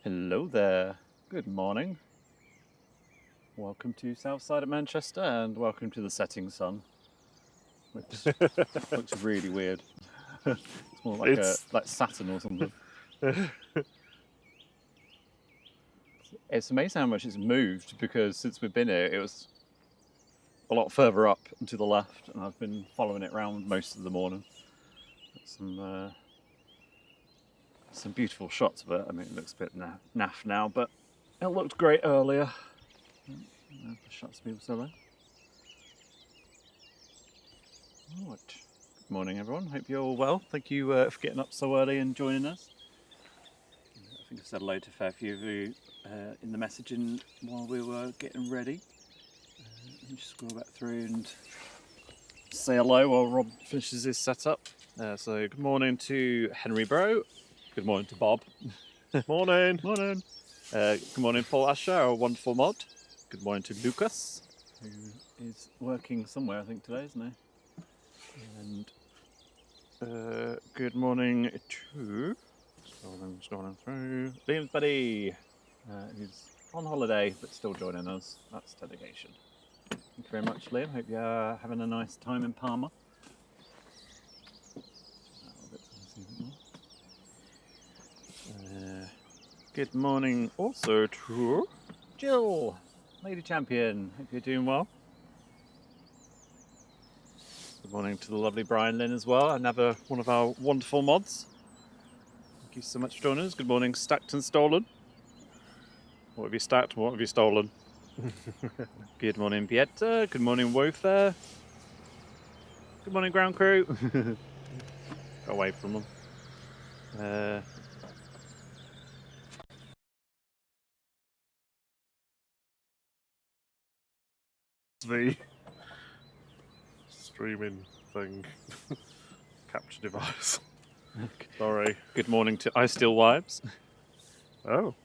Hello there, good morning. Welcome to south side of Manchester and welcome to the setting sun, which looks really weird. It's more like like Saturn or something. It's amazing how much it's moved, because since we've been here it was a lot further up and to the left, and I've been following it around most of the morning. Some beautiful shots of it. I mean, it looks a bit naff now, but it looked great earlier. The shots of people still there. Right. Good morning, everyone. Hope you're all well. Thank you for getting up so early and joining us. I think I've said hello to a fair few of you in the messaging while we were getting ready. Let me just scroll back through and say hello while Rob finishes his setup. So good morning to Henry Bro. Good morning to Bob. Morning. Morning. Good morning, Paul Asher, our wonderful mod. Good morning to Lucas, who is working somewhere, I think, today, isn't he? And good morning to scrolling through Liam's buddy, who's on holiday but still joining us. That's dedication. Thank you very much, Liam. Hope you're having a nice time in Palma. Good morning also to Jill, Lady Champion. Hope you're doing well. Good morning to the lovely Brian Lynn as well, another one of our wonderful mods. Thank you so much for joining us. Good morning, Stacked and Stolen. What have you stacked? What have you stolen? Good morning, Pieta. Good morning, Wolf there. Good morning, ground crew. Got away from them. The streaming thing. Capture device. Sorry. Good morning to I Steal Wives. Oh.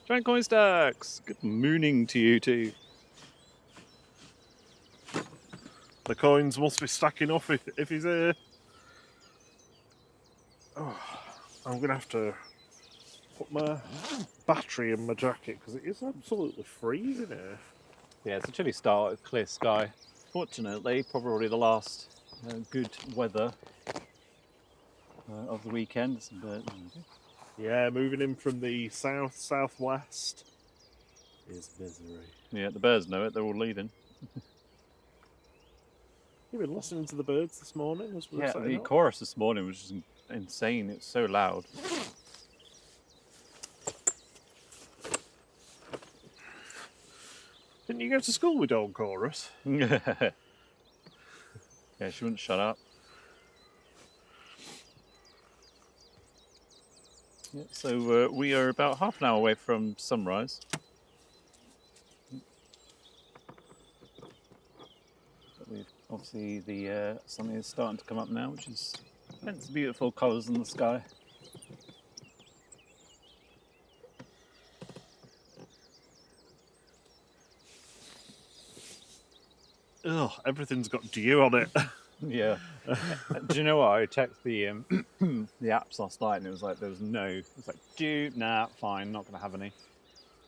Giant coin stacks. Good morning to you too. The coins must be stacking up if he's here. Oh, I'm going to have to put my battery in my jacket because it is absolutely freezing here. Yeah, it's a chilly start with clear sky. Fortunately, probably the last good weather of the weekend. Yeah, moving in from the southwest is misery. Yeah, the birds know it, they're all leaving. You've been listening to the birds this morning as we were setting the up? chorus this morning was just insane, it's so loud. Didn't you go to school with Dawn Chorus? Yeah, she wouldn't shut up. Yeah, so we are about half an hour away from sunrise. But we've obviously the sun is starting to come up now, which is hence the beautiful colours in the sky. Ugh, everything's got dew on it. Yeah. Do you know what? I checked the the apps last night and it was like there was no. It was like dew, nah, fine, not gonna have any.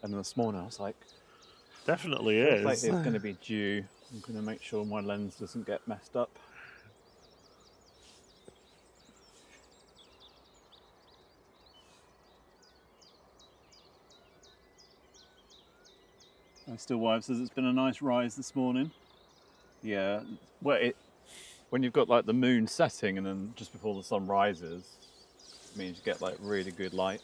And then this morning I was like, Definitely feels is. like it's gonna be dew. I'm gonna make sure my lens doesn't get messed up. My still wife says it's been a nice rise this morning. Yeah, well, when you've got like the moon setting and then just before the sun rises, it means you get like really good light.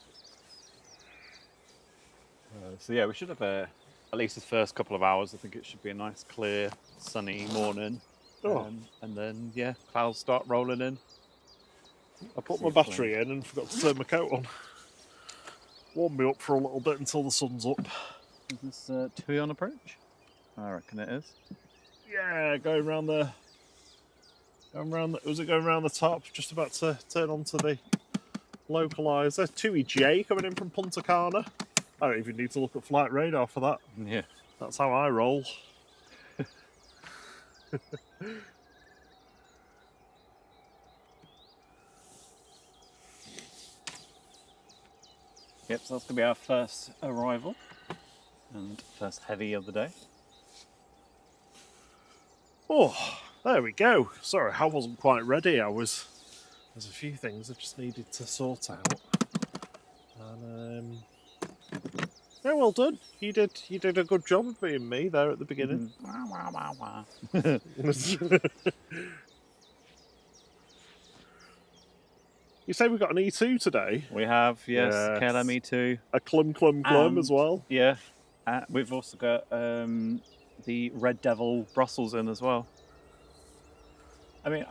So yeah, we should have at least the first couple of hours. I think it should be a nice, clear, sunny morning. Oh. And then yeah, clouds start rolling in. I put my battery in and forgot to turn my coat on. Warm me up for a little bit until the sun's up. Is this Tui on approach? I reckon it is. Yeah, going round the. Was it going round the top? Just about to turn onto the localizer. Tui J coming in from Punta Cana. I don't even need to look at flight radar for that. Yeah. That's how I roll. Yep, so that's going to be our first arrival and first heavy of the day. Oh, there we go. Sorry, I wasn't quite ready. There's a few things I just needed to sort out. And yeah, well done. You did a good job of being me there at the beginning. Wah, wah, wah, wah. You say we got an E2 today? We have, yes, Yes. KLM E2. A clum as well. Yeah, we've also got the Red Devil Brussels in as well. I mean,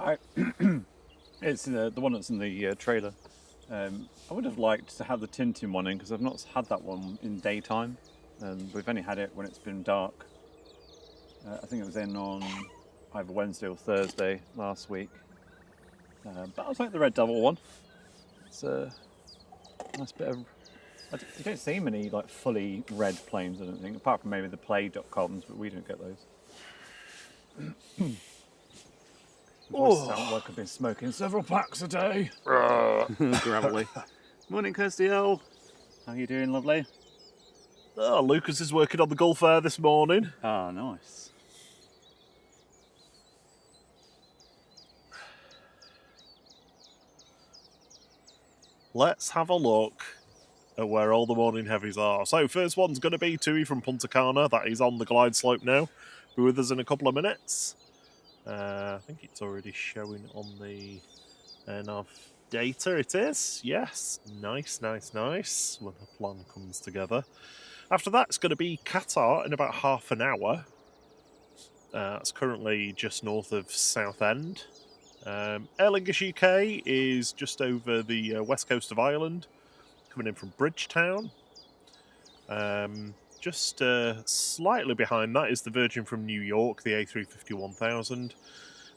it's the one that's in the trailer. I would have liked to have the Tintin one in because I've not had that one in daytime. We've only had it when it's been dark. I think it was in on either Wednesday or Thursday last week. But I'll take the Red Devil one. It's a nice bit of. You don't see many like fully red planes, I don't think, apart from maybe the Play.coms, but we don't get those. Oh, sound like I've been smoking several packs a day. Gravelly. Morning, Kirsty L. How you doing, lovely? Oh, Lucas is working on the Gulf Air this morning. Ah, nice. Let's have a look at where all the morning heavies are. So, first one's going to be Tui from Punta Cana. That is on the glide slope now. Be with us in a couple of minutes. I think it's already showing on the nav data. It is. Yes. Nice, nice, nice. When the plan comes together. After that, it's going to be Qatar in about half an hour. It's currently just north of Southend. Aer Lingus UK is just over the west coast of Ireland, coming in from Bridgetown. Just slightly behind that is the Virgin from New York, the A350-1000.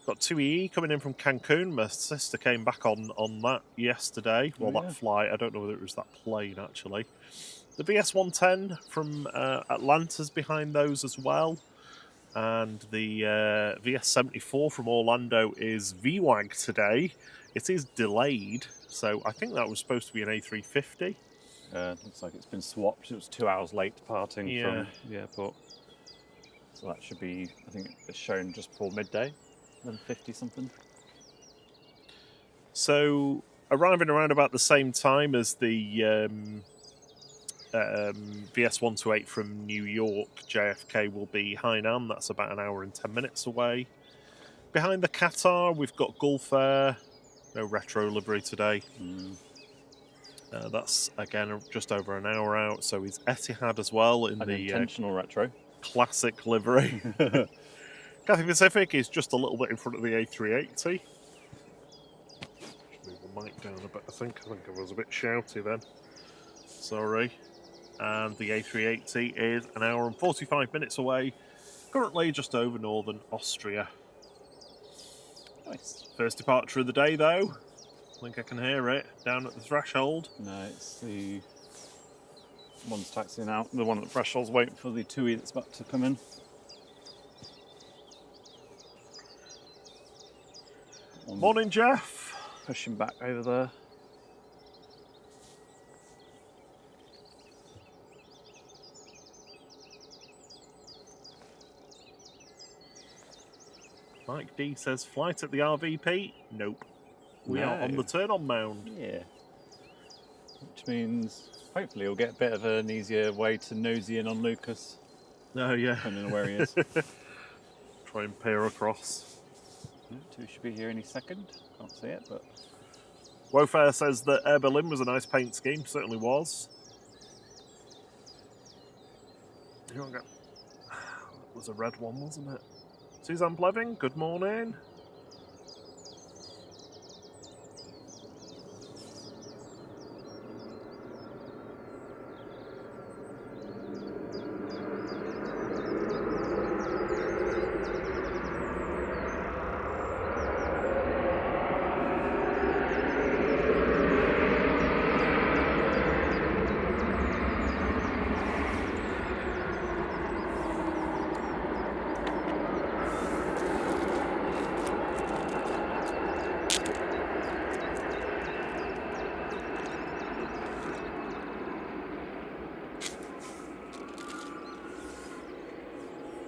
Got 2EE coming in from Cancun. My sister came back on that yesterday. Well, that flight. I don't know whether it was that plane, actually. The VS-110 from Atlanta's behind those as well. And the VS-74 from Orlando is VWAG today. It is delayed, so I think that was supposed to be an A350. Looks like it's been swapped. It was 2 hours late departing from the airport. So that should be, I think it's shown just before midday, 11:50 something. So, arriving around about the same time as the VS-128 from New York, JFK will be Hainan. That's about an hour and 10 minutes away. Behind the Qatar, we've got Gulf Air. No retro livery today. That's, again, just over an hour out. So is Etihad as well in an the... intentional retro. Classic livery. Cathay Pacific is just a little bit in front of the A380. Just move the mic down a bit, I think I was a bit shouty then. Sorry. And the A380 is an hour and 45 minutes away, currently just over northern Austria. Nice. First departure of the day, though. I think I can hear it down at the threshold. No, it's the one's taxiing out. The one at the threshold's waiting for the TUI that's about to come in. Morning, Jeff. Pushing back over there. Mike D says, flight at the RVP? Nope. We are on the turn-on mound. Yeah. Which means hopefully we'll get a bit of an easier way to nosy in on Lucas. Oh, yeah. Depending on where he is. Try and peer across. Two should be here any second. Can't see it, but... Wofair says that Air Berlin was a nice paint scheme. Certainly was. That was a red one, wasn't it? Suzanne Bleving, good morning.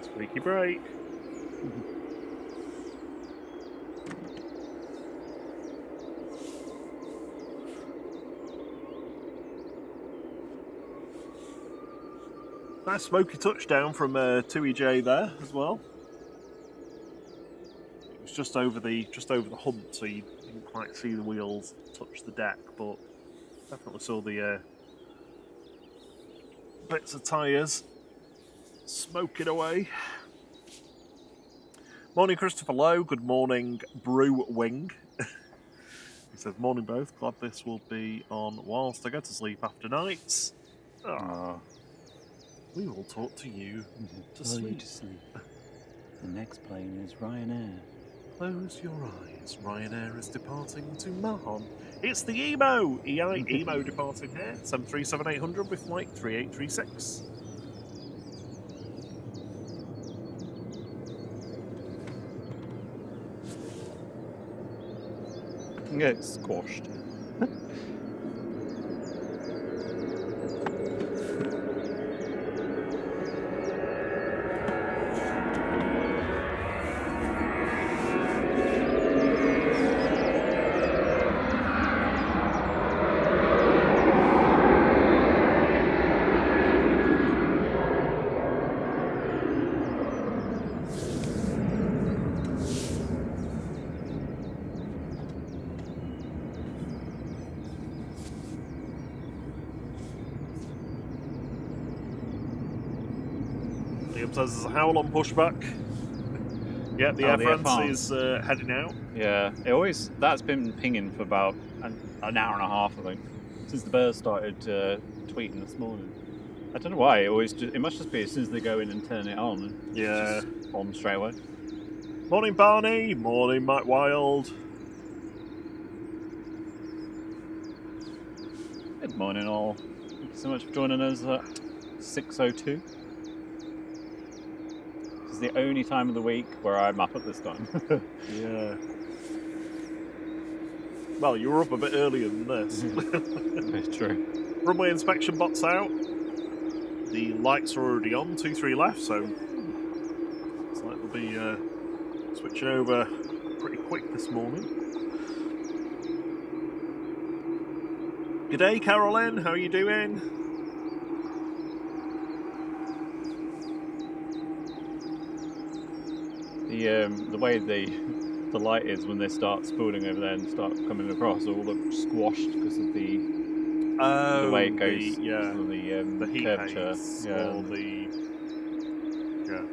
Squeaky break. Nice smoky touchdown from 2EJ there as well. It was just over the hump, so you didn't quite see the wheels touch the deck, but definitely saw the bits of tyres smoking away. Morning, Christopher Lowe. Good morning, Brew Wing. He says, morning both. Glad this will be on whilst I go to sleep after nights. We will talk to you to sleep. The next plane is Ryanair. Close your eyes. Ryanair is departing to Mahon. It's the Emo! Emo departing here. 737-800 with flight 3836. Get squashed. Liam says there's a howl on pushback. Yeah, the Air France is heading out. Yeah, that's been pinging for about an hour and a half, I think, since the birds started tweeting this morning. I don't know why. It must just be as soon as they go in and turn it on. Yeah, it's just on straight away. Morning, Barney. Morning, Mike Wild. Good morning, all. Thank you so much for joining us at 6:02. This is the only time of the week where I'm up at this time. Yeah. Well, you were up a bit earlier than this. It's true. Runway inspection bot's out. The lights are already on, 2-3 left, so looks like they'll be switching over pretty quick this morning. G'day, Carolyn. How are you doing? The way the light is when they start spooling over there and start coming across, all look squashed because of the way it goes. The the heat curvature. paints, Yeah. or the go.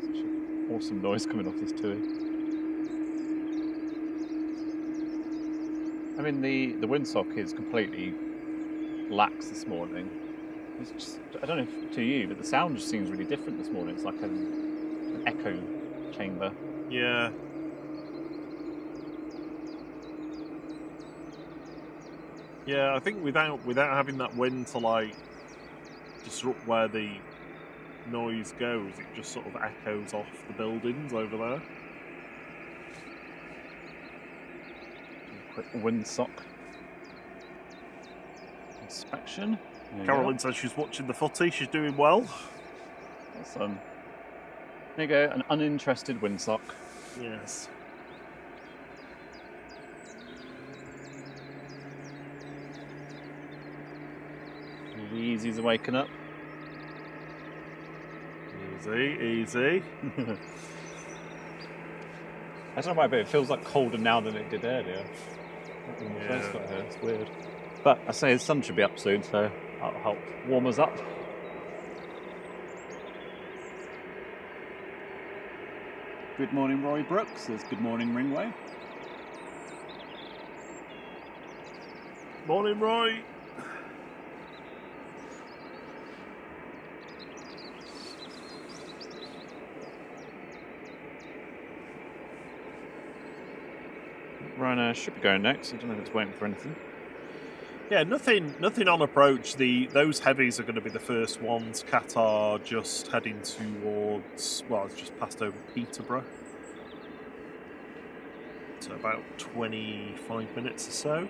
Such an awesome noise coming off this Tui. I mean, the windsock is completely lax this morning. It's just, I don't know if to you, but the sound just seems really different this morning. It's like an echo chamber. Yeah. Yeah, I think without having that wind to like disrupt where the noise goes, it just sort of echoes off the buildings over there. Quick windsock inspection. Carolyn says she's watching the footy. She's doing well. Awesome. There you go, an uninterested windsock. Yes. Easy's waking up. Easy, easy. I don't know why, but it feels like colder now than it did earlier. When we Yeah. first got here, it's weird. But I say the sun should be up soon, so that'll help warm us up. Good morning, Roy Brooks. Says good morning, Ringway. Morning, Roy. Ryanair should be going next. I don't know if it's waiting for anything. Yeah, nothing on approach. Those heavies are going to be the first ones. Qatar just heading towards, well, it's just passed over Peterborough. So about 25 minutes or so.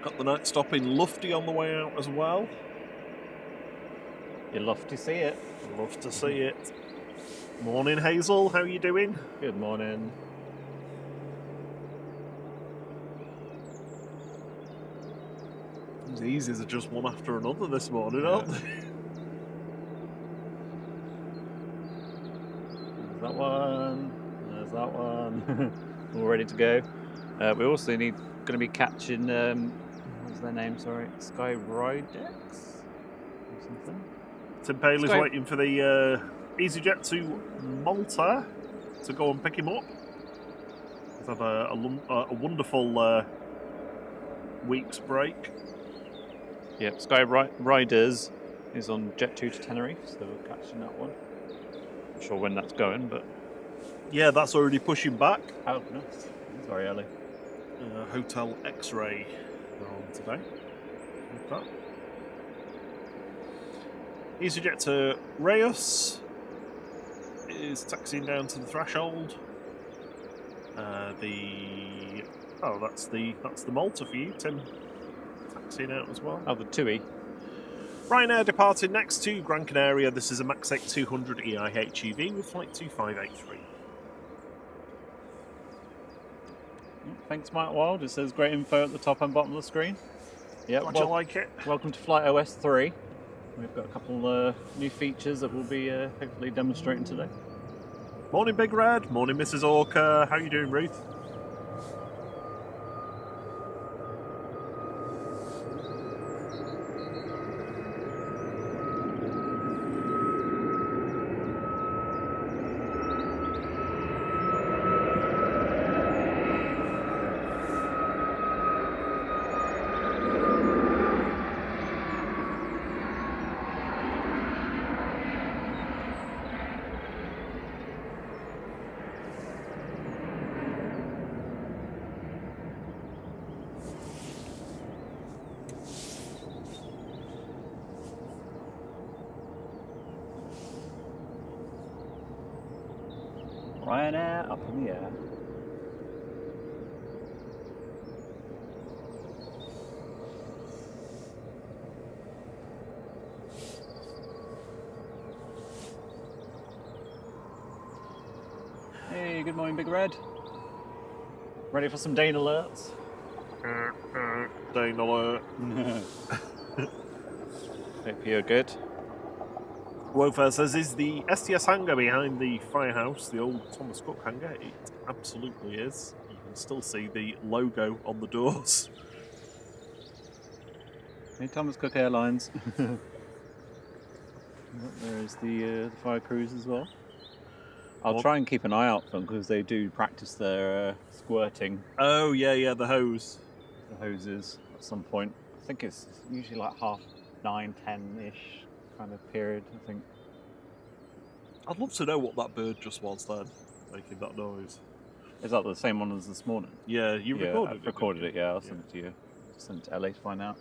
Got the night stop in Lufty on the way out as well. You love to see it. Love to see it. Morning, Hazel. How are you doing? Good morning. These are just one after another this morning, aren't they? There's that one. There's that one. All ready to go. We also going to be catching. What's their name? Sorry, Sky Ridex or something. Tim Paley's waiting for the EasyJet to Malta to go and pick him up. He's had a wonderful week's break. Yep, Sky Riders is on Jet 2 to Tenerife, so we're catching that one. Not sure when that's going, but... Yeah, that's already pushing back. Oh, nice. It's very early. Hotel X-Ray they're on today. Like that. EasyJet to Reyes is taxiing down to the threshold. That's the Malta for you, Tim. Taxiing out as well. Oh, the TUI. Ryanair departing next to Gran Canaria. This is a Max 8 200 EIHEV with flight 2583. Thanks, Mike Wild. It says great info at the top and bottom of the screen. Yeah, Glad you like it. Welcome to Flight OS 3. We've got a couple new features that we'll be hopefully demonstrating today. Morning, Big Red. Morning, Mrs. Orca. How you doing, Ruth? Ryanair up in the air. Hey, good morning, Big Red. Ready for some Dane alerts? Dane alert. Hope you're good. Wofair says, is the STS hangar behind the firehouse, the old Thomas Cook hangar? It absolutely is. You can still see the logo on the doors. Hey, Thomas Cook Airlines. There is the fire crews as well. I'll try and keep an eye out for them because they do practice their squirting. Oh, yeah, the hose. The hoses at some point. I think it's usually like 9:30, 10-ish kind of period, I think. I'd love to know what that bird just was then, making that noise. Is that the same one as this morning? Yeah, you recorded it. I've recorded it, yeah. I'll send it to you. Send it to LA to find out.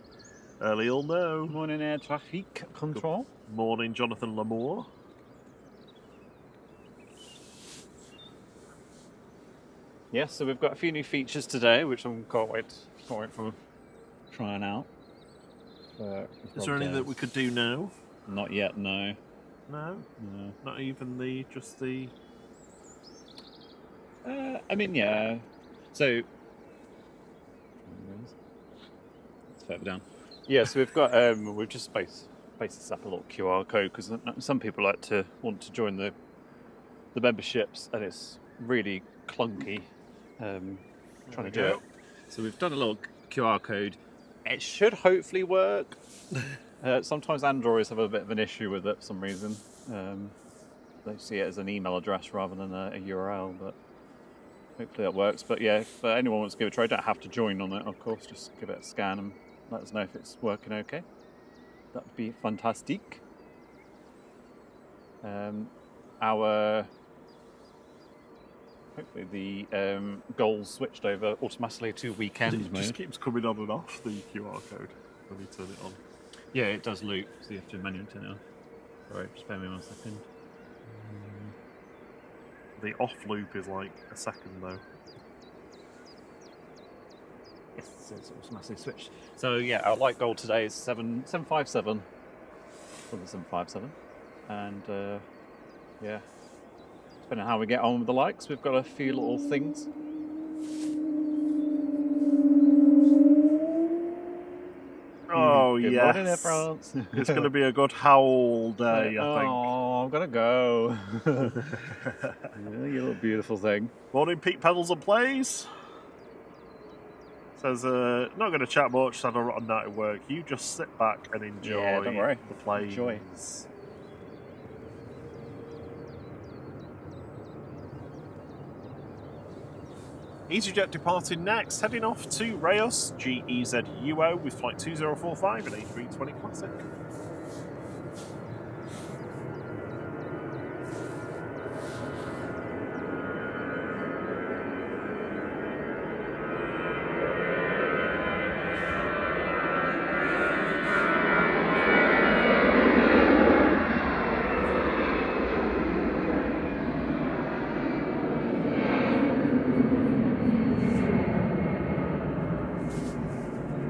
Early you'll know. Morning, air traffic control. Good morning, Jonathan Lamour. Yes, so we've got a few new features today, which I can't wait for trying out. Is there any that we could do now? Not yet, no. No? No. Not even just the... I mean, yeah. So... It's further down. Yeah, so we've got... we've just basically set up a little QR code, because some people want to join the memberships, and it's really clunky trying to do it. So we've done a little QR code. It should hopefully work. Sometimes Androids have a bit of an issue with it for some reason. They see it as an email address rather than a URL, but hopefully that works. But yeah, if anyone wants to give it a try, don't have to join on it, of course. Just give it a scan and let us know if it's working okay. That would be fantastic. Hopefully the goals switched over automatically to weekend mode. It just keeps coming on and off, the QR code, when you turn it on. Yeah, it does loop, so you have to manually turn it on. Sorry, just bear with me 1 second. The off loop is like a second though. Yes, it's automatically switched. So yeah, our light goal today is 757. For the 757. And yeah. Depending on how we get on with the likes, we've got a few little things. Oh, Good yes. morning, Air France. It's going to be a good howl day, I think. Oh, I'm going to go. Yeah, you little beautiful thing. Morning, Pete Pedals and Plays. Says, not going to chat much, had a rotten night at work. You just sit back and enjoy don't worry. the plays. Enjoy. EasyJet departing next, heading off to Reyes, GEZUO with flight 2045 and A320 Classic.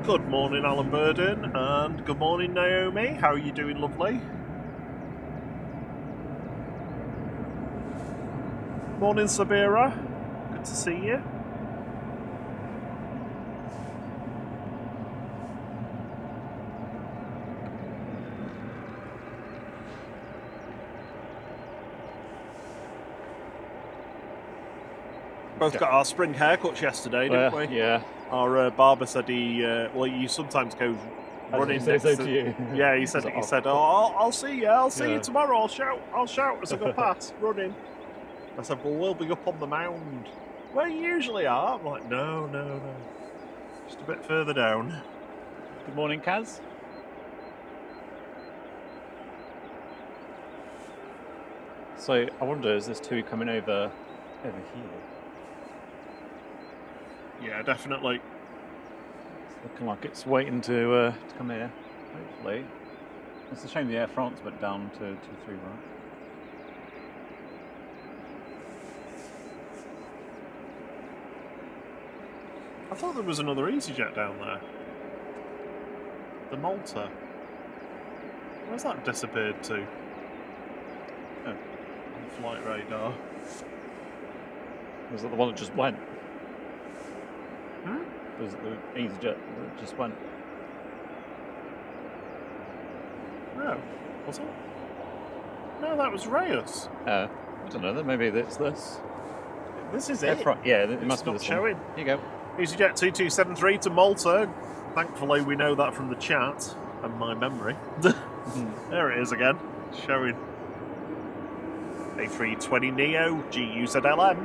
Good morning, Alan Burden, and good morning, Naomi. How are you doing, lovely? Morning, Sabira. Good to see you. Both got our spring haircuts yesterday, didn't we? Yeah. Our barber said well, you sometimes go running next to you. Yeah, he said, I'll see you. I'll see you tomorrow. I'll shout as I go past, running. I said, well, we'll be up on the mound. Where you usually are. I'm like, no. Just a bit further down. Good morning, Kaz. So I wonder, is this two coming over here? Yeah, definitely. It's looking like it's waiting to come here. Hopefully. It's a shame the Air France went down to 2-3, right? I thought there was another EasyJet down there. The Malta. Where's that disappeared to? Oh. Flight radar. Was that the one that just went? Hmm? Was it the EasyJet that just went? No. Was it? No, that was Reyes. I don't know. Then maybe it's this. This is Yeah, it. yeah, it It's must be not this showing. one. Here you go. EasyJet 2273 to Malta. Thankfully, we know that from the chat and my memory. There it is again, showing. A320neo GUZLM.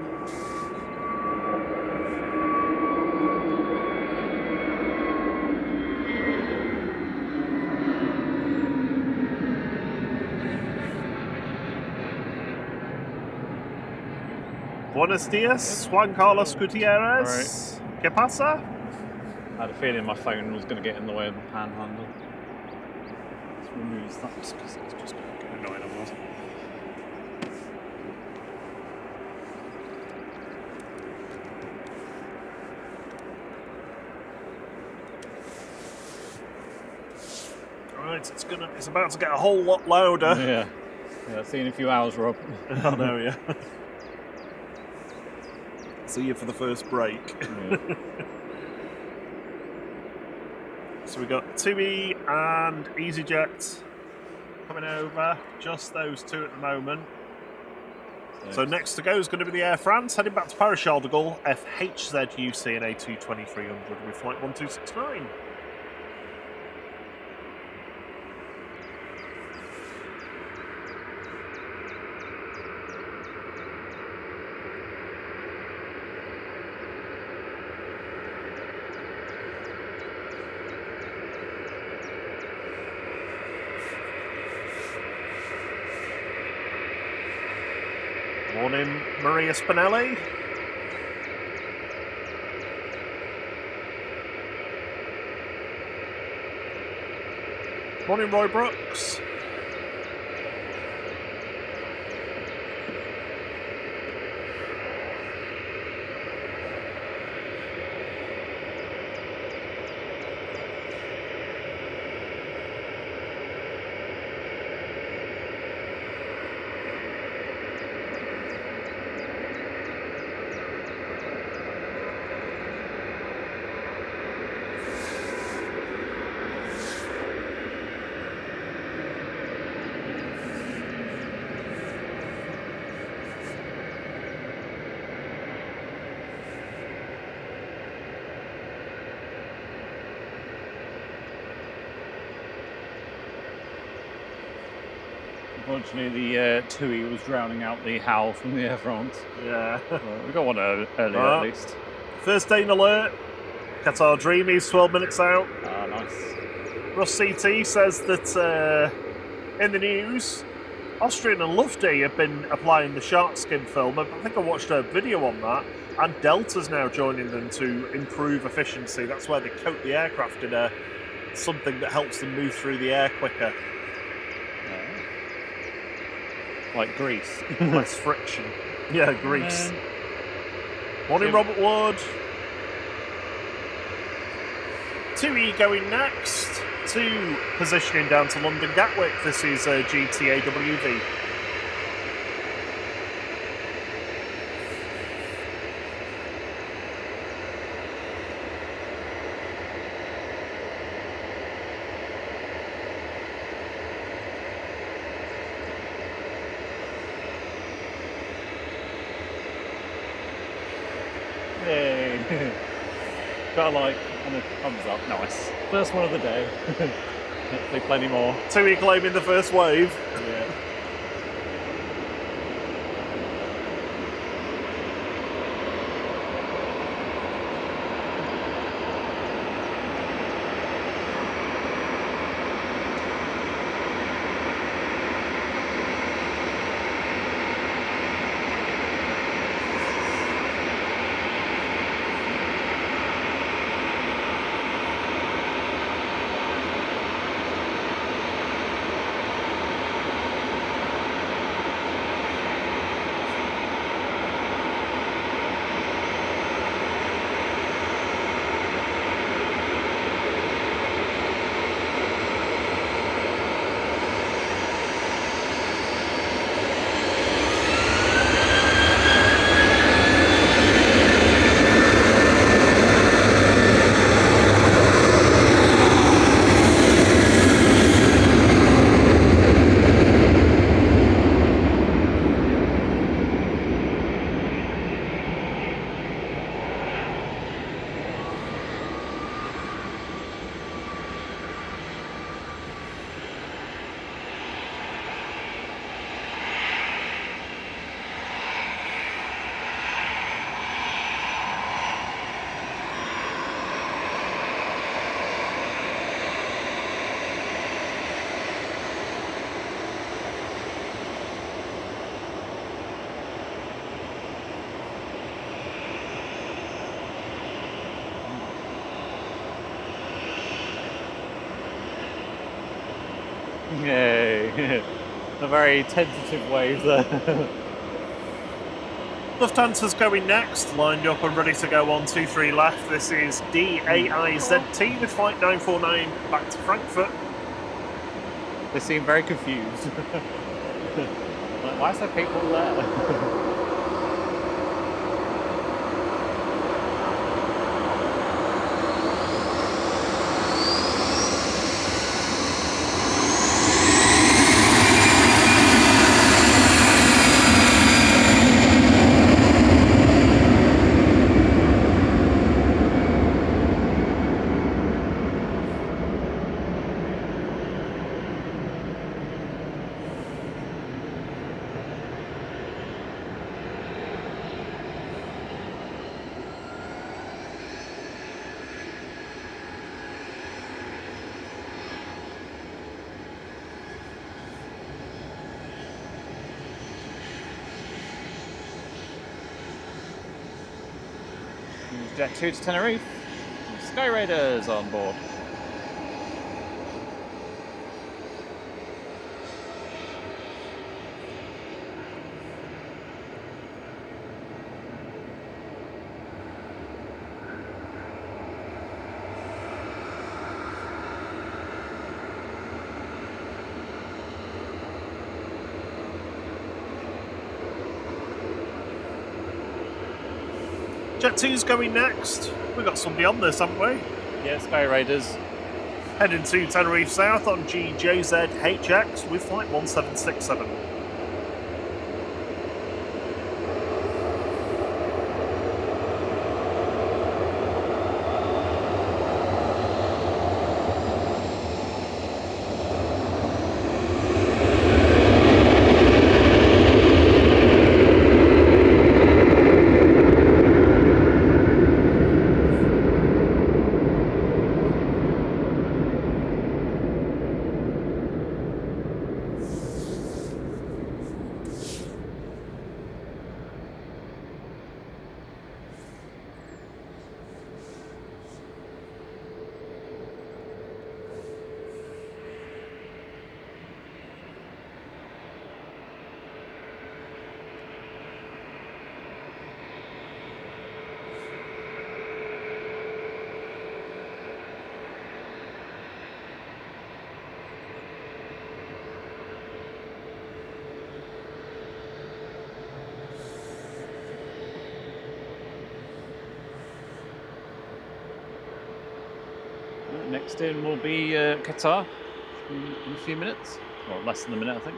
Buenos dias, Juan Carlos Gutierrez. ¿Qué pasa? I had a feeling my phone was going to get in the way of the panhandle. Let's remove that because it's just going to get annoying otherwise. Right, it's about to get a whole lot louder. Yeah, see you in a few hours, Rob. I know, yeah. See you for the first break. Yeah. So we got TUI and EasyJet coming over. Just those two at the moment. So next to go is going to be the Air France, heading back to Paris Charles de Gaulle, FHZUC and A220-300 with flight 1269. Morning, Maria Spinelli. Morning, Roy Brooks. Unfortunately, the TUI was drowning out the howl from the Air France. Yeah. We got one earlier at least. First day in alert. Qatar Dreamies 12 minutes out. Ah, nice. Russ CT says that in the news, Austrian and Lufty have been applying the shark skin film. I think I watched a video on that. And Delta's now joining them to improve efficiency. That's where they coat the aircraft in something that helps them move through the air quicker. Like grease. Less friction. Yeah, grease. Morning, Robert Wood. TUI going next. 2 positioning down to London Gatwick. This is GTAWV. Yay. Got a like and a thumbs up. Nice. First one of the day. Hopefully plenty more. TUI claiming the first wave. Yeah. Yay! A very tentative wave there. Lufthansa's going next, lined up and ready to go on 23 left. This is DAIZT with flight 949 back to Frankfurt. They seem very confused. Like, why is there people there? Jet 2 to Tenerife. Sky Raiders on board. Jet 2's going next. We've got somebody on this, haven't we? Yeah, Sky Raiders. Heading to Tenerife South on GJZHX with flight 1767. Next in will be Qatar in a few minutes, or less than a minute, I think.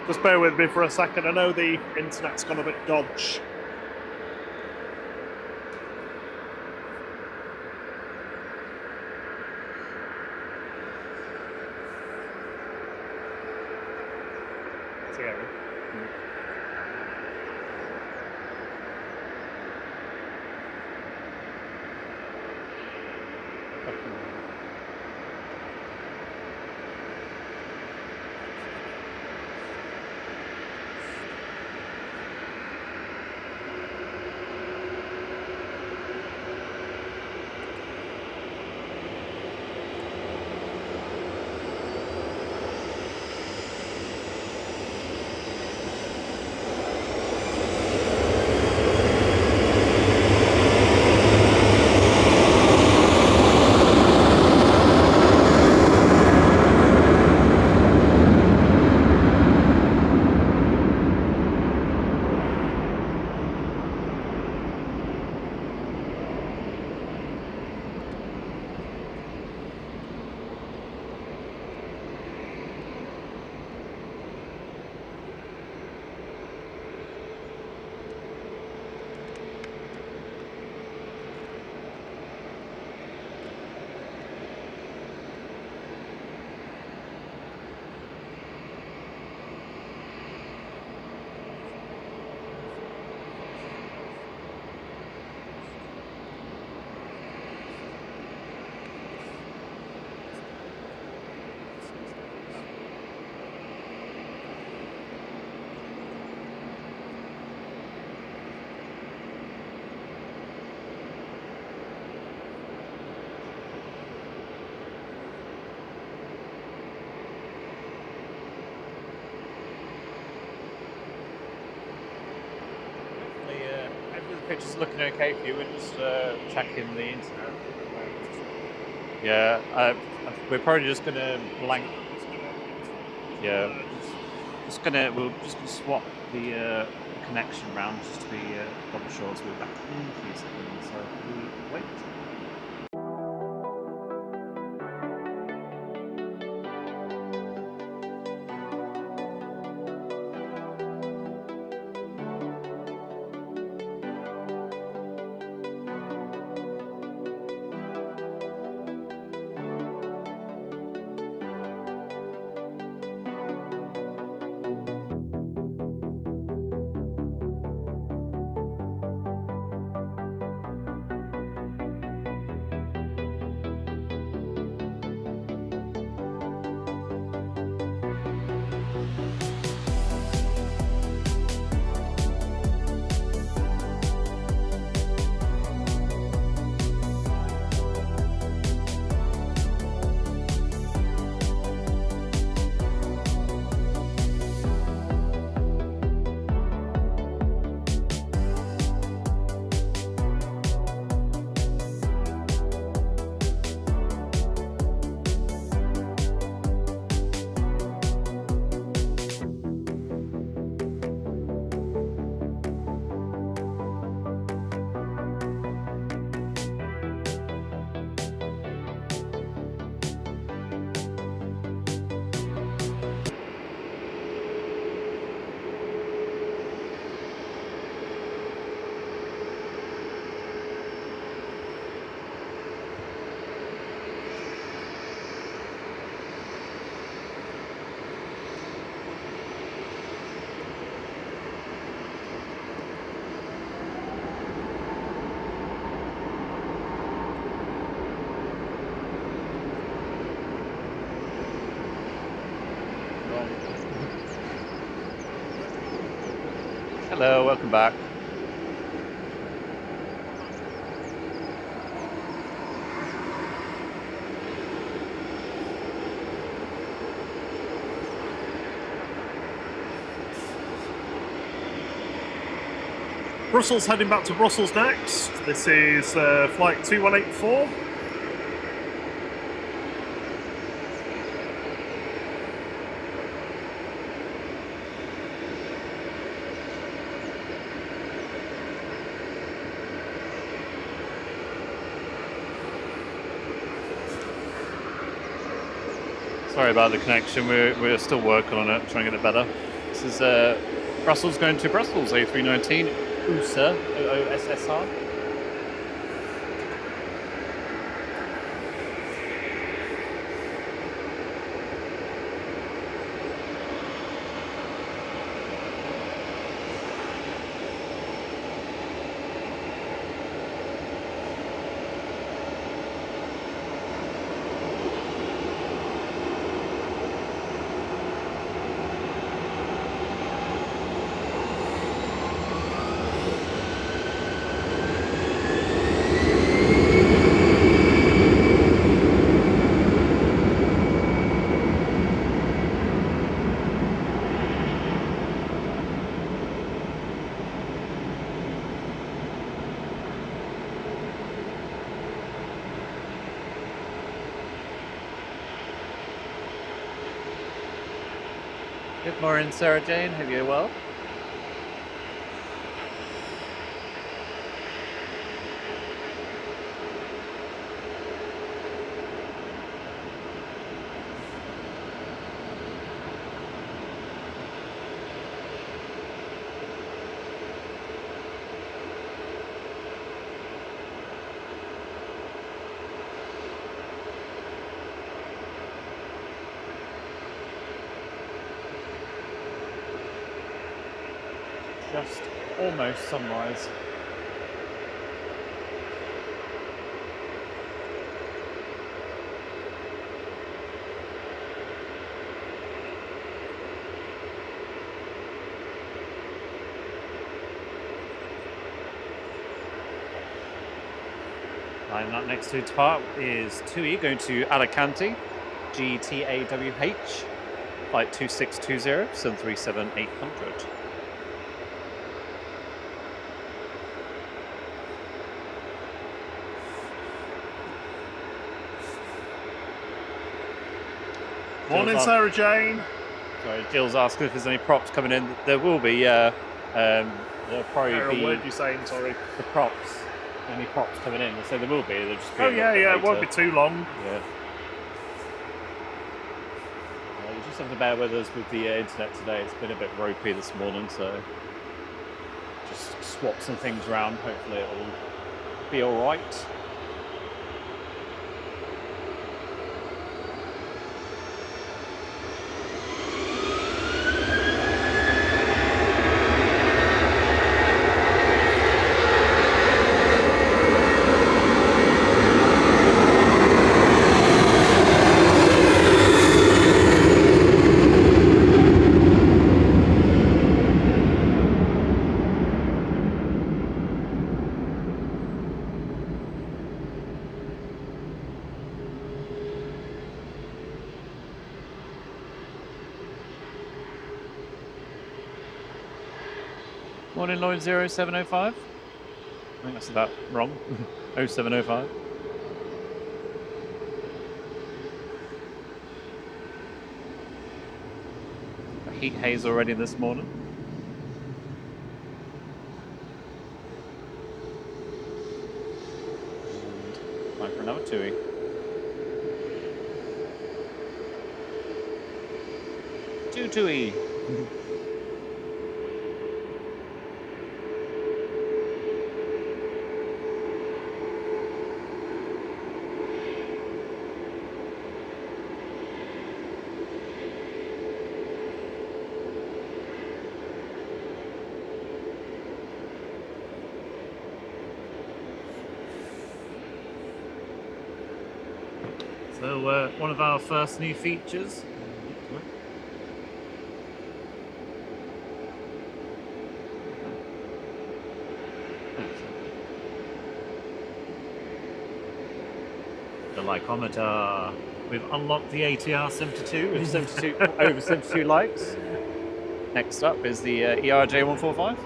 Just bear with me for a second. I know the internet's gone a bit dodge. pictures are looking okay for you. We're just checking the internet. Yeah, we're probably just gonna blank. Yeah, we're just gonna swap the connection round just to be double sure. So we're back in a few seconds. So we wait. Hello, welcome back. Brussels heading back to Brussels next. This is flight 2184. Sorry about the connection. We're still working on it, trying to get it better. This is Brussels going to Brussels, A319 USA OOSSR. Good morning, Sarah Jane. Hope you're well. Just almost sunrise. Line up next to depart is 2E going to Alicante, GTAWH, flight 2620, 737-800. Morning, Sarah Jane. Sorry, Jill's asking if there's any props coming in. There will be. There'll probably be. What are you saying? Sorry. The props. Any props coming in? So there will be. They'll just be. Oh yeah. It won't be too long. Yeah. You just have to bear with us with the internet today. It's been a bit ropey this morning, so just swap some things around. Hopefully it will be all right. Morning, Lloyd 0705. I think that's about wrong. 0705. A heat haze already this morning. And time for another twoie. Twoie. So one of our first new features. The licometer. We've unlocked the ATR 72 with 72 over 72 likes. Next up is the ERJ 145.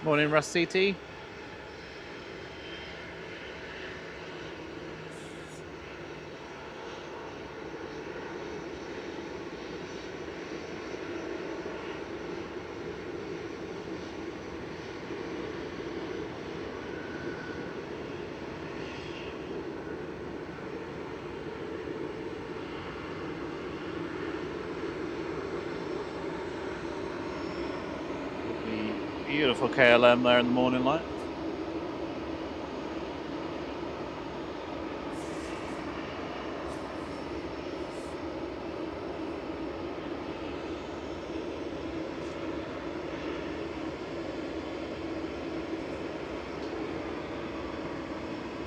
Morning, Russ CT. Beautiful KLM there in the morning light.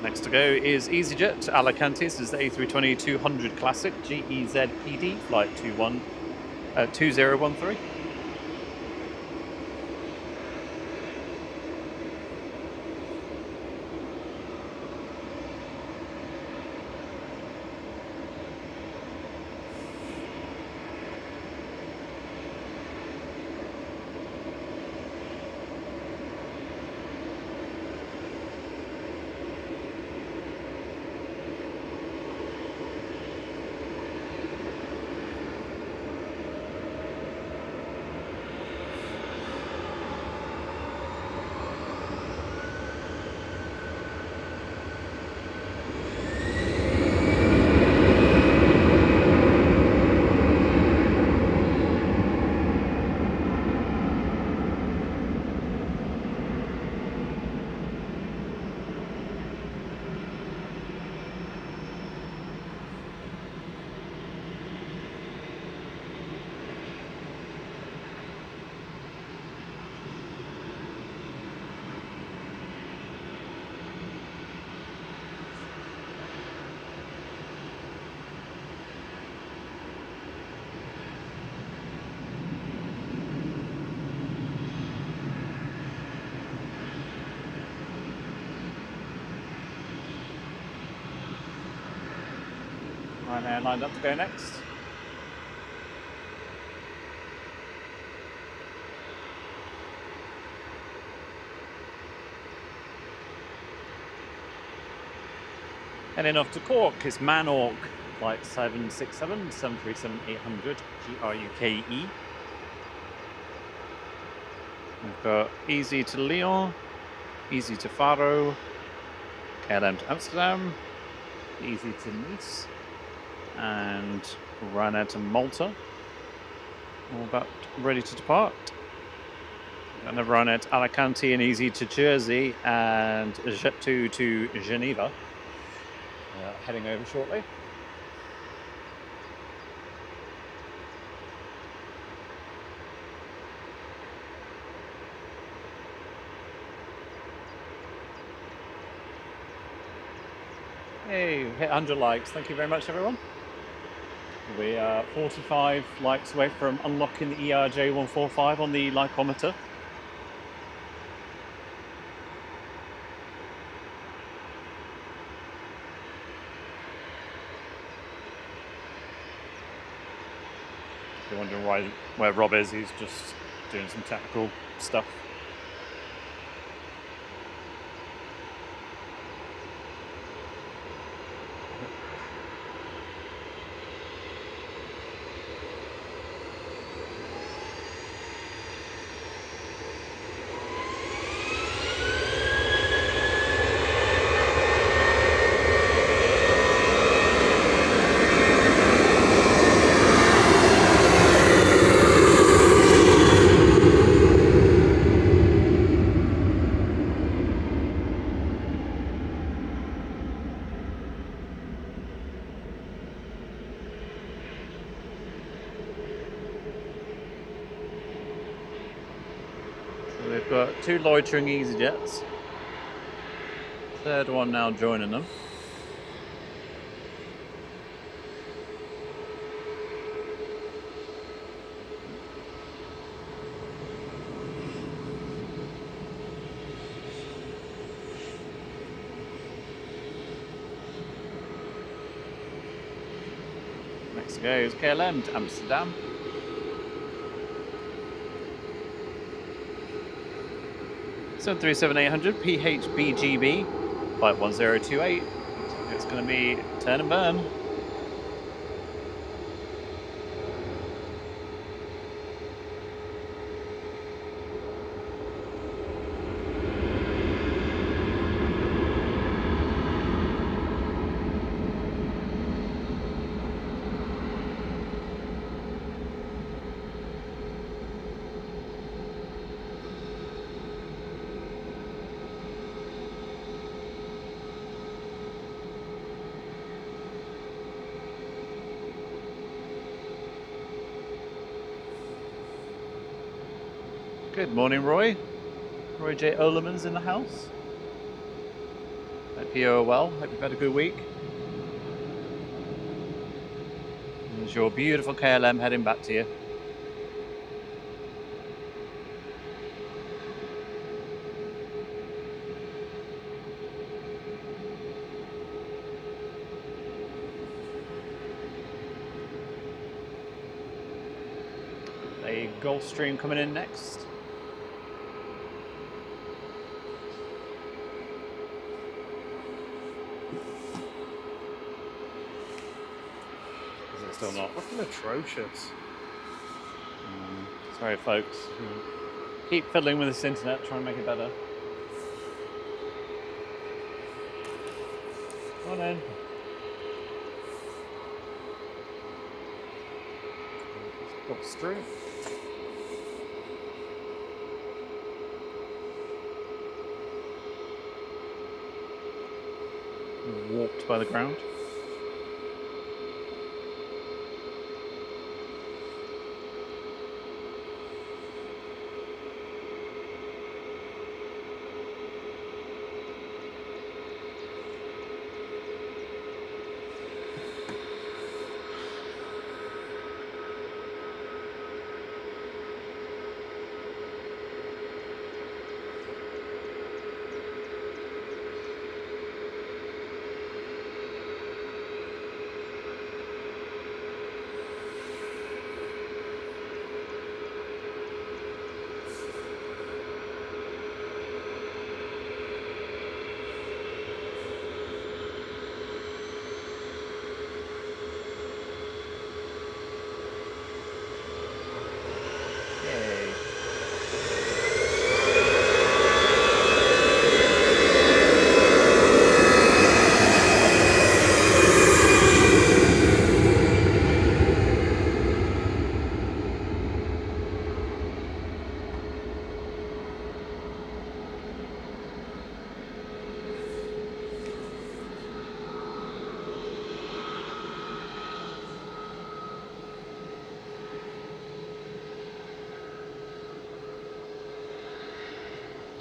Next to go is EasyJet to Alicante. This is the A320-200 Classic GEZ PD flight 2013. Ryanair lined up to go next. Heading off to Cork is Manork, flight 767, 737-800, GRUKE. We've got easy to Lyon, easy to Faro, KLM to Amsterdam, easy to Nice, and Ryanair to Malta. All about ready to depart. And a Ryanair to Alicante and easy to Jersey, and Jet2 to Geneva. Heading over shortly. Hey, hit 100 likes. Thank you very much, everyone. We are 45 likes away from unlocking the ERJ145 on the lycometer. If you're wondering where Rob is, he's just doing some technical stuff. We've got 2 loitering EasyJets. Third one now joining them. Next goes KLM to Amsterdam. So 737-800 PHBGB, flight 1028. It's going to be turn and burn. Good morning, Roy. Roy J. Oleman's in the house. Hope you're well. Hope you've had a good week. There's your beautiful KLM heading back to you. A Gulfstream coming in next. Is it still not? Fucking atrocious. Sorry, folks. Keep fiddling with this internet, trying to make it better. Come on in. Gulfstream. Warped by the ground.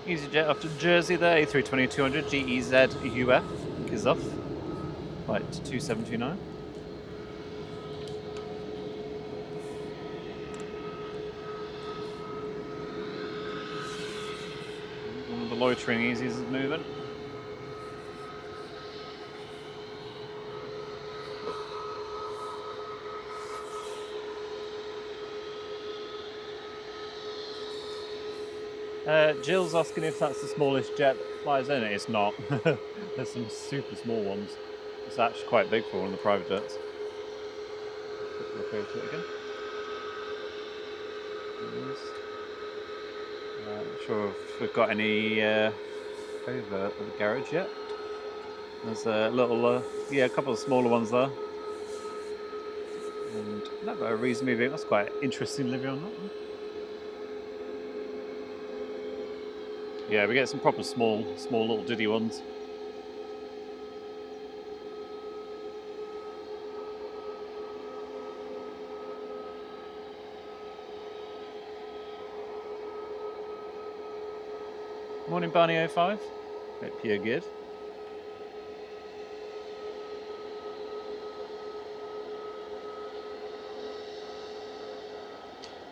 EasyJet off to Jersey there, A320-200 GEZ UF, Gizuf, flight 2729. One of the loitering easies is moving. Jill's asking if that's the smallest jet that flies in it. It's not. There's some super small ones. It's actually quite big for one of the private jets. Quick look over to it again. Not sure if we've got any over at the garage yet. There's a little, yeah, a couple of smaller ones there. And that got a reasonably big. That's quite interesting living on that one. Yeah, we get some proper small little diddy ones. Morning, Barney 05. Hope you're good.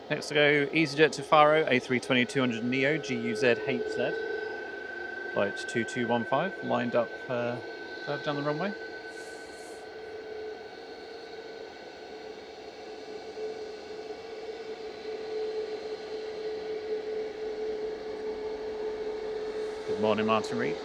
Next to go, EasyJet to Faro, A320-200 Neo, GUZ-HZ. Flight 2215, lined up further down the runway. Good morning, Martin Reed.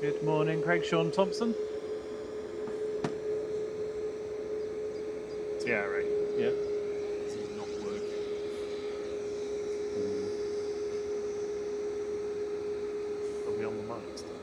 Good morning, Craig Sean Thompson. Yeah, right. Yeah. Does it not work? Are we on the mic still?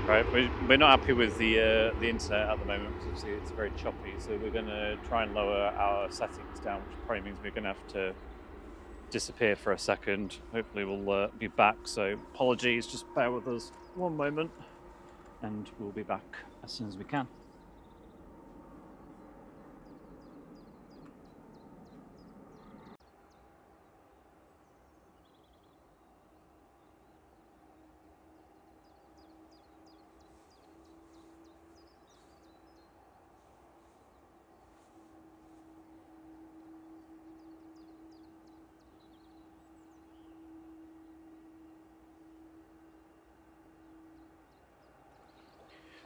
Right, we're not happy with the internet at the moment because obviously it's very choppy. So we're going to try and lower our settings down, which probably means we're going to have to disappear for a second. Hopefully we'll be back. So apologies, just bear with us one moment, and we'll be back as soon as we can.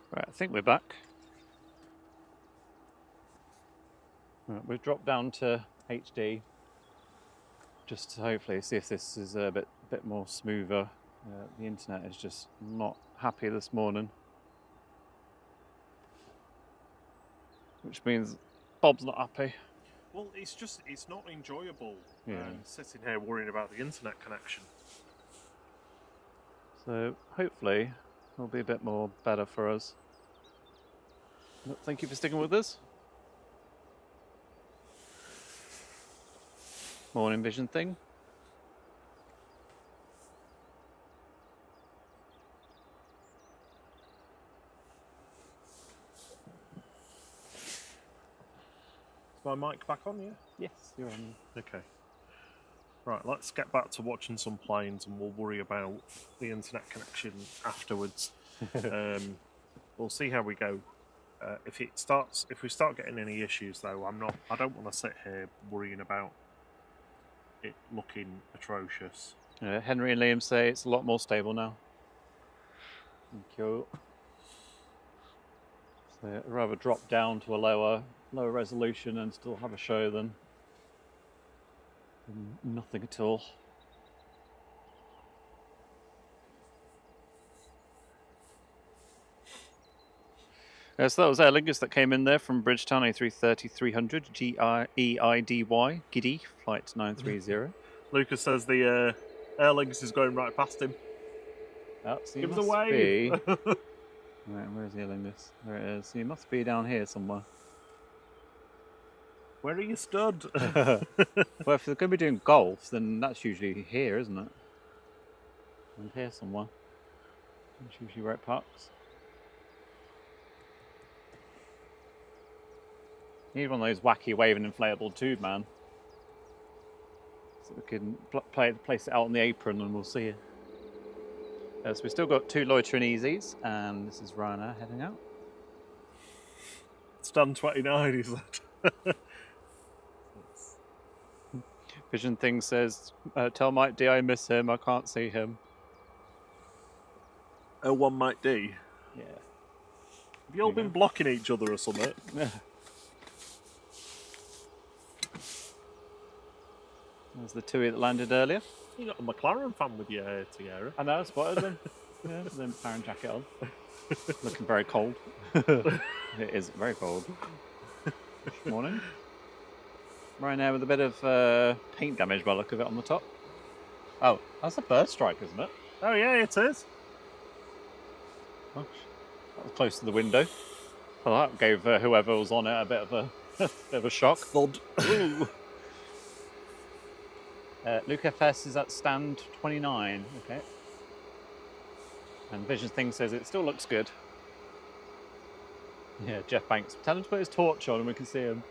Right, I think we're back. Right, we've dropped down to HD just to hopefully see if this is a bit more smoother. The internet is just not happy this morning, which means Bob's not happy. Well, it's not enjoyable Yeah. sitting here worrying about the internet connection. So hopefully it'll be a bit more better for us. But thank you for sticking with us. Morning vision thing. Is my mic back on, yeah? Yes, you're on. Okay. Right, let's get back to watching some planes and we'll worry about the internet connection afterwards. We'll see how we go. If we start getting any issues though, I don't want to sit here worrying about it looking atrocious. Henry and Liam say it's a lot more stable now. Thank you. So I'd rather drop down to a lower resolution and still have a show than nothing at all. So that was Aer Lingus that came in there from Bridgetown A330-300 GEIDY Giddy flight 930. Lucas says the Aer Lingus is going right past him. Oh, so Give us a wave. Right, where's the Aer Lingus? There it is. So you must be down here somewhere. Where are you stood? Well, if they're going to be doing golf, then that's usually here, isn't it? And here somewhere. That's usually where it parks. You need one of those wacky waving inflatable tube, man. So we can place it out on the apron and we'll see you. So we've still got 2 loitering easies, and this is Ryanair heading out. It's done 29, is that? Vision thing says, tell Mike D I miss him, I can't see him. Oh, one Mike D. Yeah. Have you all been blocking each other or something? There's the TUI that landed earlier. You got a McLaren fan with your tiara. I know, I spotted them. Yeah, with the McLaren jacket on. Looking very cold. It is very cold. Good morning. Right now with a bit of paint damage by the look of it on the top. Oh, that's a bird strike, isn't it? Oh yeah, it is. Gosh, that was close to the window. Well, that gave whoever was on it a bit of a shock. Thud. Luke FS is at stand 29. Okay. And Vision Thing says it still looks good. Yeah, Jeff Banks. Tell him to put his torch on and we can see him.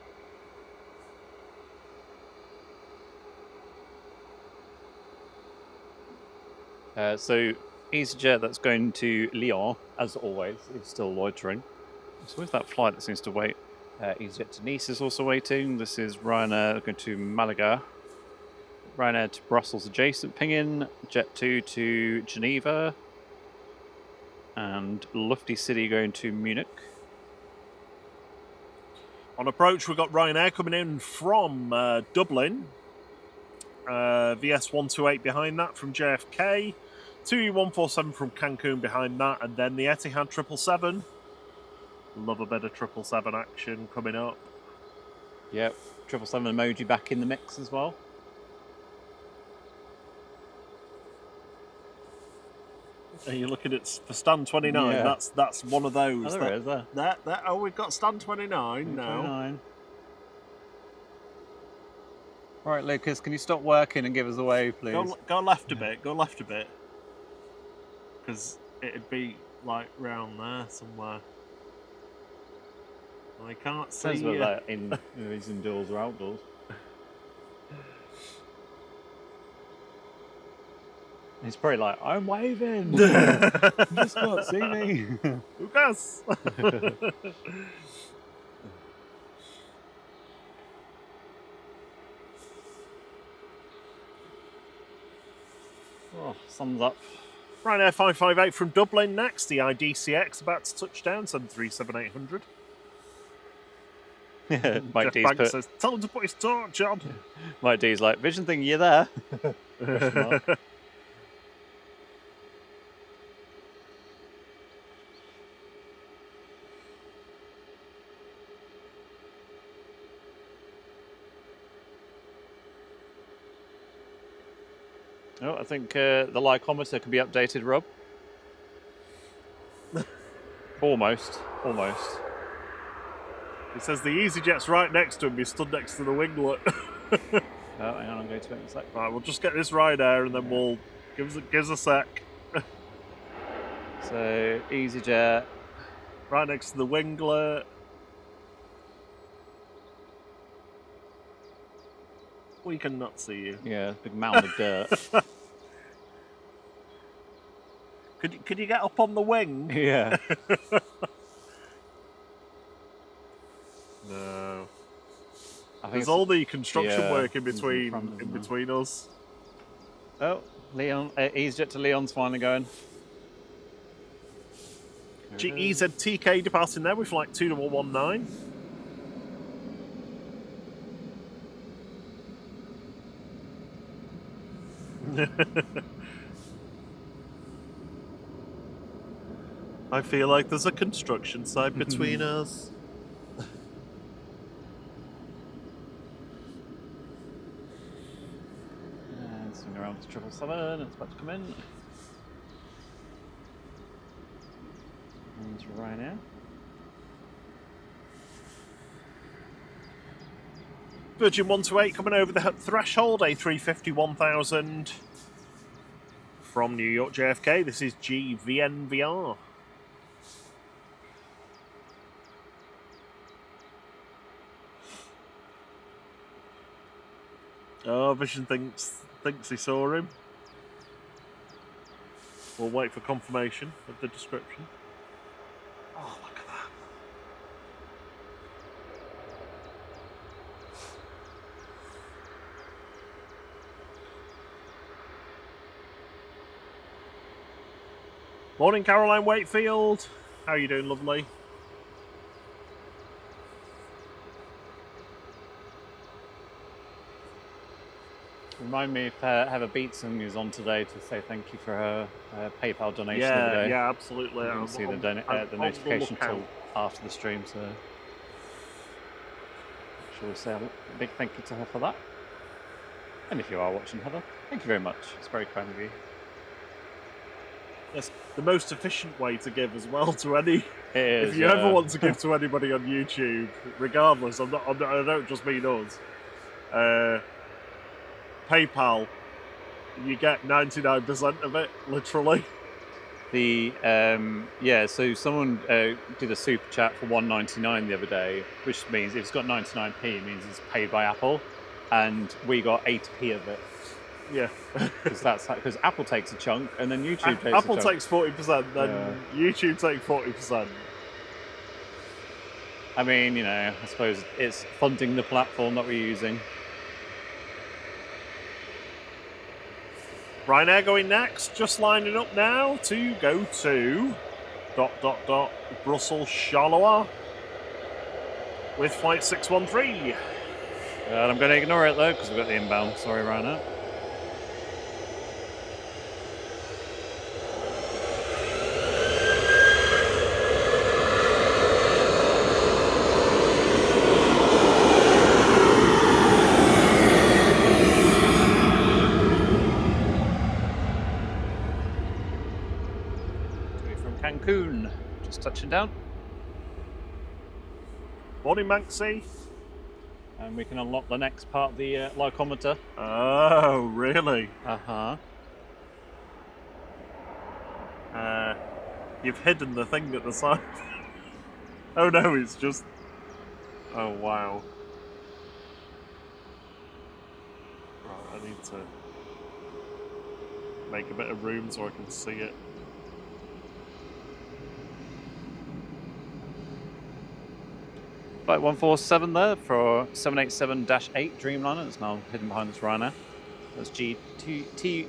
So EasyJet that's going to Lyon, as always, is still loitering. So where's that flight that seems to wait? EasyJet to Nice is also waiting. This is Ryanair going to Malaga. Ryanair to Brussels adjacent ping-in. Jet 2 to Geneva. And Lufty City going to Munich. On approach, we've got Ryanair coming in from Dublin. VS128 behind that from JFK. 2E147 from Cancun behind that. And then the Etihad 777. Love a bit of 777 action coming up. Yep, 777 emoji back in the mix as well. Are you looking at for stand 29? Yeah. That's one of those. Oh, there is there. Oh, we've got stand 29 now. 29. Right, Lucas, can you stop working and give us a wave, please? Go left a bit. Go left a bit. Because it'd be like round there somewhere. I can't see. Depends whether that is indoors or outdoors. He's probably like, I'm waving. You just can't see me. Lucas. Oh, thumbs up. Ryanair 558 from Dublin next. The IDCX about to touch down. 737-800. Mike Jeff D's Banks says, tell him to put his torch on. Mike D's like, Vision thing, you there? Oh, I think the lycometer can be updated, Rob. Almost. He says the EasyJet's right next to him. He's stood next to the winglet. Oh, hang on, I'm going to it in a sec. Right, we'll just get this Ryanair and then we'll give us a sec. So, EasyJet. Right next to the winglet. We cannot see you. Yeah, big mound of dirt. Could you get up on the wing? Yeah. No. I think There's all the construction work in between us. Oh, Leon, EasyJet to Leon's finally going. EZTK departing there with flight 2119. I feel like there's a construction site between us. And swing around to 777, it's about to come in. And Ryanair. Virgin 128 coming over the threshold, A350 1000 from New York JFK. This is GVNVR. Oh, Vision thinks he saw him. We'll wait for confirmation of the description. Oh, look at that. Morning, Caroline Wakefield. How are you doing, lovely? Remind me if Heather Beatson is on today to say thank you for her PayPal donation the other day. Yeah, absolutely. I didn't see the notification until after the stream, so shall we say a big thank you to her for that. And if you are watching, Heather, thank you very much. It's very kind of you. That's the most efficient way to give as well to any. It is, if you ever want to give to anybody on YouTube, regardless, I don't just mean us. PayPal, you get 99% of it, literally. So someone did a super chat for $1.99 the other day, which means if it's got 99p, it means it's paid by Apple, and we got 8p of it. Yeah, because Apple takes a chunk, and then YouTube takes Apple a chunk. takes 40%, then YouTube takes 40%. I mean, I suppose it's funding the platform that we're using. Ryanair going next, just lining up now to go to ... Brussels Charleroi with flight 613. And I'm going to ignore it though because we've got the inbound. Sorry, Ryanair. Just touching down. Morning, Manxie. And we can unlock the next part of the lycometer. Oh, really? Uh-huh. You've hidden the thing at the side. Oh no, it's just... Oh, wow. Right, I need to make a bit of room so I can see it. Flight 147 there for 787-8 Dreamliner. It's now hidden behind this Ryanair. That's GTUIE.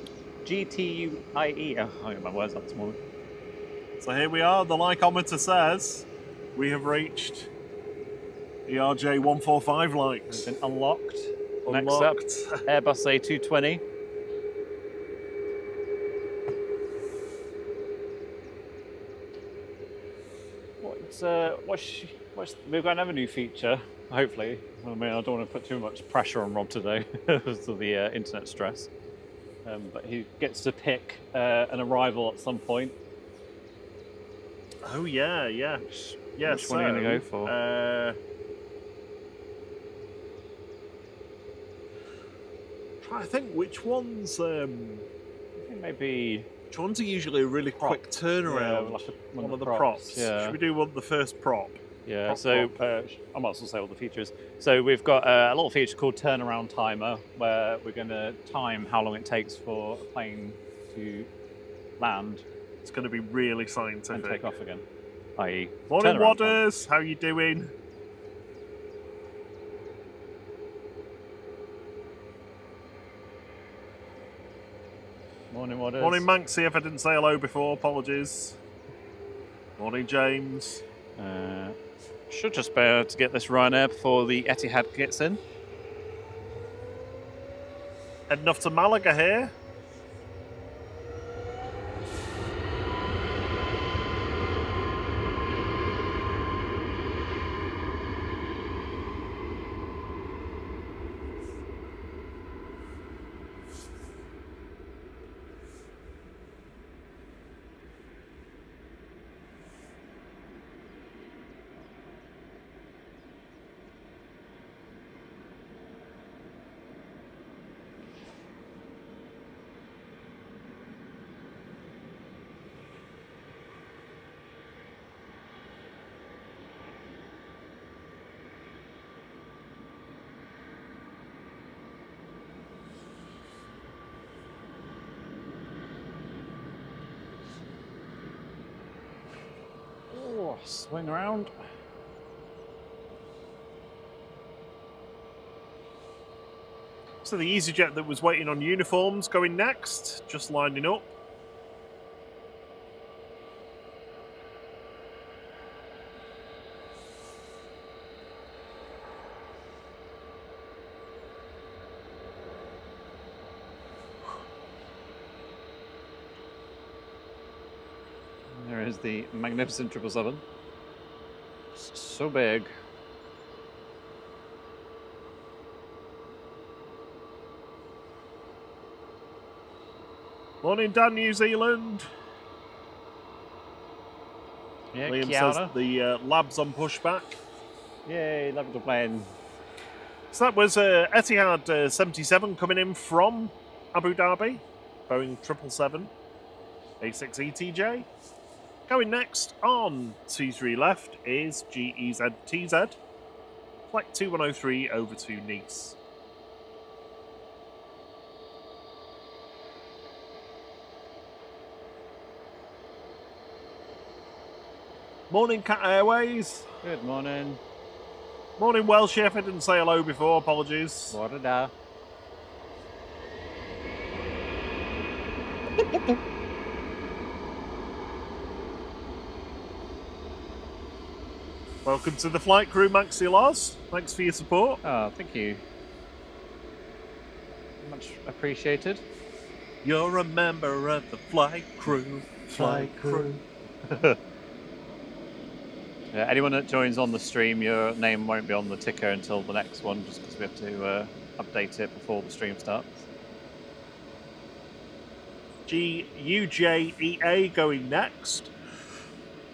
Oh, I can't get my words out this morning. So here we are, the lycometer says we have reached ERJ 145 likes. Been unlocked. Unlocked. Next up, Airbus A220. We've got another new feature, hopefully. I mean, I don't want to put too much pressure on Rob today because of the internet stress. But he gets to pick an arrival at some point. Oh yeah. Which one are you going to go for? Trying to think which ones. I think maybe. Which ones are usually a really quick turnaround? Yeah, like one of the props. Yeah. Should we do the first prop? Yeah. Prop, so prop. I might as well say all the features. So we've got a little feature called turnaround timer, where we're going to time how long it takes for a plane to land. It's going to be really scientific. And take off again. I.e. Morning, Wadders. How you doing? Morning, Wadders. Morning, Manxie. If I didn't say hello before, apologies. Morning, James. Should just be able to get this Ryanair before the Etihad gets in. Heading off to Malaga here. Swing around. So the EasyJet that was waiting on uniforms going next, just lining up. There is the magnificent 777. So big. Morning, Dan, New Zealand. Yeah, Liam Kiara. says the lab's on pushback. Yay, love the plane. So that was Etihad 77 coming in from Abu Dhabi. Boeing 777 A6 ETJ. Going next on T3 left is GEZ TZ. Flight 2103 over to Nice. Morning, Cat Airways. Good morning. Morning, Welsh. If I didn't say hello before, apologies. What a da. Welcome to the flight crew, Maxi Loz. Thanks for your support. Oh, thank you. Much appreciated. You're a member of the flight crew. Flight crew. Yeah, anyone that joins on the stream, your name won't be on the ticker until the next one, just because we have to update it before the stream starts. GUJEA going next.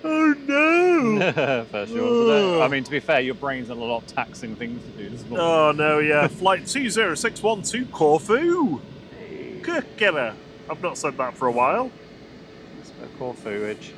Oh no! First yawn today. I mean, to be fair, your brain's had a lot of taxing things to do this morning. Oh no, yeah. Flight 20612 Corfu! Hey. Kukera. I've not said that for a while. It's a Corfu edge.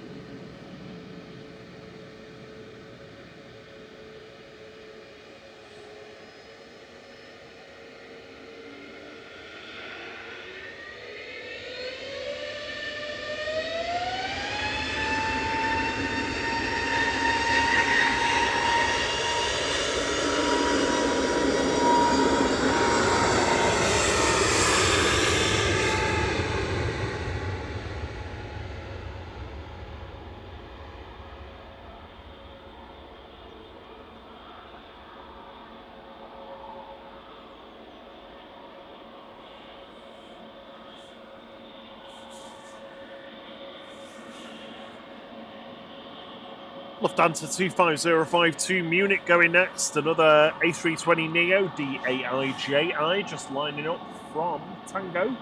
Lufthansa 25052 Munich going next. Another A320neo DAIJI just lining up from Tango.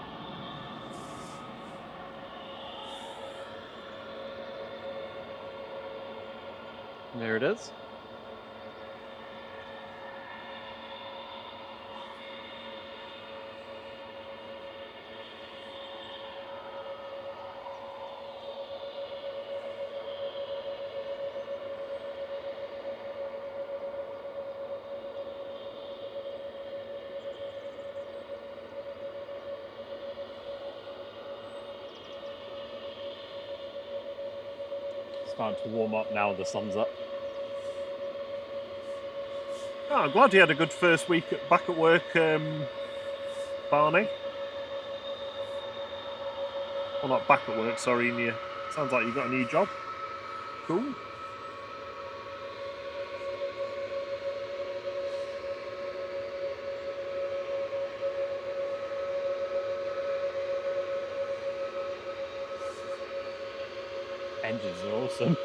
There it is. Starting to warm up now the sun's up. Oh, I'm glad you had a good first week back at work, Barney. Well, not back at work, sorry. Sounds like you got a new job. Cool. Engines are awesome.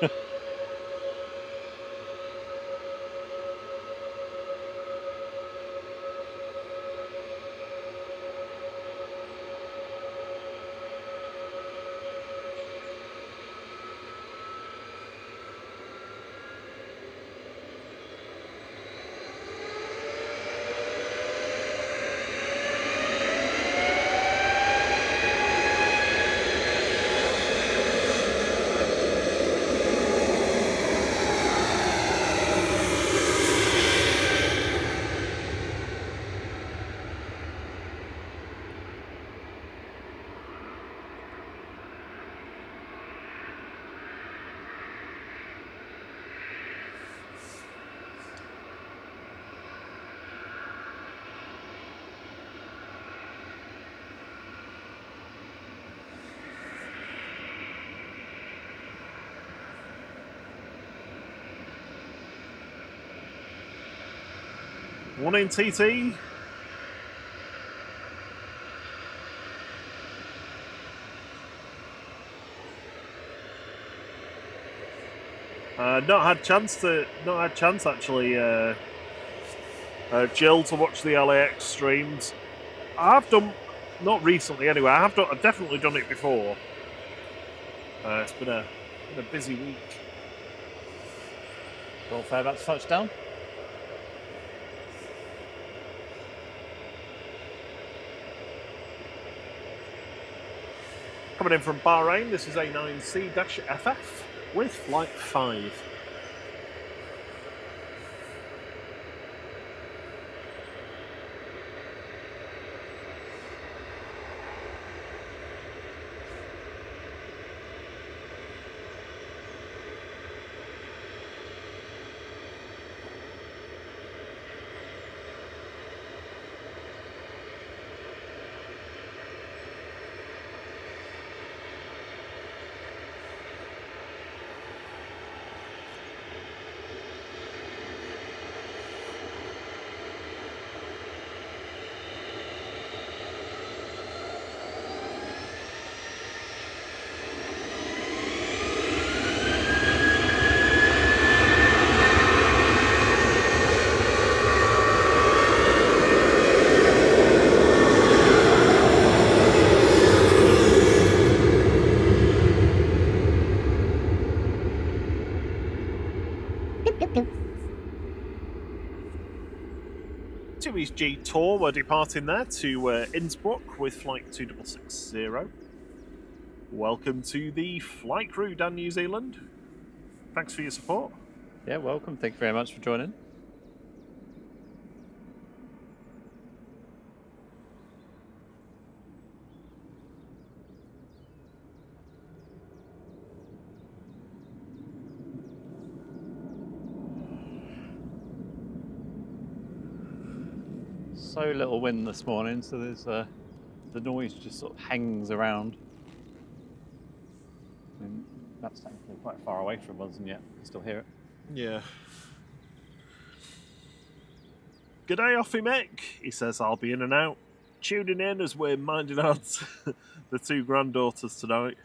Morning, TT. Not had chance actually, Jill, to watch the LAX streams. I've done, not recently anyway. I've definitely done it before. It's been a busy week. All fair about to touchdown. Coming in from Bahrain, this is A9C-FF with flight 5. TUI's G Tour, we're departing there to Innsbruck with flight 2660. Welcome to the flight crew, Dan, New Zealand. Thanks for your support. Yeah, welcome. Thank you very much for joining. So little wind this morning, so there's the noise just sort of hangs around. I mean, that's technically quite far away from us, and yet you can still hear it. Yeah. G'day, Offie Mick. He says I'll be in and out. Tuning in as we're minding out the two granddaughters tonight.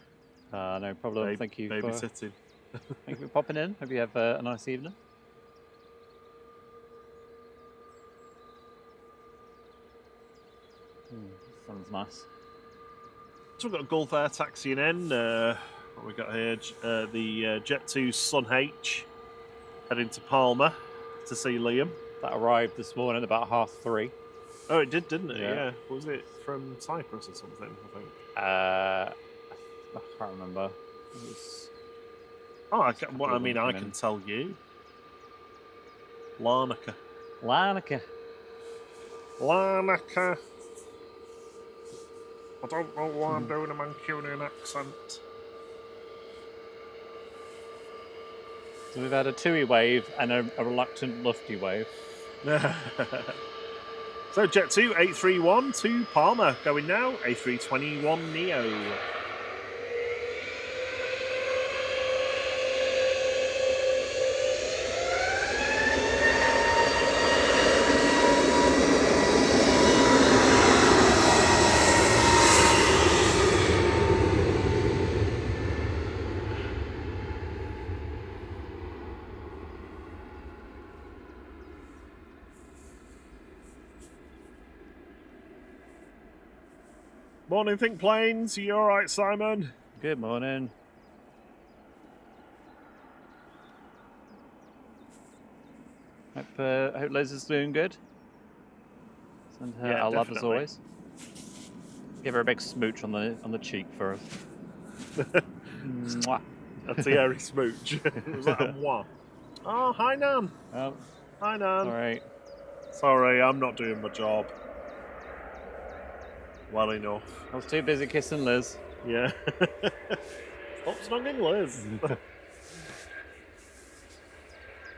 No problem. Thank you. Babysitting. Thank you for popping in. Hope you have a nice evening. Sounds nice. So we've got a Gulf Air taxiing in. What we got here? The Jet 2 Sun H heading to Palma to see Liam. That arrived this morning about 3:30. Oh, it did, didn't it? Yeah. Was it from Cyprus or something? I think. I can't remember. It was... I can tell you. Larnaca. I don't know why I'm doing a Mancunian accent. So we've had a TUI wave and a reluctant lufty wave. So Jet 2, 831 to Palma going now, A321 Neo. Morning, Think Planes. You all right, Simon? Good morning. Hope Liz is doing good. Send her our love as always. Give her a big smooch on the cheek for us. Mwah. That's the airy smooch. Was that a mwah? Oh, hi, Nan. Oh, hi, Nan. all right. Sorry, I'm not doing my job well enough. I was too busy kissing Liz. Yeah. Stop snogging Liz.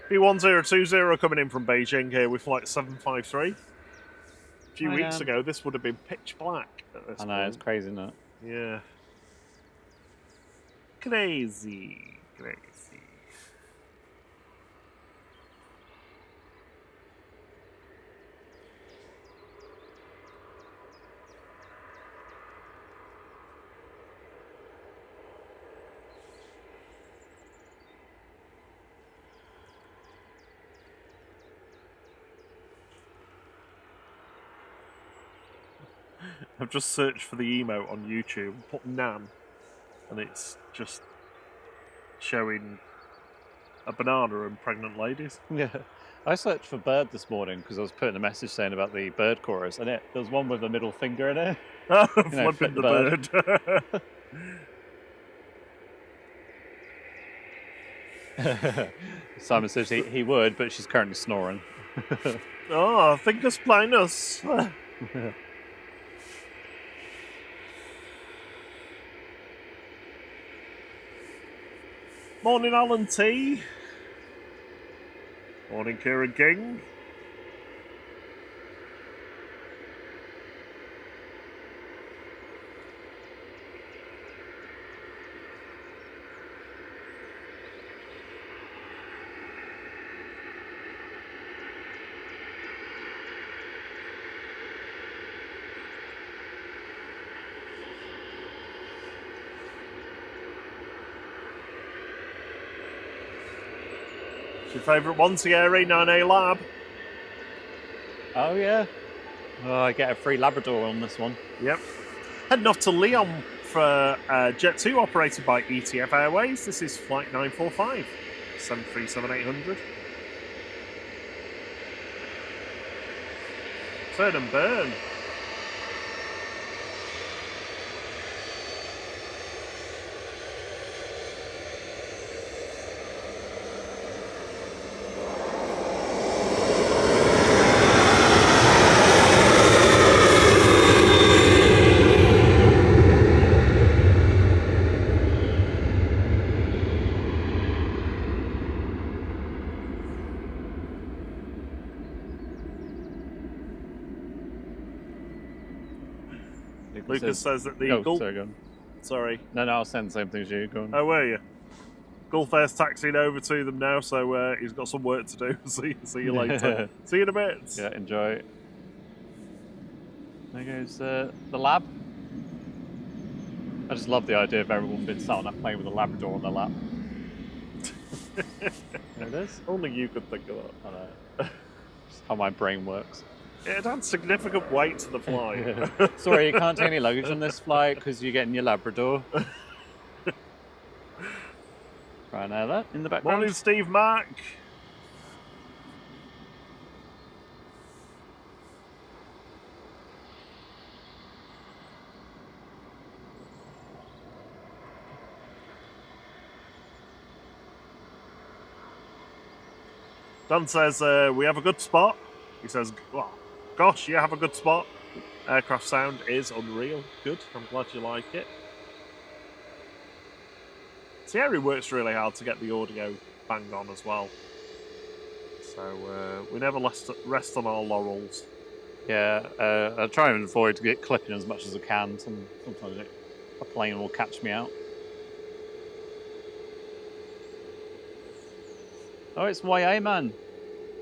B1020 coming in from Beijing here with flight 753. A few weeks ago, this would have been pitch black at this point. It's crazy, isn't it? Yeah. Crazy. I've just searched for the emote on YouTube, put Nan, and it's just showing a banana and pregnant ladies. Yeah. I searched for bird this morning because I was putting a message saying about the bird chorus, and there was one with a middle finger in it. Flipping the bird. Simon says he would, but she's currently snoring. Oh, fingers blindness. Morning, Alan T. Morning, Kieran King. Your favourite one, Sierra 9A Lab. Oh, yeah. Oh, I get a free Labrador on this one. Yep. Heading off to Lyon for Jet 2 operated by ETF Airways. This is flight 945, 737-800. Turn and burn. Lucas says that the Gulf... Sorry, go on. Sorry. No, I was saying the same thing as you. Go on. Oh, were you? Gulf Air's taxiing over to them now, so he's got some work to do. See you later. See you in a bit. Yeah, enjoy. There goes the lab. I just love the idea of everyone being sat on that plane with a Labrador on their lap. There it is. Only you could think of that. I know. Just how my brain works. It adds significant weight to the flight. Sorry, you can't take any luggage on this flight because you're getting your Labrador. Right now, that in the background. Morning, Steve Mack. Dan says, we have a good spot. He says, well, gosh, you have a good spot. Aircraft sound is unreal. Good, I'm glad you like it. Thierry works really hard to get the audio bang on as well. So we never rest on our laurels. Yeah, I try and avoid to get clipping as much as I can. Sometimes a plane will catch me out. Oh, it's YA man.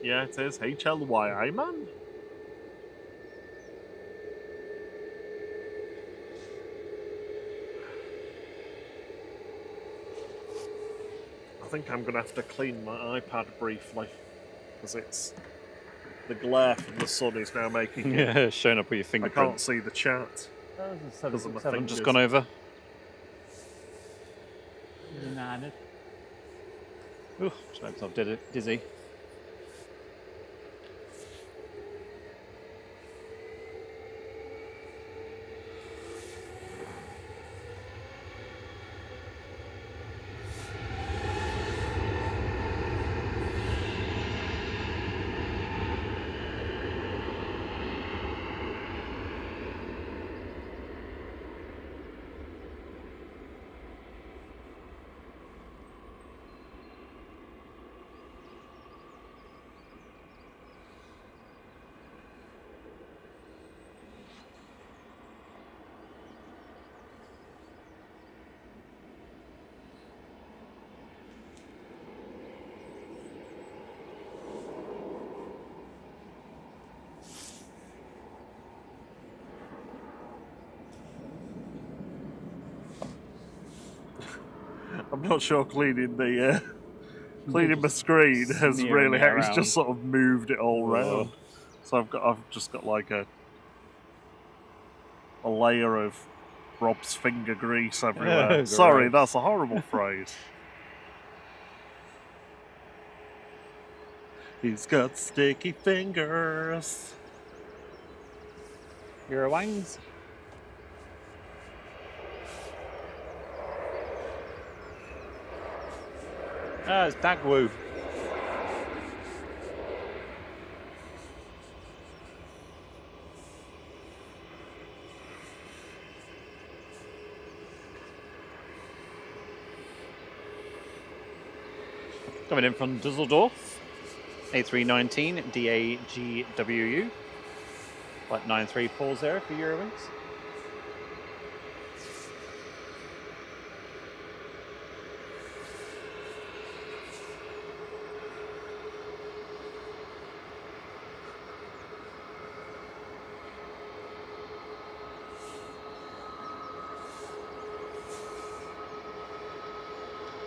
Yeah, it is. HLYA man. I think I'm going to have to clean my iPad briefly because it's the glare from the sun is now making it. Showing up with your I fingerprint. can't see the chat. Because of my I've just fingers. gone over. Ooh, just makes myself dizzy. I'm not sure cleaning the my screen has Smearing really it helped. It's around. just sort of moved it all Oh. round. So I've just got like a layer of Rob's finger grease everywhere. Gross. Sorry, that's a horrible phrase. He's got sticky fingers. Your wangs. Ah, it's Dagwoo. Coming in from Dusseldorf, A319 DAGWU, flight 9340 for Eurowings.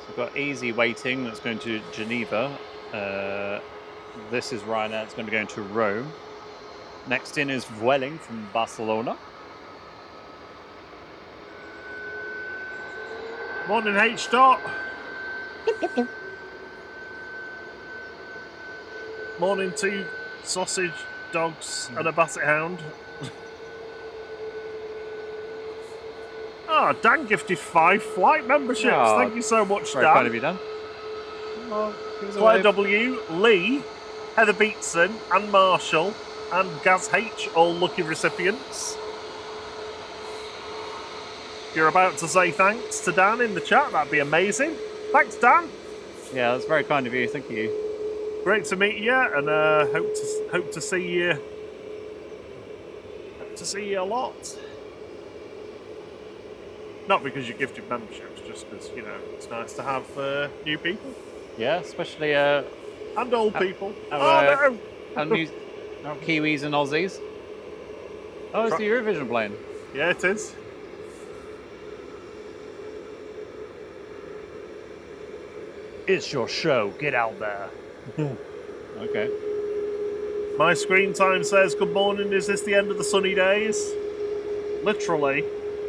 We've got easy waiting that's going to Geneva. This is Ryanair, it's going to be going to Rome. Next in is Vueling from Barcelona. Morning, H dot. Morning to sausage dogs and a basset hound. Oh, Dan gifted 5 flight memberships. Oh, Thank you so much, very kind Dan. of you, Dan. Oh, give us a Claire wave. W, Lee, Heather Beatson, and Marshall, and Gaz H, all lucky recipients. If you're about to say thanks to Dan in the chat, that'd be amazing. Thanks, Dan. Yeah, that's very kind of you. Thank you. Great to meet you, and hope to see you. Hope to see you a lot. Not because you gifted memberships, just because it's nice to have new people. Yeah, especially and old people. our Kiwis and Aussies. Oh, it's the Eurovision playing. Yeah, it is. It's your show. Get out there. Okay. My screen time says, good morning, is this the end of the sunny days? Literally,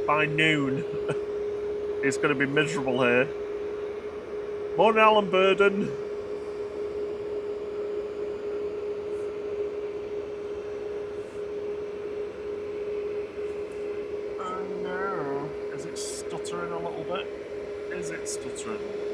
by noon, it's going to be miserable here. Morning, Alan Burden. Oh no. Is it stuttering a little bit? Is it stuttering a little bit?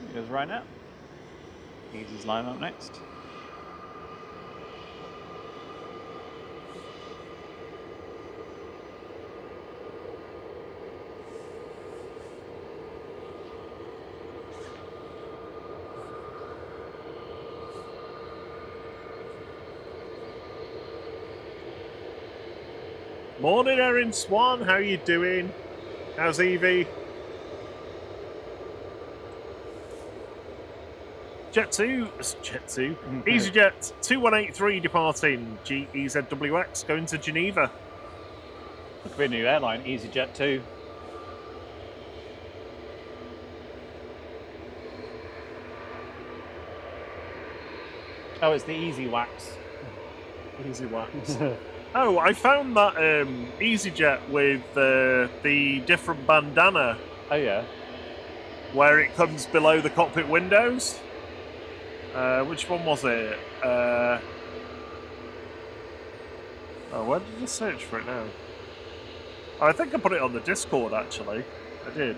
He goes right now. Easy's line up next. Morning, Erin Swan. How you doing? How's Evie? Jet 2. EasyJet 2183 departing GEZWX going to Geneva. Look at a new airline, EasyJet 2. Oh, it's the Easy Wax. Easy Wax. Oh, I found that EasyJet with the different bandana. Oh, yeah. Where it comes below the cockpit windows. Which one was it? Oh, where did I search for it now? Oh, I think I put it on the Discord, actually. I did.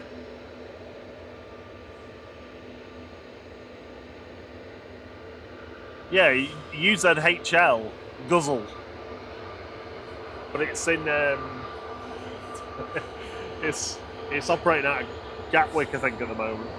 Yeah, UZHL, Guzzle. But it's in... it's operating out of Gatwick, I think, at the moment.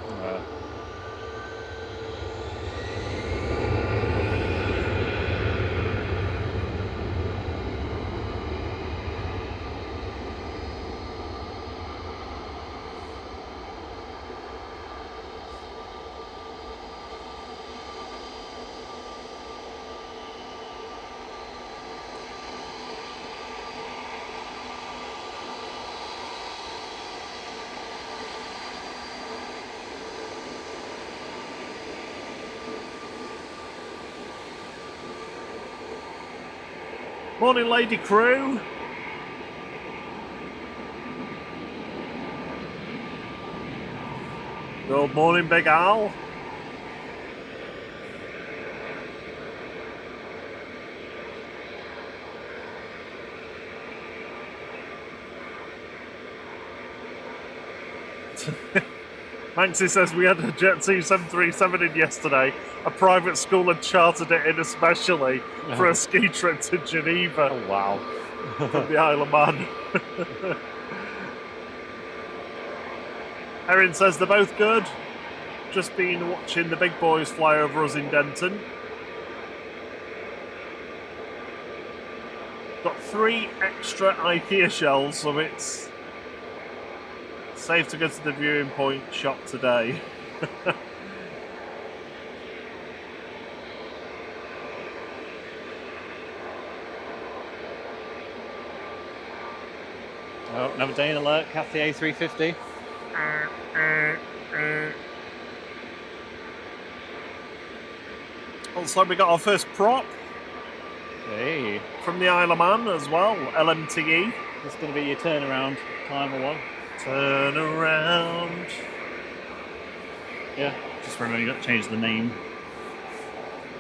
Morning, Lady Crew. Good morning, Big Al. Maxie says we had a Jet 2737 in yesterday. A private school had chartered it in especially for a ski trip to Geneva Oh, wow. from the Isle of Man. Erin says they're both good. Just been watching the big boys fly over us in Denton. Got 3 extra IKEA shells, so it's safe to go to the viewing point shop today. Oh, another Dane alert, Cathy A350. Also, we got our first prop Hey, from the Isle of Man as well, LMTE. this is going to be your turnaround time or what? Turn around. Yeah, just remember you got to change the name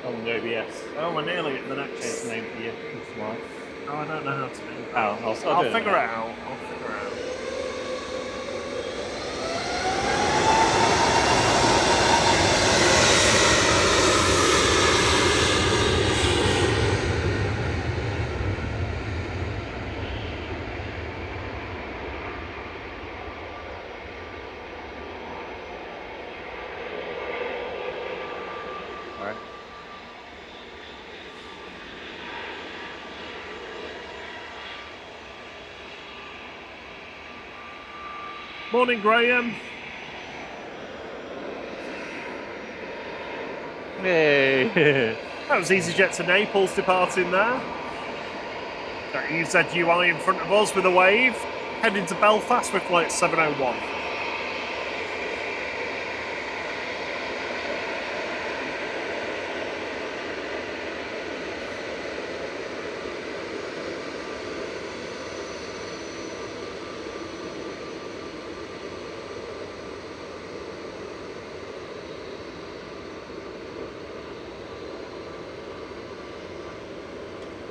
on the OBS. Oh, we're nearly at the Change next. the name for you. That's right. Oh, I don't know how to do that. Oh, I'll do figure in a it out. I'll figure it out. All right. Morning, Graham. Hey. That was EasyJet to Naples departing there. Got EZUI in front of us with a wave. Heading to Belfast with flight 701.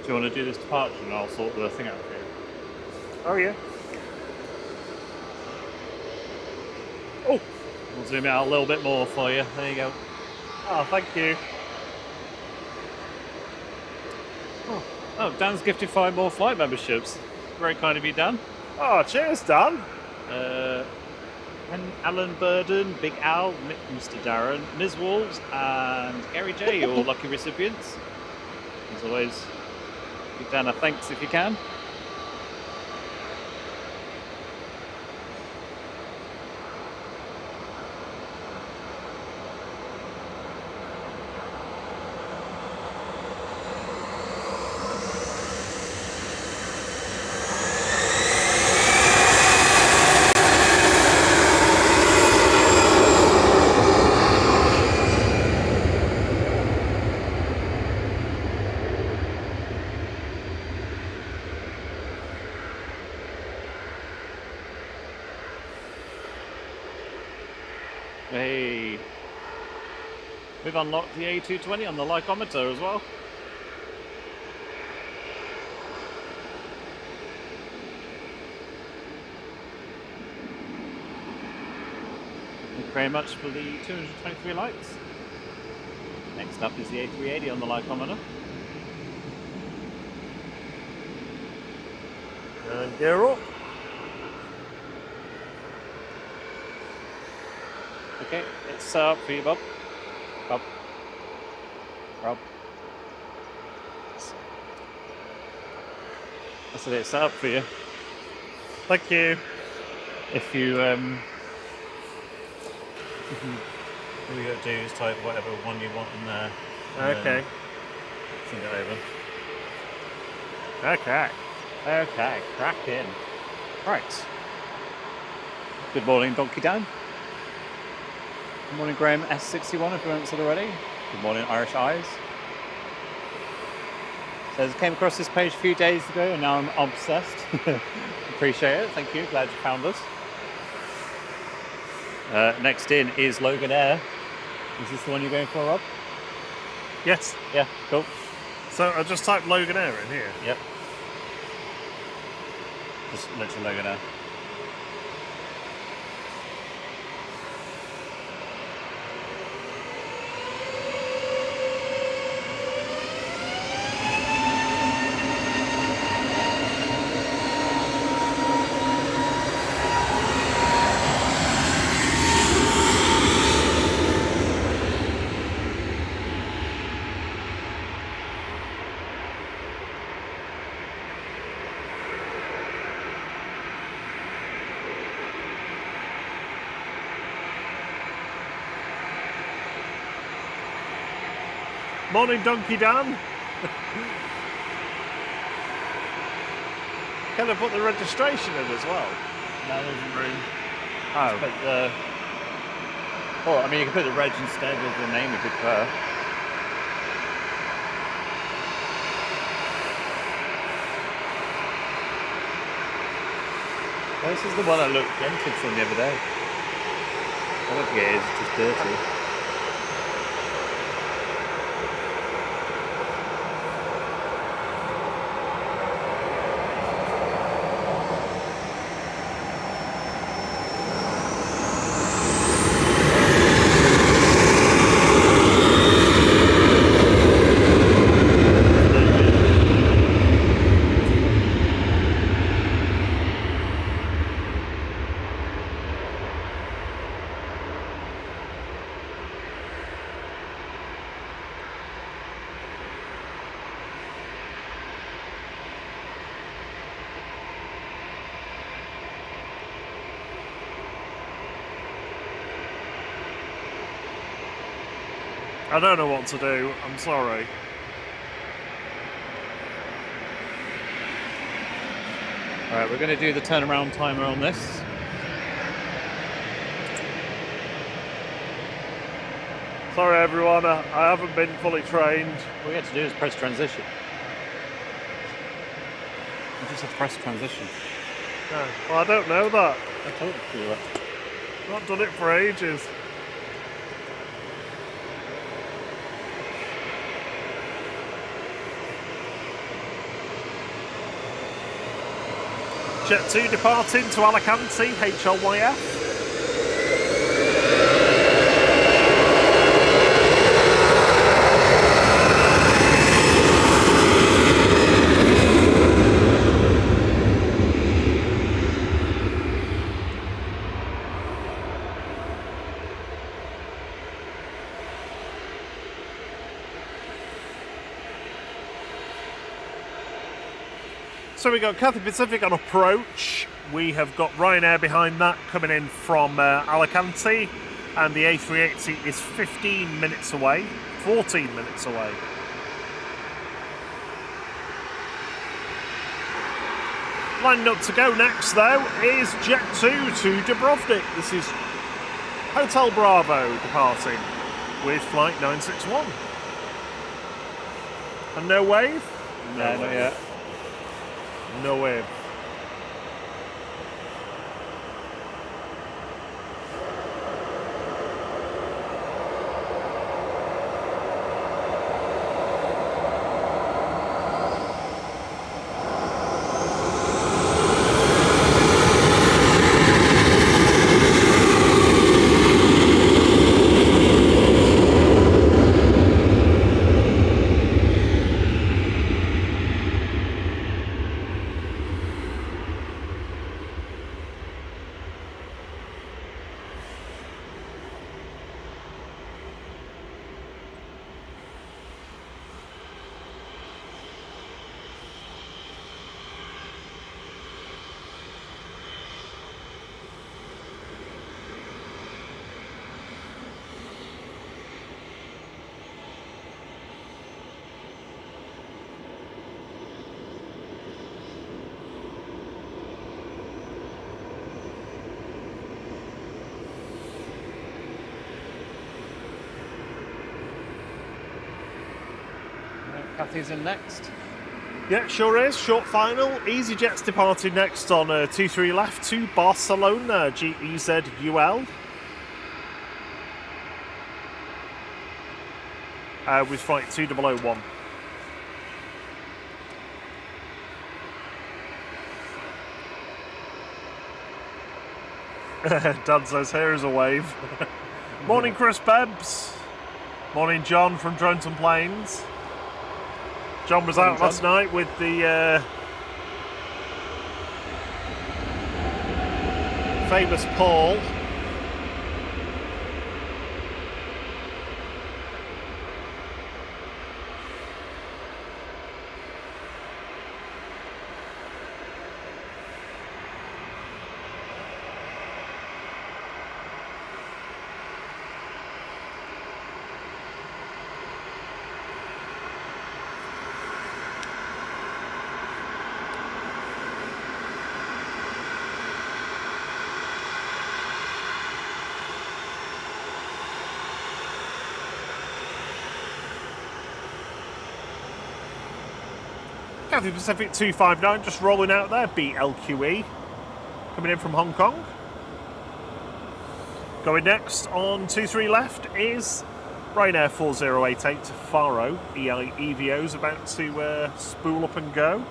Do you want to do this departure and I'll sort the thing out for you? Oh, yeah. Oh, We'll zoom it out a little bit more for you. There you go. thank you. Oh, Dan's gifted 5 more flight memberships. Very kind of you, Dan. Oh, cheers, Dan. And Alan Burden, Big Al, Mr. Darren, Ms. Wolves, and Gary J, all lucky recipients. As always, give Dan a thanks if you can. Hey, we've unlocked the A220 on the Lycometer as well. Thank you very much for the 223 likes. Next up is the A380 on the Lycometer. And gear up. Okay, it's set up for you, Bob. Bob. Rob. I said it's set up for you. Thank you. If you all you got to do is type whatever one you want in there. and Okay. then Send it over. Okay. Okay, crack in. Right. Good morning, Donkey Dan. Good morning, Graham S61, if you haven't said already. Good morning, Irish Eyes. Says, came across this page a few days ago and now I'm obsessed. Appreciate it, thank you, glad you found us. Next in is Logan Air. Is this the one you're going for, Rob? Yes. Yeah, cool. So I just typed Logan Air in here. Yep. Just literally Logan Air. Morning, Donkey Dan. Can I put the registration in as well? No, there isn't room. Oh. But I mean, you can put the reg instead of the name if you prefer. This is the one I looked rented from the other day. I don't think it is, it's just dirty. I don't know what to do. I'm sorry. Alright, we're going to do the turnaround timer on this. Sorry, everyone. I haven't been fully trained. All you have to do is press transition. You just have to press transition. Yeah. Well, I don't know that. I told you that. I've not done it for ages. Jet 2 departing to Alicante, HLYF. So we got Cathay Pacific on approach. We have got Ryanair behind that coming in from Alicante, and the A380 is 15 minutes away, 14 minutes away. Lining up to go next, though, is Jet 2 to Dubrovnik. This is Hotel Bravo departing with flight 961. And no wave? No, not yet. No wave. Cathy's in next. Yeah, sure is. Short final. EasyJet's departing next on 23 left to Barcelona, GEZUL. With flight 2001. Dan says, here is a wave. Morning, Chris Bebbs. Morning, John from Dronton Plains. John was out last night with the famous Paul. Cathay Pacific 259 just rolling out there, BLQE, coming in from Hong Kong. Going next on 23 left is Ryanair 4088 Faro, EI Evio's about to spool up and go.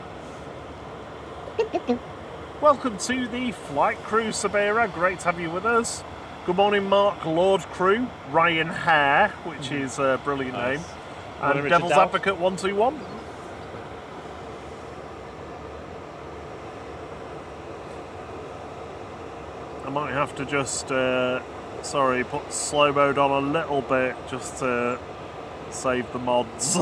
Welcome to the flight crew, Sabira, great to have you with us. Good morning, Mark Lord crew, Ryan Hare, which is a brilliant name, and Devil's Advocate 121. I might have to just, put slow mode on a little bit just to save the mods.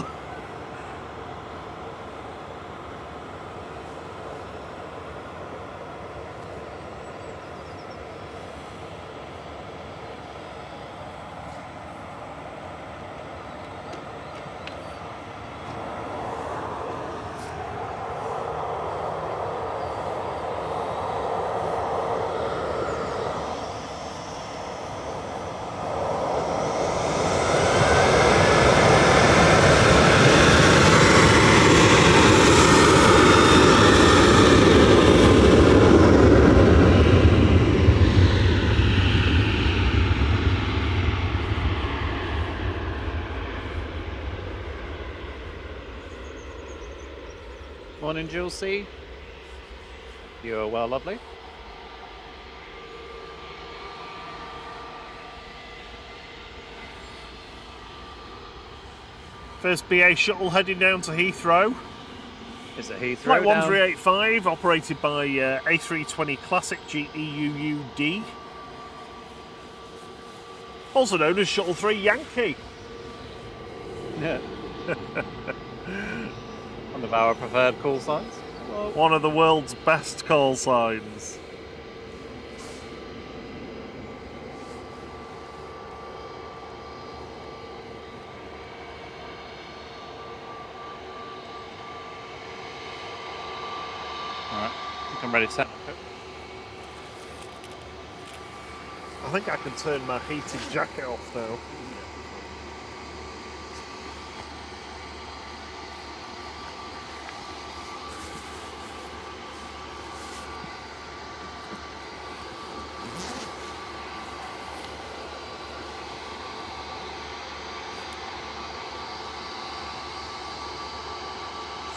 Morning, Jules C. You're well, lovely. First BA shuttle heading down to Heathrow. Is it Heathrow? Flight 1385, operated by A320 Classic GEUUD. Also known as Shuttle 3 Yankee. Yeah. One of our preferred call signs. Well, one of the world's best call signs. Alright, I think I'm ready to set. I think I can turn my heated jacket off now.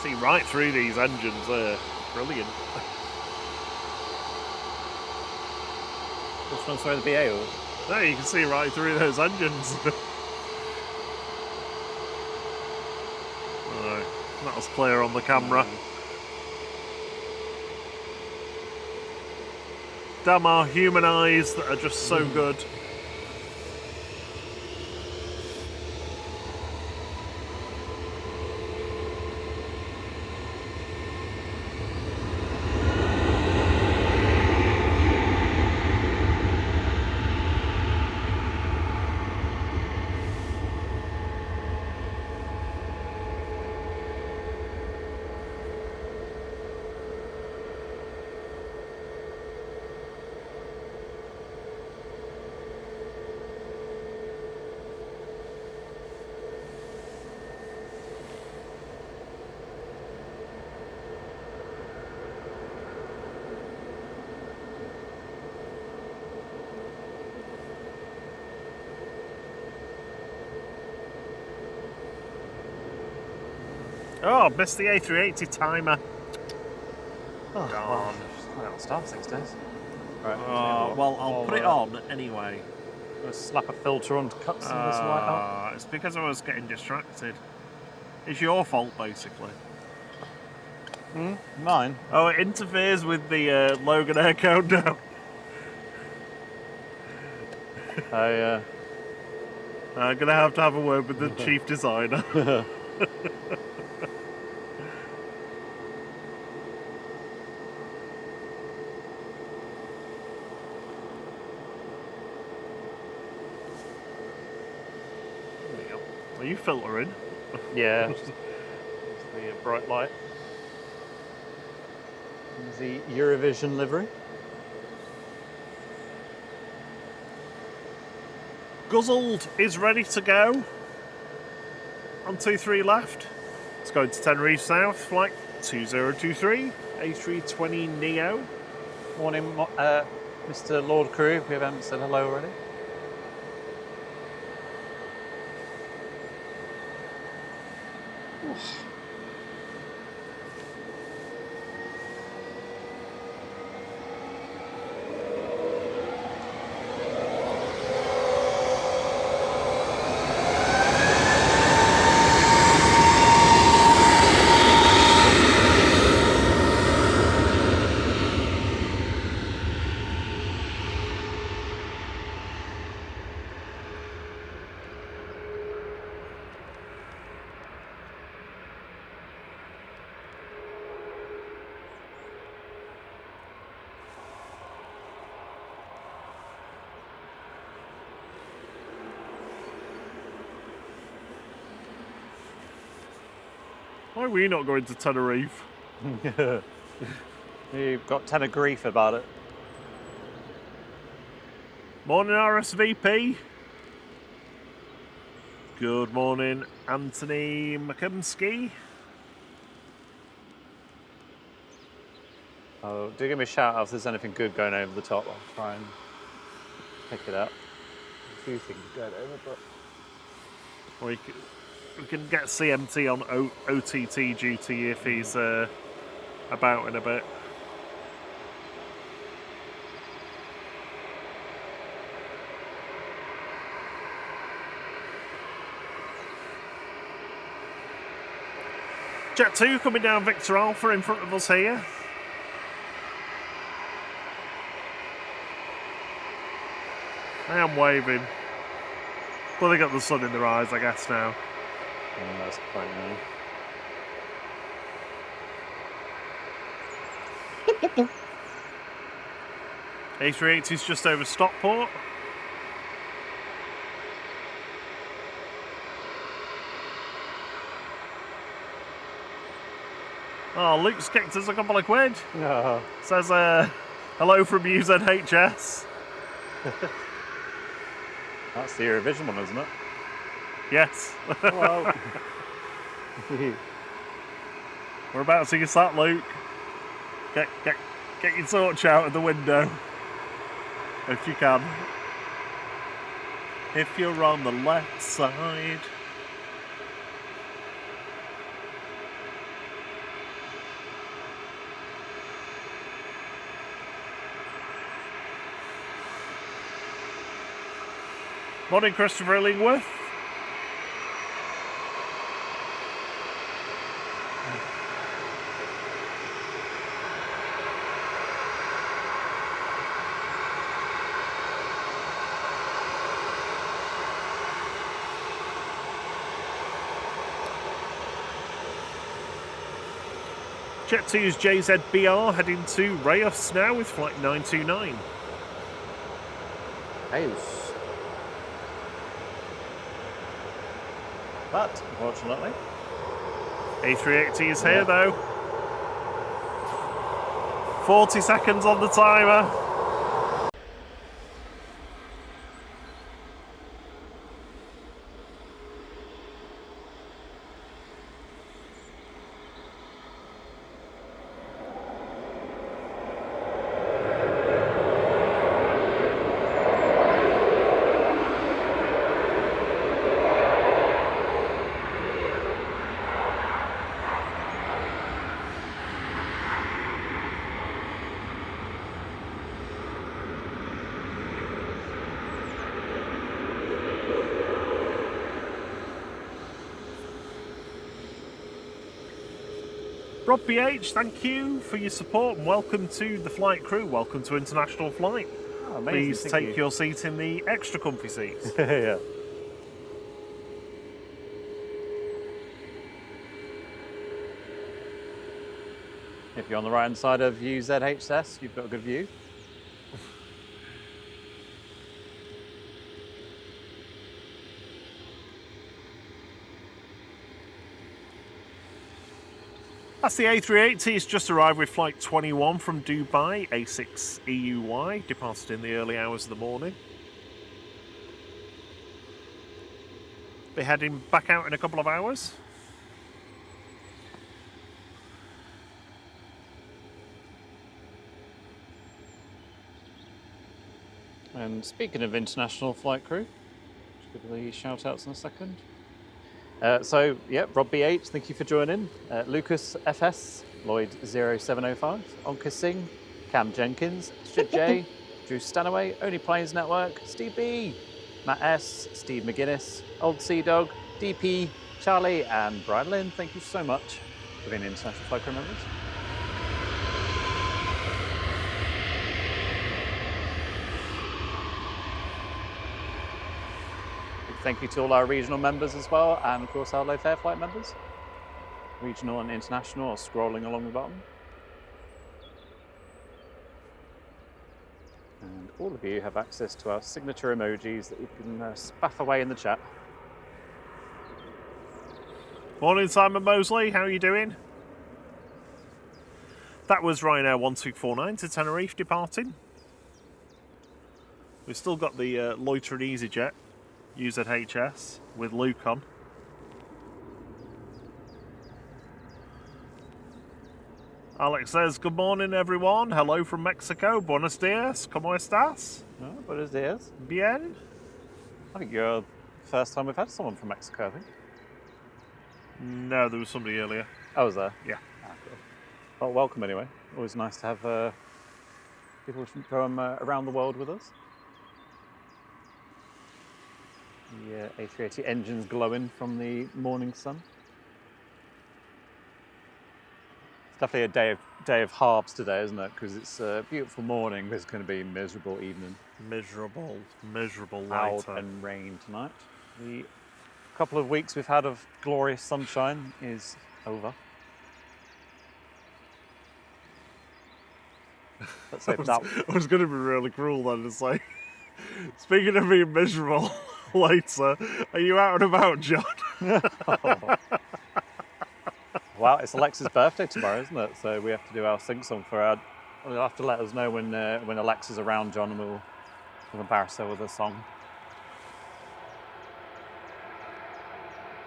See right through these engines there. Brilliant. Which one's through the BA? Or? No, you can see right through those engines. Right, that was clear on the camera. Damn our human eyes that are just so good. Oh, missed the A380 timer. Oh, Gone. Well, start 6 days. Right. Well, I'll put it on anyway. Slap a filter on to cut some of this light up. It's because I was getting distracted. It's your fault, basically. Mine? Oh, it interferes with the Logan Air countdown. I'm going to have a word with the chief designer. Are you filtering? Yeah. The bright light. The Eurovision livery. Guzzled is ready to go. On 23 left. It's going to Tenerife South, flight 2023 A320 Neo. Morning, Mr. Lord Crew, if we haven't said hello already. Why are we not going to Tenerife? You've got ton of grief about it. Morning, RSVP. Good morning, Anthony McKimsky. Oh, do give me a shout out if there's anything good going over the top. I'll try and pick it up. A few things going over, but We can get CMT on OTT duty if he's about in a bit. Jet 2 coming down Victor Alpha in front of us here. I am waving. Well, they got the sun in their eyes, I guess, now. that's quite nice. A380's just over Stockport. Oh, Luke's kicked us a couple of quid. No. Says, hello from UZHS. That's the Eurovision one, isn't it? Yes. Hello. We're about to get that, Luke. Get your torch out of the window. If you can. If you're on the left side. Morning, Christopher Illingworth. Jet 2's JZBR heading to Reyes now with flight 929. House. But, unfortunately, A380 is here though. 40 seconds on the timer. Rob BH, thank you for your support and welcome to the flight crew. Welcome to International Flight. Oh, amazing. Please Thank take you. your seat in the extra comfy seats. Yeah. If you're on the right hand side of UZHS, you've got a good view. That's the A380. It's just arrived with flight 21 from Dubai, A6 EUY, departed in the early hours of the morning. Be heading back out in a couple of hours. And speaking of international flight crew, just give the shout outs in a second. Rob B8, thank you for joining. Lucas FS, Lloyd 0705, Onka Singh, Cam Jenkins, Sid J, Drew Stanaway, Only Planes Network, Steve B, Matt S, Steve McGuinness, Old Sea Dog, DP, Charlie, and Brian Lynn. Thank you so much for being international flight crew members. Thank you to all our regional members as well, and of course our low fare flight members. Regional and international are scrolling along the bottom. And all of you have access to our signature emojis that you can spaff away in the chat. Morning, Simon Mosley. How are you doing? That was Ryanair 1249 to Tenerife departing. We've still got the loitering EasyJet UZHS with Luke on. Alex says, good morning everyone. Hello from Mexico. Buenos dias. ¿Cómo estás? Oh, buenos dias. Bien. I think you're the first time we've had someone from Mexico, I think. No, there was somebody earlier. Oh, was there? Yeah. Ah, cool. Well, welcome anyway. Always nice to have people from around the world with us. The A380 engine's glowing from the morning sun. It's definitely a day of halves today, isn't it? Because it's a beautiful morning, but it's going to be a miserable evening. Miserable Cloud later. and rain tonight. The couple of weeks we've had of glorious sunshine is over. Let's hope that. I was going to be really cruel then and say, speaking of being miserable later, are you out and about, John? Oh. Well, it's Alexa's birthday tomorrow, isn't it? So we have to do our sing-song for her. You'll have to let us know when Alexa's around, John, and we'll embarrass her with a song.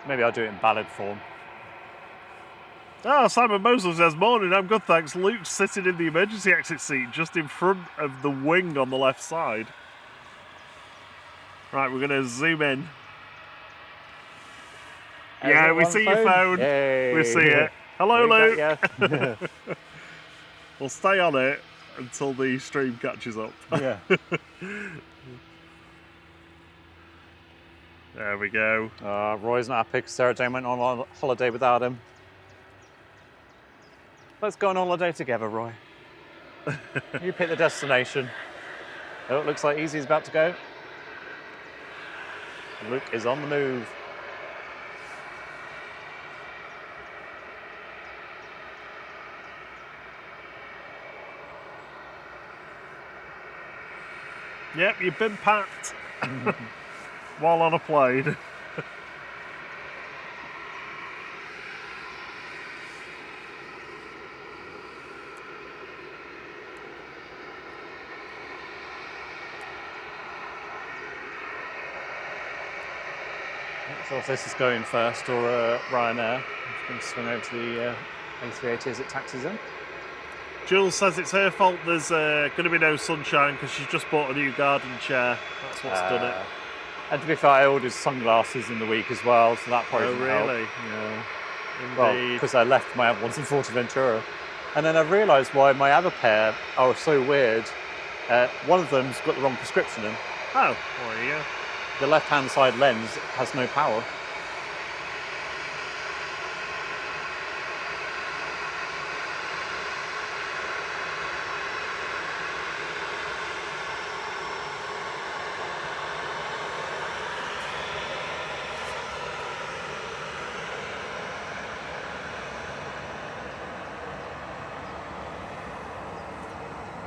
Maybe I'll do it in ballad form. Ah, Simon Mosley says, morning, I'm good, thanks. Luke's sitting in the emergency exit seat just in front of the wing on the left side. Right, we're going to zoom in. Yeah, we see your phone. Yay. We see it. Hello, Luke. Yeah. We'll stay on it until the stream catches up. Yeah. There we go. Roy's not happy because Sarah Jane went on holiday without him. Let's go on holiday together, Roy. You pick the destination. Oh, it looks like Easy's about to go. Luke is on the move. Yep, you've been packed while on a plane. So if this is going first or Ryanair, I'm just going to swing over to the A380 as it taxis in. Jules says it's her fault there's going to be no sunshine because she's just bought a new garden chair. That's what's done it. And to be fair, I ordered sunglasses in the week as well, so that probably didn't really? help. Yeah. Indeed. Well, because I left my other ones in Forteventura. And then I realised why my other pair are so weird. One of them's got the wrong prescription in. Oh, well, yeah. The left-hand side lens has no power.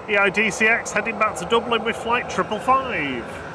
EIDCX heading back to Dublin with flight 555.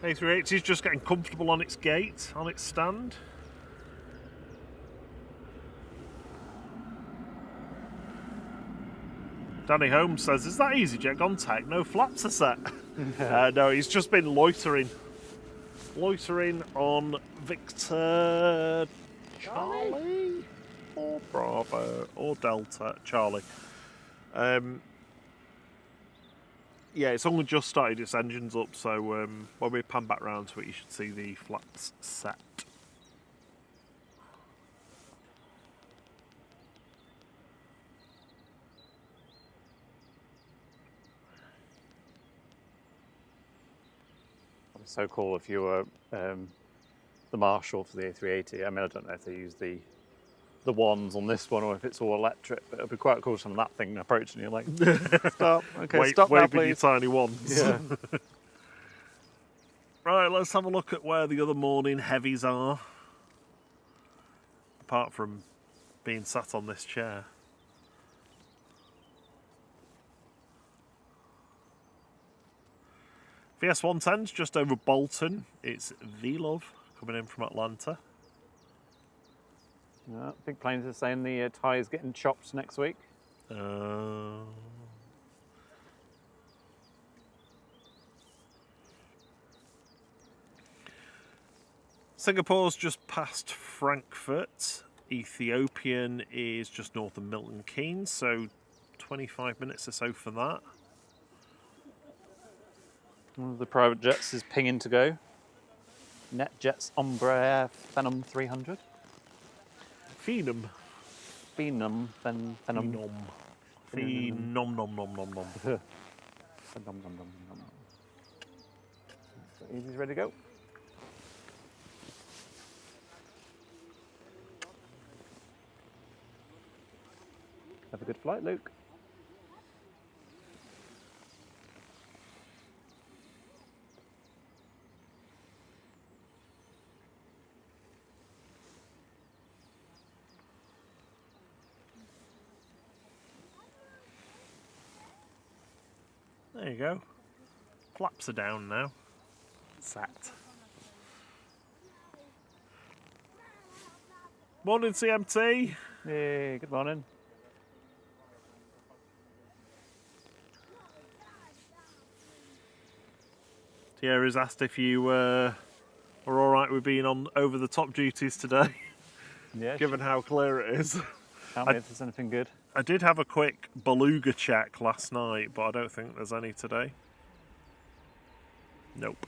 A380 is just getting comfortable on its gate, on its stand. Danny Holmes says, "Is that EasyJet gone tech? No flaps are set." No, he's just been loitering on Victor Charlie or Bravo or Delta Charlie. Yeah, it's only just started its engines up, so when we pan back round to it, you should see the flaps set. It'd be so cool if you were the marshal for the A380. I mean, I don't know if they use the wands on this one or if it's all electric, but it'd be quite cool to have that thing approaching you like, stop, okay, stop now, waving your please. tiny wands. Yeah. Right, let's have a look at where the other morning heavies are. Apart from being sat on this chair. VS110's just over Bolton. It's V-Love coming in from Atlanta. Yeah, big planes are saying the tyre's getting chopped next week. Singapore's just past Frankfurt. Ethiopian is just north of Milton Keynes, so 25 minutes or so for that. One of the private jets is pinging to go. NetJets Embraer Phenom 300. Phenom. Phenom. Phenom. Phenom. Nom nom nom nom nom. Phenom nom nom nom. So Easy's ready to go. Have a good flight, Luke. There you go. Flaps are down now. Sat. Morning, CMT. Hey, good morning. Thierry's asked if you are all right with being on over the top duties today, Yeah, given how clear it is. tell me if there's anything good. I did have a quick beluga check last night, but I don't think there's any today. Nope.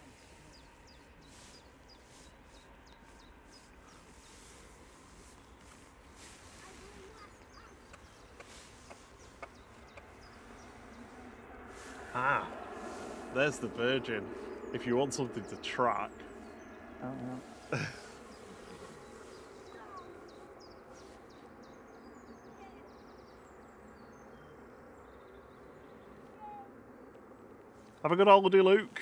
Ah, there's the Virgin. If you want something to track. Oh, yeah. Have a good holiday, Luke.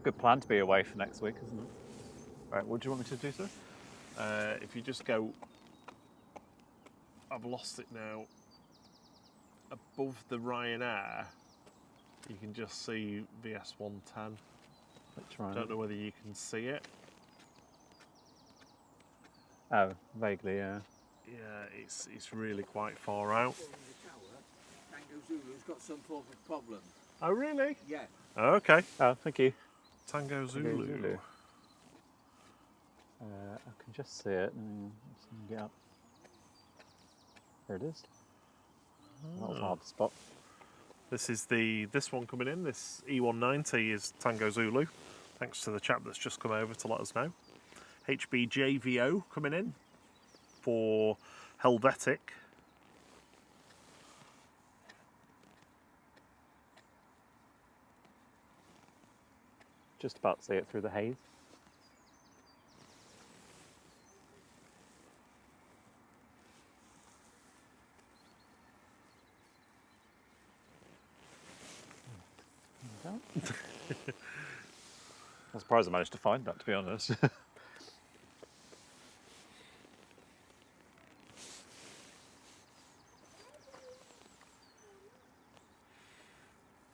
Good plan to be away for next week, isn't it? Right, what do you want me to do, sir? If you just go, I've lost it now, above the Ryanair, you can just see VS110. Which one? Don't know whether you can see it. Oh, vaguely, yeah. Yeah, it's really quite far out. Tango Zulu's got some form of problem. Oh, really? Yeah. Oh, okay. Oh, thank you. Tango Zulu. Zulu. I can just see it. Just get up. There it is. That was hard to spot. This is this one coming in. This E190 is Tango Zulu. Thanks to the chap that's just come over to let us know. HBJVO coming in for Helvetic. Just about to see it through the haze. I'm surprised I managed to find that, to be honest.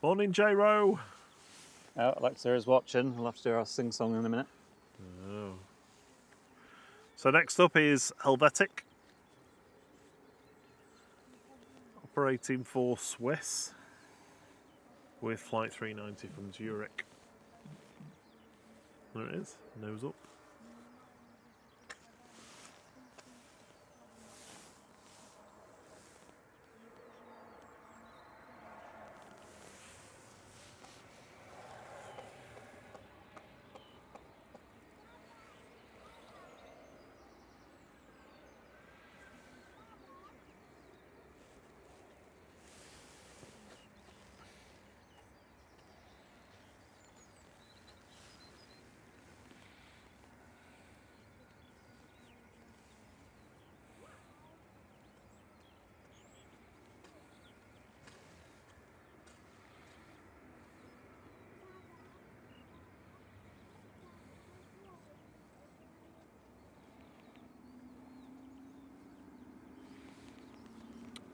Morning, J-Ro. Oh, Alexa is watching. We'll have to do our sing-song in a minute. Oh. So next up is Helvetic. Operating for Swiss with Flight 390 from Zurich. There it is, nose up.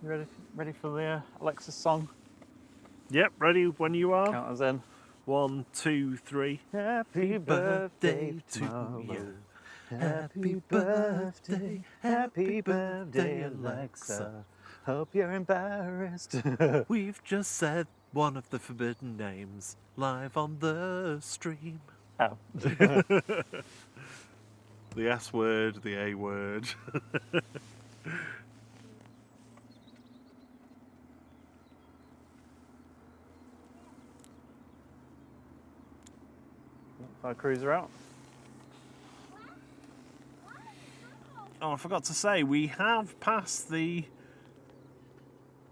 You ready for the Alexa song? Yep, ready when you are. Count us in. 1, 2, 3. Happy birthday to you. Happy birthday, Alexa. Hope you're embarrassed. We've just said one of the forbidden names live on the stream. Oh. The S word, the A word. Fire cruiser out. Oh, I forgot to say, we have passed the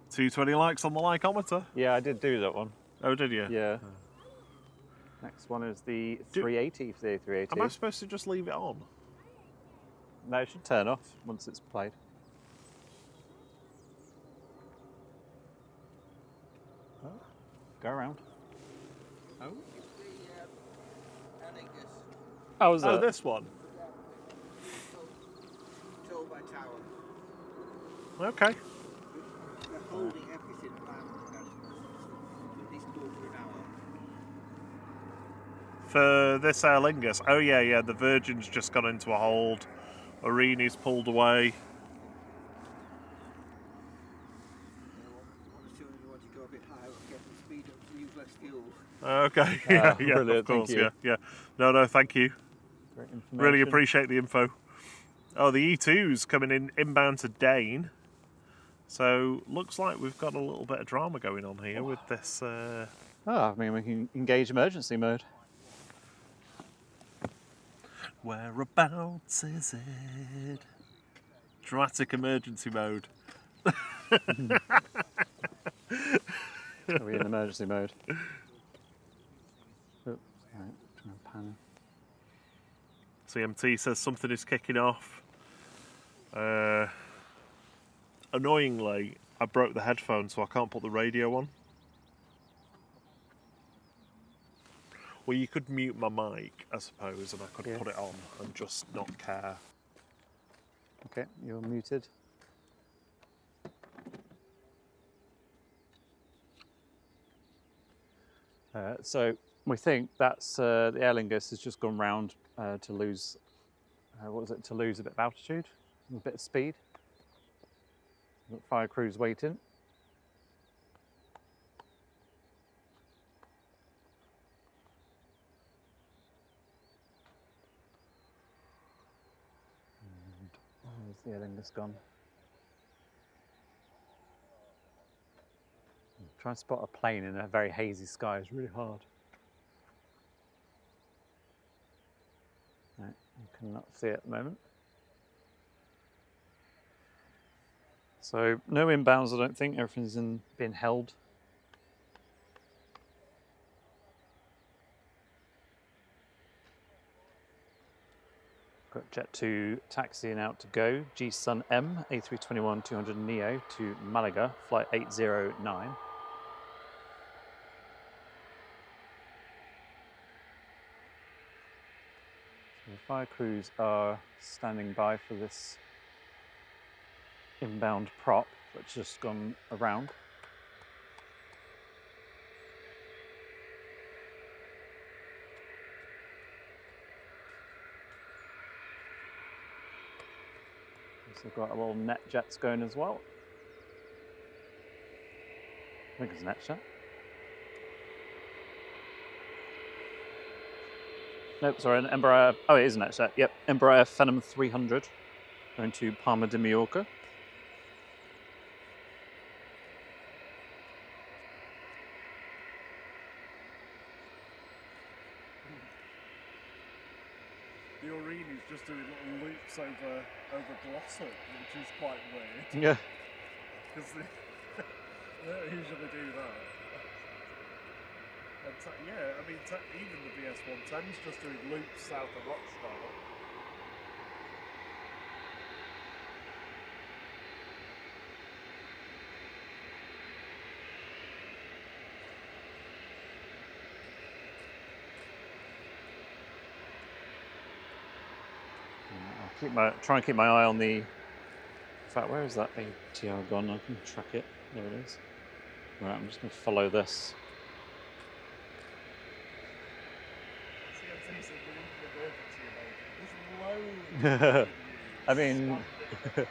220 likes on the likeometer. Yeah, I did do that one. Oh, did you? Yeah. Next one is the 380 for the A380. Am I supposed to just leave it on? No, it should turn off once it's played. Oh, go around. Oh. Oh, was Oh, it? this one. Told by tower. Okay. They're holding everything around at least quarter an hour. For this Aer Lingus. Oh, yeah, the Virgin's just gone into a hold. Arena's pulled away. One or two of them want to go a bit higher and get the speed up to use less fuel. Okay, yeah, brilliant, of course, thank you. yeah. No, thank you. Great information. Really appreciate the info. Oh, the E2's coming in inbound to Dane. So, looks like we've got a little bit of drama going on here with this. Oh, I mean, we can engage emergency mode. Whereabouts is it? Dramatic emergency mode. Are we in emergency mode? Oh, right, trying to pan. CMT says something is kicking off. Annoyingly, I broke the headphone, so I can't put the radio on. Well, you could mute my mic, I suppose, and I could Yeah. put it on and just not care. Okay, you're muted. So we think that's the Aer Lingus has just gone round to lose, what was it, to lose a bit of altitude, a bit of speed. Got fire crews waiting. And where's the Aer Lingus gone? Trying to spot a plane in a very hazy sky is really hard. No, you cannot see it at the moment. So no inbounds, I don't think. Everything's being held. Got Jet 2 taxiing out to go. G-Sun M, A321-200 Neo to Malaga, flight 809. So the fire crews are standing by for this inbound prop that's just gone around. Also got a little net jets going as well. I think it's a net jet. Nope, sorry, an Embraer. Oh, it is a net jet. Yep, Embraer Phenom 300 going to Palma de Mallorca. The Aurini's just doing little loops over Blossom, which is quite weird. Yeah. Because they don't usually do that. And yeah, I mean, even the BS-110's just doing loops south of Rockstar. I'll try and keep my eye on the. In fact, where is that ATR gone? I can track it. There it is. Right, I'm just going to follow this. I mean, are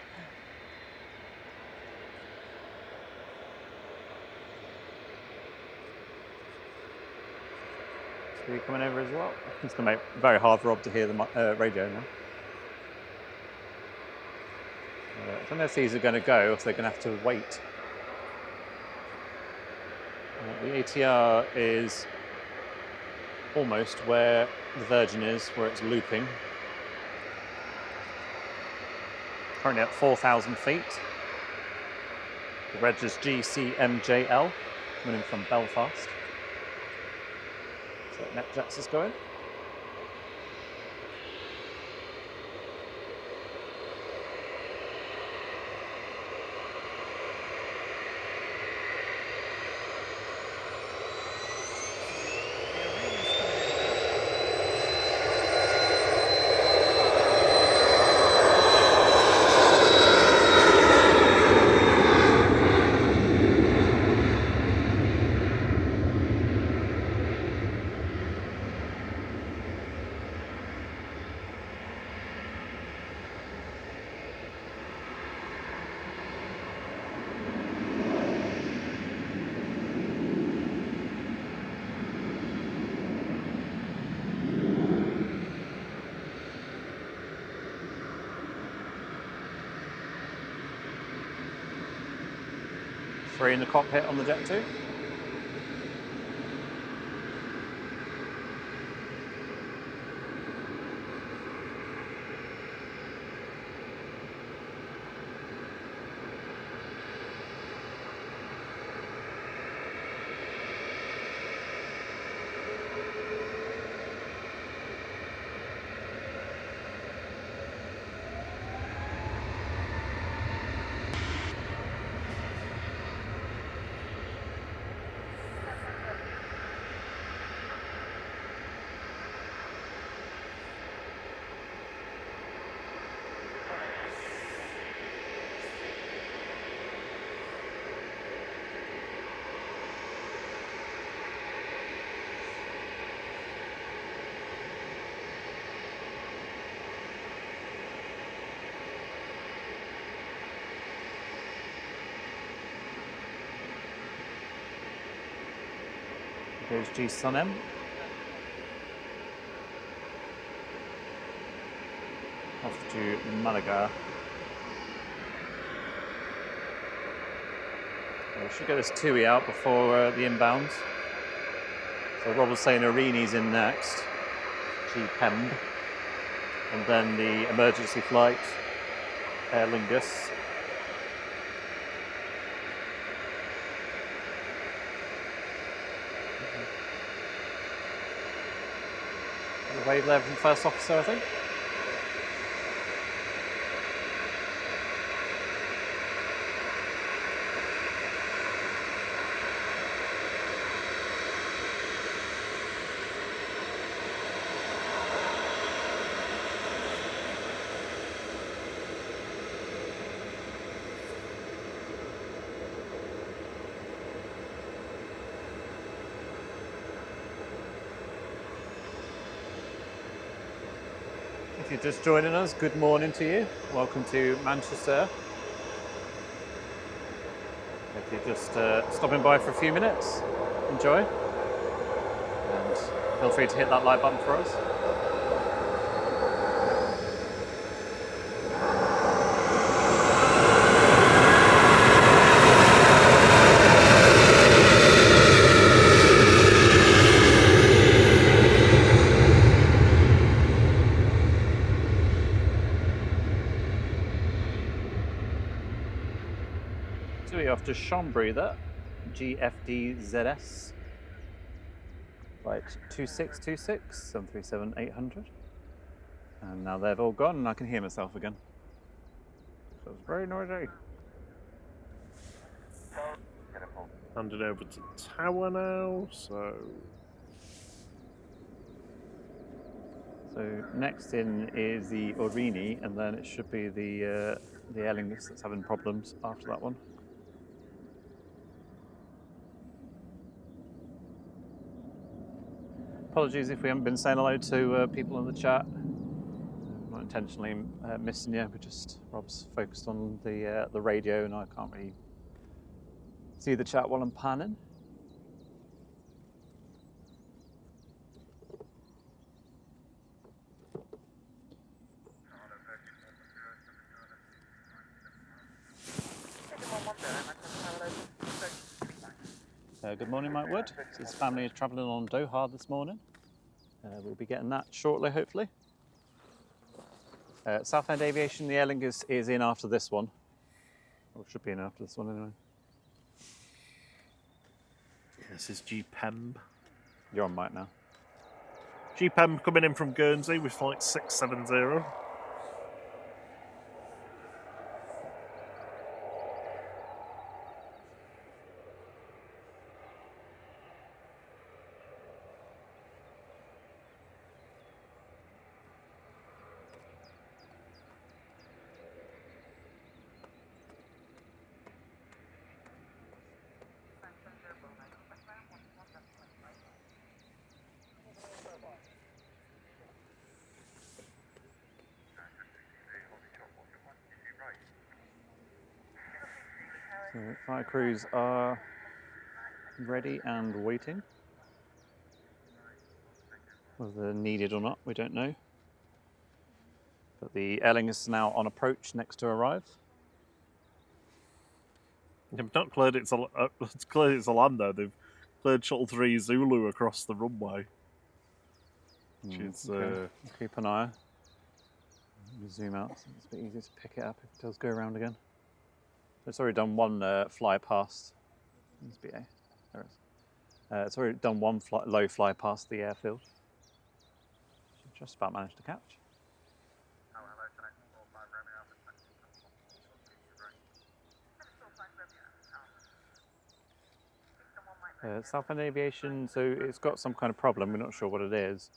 you coming over as well? It's going to make it very hard for Rob to hear the radio now. I don't know if these are going to go, or if they're going to have to wait. The ATR is almost where the Virgin is, where it's looping. Currently at 4,000 feet. The reg is GCMJL, coming in from Belfast. So NetJets is going. Three in the cockpit on the Jet 2. Goes G Sun M. Off to Malaga. We should get this TUI out before the inbounds. So Rob was saying Arini's in next, G Pemb, and then the emergency flight, Aer Lingus. A wave there from first officer, I think. you're just joining us, good morning to you. Welcome to Manchester. If you're just stopping by for a few minutes, enjoy. And feel free to hit that like button for us. So we're off to Chambry there, GFDZS, flight 2626, 737 800. And now they've all gone and I can hear myself again. So it's very noisy. Handed over to tower now, so next in is the Aurigne, and then it should be the Aer Lingus that's having problems after that one. Apologies if we haven't been saying hello to people in the chat. Not intentionally missing you. Rob's focused on the radio, and I can't really see the chat while I'm panning. Good morning, Mike Wood. His family is travelling on Doha this morning. We'll be getting that shortly, hopefully. Southend Aviation, the Aer Lingus is in after this one. Or should be in after this one anyway. this is GPEM. You're on mic now. GPEM coming in from Guernsey with flight 670. So fire crews are ready and waiting. Whether they're needed or not, we don't know. But the Aer Lingus is now on approach, next to arrive. They've not cleared it to, it's cleared it to land though. They've cleared Shuttle 3 Zulu across the runway. Which is... Okay. Keep an eye. Zoom out, so it's a bit easier to pick it up if it does go around again. It's already done one fly past. Must be A. There it is. It's already done one low fly past the airfield. Just about managed to catch. Southend Aviation, so it's got some kind of problem. We're not sure what it is,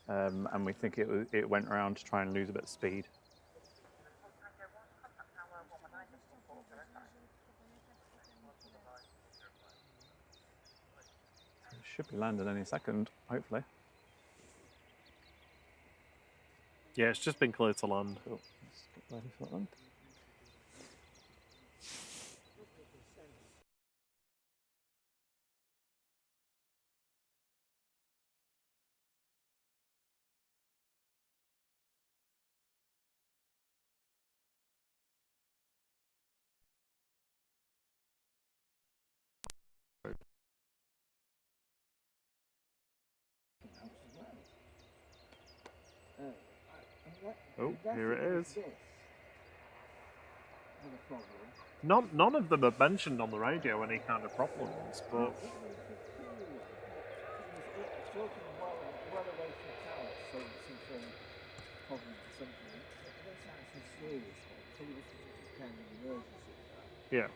and we think it went around to try and lose a bit of speed. Should be landing any second, hopefully. Yeah, it's just been cleared to land. Cool. Let's get ready for that then. Oh, here it is. None of them have mentioned on the radio any kind of problems, but... Yeah.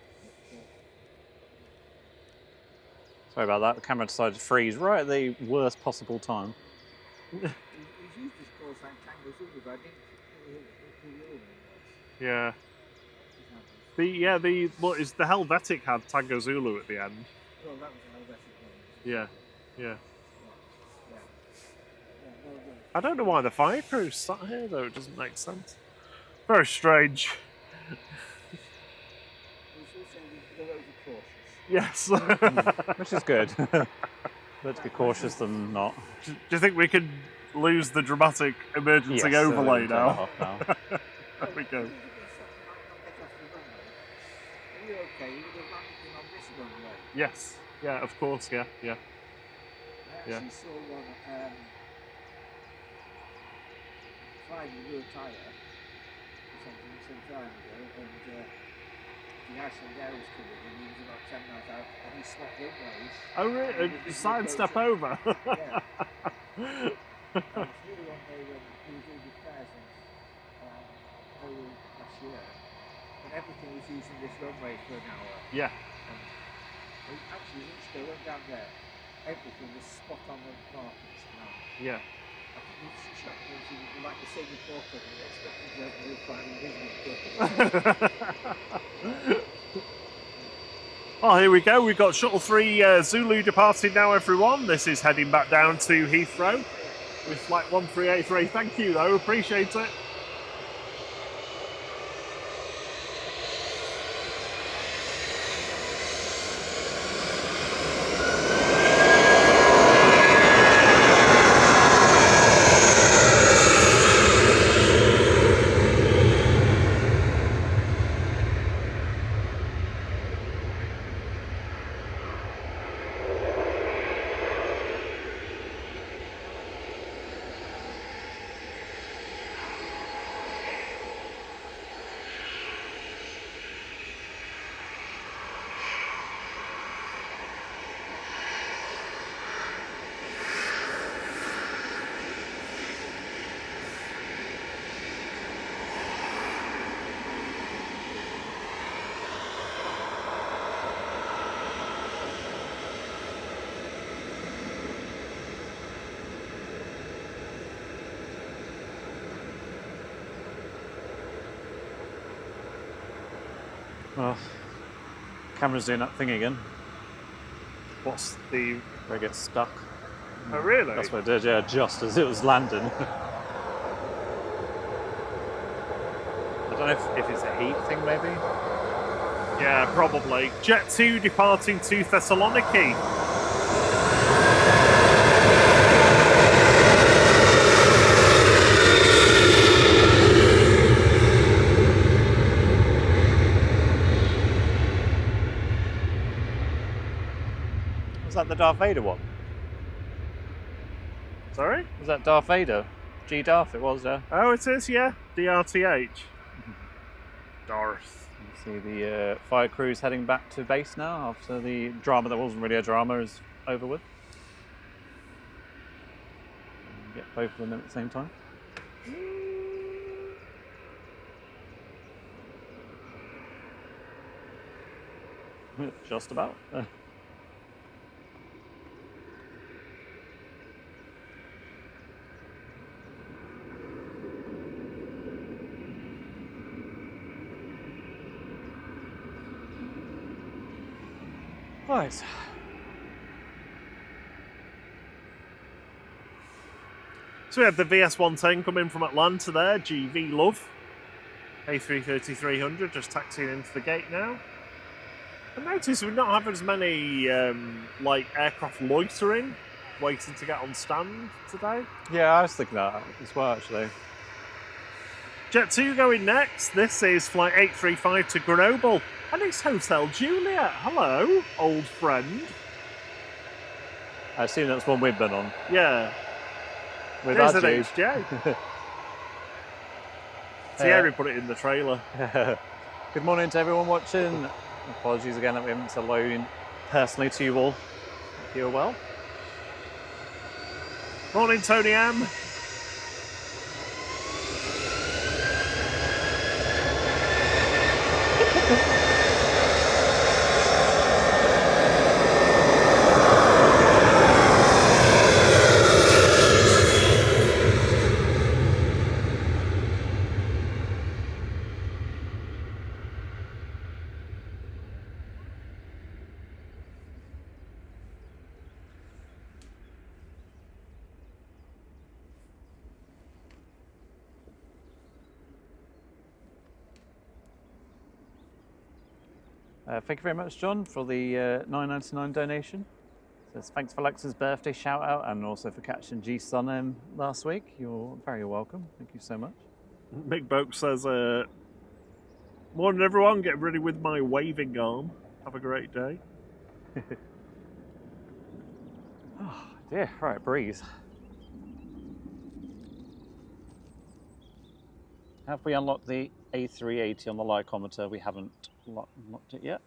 Sorry about that, the camera decided to freeze right at the worst possible time. Yeah. The Helvetic had Tango Zulu at the end. Well, that was a Helvetic one. Yeah, yeah. well done. I don't know why the fire crew's sat here though. It doesn't make sense. Very strange. We should say they're overcautious. Yes. Which is good. Let's be cautious than not. Do you think we could lose the dramatic emergency Yes, overlay turn now? that off now. There we go. If you get off the runway, are you okay? You would have landed on this runway. Yes. Yeah, of course. Yeah. Yeah. I Yeah. actually saw one flying a real tyre or something some time ago, and the Iceland Air was coming, and he was about 10 miles out, and he swapped runways. Oh, really? Sidestep over. Yeah. And it's really one day when he was doing repairs early last year, and everything was using this runway for an hour. Yeah. And actually, once they went down there, everything was spot on the markets now. Yeah. I think it's shocked once you like the Singapore company, expecting to have real flying business. Oh, here we go. We've got Shuttle 3 Zulu departing now, everyone. This is heading back down to Heathrow with flight 1383. Thank you, though. Appreciate it. Oh, camera's doing that thing again. What's the... Where it gets stuck. Oh, really? That's what it did, yeah, just as it was landing. I don't know if it's a heat thing, maybe? Yeah, probably. Jet 2 departing to Thessaloniki. Was that the Darth Vader one? Sorry? Was that Darth Vader? G Darth it was there. Oh, it is, yeah. DRTH. Darth. You see the fire crew's heading back to base now after the drama that wasn't really a drama is over with. And get both of them in at the same time. Just about. Right. So we had the VS110 come in from Atlanta there, GV Love. A330-300 just taxiing into the gate now. I noticed we've not having as many like aircraft loitering, waiting to get on stand today. Yeah, I was thinking that as well, actually. Jet 2 going next. This is flight 835 to Grenoble. And it's Hotel Juliet. Hello, old friend. I assume that's one we've been on. Yeah. With There's an Adju. HJ. Thierry put it in the trailer. Good morning to everyone watching. Apologies again that we haven't been loading personally to you all. Hope you're well. Morning, Tony M. Thank you very much, John, for the $9.99 donation. Says thanks for Alexa's birthday shout out and also for catching G Sun M last week. You're very welcome. Thank you so much. Big Boke says, morning everyone, get ready with my waving arm. Have a great day. Oh dear, right, breeze. Have we unlocked the A380 on the lycometer? We haven't unlocked it yet.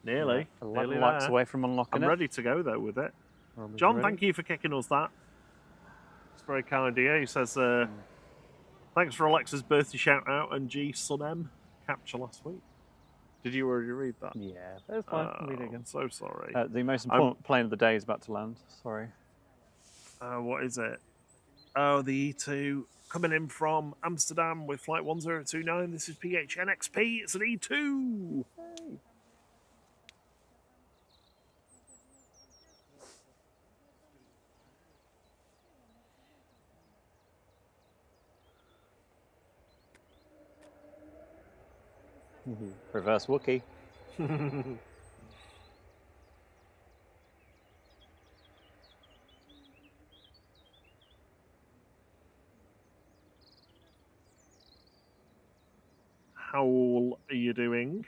Nearly. Yeah, Nearly 11 likes there. away from unlocking I'm it. ready to go though with it. Rob is John, ready. thank you for kicking us that. It's very kind of you. He says, thanks for Alexa's birthday shout out and G Sun M capture last week. Did you already read that? Yeah, that's fine. I'll read it again. I'm so sorry. The most important plane of the day is about to land. Sorry. What is it? Oh, the E2 coming in from Amsterdam with flight 1029. This is PHNXP. It's an E2. Hey. Reverse Wookie. How are you doing?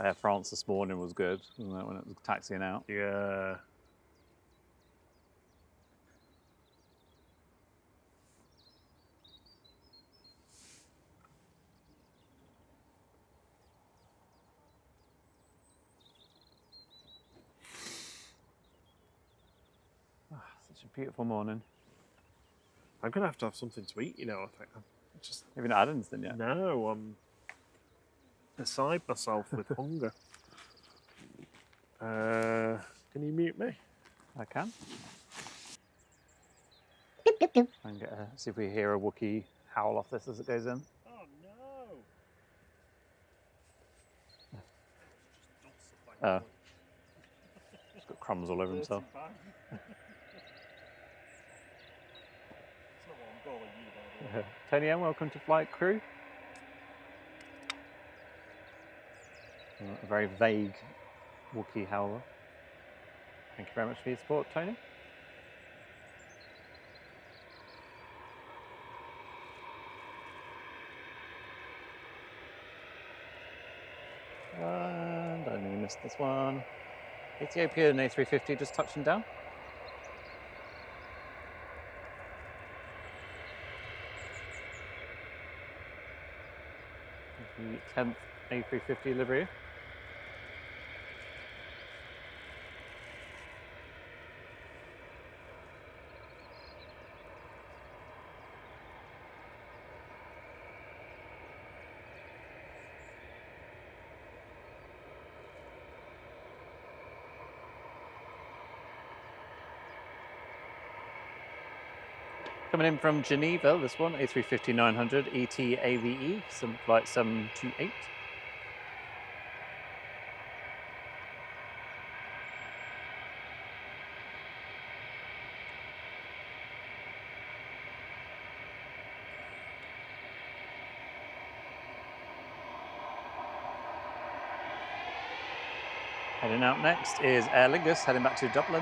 Air France this morning was good, wasn't it, when it was taxiing out? Yeah. Such a beautiful morning. I'm going to have something to eat, you know. I think I'm just... Have you not had anything yet? No, I'm beside myself with hunger. Can you mute me? I can. And get see if we hear a Wookiee howl off this as it goes in. Oh no! Oh. He's got crumbs all over himself. Tony M, welcome to Flight Crew. A very vague Wookiee howler. Thank you very much for your support, Tony. And I nearly missed this one. Ethiopian A350 just touching down. The 10th A350 livery. Coming in from Geneva, this one, A350-900 ET AVE, some flight 728. Heading out next is Aer Lingus, heading back to Dublin.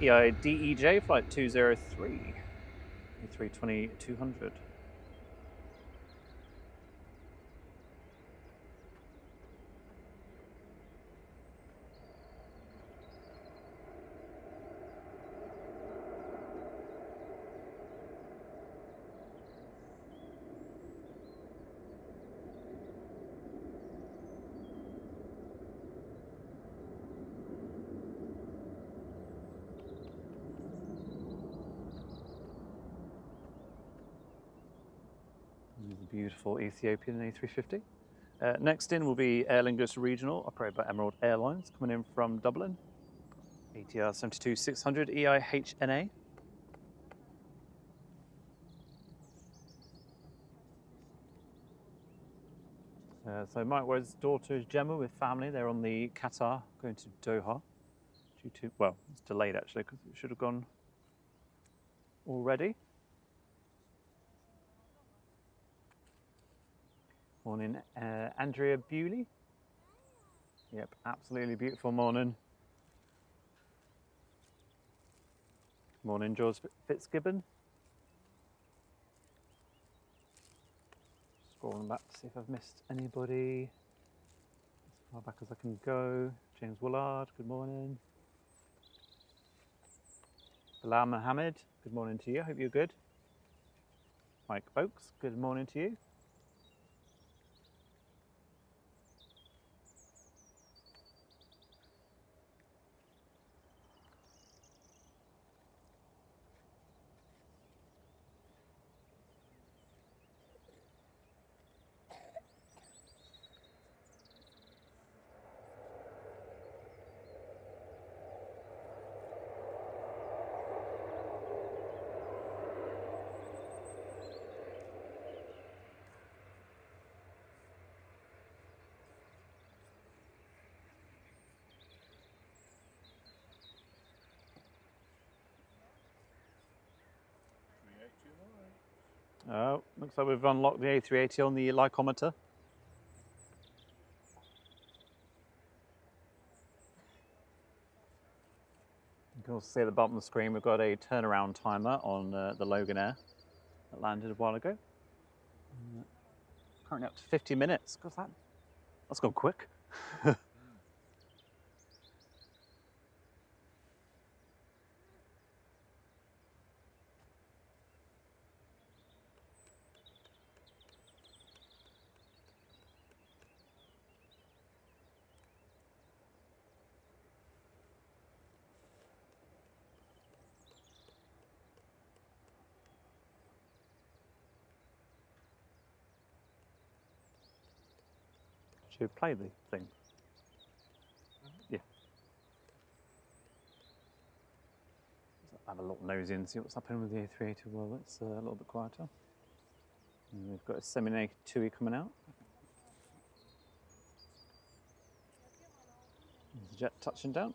EIDEJ flight 203, A320-200. Beautiful Ethiopian A350. Next in will be Aer Lingus Regional, operated by Emerald Airlines, coming in from Dublin. ATR 72600 EIHNA. So Mike Wode's daughter is Gemma with family. They're on the Qatar going to Doha. Due to, well, it's delayed actually because it should have gone already. Morning, Andrea Bewley. Yep, absolutely beautiful morning. Morning, George Fitzgibbon. Scrolling back to see if I've missed anybody. As far back as I can go. James Willard, good morning. Bilal Mohammed, good morning to you. Hope you're good. Mike Oakes, good morning to you. Oh, looks like we've unlocked the A380 on the lycometer. You can also see at the bottom of the screen we've got a turnaround timer on the Logan Air that landed a while ago. Currently up to 50 minutes. God, that's gone quick. Should we play the thing? Yeah. Let's have a little nose in, see what's happening with the A380 while it's a little bit quieter. And we've got a semi-naked TUI coming out. There's the jet touching down.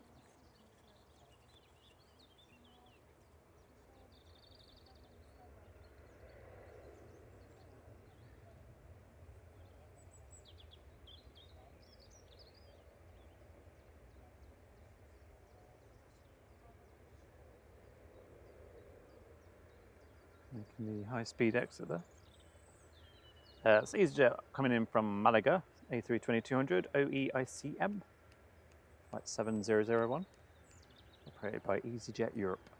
Making the high-speed exit there. It's EasyJet coming in from Malaga, A320-200 OEICM, flight 7001, operated by EasyJet Europe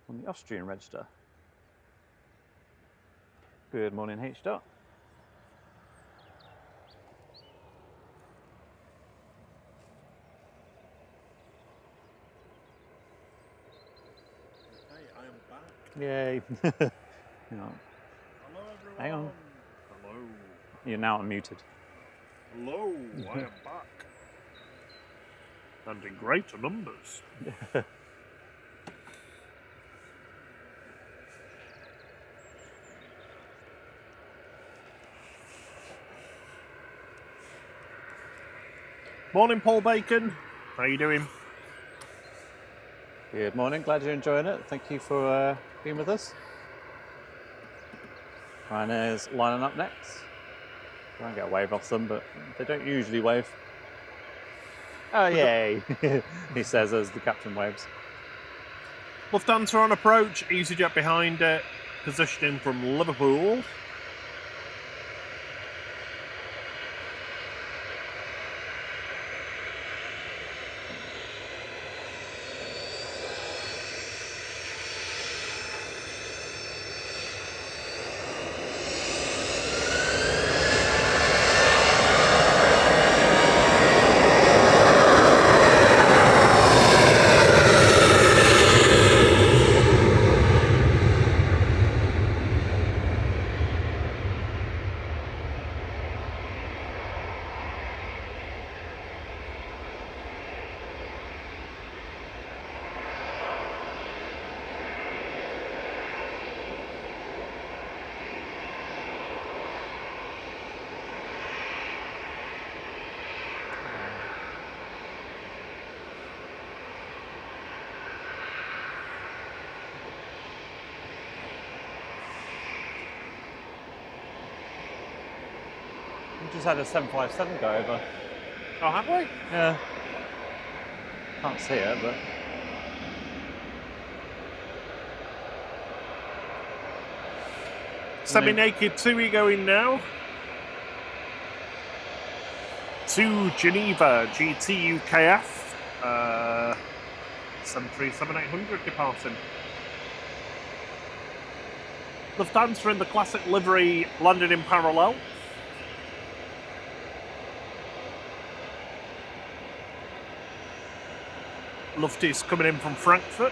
on the Austrian register. Good morning, H-Dot. Yay. Hello, everyone. Hang on. Hello. You're now unmuted. Hello, I am back. And in greater numbers. Morning, Paul Bacon. How you doing? Good morning, glad you're enjoying it. Thank you for being with us. Ryanair's lining up next. Try and get a wave off them, but they don't usually wave. Oh, yay, he says as the captain waves. Lufthansa on approach, EasyJet behind it, positioning from Liverpool. We just had a 757 go over. Oh, have we? Yeah. Can't see it, but Semi-naked TUI going now. To Geneva, GTUKF. 737-800 departing. Lufthansa in the classic livery landed in parallel. Lufty's coming in from Frankfurt.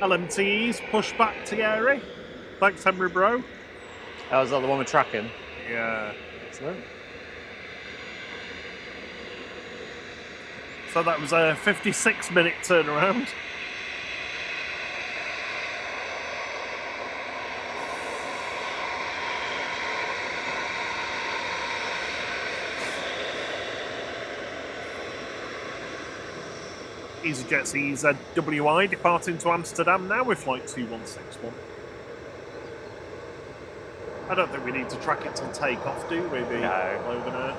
LMTs push back to Gary. Thanks, Henry Bro. oh, is that the one we're tracking? Yeah. Excellent. So that was a 56-minute turnaround. EasyJet's EZWI departing to Amsterdam now with flight 2161. I don't think we need to track it till takeoff, do we? No. Logan Air.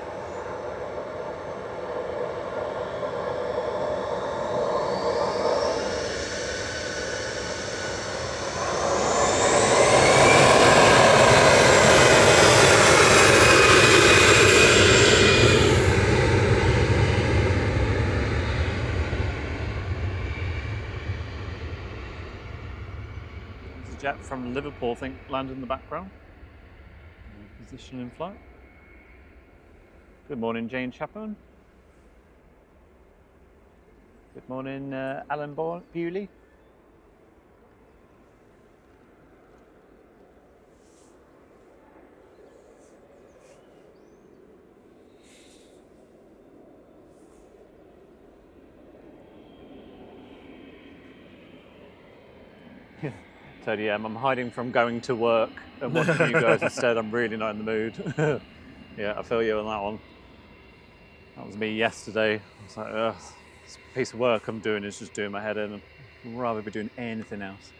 There's a jet from Liverpool, I think, landed in the background. Position in flight. Good morning, Jane Chapman. Good morning, Alan Bewley. Totally, I'm hiding from going to work and watching you guys instead. I'm really not in the mood. Yeah, I feel you on that one. That was me yesterday. I was like, ugh, this piece of work I'm doing is just doing my head in. I'd rather be doing anything else.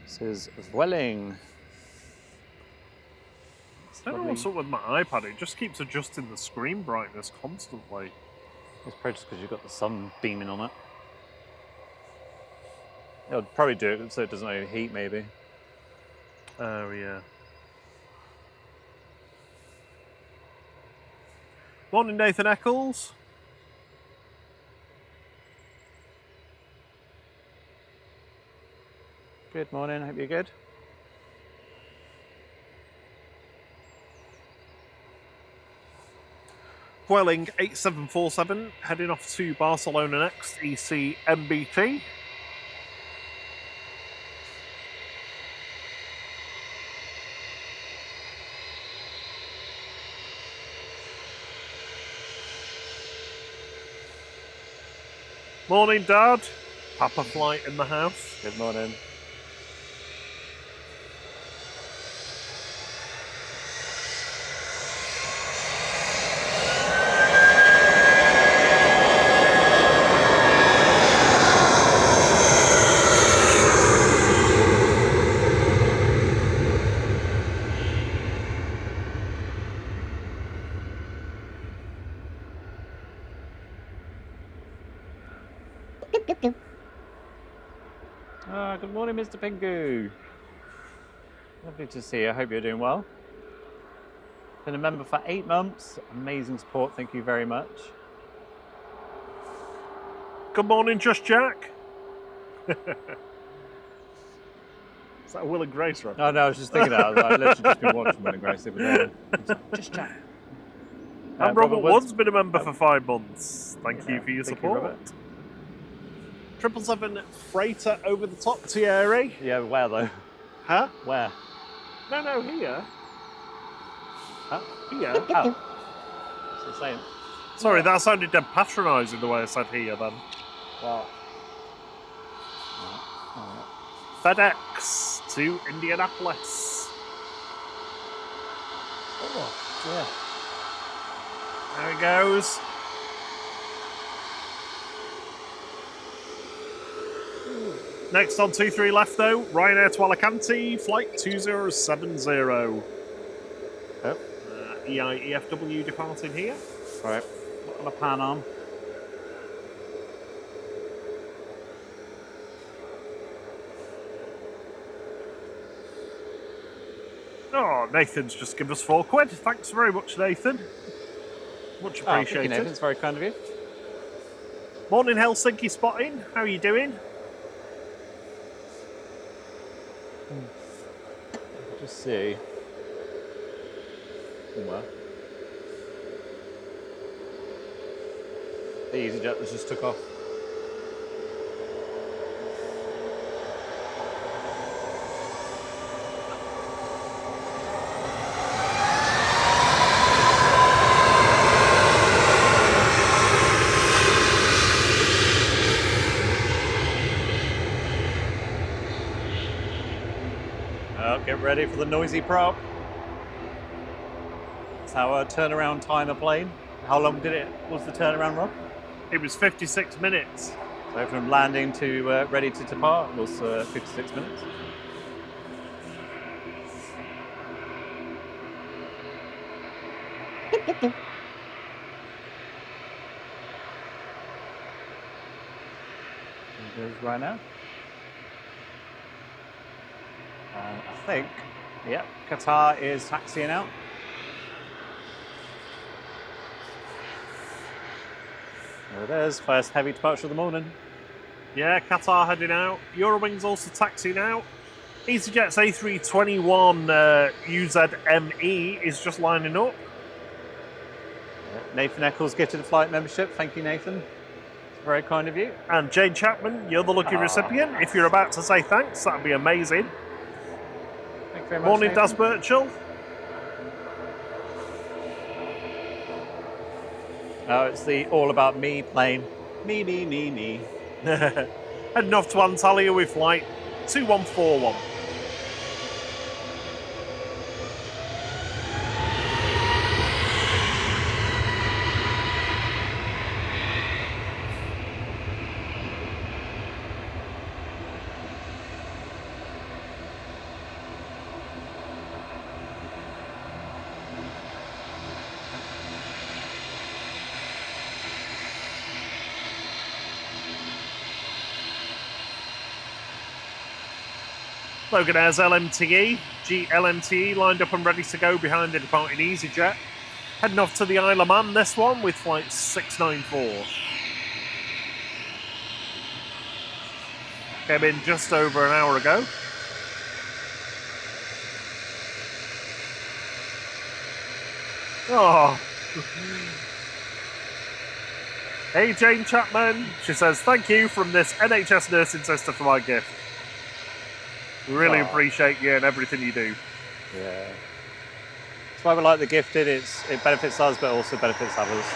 This is Welling. I don't know what's up with my iPad. It just keeps adjusting the screen brightness constantly. It's probably just because you've got the sun beaming on it. It'll probably do it so it doesn't overheat, maybe. Oh, yeah. Morning, Nathan Eccles. Good morning, hope you're good. Quelling 8747, heading off to Barcelona next, EC MBT. Morning, Dad. Papa Flight in the house. Good morning. Good morning, Mr. Pingu. Lovely to see you. I hope you're doing well. Been a member for 8 months. Amazing support. Thank you very much. Good morning, Just Jack. Is that a Will and Grace reference? Oh no, I was just thinking that. I literally just been watching Will and Grace the other day. Just chat. And Robert Wood's been a member for 5 months. Thank you for your support. Robert. 777 freighter over the top, Thierry. Yeah, where though? Huh? Where? No, here. Huh? Here. Oh. So saying. Sorry, that sounded dead patronising the way I said here then. Well. FedEx to Indianapolis. Oh, yeah. There he goes. Next on 23 left though, Ryanair to Alicante, flight 2070. Yep. EIEFW departing here. Right. What on a pan on? Oh, Nathan's just given us £4. Thanks very much, Nathan. Much Thank you, appreciated. Nathan. It's very kind of you. Morning, Helsinki spotting. How are you doing? Just see. Somewhere. The EasyJet that just took off. Get ready for the noisy prop. That's our turnaround time of plane. How long was the turnaround, Rob? It was 56 minutes. So from landing to ready to depart was 56 minutes. There goes right now. I think, yeah, Qatar is taxiing out. There it is, first heavy departure of the morning. Yeah, Qatar heading out. Eurowings also taxiing out. EasyJet's A321 UZME is just lining up. Nathan Eccles gifted a flight membership. Thank you, Nathan. It's very kind of you. And Jane Chapman, you're the lucky recipient. If you're about to say thanks, that'd be amazing. Thank you very much, Morning, Nathan. Das Birchall. Oh, it's the all about me plane. Me. Heading off to Antalya with flight 2141. Logan Air's GLMTE lined up and ready to go behind the departing EasyJet. Heading off to the Isle of Man, this one, with flight 694. Came in just over an hour ago. Oh. Hey, Jane Chapman. She says, thank you from this NHS nursing sister for my gift. Really appreciate you and everything you do. Yeah. That's why we like the gifted. It benefits us, but also benefits others.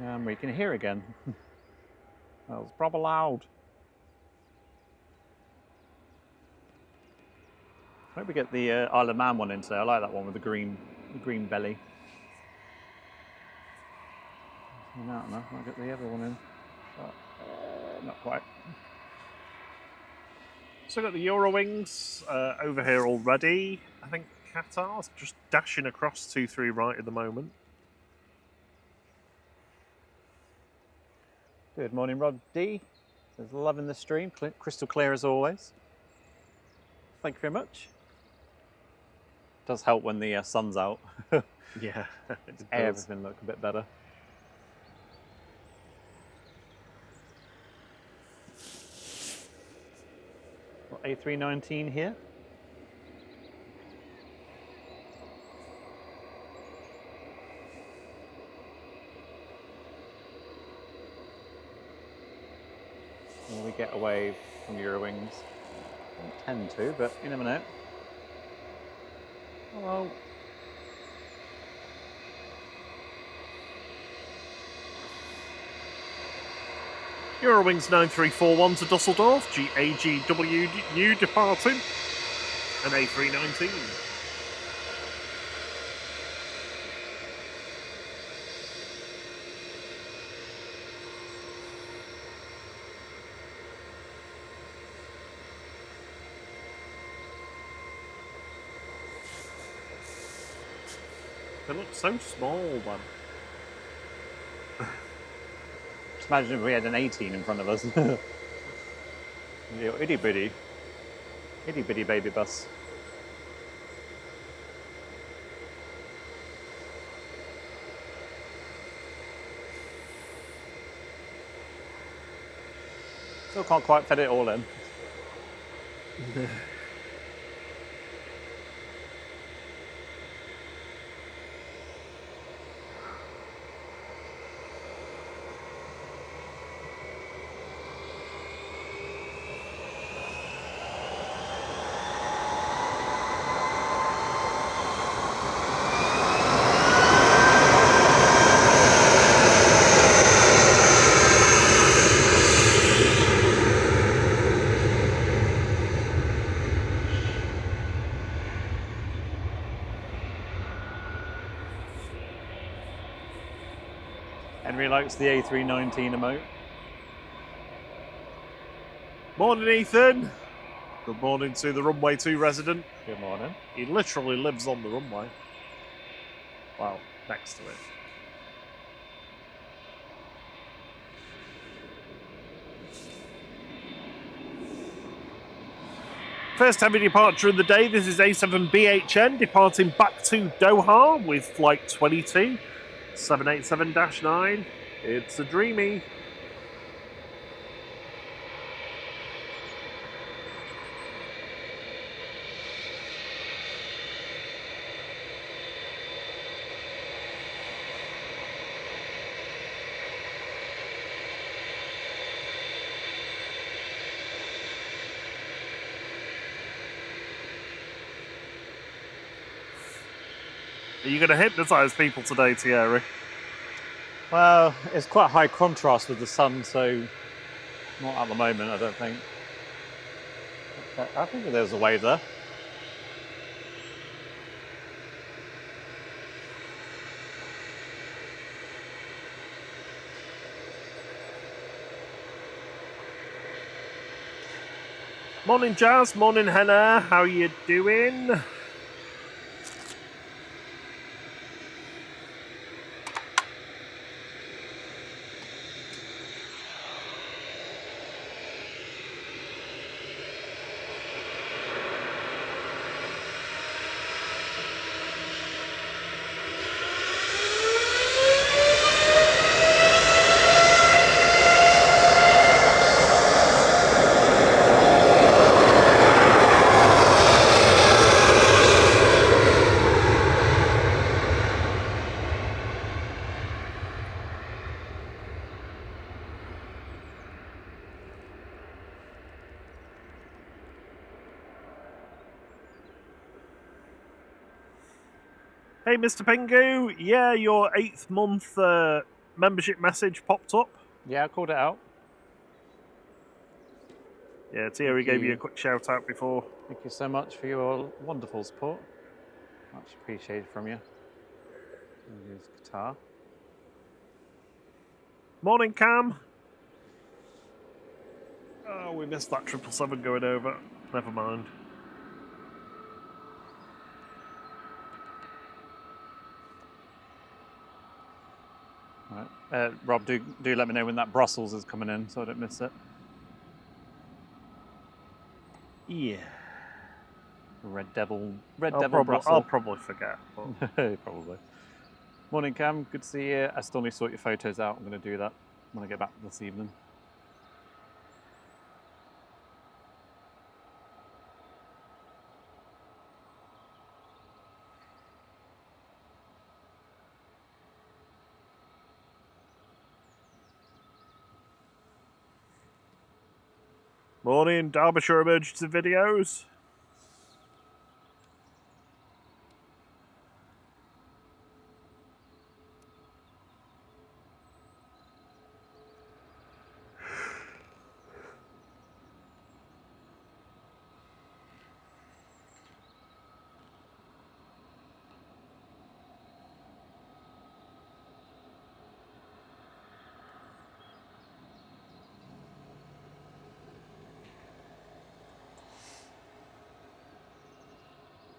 And we can hear again. That was proper loud. I hope we get the Isle of Man one in today. I like that one with the green belly. No, I'll get the other one in. But, not quite. So I've got the Eurowings over here already. I think Qatar's just dashing across 2-3 right at the moment. Good morning, Rod D. Says loving the stream, crystal clear as always. Thank you very much. Does help when the sun's out. Yeah, it does. Everything look a bit better. Got A319 here. Will we get away from Eurowings? Don't tend to, but you never know. Oh well. Eurowings 9341 to Dusseldorf, GAGWU departing, and A319. They look so small, man. Just imagine if we had an 18 in front of us. Little itty bitty baby bus. Still can't quite fit it all in. Henry likes the A319 emote. Morning, Ethan. Good morning to the Runway 2 resident. Good morning. He literally lives on the runway. Well, next to it. First heavy departure of the day. This is A7BHN departing back to Doha with flight 22, 787-9. It's a dreamy. Are you going to hypnotise people today, Thierry? Well, it's quite high contrast with the sun, so not at the moment, I don't think. I think there's a wave there. Morning, Jazz. Morning, Hannah. How you doing? Hey, Mr. Pingu. Yeah, your 8th month membership message popped up. Yeah, I called it out. Yeah, Thierry Thank gave you you. a quick shout out before. Thank you so much for your wonderful support. Much appreciated from you. Use guitar. Morning, Cam. Oh, we missed that 777 going over. Never mind. Right. Rob, do let me know when that Brussels is coming in so I don't miss it. Yeah. Red Devil I'll Brussels. probably forget. But... Probably. Morning, Cam. Good to see you. I still need to sort your photos out. I'm going to do that when I get back this evening. Morning, Derbyshire emergency videos.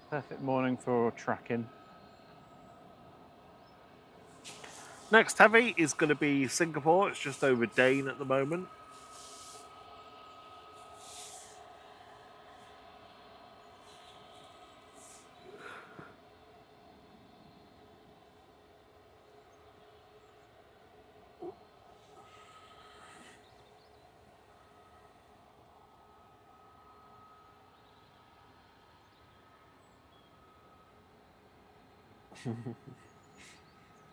Perfect morning for tracking. Next heavy is going to be Singapore. It's just over Dane at the moment.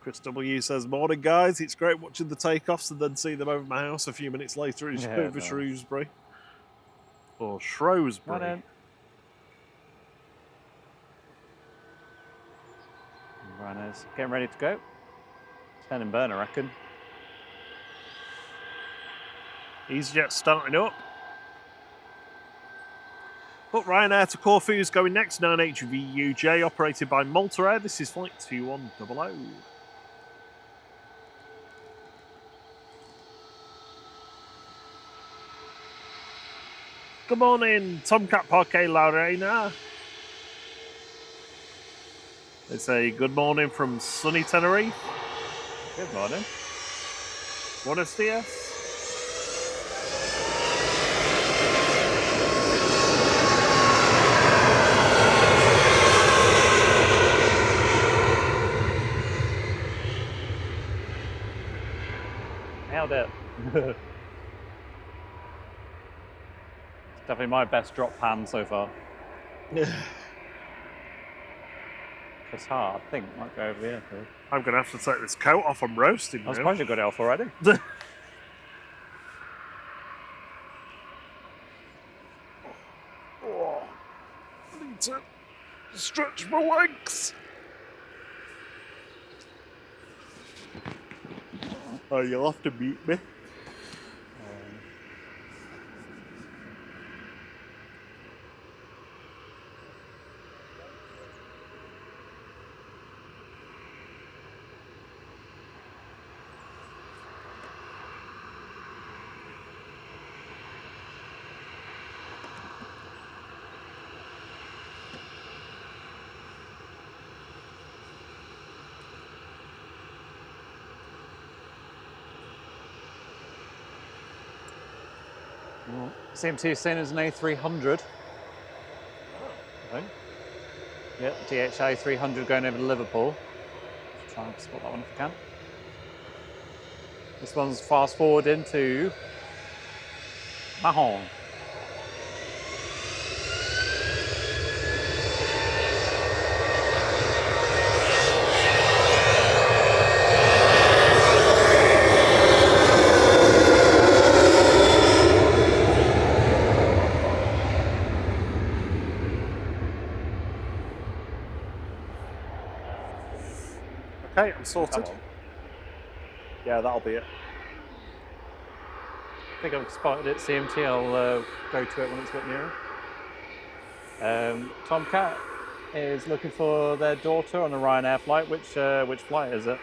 Chris W says, morning guys, it's great watching the takeoffs and then seeing them over my house a few minutes later in over nice. Shrewsbury. Or Shrewsbury. Rhinos getting ready to go. 10 in burn, I reckon. EasyJet starting up. But Ryanair to Corfu is going next, 9HVUJ, operated by Malta Air. This is flight 2100. Good morning, Tomcat Parque Lorena. It's a good morning from sunny Tenerife. Good morning. Buenos dias. Nailed it. It's definitely my best drop pan so far. Qatar, I think, might go over here. I'm going to have to take this coat off. I'm roasting now. I'm surprised you got it off already. Oh, I need to stretch my legs. Oh, you'll have to mute me. CMT is seen as an A300. I think. Yeah, DHA 300 going over to Liverpool. Just try and spot that one if I can. This one's fast forward into Mahon. Okay, I'm sorted. Yeah, that'll be it. I think I've spotted it, CMT. I'll go to it when it's a bit nearer. Tomcat is looking for their daughter on a Ryanair flight. Which flight is it?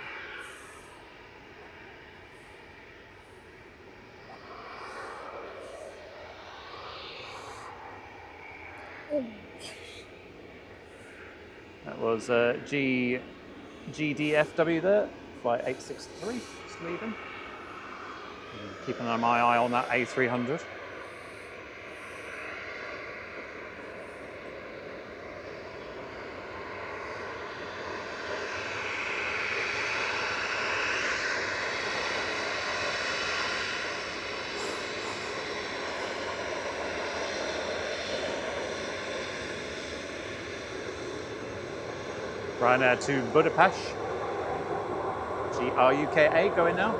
That was GDFW there, flight 863. Just leaving. Keeping my eye on that A300. Ryanair to Budapest. GRUKA going now.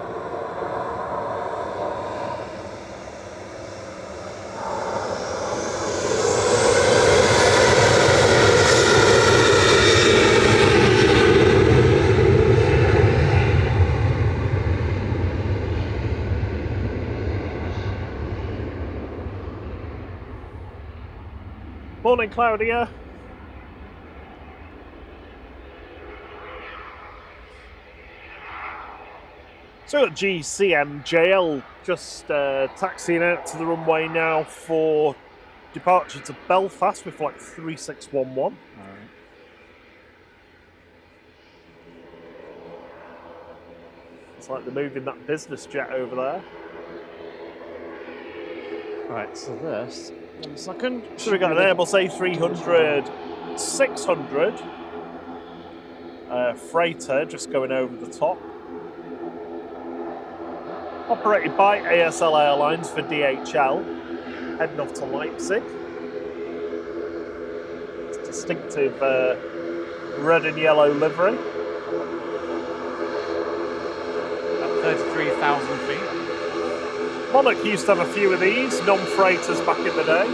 Morning, Claudia. So got GCMJL just taxiing out to the runway now for departure to Belfast with flight 3611. It's like they're moving that business jet over there. Right, so this, 1 second. So we got an Airbus A300 600 freighter just going over the top. Operated by ASL Airlines for DHL, heading off to Leipzig. It's distinctive red and yellow livery. At 33,000 feet. Monarch used to have a few of these, non-freighters back in the day.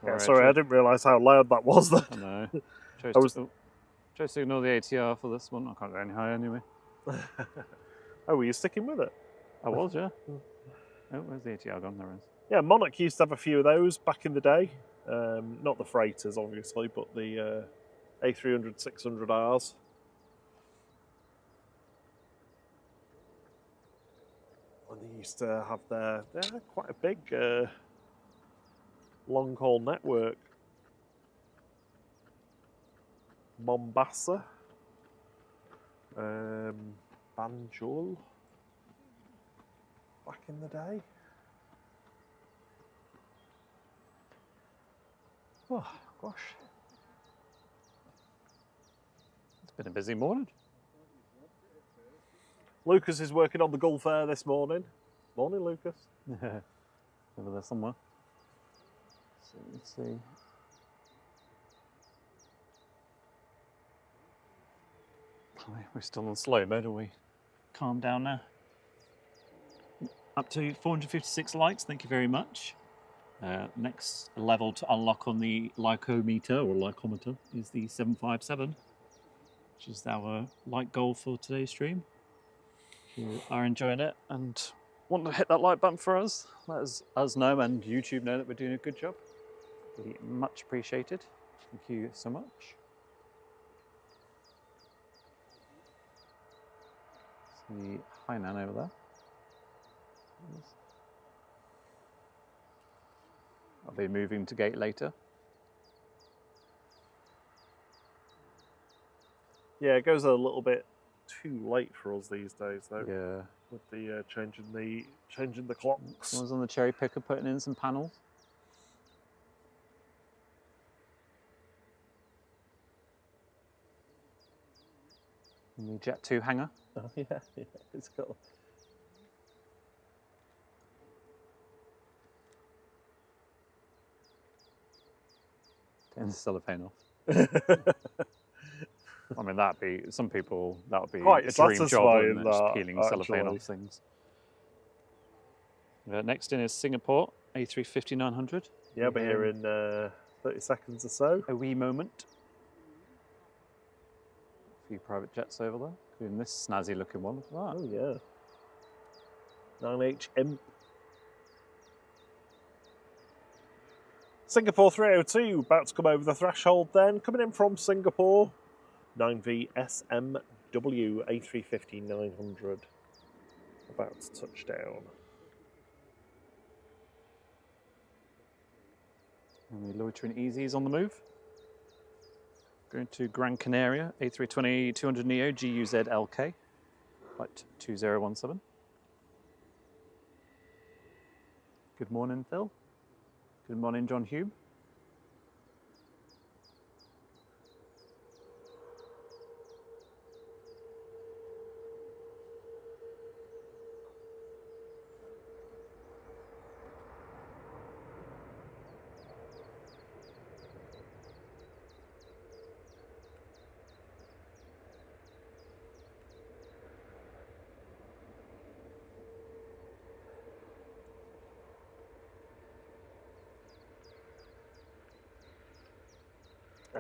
Yeah, sorry, I didn't realise how loud that was then. I know. Chose, I was... chose to ignore the ATR for this one. I can't go any higher anyway. Oh, were you sticking with it? I was, yeah. Oh, where's the ATR gone? There it is. Yeah, Monarch used to have a few of those back in the day. Not the freighters, obviously, but the A300 600Rs. And they used to have they had quite a big long-haul network. Mombasa, Banjul, back in the day. Oh, gosh. It's been a busy morning. Lucas is working on the Gulf Air this morning. Morning, Lucas. Over there somewhere. So let's see. We're still on slow mode, are we? Calm down now. Up to 456 likes, thank you very much. Next level to unlock on the lycometer or lycometer is the 757, which is our like goal for today's stream. If you are enjoying it and want to hit that like button for us, let us know, and YouTube know that we're doing a good job. Really much appreciated. Thank you so much. The Hainan over there. I'll be moving to gate later. Yeah, it goes a little bit too late for us these days, though. Yeah. With the changing the clocks. Someone's on the cherry picker putting in some panels. And the Jet 2 hangar. Oh yeah, it's got. Getting the cellophane off. I mean, that'd be, some people, that would be Quite a dream job, satisfying, wouldn't it? Just that, peeling cellophane actually. off things. Next in is Singapore, A350-900. Yeah, but here in 30 seconds or so. A wee moment. A few private jets over there, including this snazzy looking one. Look at that. Oh yeah. 9H Imp. Singapore 302, about to come over the threshold then. Coming in from Singapore, 9VSMW A350-900. About to touch down. And the loitering easies on the move. Going to Gran Canaria, A320-200 Neo GUZ LK, flight 2017. Good morning, Phil. Good morning, John Hume.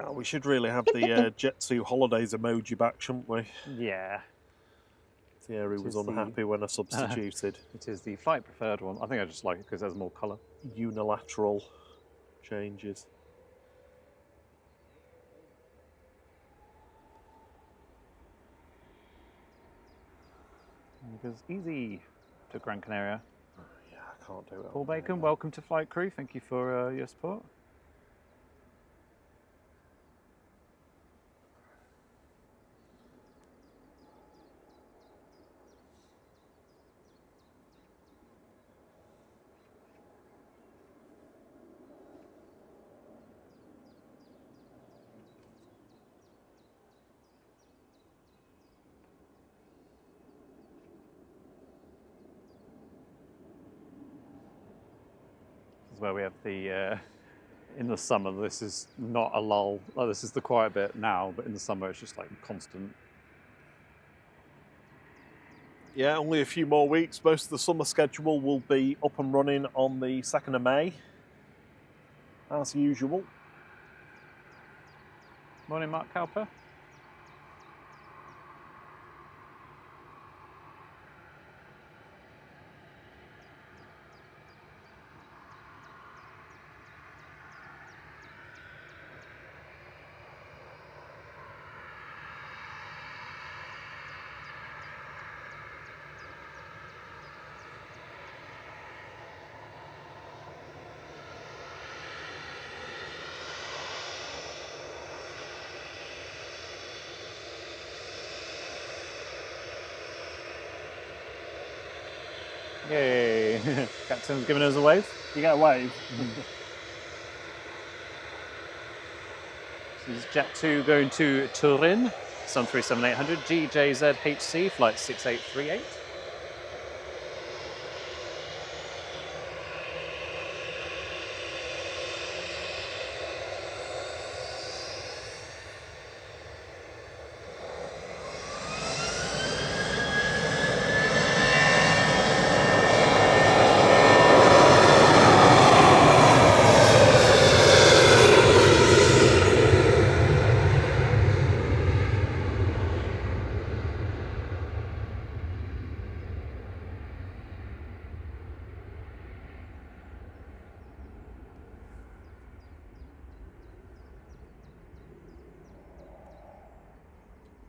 Oh, we should really have the Jet2 Holidays emoji back, shouldn't we? Yeah. Thierry was unhappy when I substituted. It is the flight preferred one. I think I just like it because there's more colour. Unilateral changes. Because easy to Gran Canaria. Yeah, I can't do it. Paul Bacon, welcome to Flight Crew. Thank you for your support. This is where we have the, in the summer, this is not a lull. Oh, this is the quiet bit now, but in the summer it's just like constant. Yeah, only a few more weeks. Most of the summer schedule will be up and running on the 2nd of May, as usual. Morning, Mark Cowper. Yay! Captain's giving us a wave. You get a wave. This is Jet 2 going to Turin, Sun 37800, GJZHC, flight 6838.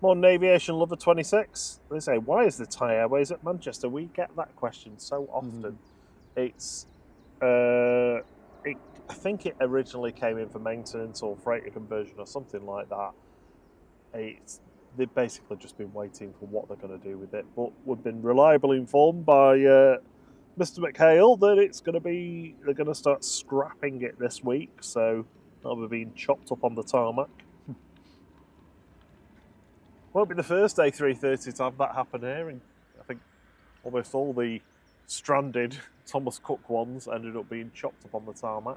Modern Aviation Lover 26. They say, why is the Thai Airways at Manchester? We get that question so often. It's, I think it originally came in for maintenance or freighter conversion or something like that. They've basically just been waiting for what they're going to do with it. But we've been reliably informed by Mr. McHale that they're going to start scrapping it this week. So that'll be being chopped up on the tarmac. Won't be the first A330 to have that happen here. And I think almost all the stranded Thomas Cook ones ended up being chopped up on the tarmac.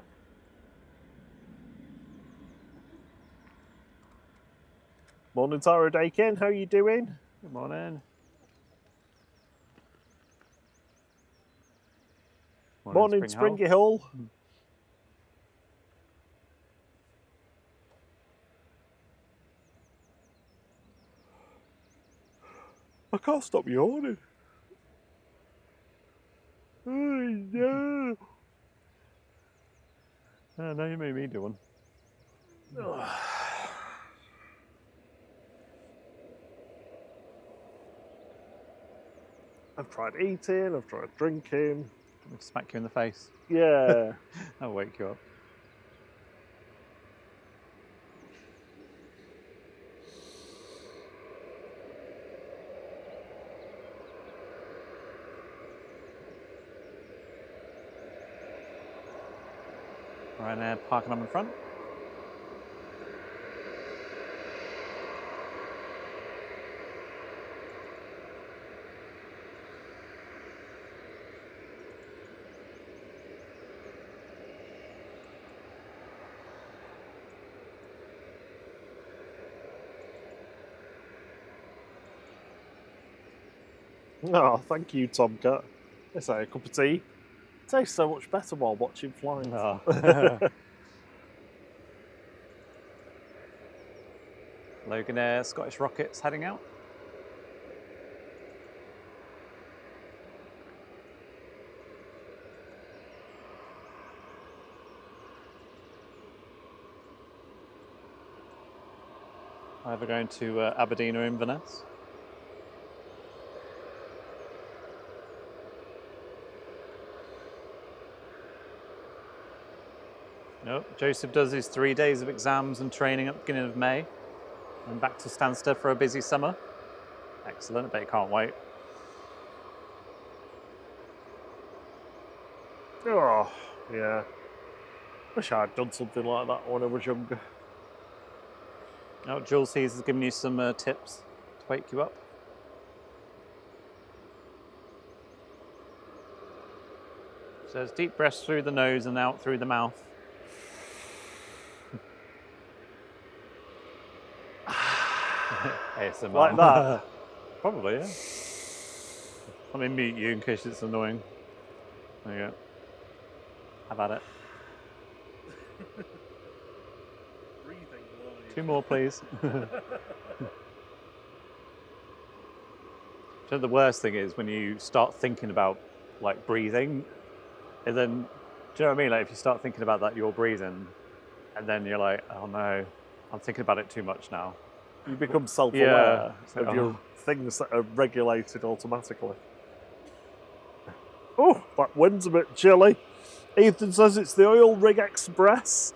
Morning, Tara Dakin. How are you doing? Good morning. Morning, Springy Hull. I can't stop yawning. Oh no. No, you made me do one. I've tried eating, I've tried drinking. I'll smack you in the face. Yeah. I'll wake you up. Right now, parking on in front. Oh, thank you, Tomcat. I say a cup of tea. It tastes so much better while watching flying. Oh. Logan Air Scottish Rockets heading out. Either going to Aberdeen or Inverness. No, Joseph does his 3 days of exams and training at the beginning of May. And back to Stansted for a busy summer. Excellent, I bet you can't wait. Oh, yeah. Wish I'd done something like that when I was younger. Oh, Jules Hayes has given you some tips to wake you up. Says deep breaths through the nose and out through the mouth. ASMR. Like that? Probably, yeah. Let me mute you in case it's annoying. There you go. Have at it. Breathing live. 2 more, please. So the worst thing is when you start thinking about like breathing, and then, do you know what I mean? Like if you start thinking about that, you're breathing, and then you're like, oh no, I'm thinking about it too much now. You become self-aware Yeah. of your things that are regulated automatically. Oh, that wind's a bit chilly. Ethan says it's the Oil Rig Express.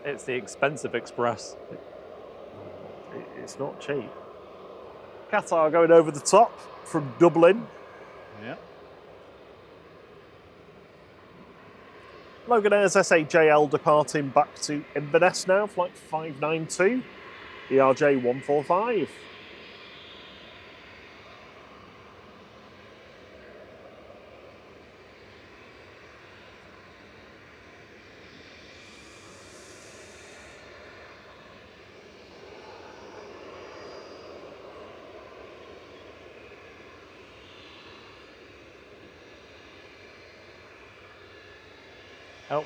It's the expensive express. It's not cheap. Qatar going over the top from Dublin. Yeah. Logan Air's SAJL departing back to Inverness now, flight 592, ERJ 145.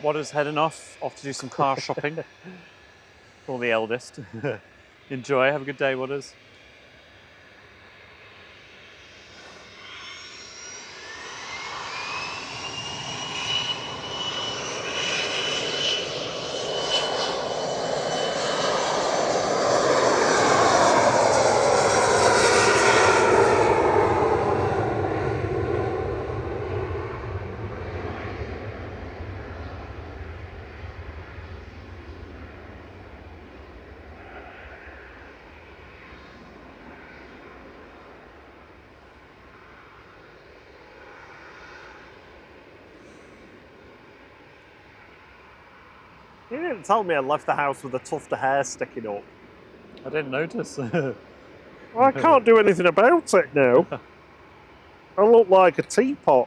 Wadder's heading off to do some car shopping for the eldest. Enjoy, have a good day, Wadders. You didn't tell me I left the house with a tuft of hair sticking up. I didn't notice. Well, I can't do anything about it now. I look like a teapot.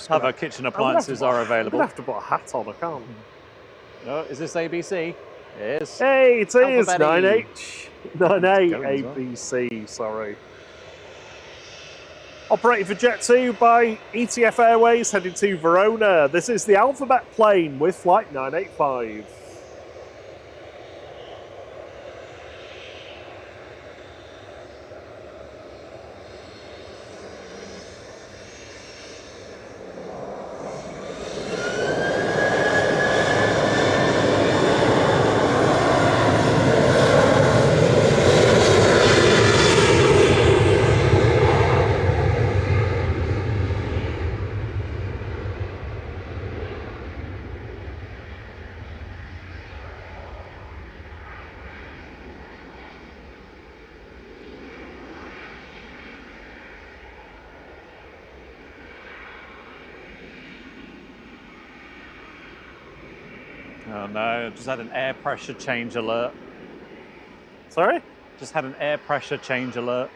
Other kitchen appliances are I'm available. going to have to put a hat on, I can't. No, is this ABC? It is. Hey, it is Alphabet 9H. 9A Going as well. ABC, sorry. Operated for Jet 2 by ETF Airways, heading to Verona. This is the Alphabet plane with flight 985. Oh no, just had an air pressure change alert. Sorry? Just had an air pressure change alert.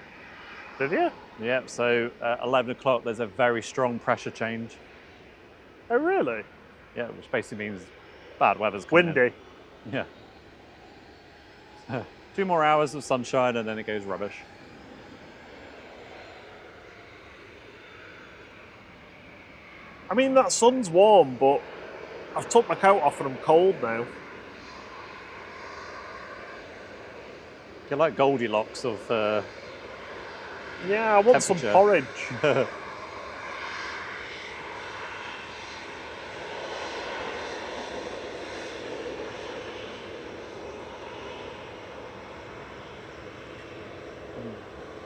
Did you? Yep, so at 11 o'clock there's a very strong pressure change. Oh, really? Yeah, which basically means bad weather's coming Windy. in. Yeah. 2 more hours of sunshine and then it goes rubbish. I mean, that sun's warm, but I've took my coat off and I'm cold now. You're like Goldilocks of Yeah, I want some temperature. porridge.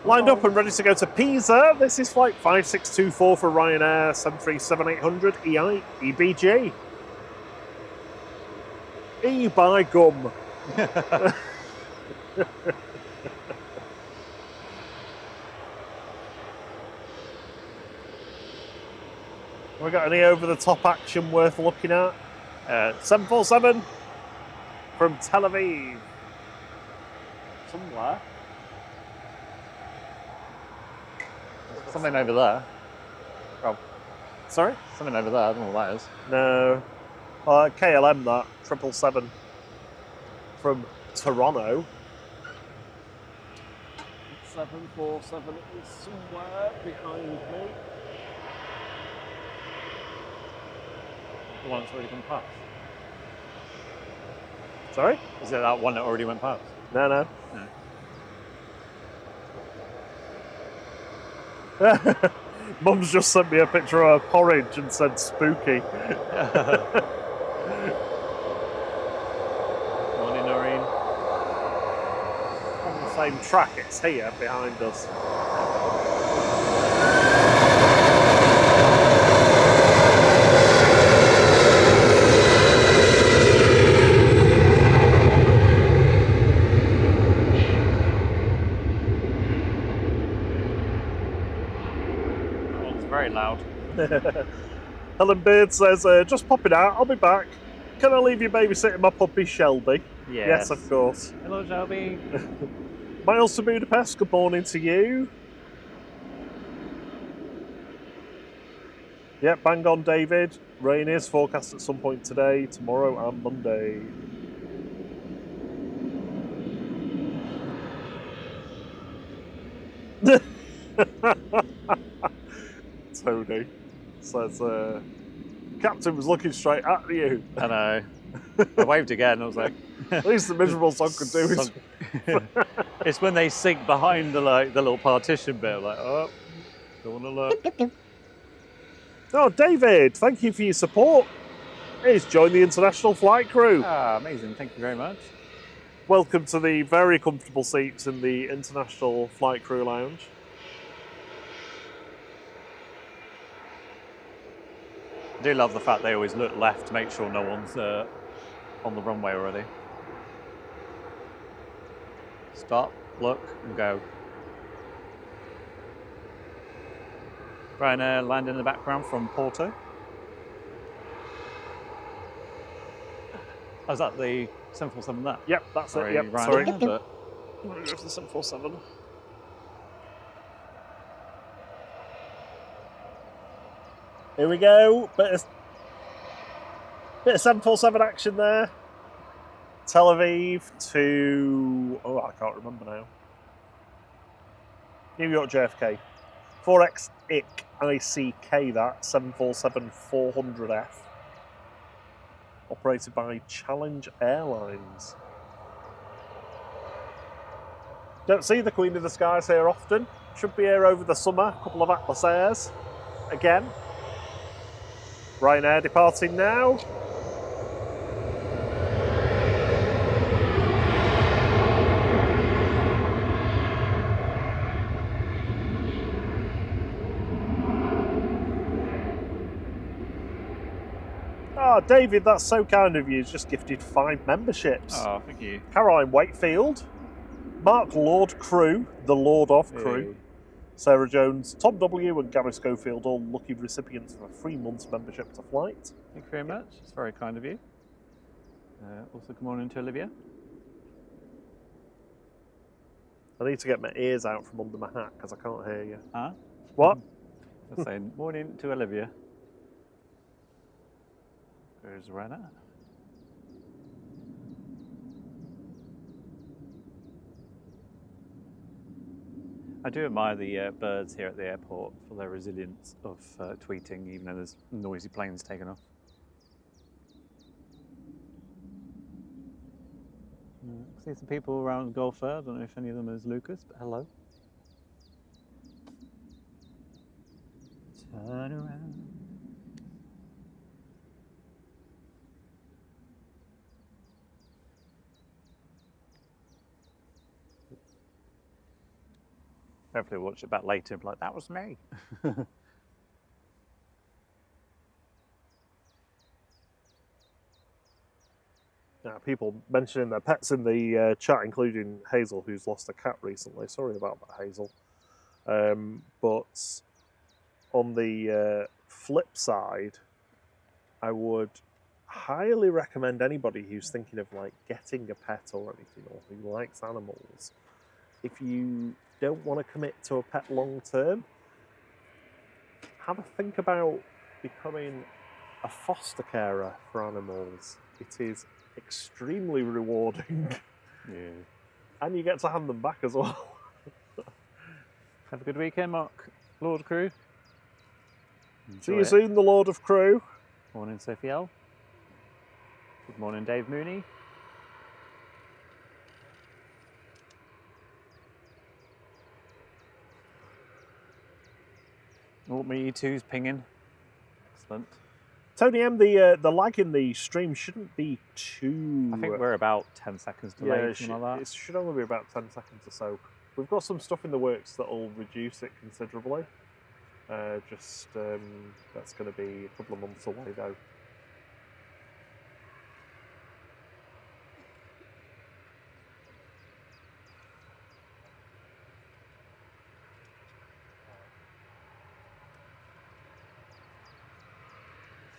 Lined up and ready to go to Pisa. This is flight 5624 for Ryanair 737-800 EBG. E by gum. We got any over-the-top action worth looking at? 747 from Tel Aviv. Somewhere. Something over there. Rob, Sorry? something over there, I don't know what that is. No. KLM, that. 777 from Toronto. 747 is somewhere behind me. The one that's already gone past. Sorry? Is it that one that already went past? No, no. No. Mum's just sent me a picture of her porridge and said spooky. Morning, Noreen. On the same track, it's here behind us. That one's very loud. Helen Beard says, just popping out, I'll be back. Can I leave you babysitting my puppy Shelby? Yes, of course. Hello, Shelby. Miles to Budapest, good morning to you. Yep, bang on, David. Rain is forecast at some point today, tomorrow, and Monday. Tony says, Captain was looking straight at you. I know. I waved again. I was like, At least the miserable song could do is. it's when they sink behind the little partition bit. Like, oh, don't want to look. Oh, David, thank you for your support. He's joined the international flight crew. Ah, amazing. Thank you very much. Welcome to the very comfortable seats in the international flight crew lounge. I do love the fact they always look left to make sure no one's on the runway already. Stop, look, and go. Ryanair land in the background from Porto. Oh, is that the 747 there? Yep, that's Sorry, it. Yep, Ryanair, sorry. but I'm going to go for the 747. Here we go. Bit of 747 action there. Tel Aviv to... Oh, I can't remember now. New York JFK. 4X ICK, that. 747-400F. Operated by Challenge Airlines. Don't see the Queen of the Skies here often. Should be here over the summer. A couple of Atlas Airs. Again. Ryanair departing now. Oh, David, that's so kind of you. He's just gifted 5 memberships. oh, thank you. Caroline Wakefield, Mark Lord Crew, the Lord of Crew, Sarah Jones, Tom W, and Gary Schofield, all lucky recipients of a 3 months membership to Flight. Thank you very much. It's very kind of you. Also, good morning to Olivia. I need to get my ears out from under my hat because I can't hear you. Huh? What? I was saying morning to Olivia. There's Rana. I do admire the birds here at the airport for their resilience of tweeting, even though there's noisy planes taking off. I see some people around Golfer. I don't know if any of them is Lucas, but hello. Turn around. Hopefully we'll watch it back later and be like, that was me. People mentioning their pets in the chat, including Hazel, who's lost a cat recently. Sorry about that, Hazel. But on the flip side, I would highly recommend anybody who's thinking of like getting a pet or anything, or who likes animals, if you don't want to commit to a pet long term, have a think about becoming a foster carer for animals. It is extremely rewarding. Yeah. And you get to hand them back as well. Have a good weekend, Mark. Lord Crew. See you soon, the Lord of Crew. Morning, Sophie L. Good morning, Dave Mooney. Oh, me E2's pinging. Excellent. Tony M, the lag in the stream shouldn't be too... I think we're about 10 seconds delayed, something like that. It should only be about 10 seconds or so. We've got some stuff in the works that will reduce it considerably. That's going to be a couple of months away though.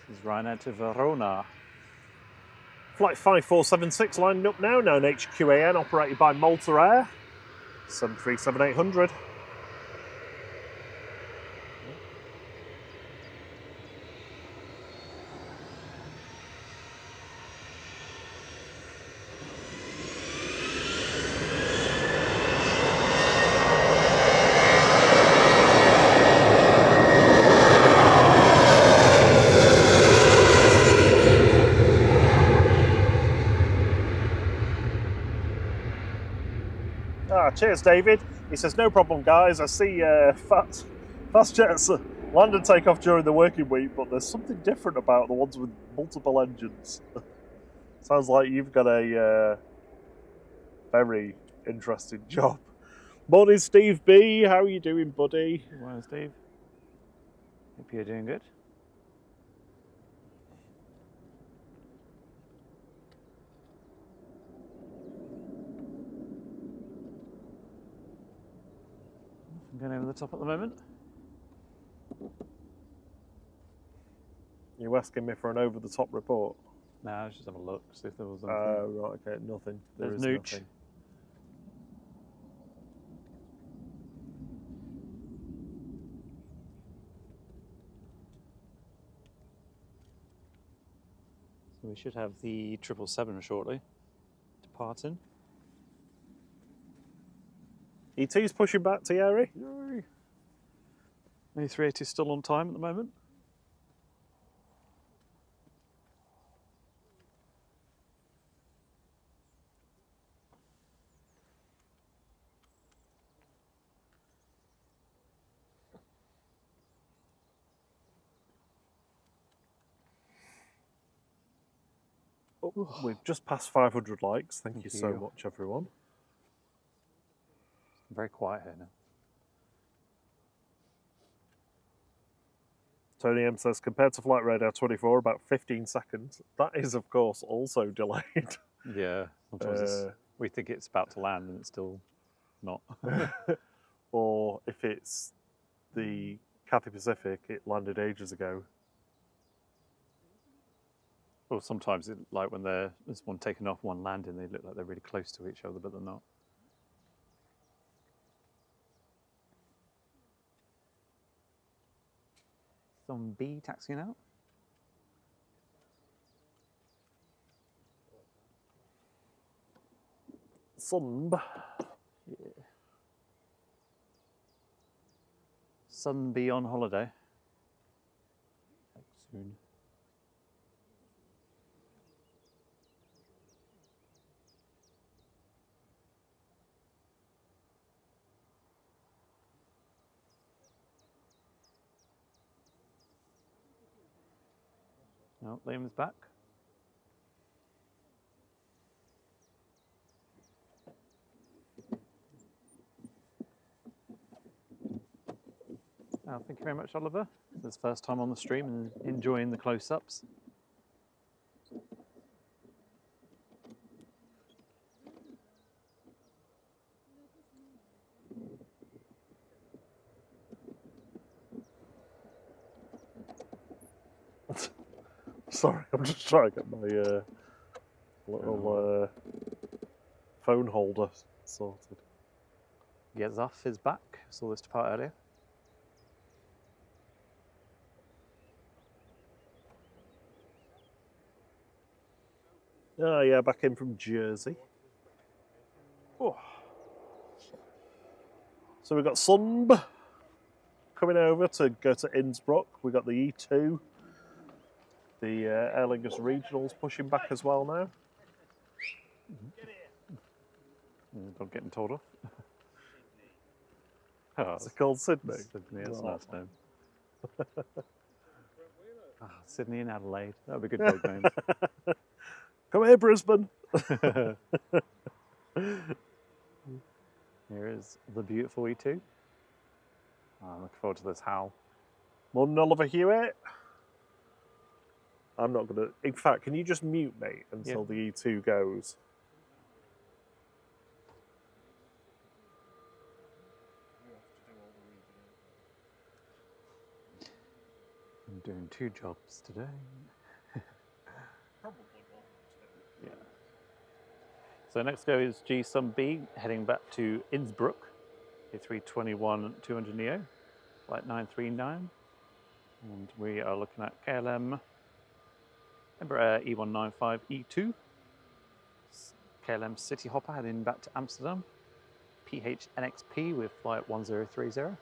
This is Ryanair to Verona. Flight 5476 lining up now, known HQAN, operated by Malta Air. 737-800. Cheers, David. He says, no problem, guys. I see fast jets land and take off during the working week, but there's something different about the ones with multiple engines. Sounds like you've got a very interesting job. Morning, Steve B. How are you doing, buddy? Good morning, Steve. Hope you're doing good. I'm going over the top at the moment. You asking me for an over-the-top report? No, I was just having a look, see if there was anything. Right, okay, nothing. There's is Nooch. nothing. So we should have the 777 shortly departing. ET's pushing back, Thierry. Yay. A380 is still on time at the moment. Oh, we've just passed 500 likes. Thank you so much, everyone. Very quiet here now. Tony M says, compared to Flight Radar 24, about 15 seconds. That is, of course, also delayed. Yeah, sometimes we think it's about to land and it's still not. Or if it's the Cathay Pacific, it landed ages ago. Or sometimes, like when there's one taking off, one landing, they look like they're really close to each other, but they're not. Some bee taxiing out. Sunb. Yeah. Sun bee on holiday. Back soon. No, Liam's back. Oh, thank you very much, Oliver. It's his first time on the stream and enjoying the close-ups. Sorry, I'm just trying to get my little phone holder sorted. Gets off his back. Saw this depart earlier. Oh yeah, back in from Jersey. Oh. So we've got Sunb coming over to go to Innsbruck. We've got the E2. The Aer Lingus Regionals pushing back as well now. Dog getting told off. Oh, Is it called Sydney? Sydney, that's a nice name. Sydney and Adelaide. That would be good dog names. Come here, Brisbane. Here is the beautiful E2. I'm looking forward to this howl. Morning, Oliver Hewitt. I'm not going to... In fact, can you just mute me until the E2 goes? I'm doing 2 jobs today. Yeah. So next go is G Sun B heading back to Innsbruck, A321 200 Neo, flight 939. And we are looking at KLM Embraer E195 E2. KLM City Hopper heading back to Amsterdam. PHNXP with flight 1030.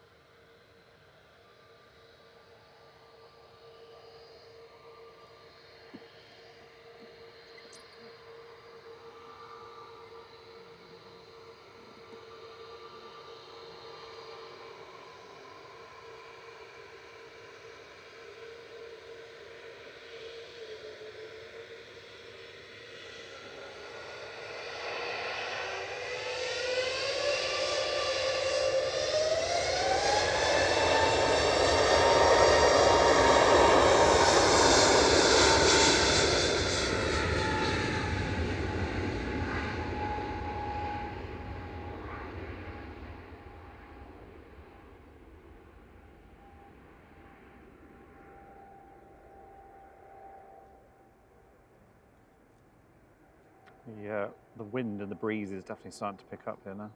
Yeah, the wind and the breeze is definitely starting to pick up here now.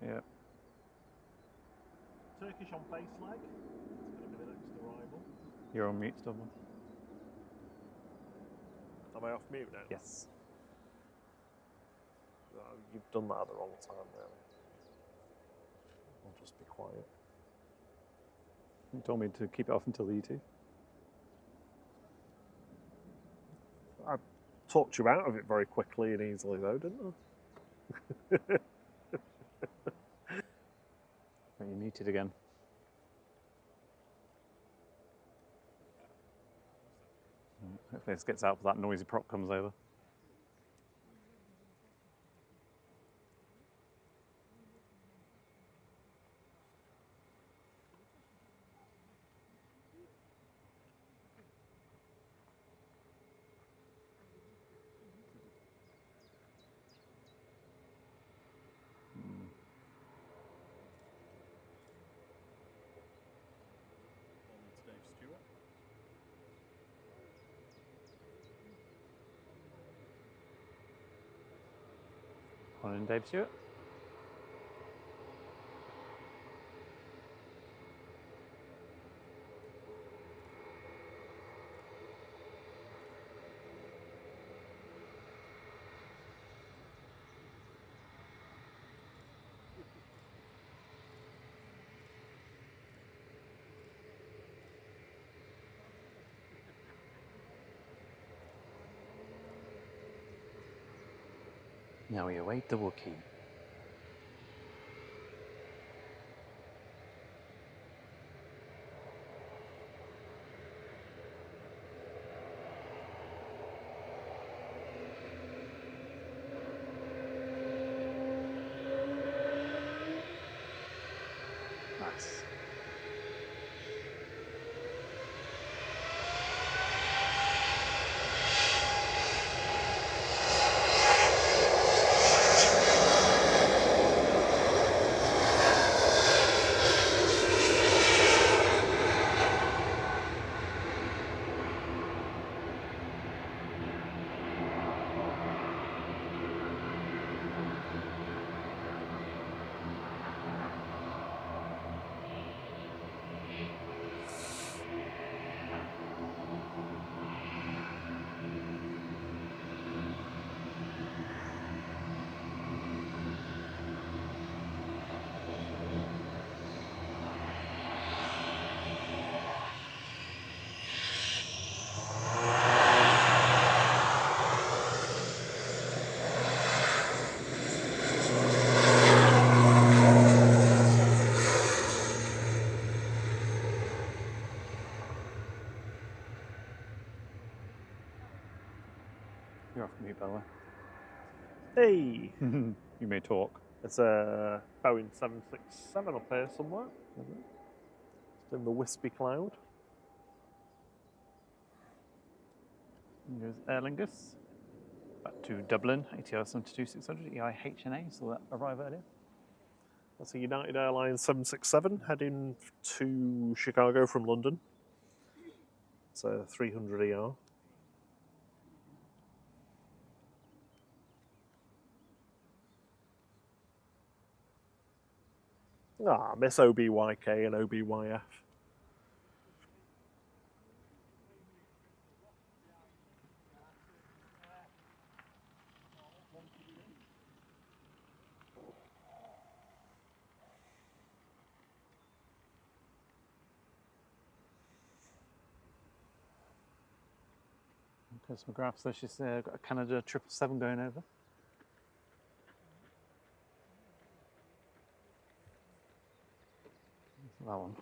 Yeah. Turkish on base leg. It's going to be the next arrival. You're on mute, Stubborn. Am I off mute now? Yes. Oh, you've done that at the wrong time, really. I'll just be quiet. You told me to keep it off until the E2. I talked you out of it very quickly and easily, though, didn't I? You're muted again. Hopefully this gets out before that noisy prop comes over. morning, Dave Stewart. Now we await the Wookiee. Nice. You're off mute, by the way. Hey! You may talk. It's a Boeing 767 up here somewhere. It's in the wispy cloud. There's Aer Lingus. Back to Dublin, ATR 72600, EIHNA, saw that arrive earlier. That's a United Airlines 767 heading to Chicago from London. It's a 300 ER. Ah, miss OBYK and OBYF. There's some graphs there. She's got a Canada 777 going over. That one.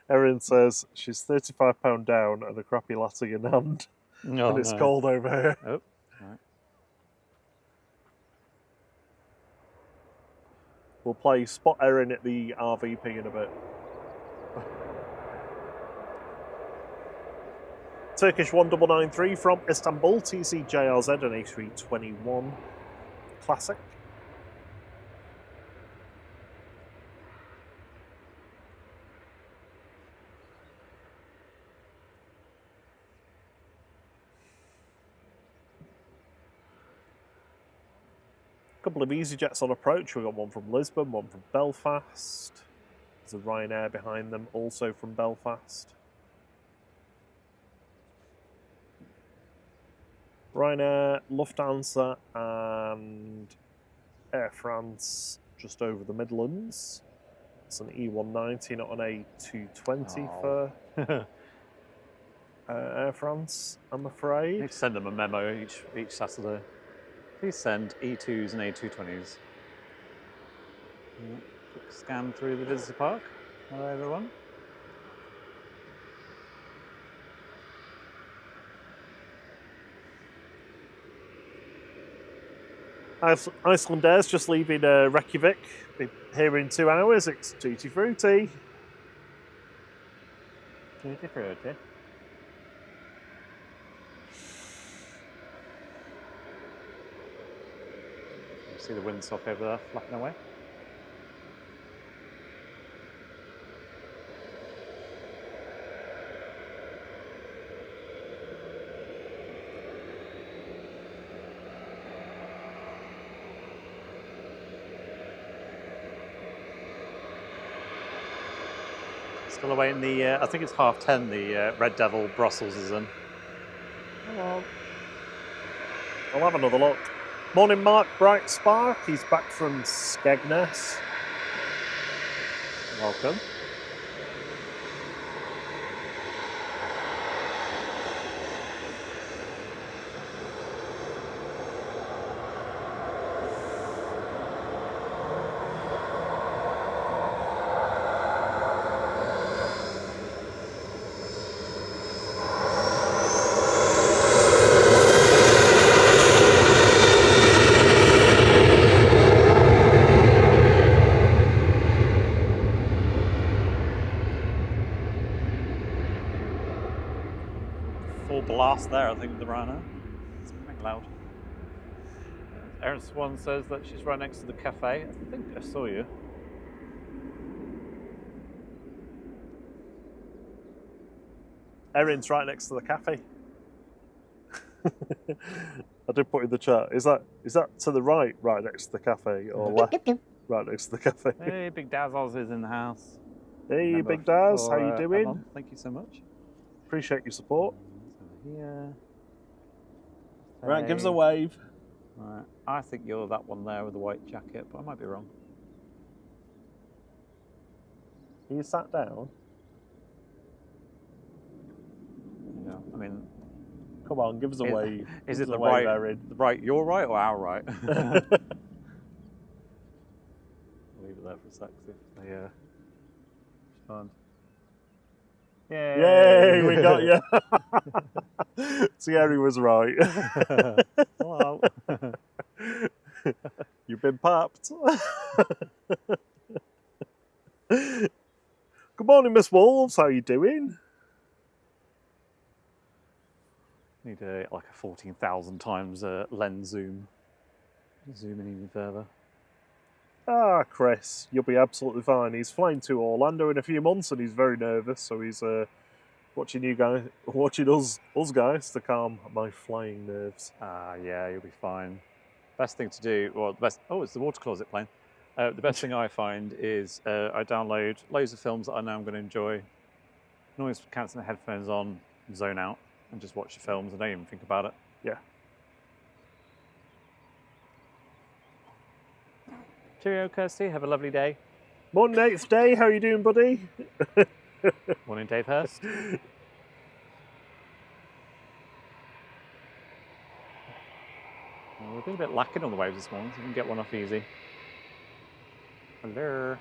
Erin says she's £35 down and a crappy latte in hand. No, and it's no. cold over here. Oh, right. We'll play Spot Erin at the RVP in a bit. Turkish 1993 from Istanbul, TCJRZ and A321 Classic. A couple of EasyJets on approach. We've got one from Lisbon, one from Belfast. There's a Ryanair behind them, also from Belfast. Ryanair, Lufthansa and Air France just over the Midlands. It's an E190, not an A220 for Air France, I'm afraid. Need to send them a memo each Saturday. Please send E2s and A220s. Quick scan through the visitor park. Hello, everyone. Icelandairs just leaving Reykjavik. Be here in 2 hours. It's Tutti Frutti. Tutti frutti. You see the windsock over there flapping away? Still awaiting the, I think it's 10:30, the Red Devil Brussels is in. Hello. I'll have another look. Morning, Mark Bright Spark. He's back from Skegness. Welcome. Full blast there, I think, the Rhino. It's pretty loud. Erin Swan says that she's right next to the cafe. I think I saw you. Erin's right next to the cafe. I did put in the chat. Is that to the right next to the cafe, or left right next to the cafe? Hey, Big Daz Oz is in the house. Hey, Member Big Daz, for, how you doing? Avalon. Thank you so much. Appreciate your support. Here. Right, give us a Hey. wave. Right. I think you're that one there with the white jacket, but I might be wrong. Are you sat down? Yeah. I mean, Come on, give us a wave. is Give it us the a wave, right? Erin. The right? Your right or our right? Leave it there for a sec. See if they respond. Yay, we got you. Thierry was right. Hello. You've been popped. Good morning, Miss Wolves. How you doing? Need like a 14,000 times lens zoom. Zoom in even further. Ah, Chris, you'll be absolutely fine. He's flying to Orlando in a few months, and he's very nervous. So he's watching us guys to calm my flying nerves. Yeah, you'll be fine. Best thing to do, well, the best. Oh, it's the water closet plane. The best thing I find is I download loads of films that I know I'm going to enjoy. I can always cancel the headphones on, zone out, and just watch the films. I don't even think about it. Yeah. Cheerio, Kirsty. Have a lovely day. Morning, 8th day. How you doing, buddy? Morning, Dave Hurst. We've been a bit lacking on the waves this morning, so we can get one off easy. Hello.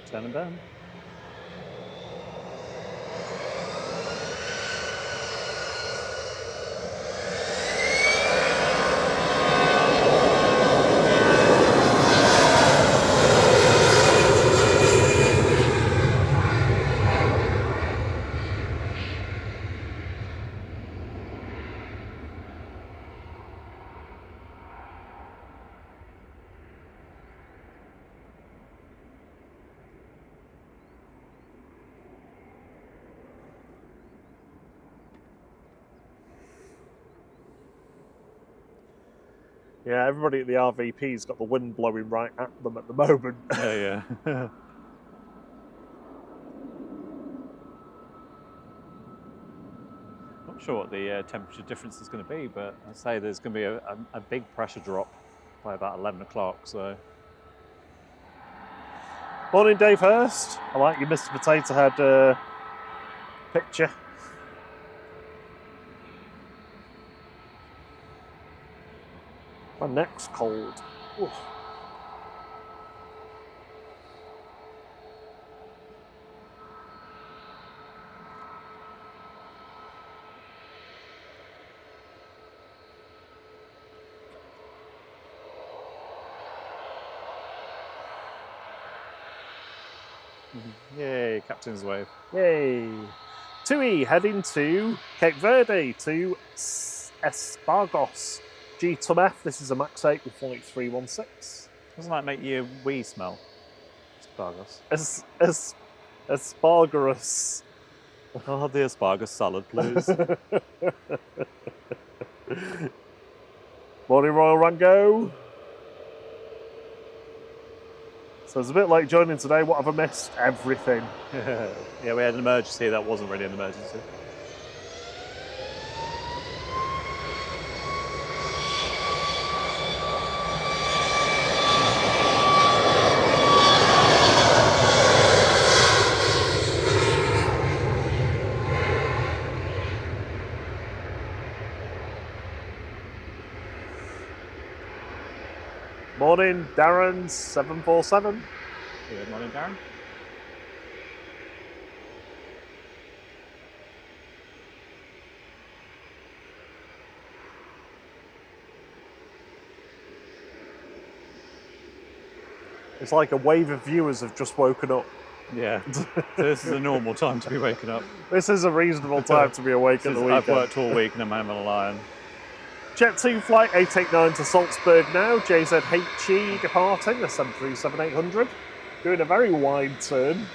Turn and burn. Yeah, everybody at the RVP's got the wind blowing right at them at the moment. Yeah. Not sure what the temperature difference is going to be, but I say there's going to be a big pressure drop by about 11 o'clock. So, Morning, Dave Hurst. I like your Mr. Potato Head picture. My neck's cold. Oof. yay, Captain's Wave. Yay. Tui heading to Cape Verde to Espargos. G Tom F, this is a Max 8 with flight 316. Doesn't that make your wee smell? Asparagus. Asparagus. Oh, the asparagus salad, please. Morning, Royal Rango. So it's a bit late joining today. What have I missed? Everything. Yeah, we had an emergency that wasn't really an emergency. Morning, Darren 747. Good morning, Darren. It's like a wave of viewers have just woken up. Yeah, so this is a normal time to be waking up. This is a reasonable time to be awake at the weekend. I've worked all week and I'm having a lion. Jet 2 flight 889 to Salzburg now. JZHE departing, the 737-800. Doing a very wide turn.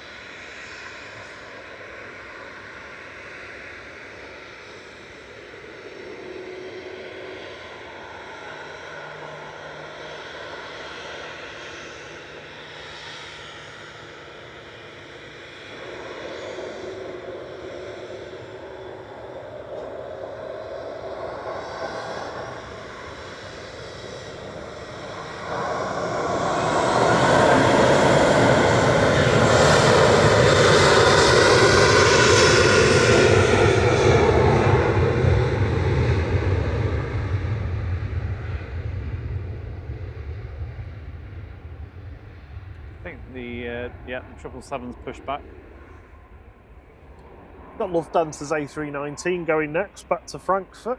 I think the 777's pushed back. Got Lufthansa's A319 going next, back to Frankfurt.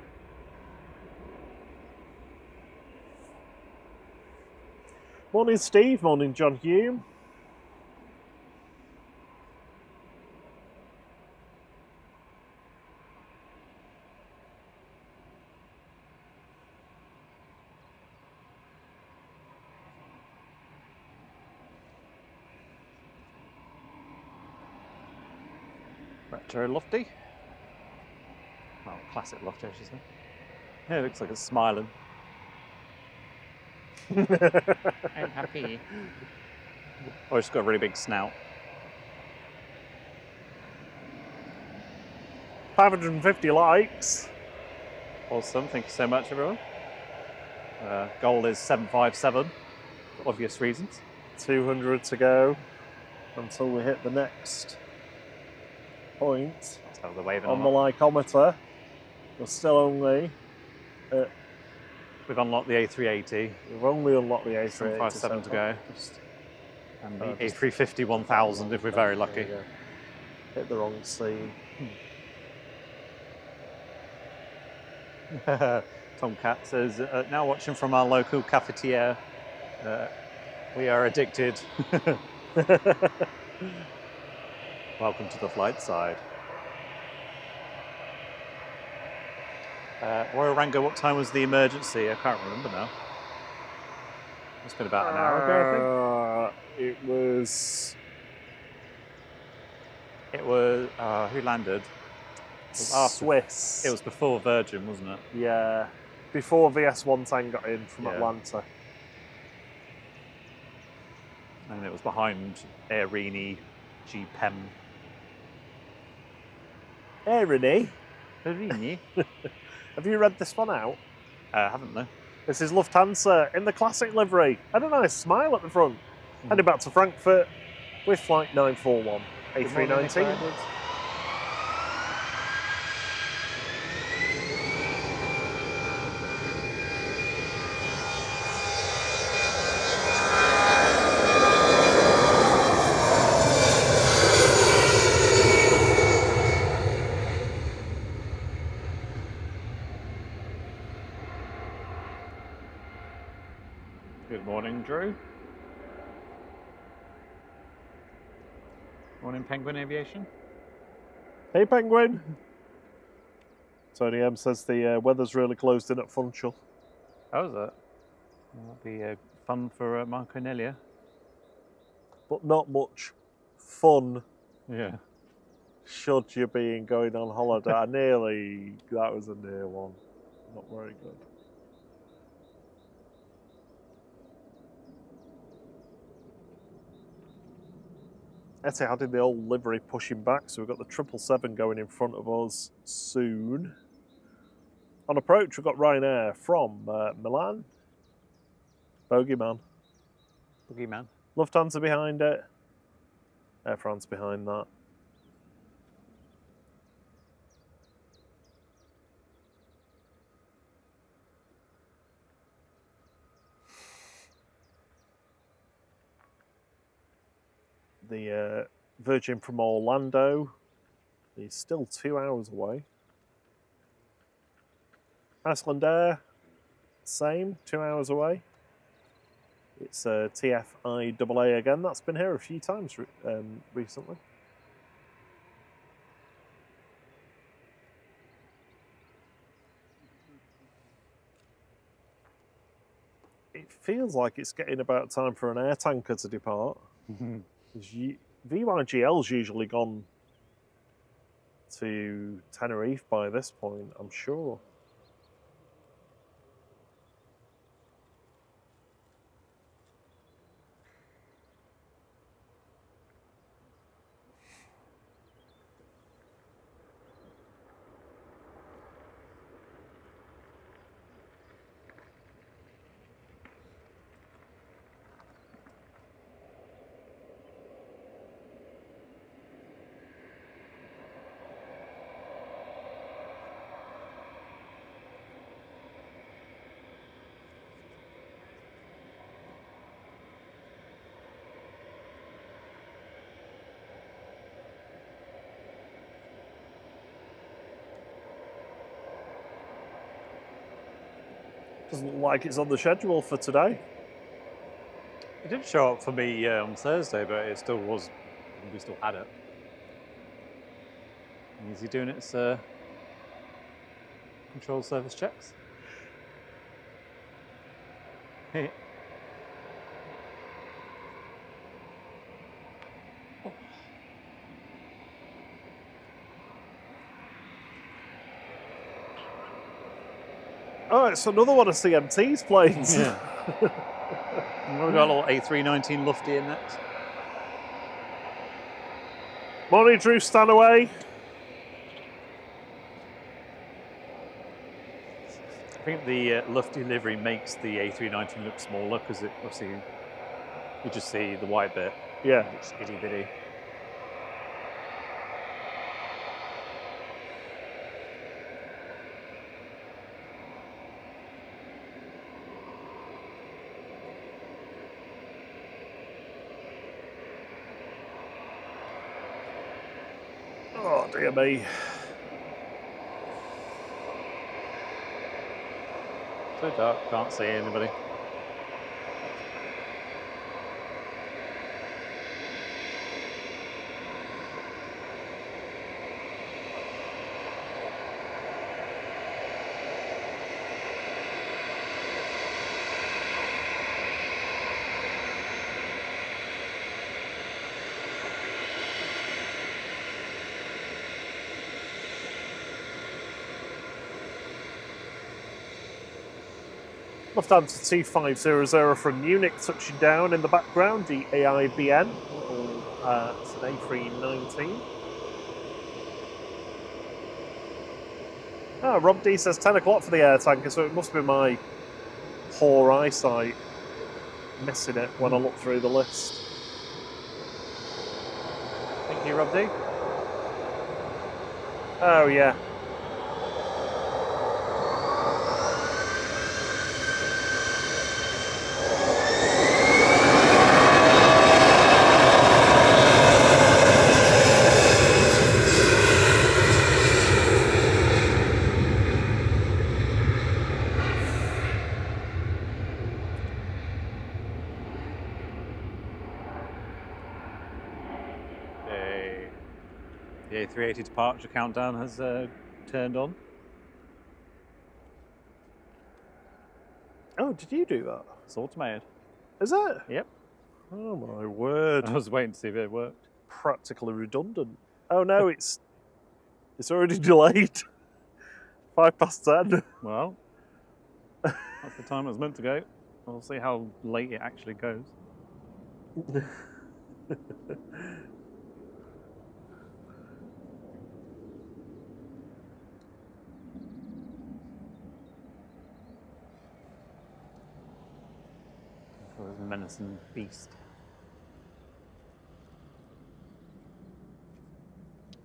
Morning, Steve. Morning, John Hume. Retro lofty. Well, classic lofty, I should say. Yeah, it looks like it's smiling. I'm happy. Or it's got a really big snout. 550 likes. Awesome, thank you so much, everyone. Goal is 757, for obvious reasons. 200 to go until we hit the next point So they're waving on on the that. lycometer. We're still only at, We've unlocked the A380, we've only unlocked the A380. 757 to go. Just, And the just- A350 1000 if we're very lucky. there you go. Hit the wrong scene. Tomcat says, now watching from our local cafetiere. We are addicted. Welcome to the flight side. Royal Rango, what time was the emergency? I can't remember now. It's been about an hour ago, It was I think. It was, who landed? It was after- Swiss. It was before Virgin, wasn't it? Yeah, before VS110 got in from Yeah. Atlanta. And it was behind Air Rini, GPEM. Rini, Air Rini? have you read this one out? Haven't they? This is Lufthansa in the classic livery and a nice smile at the front. Heading back to Frankfurt with flight 941 A319. Good morning, Drew. Morning, Penguin Aviation. Hey, Penguin. Tony M says the weather's really closed in at Funchal. How is it? That'll be fun for Marco Nelia. But not much fun Yeah. should you be going on holiday. That was a near one. Not very good. Etihad in the old livery pushing back, so we've got the 777 going in front of us soon. On approach, we've got Ryanair from Milan. Bogeyman. Boogeyman. Lufthansa behind it. Air France behind that. The Virgin from Orlando is still 2 hours away. Icelandair, same, 2 hours away. It's TFIAA again. That's been here a few times recently. It feels like it's getting about time for an air tanker to depart. VYGL's usually gone to Tenerife by this point, I'm sure. Doesn't look like it's on the schedule for today. It did show up for me on Thursday, but it still was. We still had it. And is he doing its control service checks? Oh, it's another one of CMT's planes. Yeah. We've got a little A319 Lufty in next. Morning, Drew Stanaway. I think the Lufty livery makes the A319 look smaller because it obviously you just see the white bit. Yeah. It's itty bitty. Oh, dear me. So dark, can't see anybody. Lufthansa 2500 from Munich touching down in the background, the AIBN, today 319. Ah, Rob D says 10 o'clock for the air tanker, so it must be my poor eyesight missing it when I look through the list. Thank you, Rob D. Oh, yeah. The A380 departure countdown has turned on. Oh, did you do that? It's automated. Is it? Yep. Oh my word. I was waiting to see if it worked. Practically redundant. Oh no, it's already delayed. 10:05. Well, that's the time it was meant to go. We'll see how late it actually goes. It was a menacing beast.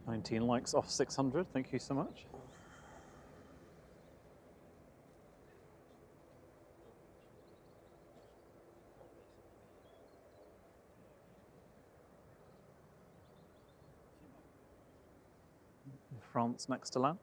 19 likes off 600. Thank you so much. France next to land.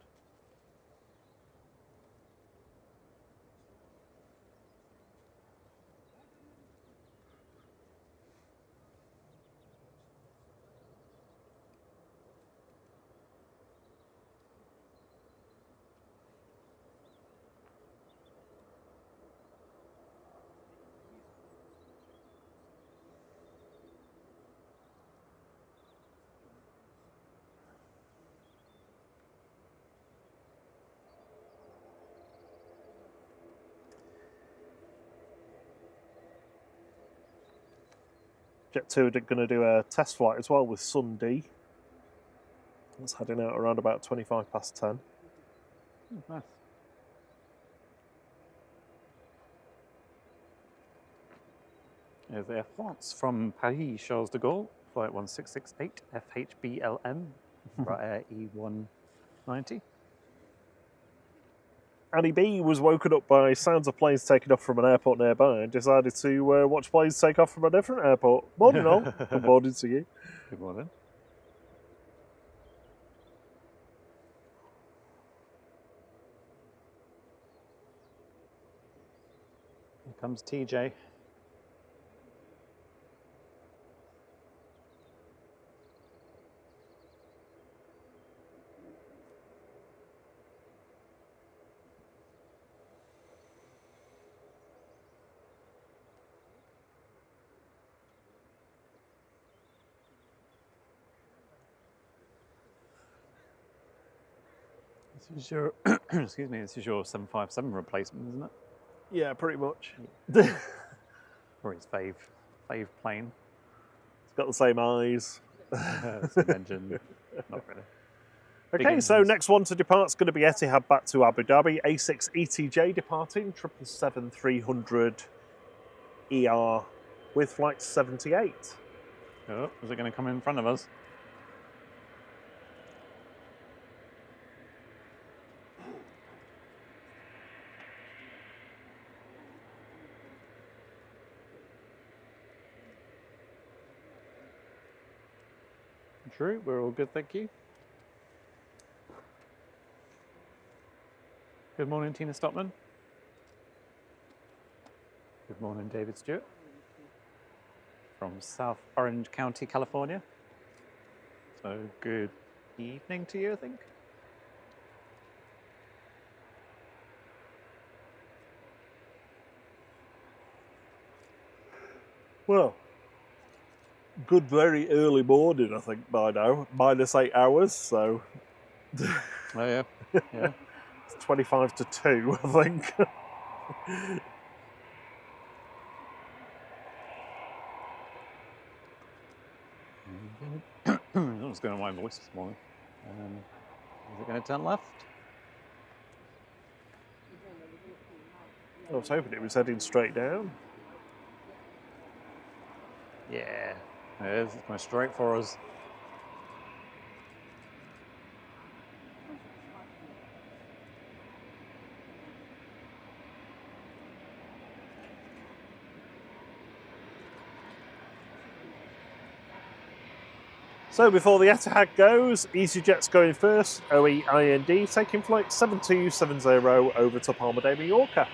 Jet 2 are going to do a test flight as well with Sun D. It's heading out around about 10:25. Nice. There's Air France from Paris Charles de Gaulle, flight 1668 FHBLM, Air E190. Annie B was woken up by sounds of planes taking off from an airport nearby and decided to watch planes take off from a different airport. Morning all. Good morning to you. Good morning. Here comes TJ. This is your, excuse me, this is your 757 replacement, isn't it? Yeah, pretty much. Or his fave plane. It's got the same eyes. Same engine, not really. Big Okay, so engines. next one to depart is going to be Etihad back to Abu Dhabi. A6 ETJ departing, 777-300 ER with flight 78. Oh, is it going to come in front of us? True, we're all good, thank you. Good morning, Tina Stockman. Good morning, David Stewart. From South Orange County, California. So good evening to you, I think. Well, good very early morning, I think, by now. -8 hours, so Oh yeah, yeah. it's 25 to 2, I think. What's going on with my voice this morning? Is it going to turn left? I was hoping it was heading straight down. Yeah, it is. It's going straight for us. So before the Etihad goes, EasyJet's going first, OEIND taking flight 7270 over to Palma de Mallorca.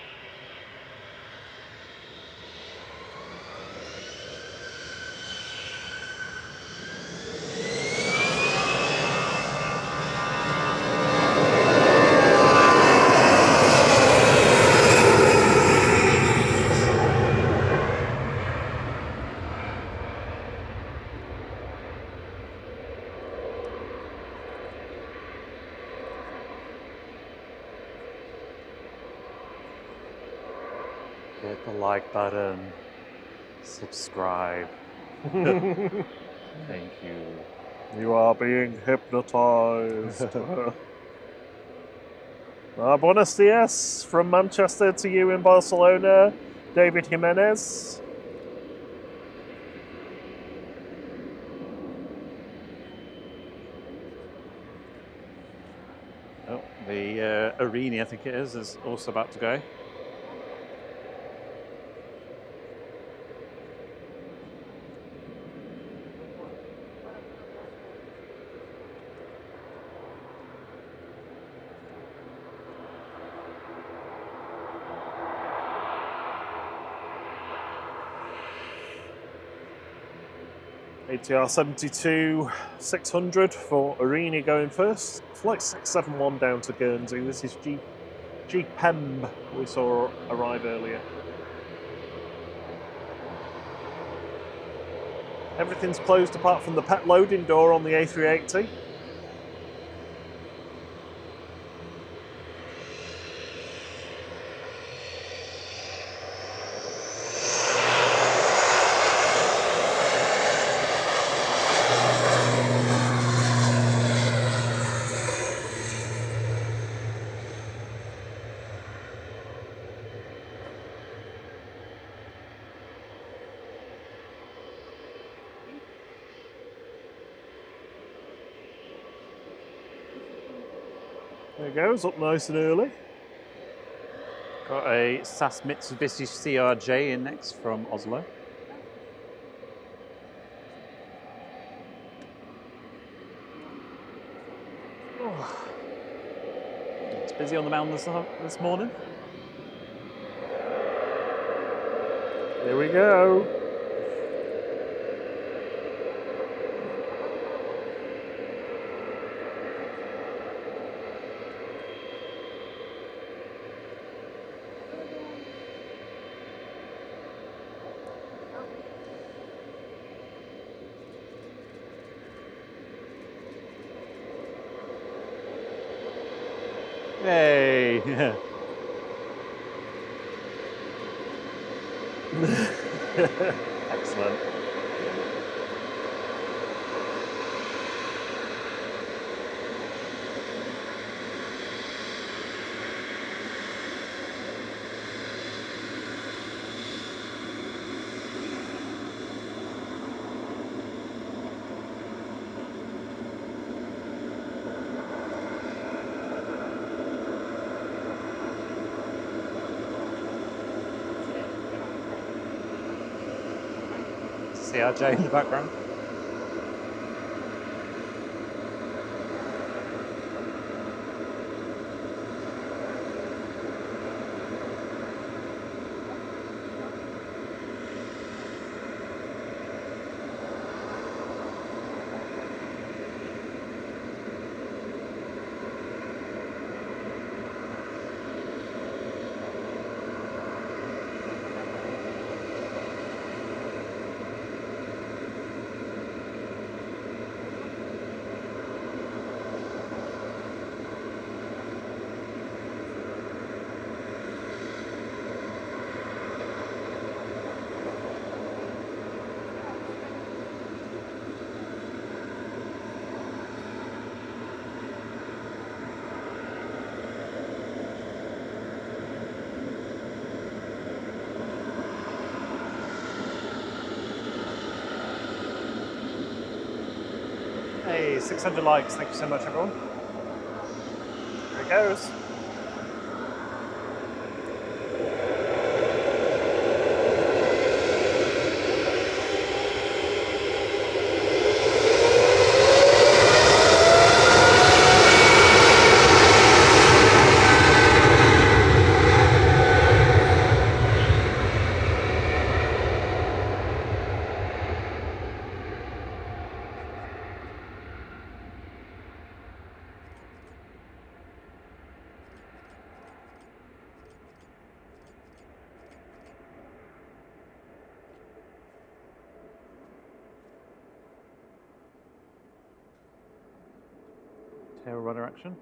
Hit the like button. Subscribe. Thank you. You are being hypnotized. Buenos dias from Manchester to you in Barcelona, David Jimenez. Oh, the arena, I think it is also about to go. ATR 72 600 for Arena going first. Flight 671 down to Guernsey. This is G Pemb we saw arrive earlier. Everything's closed apart from the pet loading door on the A380. There it goes, up nice and early. Got a SAS Mitsubishi CRJ in next from Oslo. Oh. It's busy on the mountain this morning. Here we go. Hey! Excellent. CRJ in the background. Hey, 600 likes. Thank you so much, everyone. There it goes. Tail rudder action.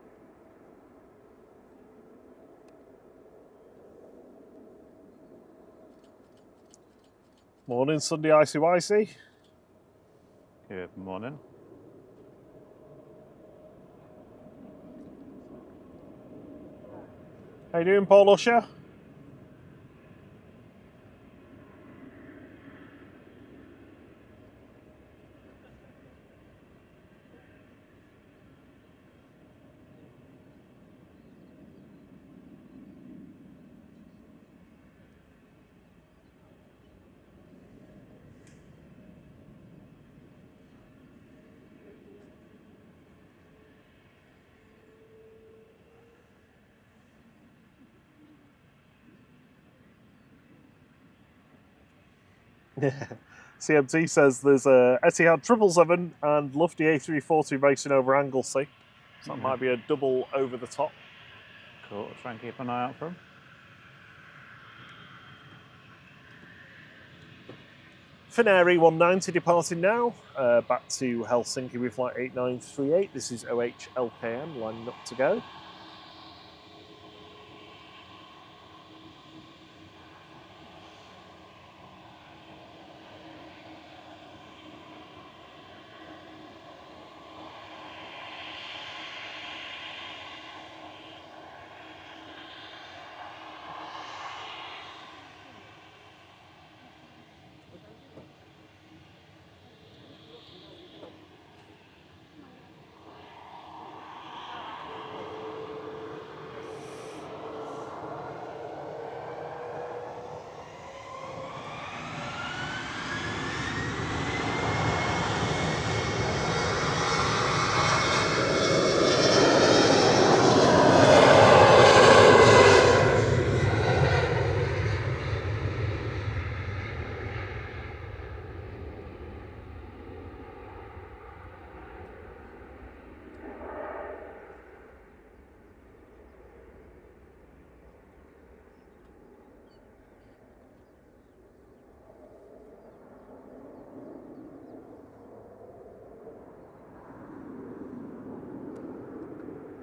Morning, Sunday Icy Wicey. Good morning. How you doing, Paul Usher? CMT says there's a Etihad 777 and Lufty A340 racing over Anglesey. So that might be a double over the top. Cool, try and keep an eye out for him. Finnair 190 departing now, back to Helsinki with flight 8938. This is OH-LKM lining up to go.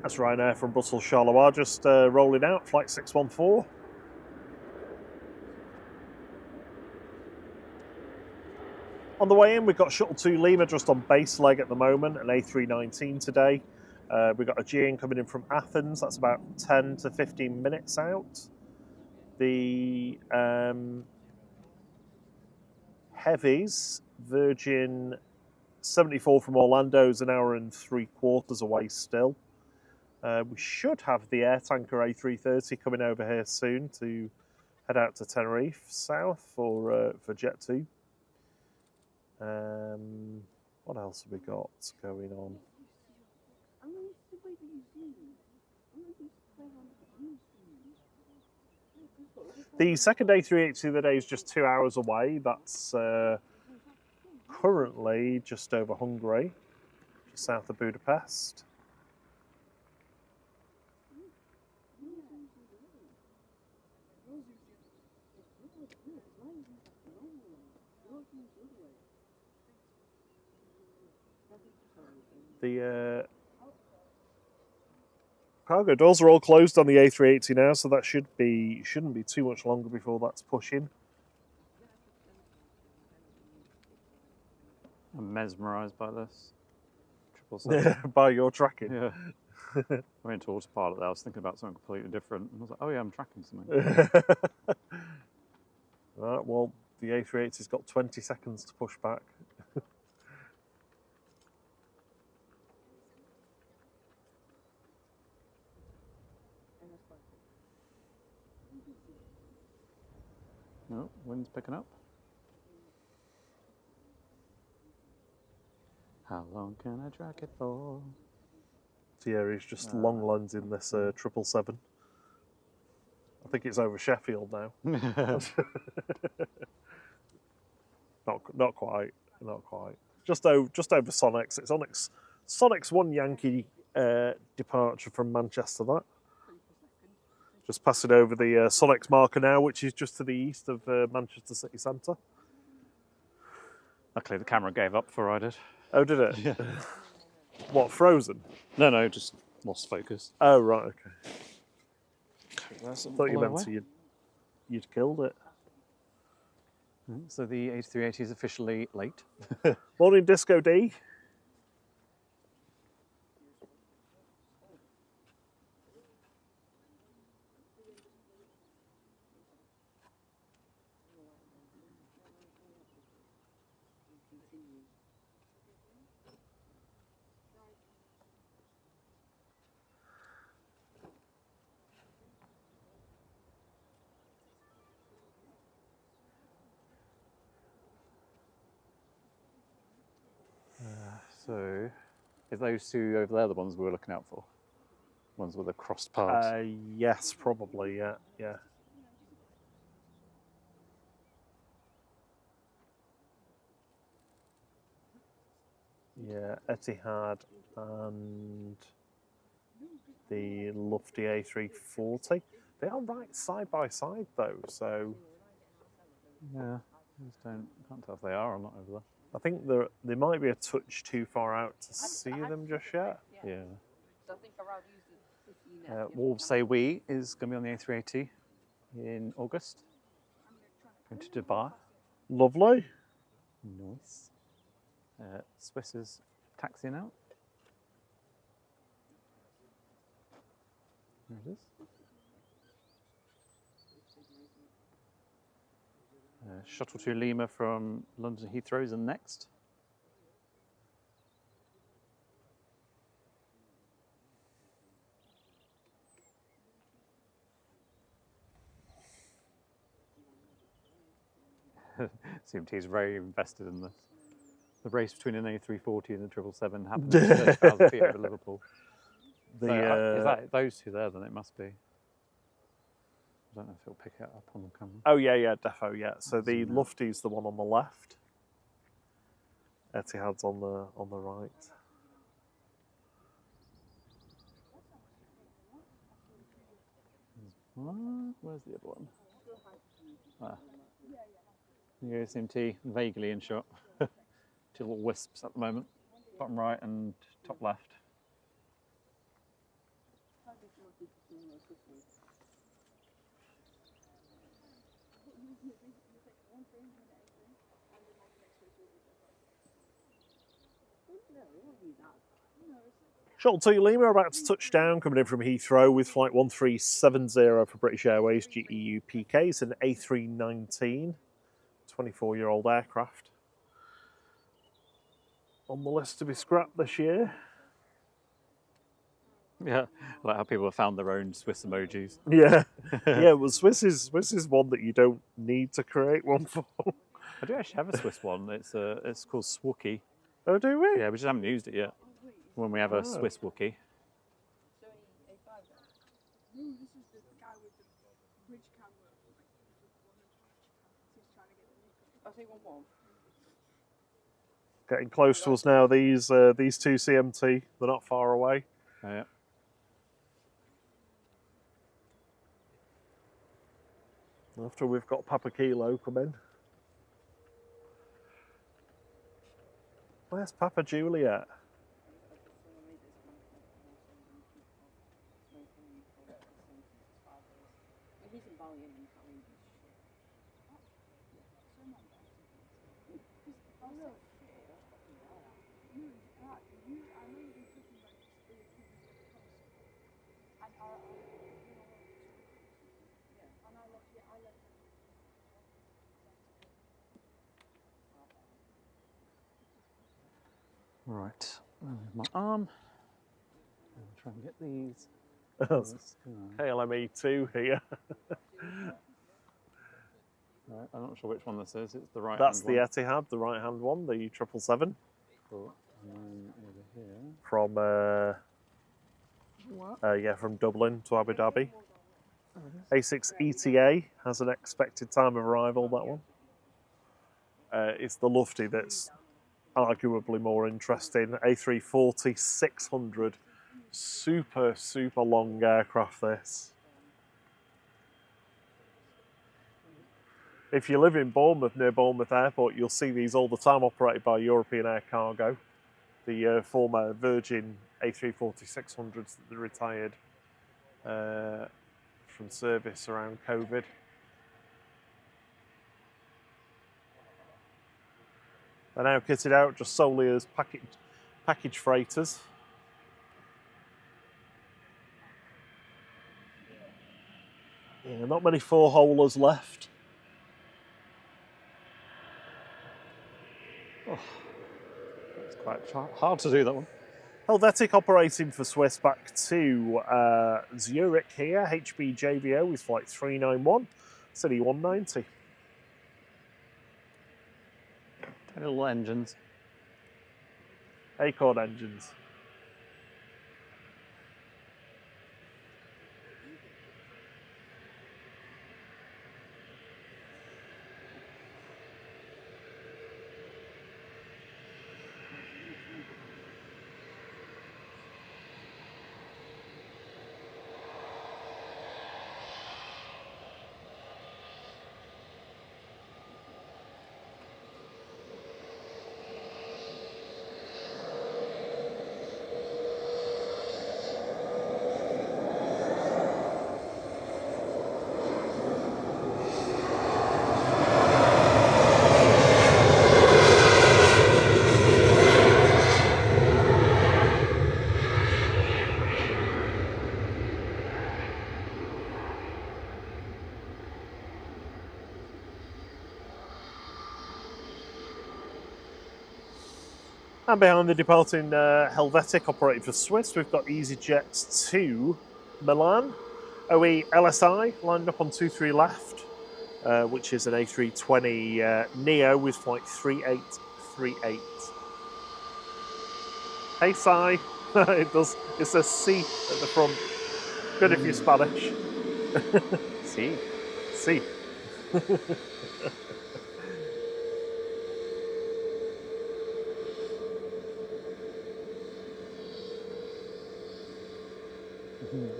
That's Ryanair from Brussels Charleroi just rolling out, flight 614. On the way in, we've got Shuttle 2 Lima just on base leg at the moment, an A319 today. We've got a GN coming in from Athens, that's about 10 to 15 minutes out. The heavies, Virgin 74 from Orlando is an hour and 3/4 away still. We should have the air tanker A330 coming over here soon to head out to Tenerife south for Jet 2. What else have we got going on? The second A380 of the day is just 2 hours away. That's currently just over Hungary, just south of Budapest. The cargo doors are all closed on the A380 now, so that shouldn't be too much longer before that's pushing. I'm mesmerised by this. 777. By your tracking. Yeah. I went to autopilot there, I was thinking about something completely different. And I was like, oh yeah, I'm tracking something. Right, well, the A380's got 20 seconds to push back. No, wind's picking up. How long can I track it for? Thierry's just long lensing this 777. I think it's over Sheffield now. Not quite. Just over Sonex. It's on Sonex 1 Yankee departure from Manchester. That. Just passing over the Sonex marker now, which is just to the east of Manchester City Centre. Luckily, the camera gave up before I did. Oh, did it? Yeah. What, frozen? No, just lost focus. Oh, right, okay. That's I thought you meant you'd killed it. So the A380 is officially late. Morning, Disco D. So, is those two over there the ones we were looking out for? Ones with the crossed paths? Yes, probably, yeah. Yeah, Etihad and the lofty A340. They are right side by side though, so Yeah, I just can't tell if they are or not over there. I think they might be a touch too far out to see them just yet. Yeah. So I think I'd rather use the 15 now. Wolves Say We is going to be on the A380 in August. Going to Dubai. Lovely. Nice. Swiss is taxiing out. There it is. Shuttle to Lima from London Heathrow is next. CMT is very invested in this. The race between an A340 and a 777 happened at 30,000 feet over Liverpool. The, So, is that those two there? Then it must be. I don't know if it'll pick it up on the camera. Oh yeah, defo, yeah. So the Zoom out. lofty's the one on the left. Etihad's on the right. Where's the other one? Here goes CMT, vaguely in shot. Two little wisps at the moment. Bottom right and top left. Shuttle to Lima about to touch down, coming in from Heathrow with flight 1370 for British Airways GEU PK. It's an A319, 24-year-old aircraft. On the list to be scrapped this year. Yeah, I like how people have found their own Swiss emojis. Yeah, yeah. Well, Swiss is one that you don't need to create one for. I do actually have a Swiss one. It's called Swookie. Oh, do we? Yeah, we just haven't used it yet. When we have a Swiss Wookie. No, this is the guy with the bridge camera. He's trying to get the Nikon. I'll say 1-1. Getting close to us now. These two CMT. They're not far away. Oh, yeah. After we've got Papa Kilo come in. Where's Papa Juliet? Right. My arm. I'll try and get these. KLME2 here. Right, I'm not sure which one this is. It's the right. That's the Etihad, the right-hand one, the 777. Cool. And then over here. From Dublin to Abu Dhabi. A6 ETA has an expected time of arrival, that one. It's the lofty that's arguably more interesting. A340 600. Super long aircraft, this. If you live in Bournemouth, near Bournemouth Airport, you'll see these all the time, operated by European Air Cargo. The former Virgin A340 600s that they retired from service around COVID. They're now kitted out just solely as package freighters. Yeah, not many four-holers left. Oh, that's quite hard to do, that one. Helvetic operating for Swiss back to Zurich here. HBJVO is flight 391, City 190. Tiny little engines. Acorn engines. And behind the departing Helvetic operating for Swiss, we've got EasyJet to Milan. OE LSI lined up on 23 left, which is an A320 Neo with flight 3838. Hey, Si. It does. It says C at the front. Good if you're Spanish. See? C.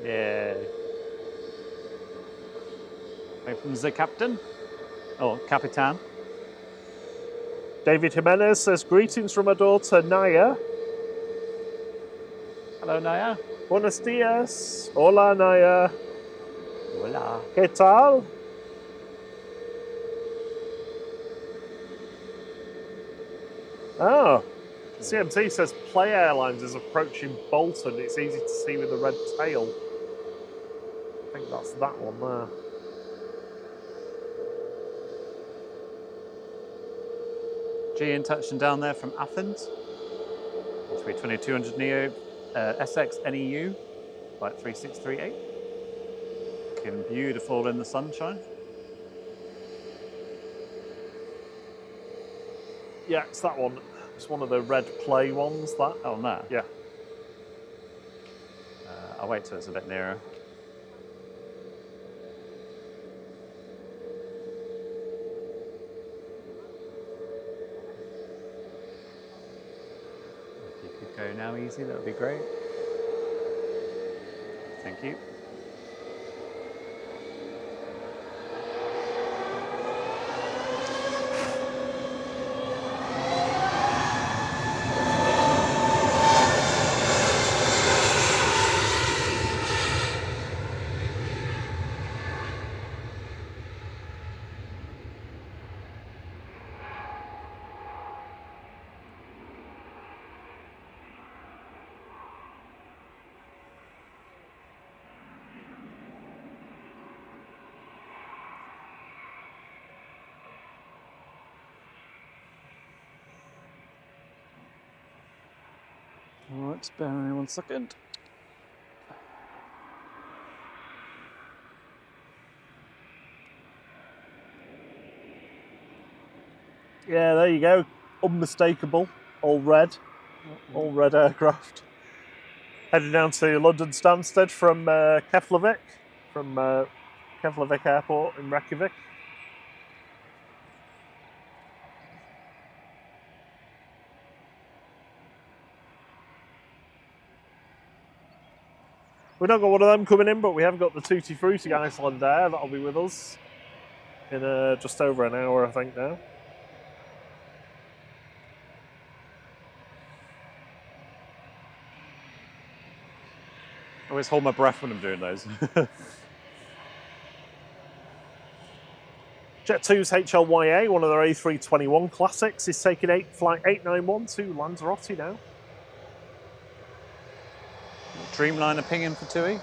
Yeah. Right from the captain. Oh, Capitan. David Jimenez says, greetings from my daughter, Naya. Hello, Naya. Buenos dias. Hola, Naya. Hola. ¿Qué tal? Oh, CMT says Play Airlines is approaching Bolton. It's easy to see with the red tail. I think that's that one there. G in touching down there from Athens. A320-200 Neo SX NEU, flight 3638. Looking beautiful in the sunshine. Yeah, it's that one. It's one of the red play ones, that. Oh, no. Yeah. I'll wait till it's a bit nearer. If you could go now easy, that would be great. Thank you. All right, spare me 1 second. Yeah, there you go. Unmistakable. All red aircraft. Heading down to London Stansted from Keflavik, from Keflavik Airport in Reykjavik. We've not got one of them coming in, but we have got the Tutti Frutti Iceland Air. That'll be with us in just over an hour, I think, now. I always hold my breath when I'm doing those. Jet 2's HLYA, one of their A321 classics, is taking flight 891 to Lanzarote now. Dreamliner pinging for TUI.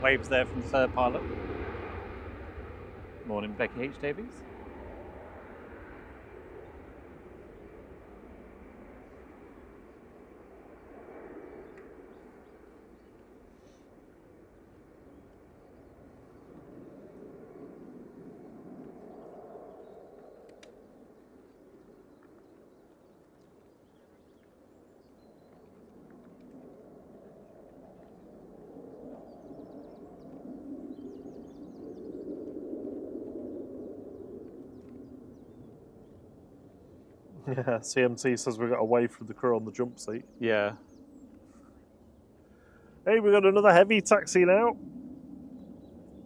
Waves there from the third pilot. Morning, Becky H. Davies. Yeah, CMT says we got away from the crew on the jump seat. Yeah. Hey, we got another heavy taxi now.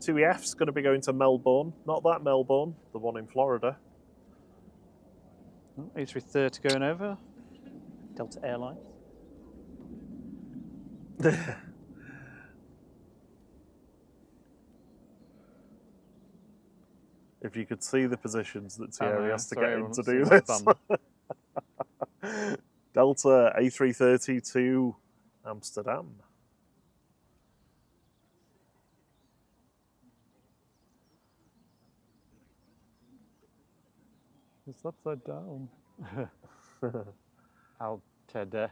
2EF's going to be going to Melbourne. Not that Melbourne, the one in Florida. Oh, A330 going over. Delta Airlines. If you could see the positions that Thierry has to Sorry, get in everyone's to seeing do my this. bum. Delta A330 to Amsterdam. It's upside down. Altede.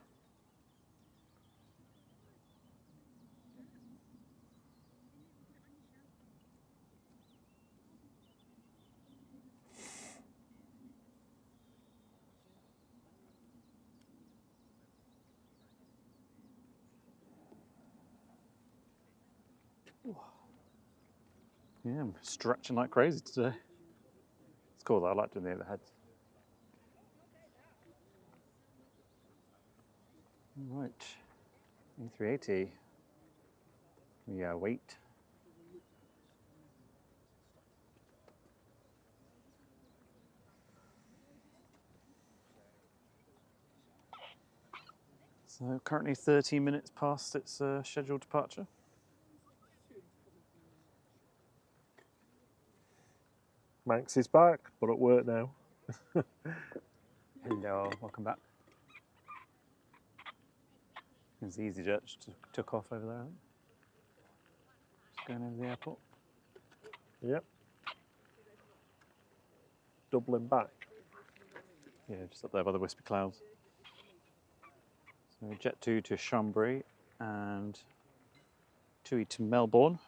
Yeah, I'm stretching like crazy today. It's cool though, I like doing the overheads. Right, A380. Yeah, wait. So currently 13 minutes past its scheduled departure. Manx is back, but at work now. Hello, welcome back. There's the EasyJet just took off over there. Just going over the airport. Yep. Dublin back. Yeah, just up there by the wispy clouds. So Jet 2 to Chambéry and TUI to Melbourne.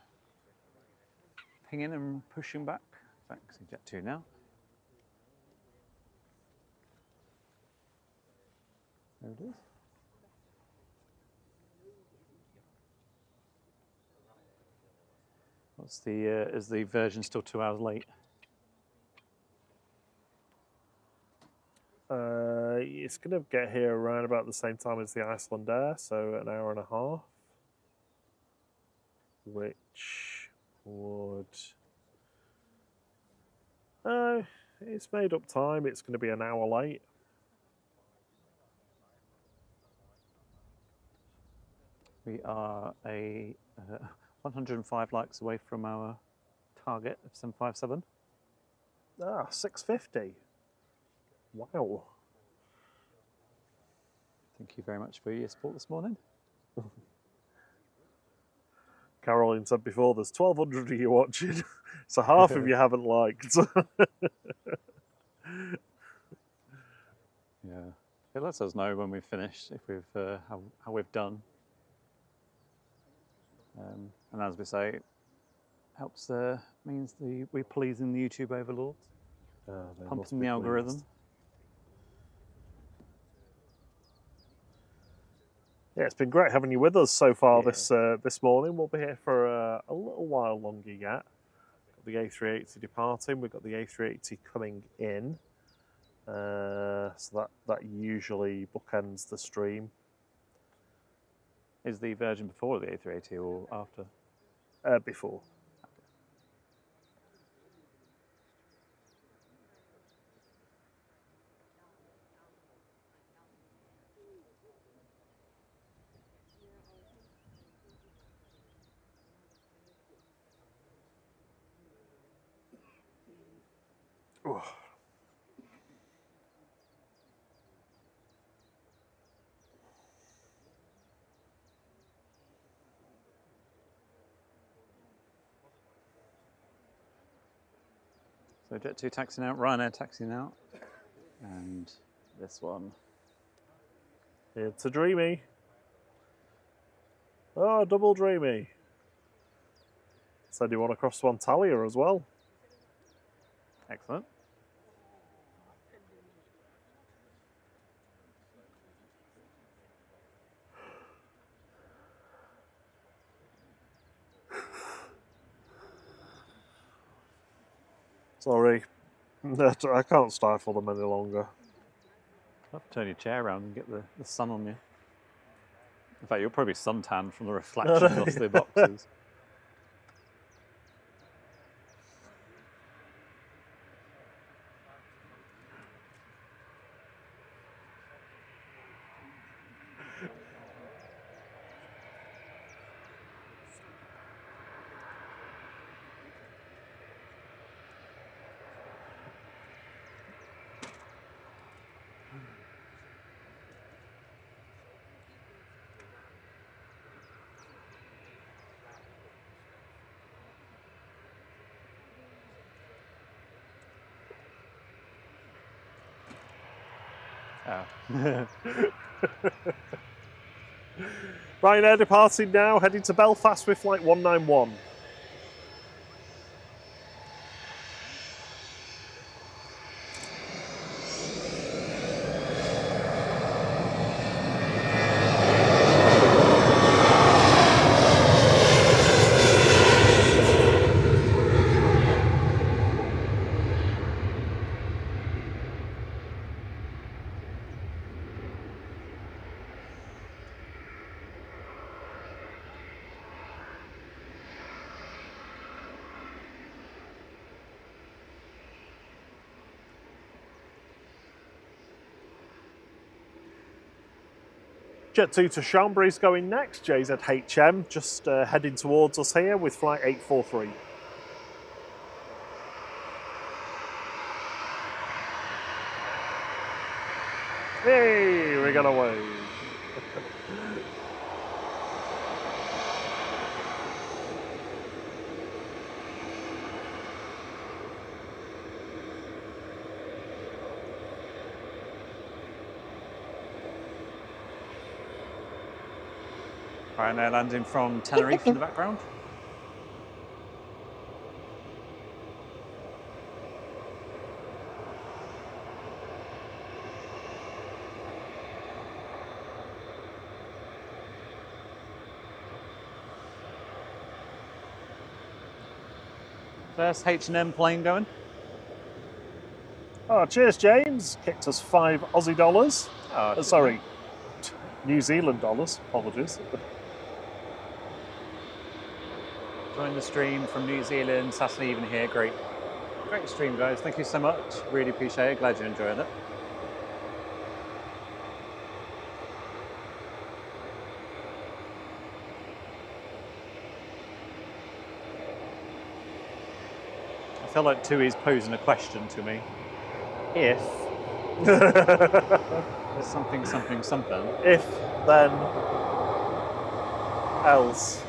Pinging and pushing back. Thanks, Jet 2 now. There it is. What's the, is the Virgin still 2 hours late? It's going to get here around about the same time as the Iceland Air, so an hour and a half. Which would... it's made up time. It's going to be an hour late. We are 105 likes away from our target of 757. 650. Wow. Thank you very much for your support this morning. Caroline said before, there's 1,200 of you watching, so half of you haven't liked. Yeah, it lets us know when we've finished, if we've how we've done. And as we say, it helps means we're pleasing the YouTube overlords, pumping the algorithm. Yeah, it's been great having you with us so far Yeah. this morning. We'll be here for a little while longer yet. Got the A380 departing, we've got the A380 coming in. So that usually bookends the stream. Is the Virgin before the A380 or after? Before. Oh. So Jet 2 taxiing out, Ryanair taxiing out, and this one. It's a dreamy. Oh, double dreamy. Said you want to cross one Talia as well. Excellent. Sorry. I can't stifle them any longer. I'll have to turn your chair around and get the sun on you. In fact, you'll probably suntan from the reflections off the boxes. Oh. Ryanair departing now, heading to Belfast with flight 191. Jet 2 to Chambry's going next. JZHM just heading towards us here with flight 843. Hey, we got away. Ryanair landing from Tenerife in the background. First H&M plane going. Oh, cheers, James. Kicked us $5 Aussie. Oh, Sorry, New Zealand dollars. Apologies. Join the stream from New Zealand, Saturday evening here. Great stream, guys. Thank you so much. Really appreciate it. Glad you're enjoying it. I feel like Tui's posing a question to me. If there's something. If, then, else.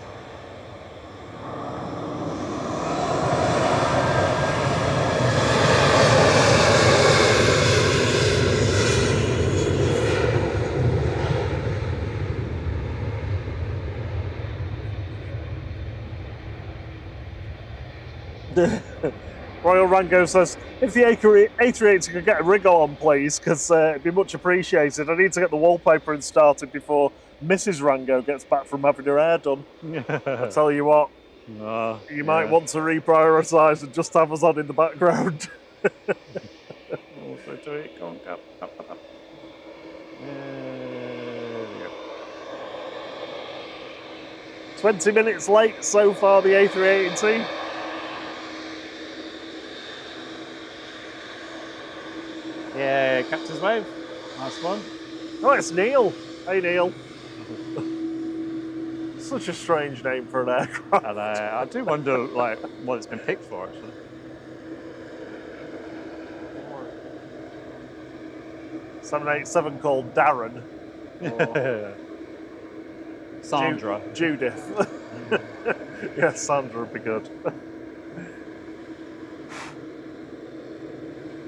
Royal Rango says, if the A380 could get a wriggle on, please, because it'd be much appreciated. I need to get the wallpaper started before Mrs. Rango gets back from having her hair done. I tell you what, you might want to reprioritise and just have us on in the background. Also do it. Go on, go. Up. There we go. 20 minutes late so far, the A380. Yeah, Captain's Wave. Nice one. Oh, it's Neil. Hey, Neil. Such a strange name for an aircraft. And I do wonder, like, what it's been picked for, actually. Or 787 called Darren. Or Sandra. Judith. Yeah, Sandra would be good.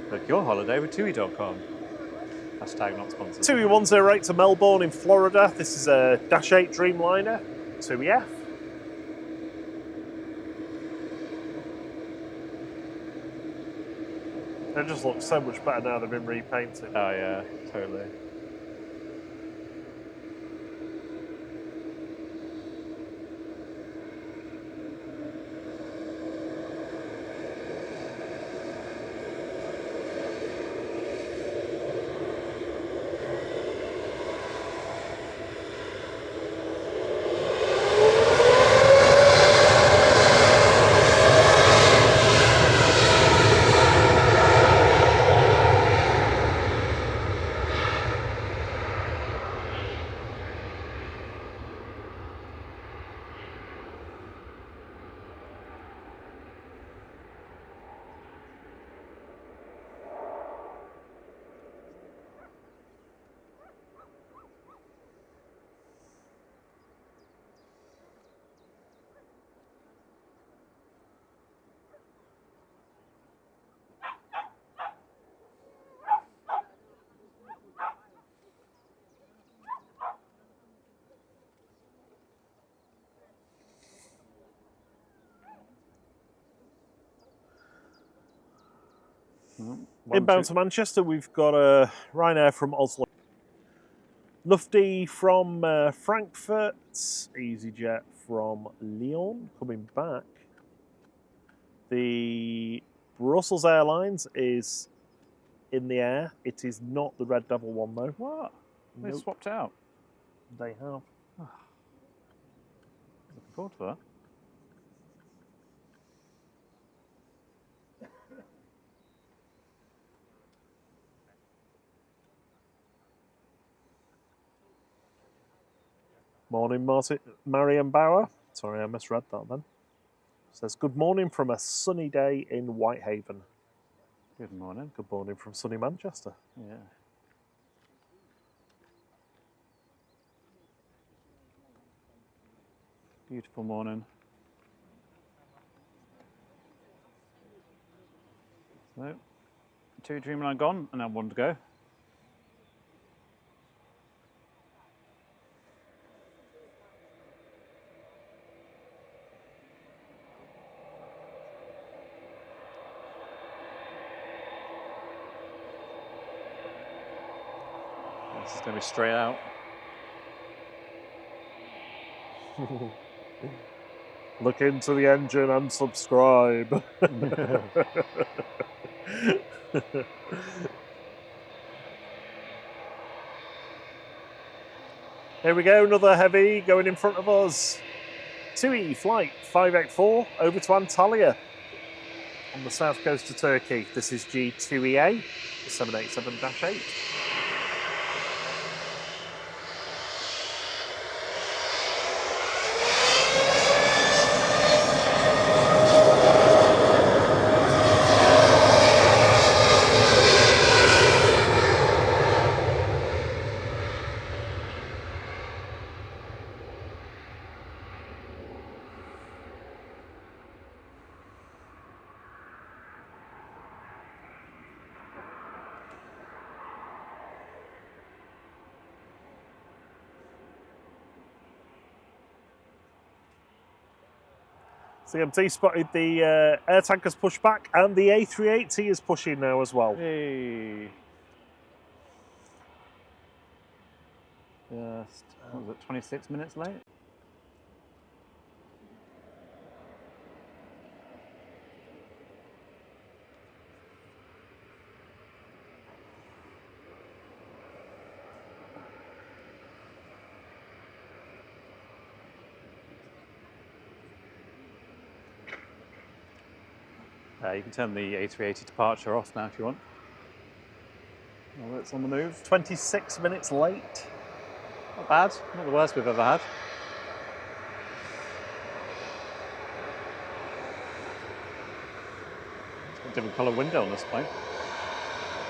Book your holiday with TUI.com. Hashtag not sponsored. TUI 108 to Melbourne in Florida. This is a Dash 8 Dreamliner, TUI-F. They just look so much better now they've been repainted. Oh yeah, totally. Inbound to Manchester, we've got a Ryanair from Oslo. Lufty from Frankfurt. EasyJet from Lyon coming back. The Brussels Airlines is in the air. It is not the Red Devil one, though. What? They Nope. swapped out. They have. Looking forward to that. Morning, Marian Bauer. Sorry, I misread that then. Says, good morning from a sunny day in Whitehaven. Good morning. Good morning from sunny Manchester. Yeah. Beautiful morning. So, 2 Dreamliner gone, and now 1 to go. This is going to be straight out. Look into the engine and subscribe. Here we go, another heavy going in front of us. TUI flight 584 over to Antalya on the south coast of Turkey. This is G2EA, the 787-8. CMT spotted the air tankers push back, and the A380 is pushing now as well. Hey. Just, what was it, 26 minutes late? You can turn the A380 departure off now if you want. Well, it's on the move. 26 minutes late. Not bad. Not the worst we've ever had. It's got a different colour window on this plane.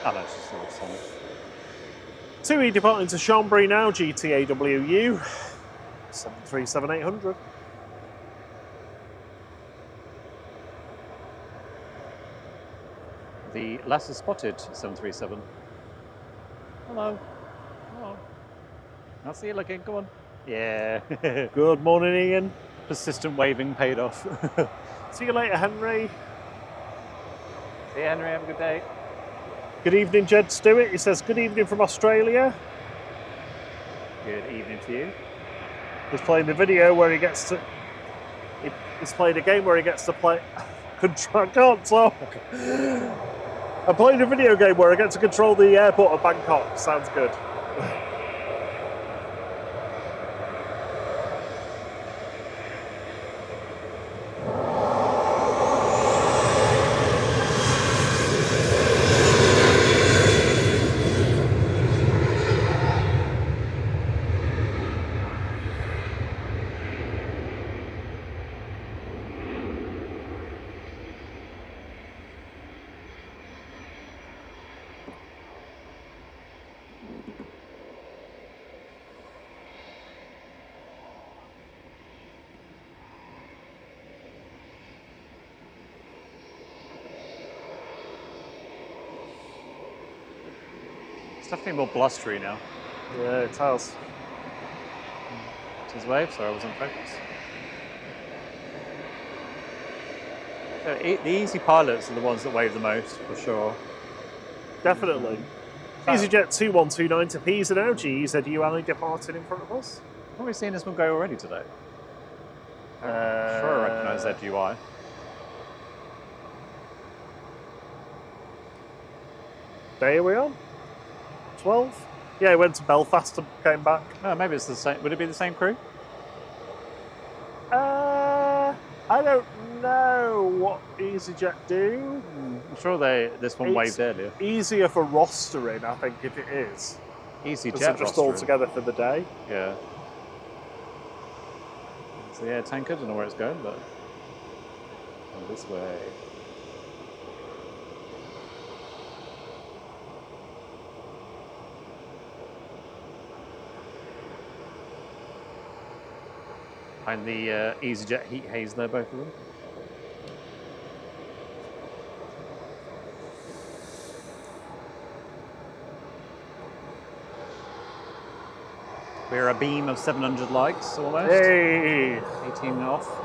Oh no, it's just a sun. 2E departing to Chambéry now, GTAWU. 737-800. The lesser spotted 737. Hello. Hello. I'll see you looking. Come on. Yeah. Good morning, Ian. Persistent waving paid off. See you later, Henry. See you, Henry. Have a good day. Good evening, Jed Stewart. He says, good evening from Australia. Good evening to you. He's playing the video where he gets to... He's playing a game where he gets to play... I can't talk. I'm playing a video game where I get to control the airport of Bangkok. Sounds good. It's definitely more blustery now. Yeah, it has. It's his wave, sorry I wasn't focused. So the easy pilots are the ones that wave the most, for sure. Definitely. EasyJet 2129 to Pisa now. GZULA departed in front of us. Have we seen this one go already today? I'm sure I recognise ZUI. Day are we on? 12? Yeah, he went to Belfast and came back. Oh, maybe it's the same. Would it be the same crew? I don't know what EasyJet do. I'm sure this one waved earlier. Easier for rostering, I think, if it is. EasyJet Because they're just all together for the day. Yeah. So yeah, tanker, don't know where it's going, but this way. Behind the EasyJet heat haze there, both of them. We're a beam of 700 likes almost. Hey! 18 off.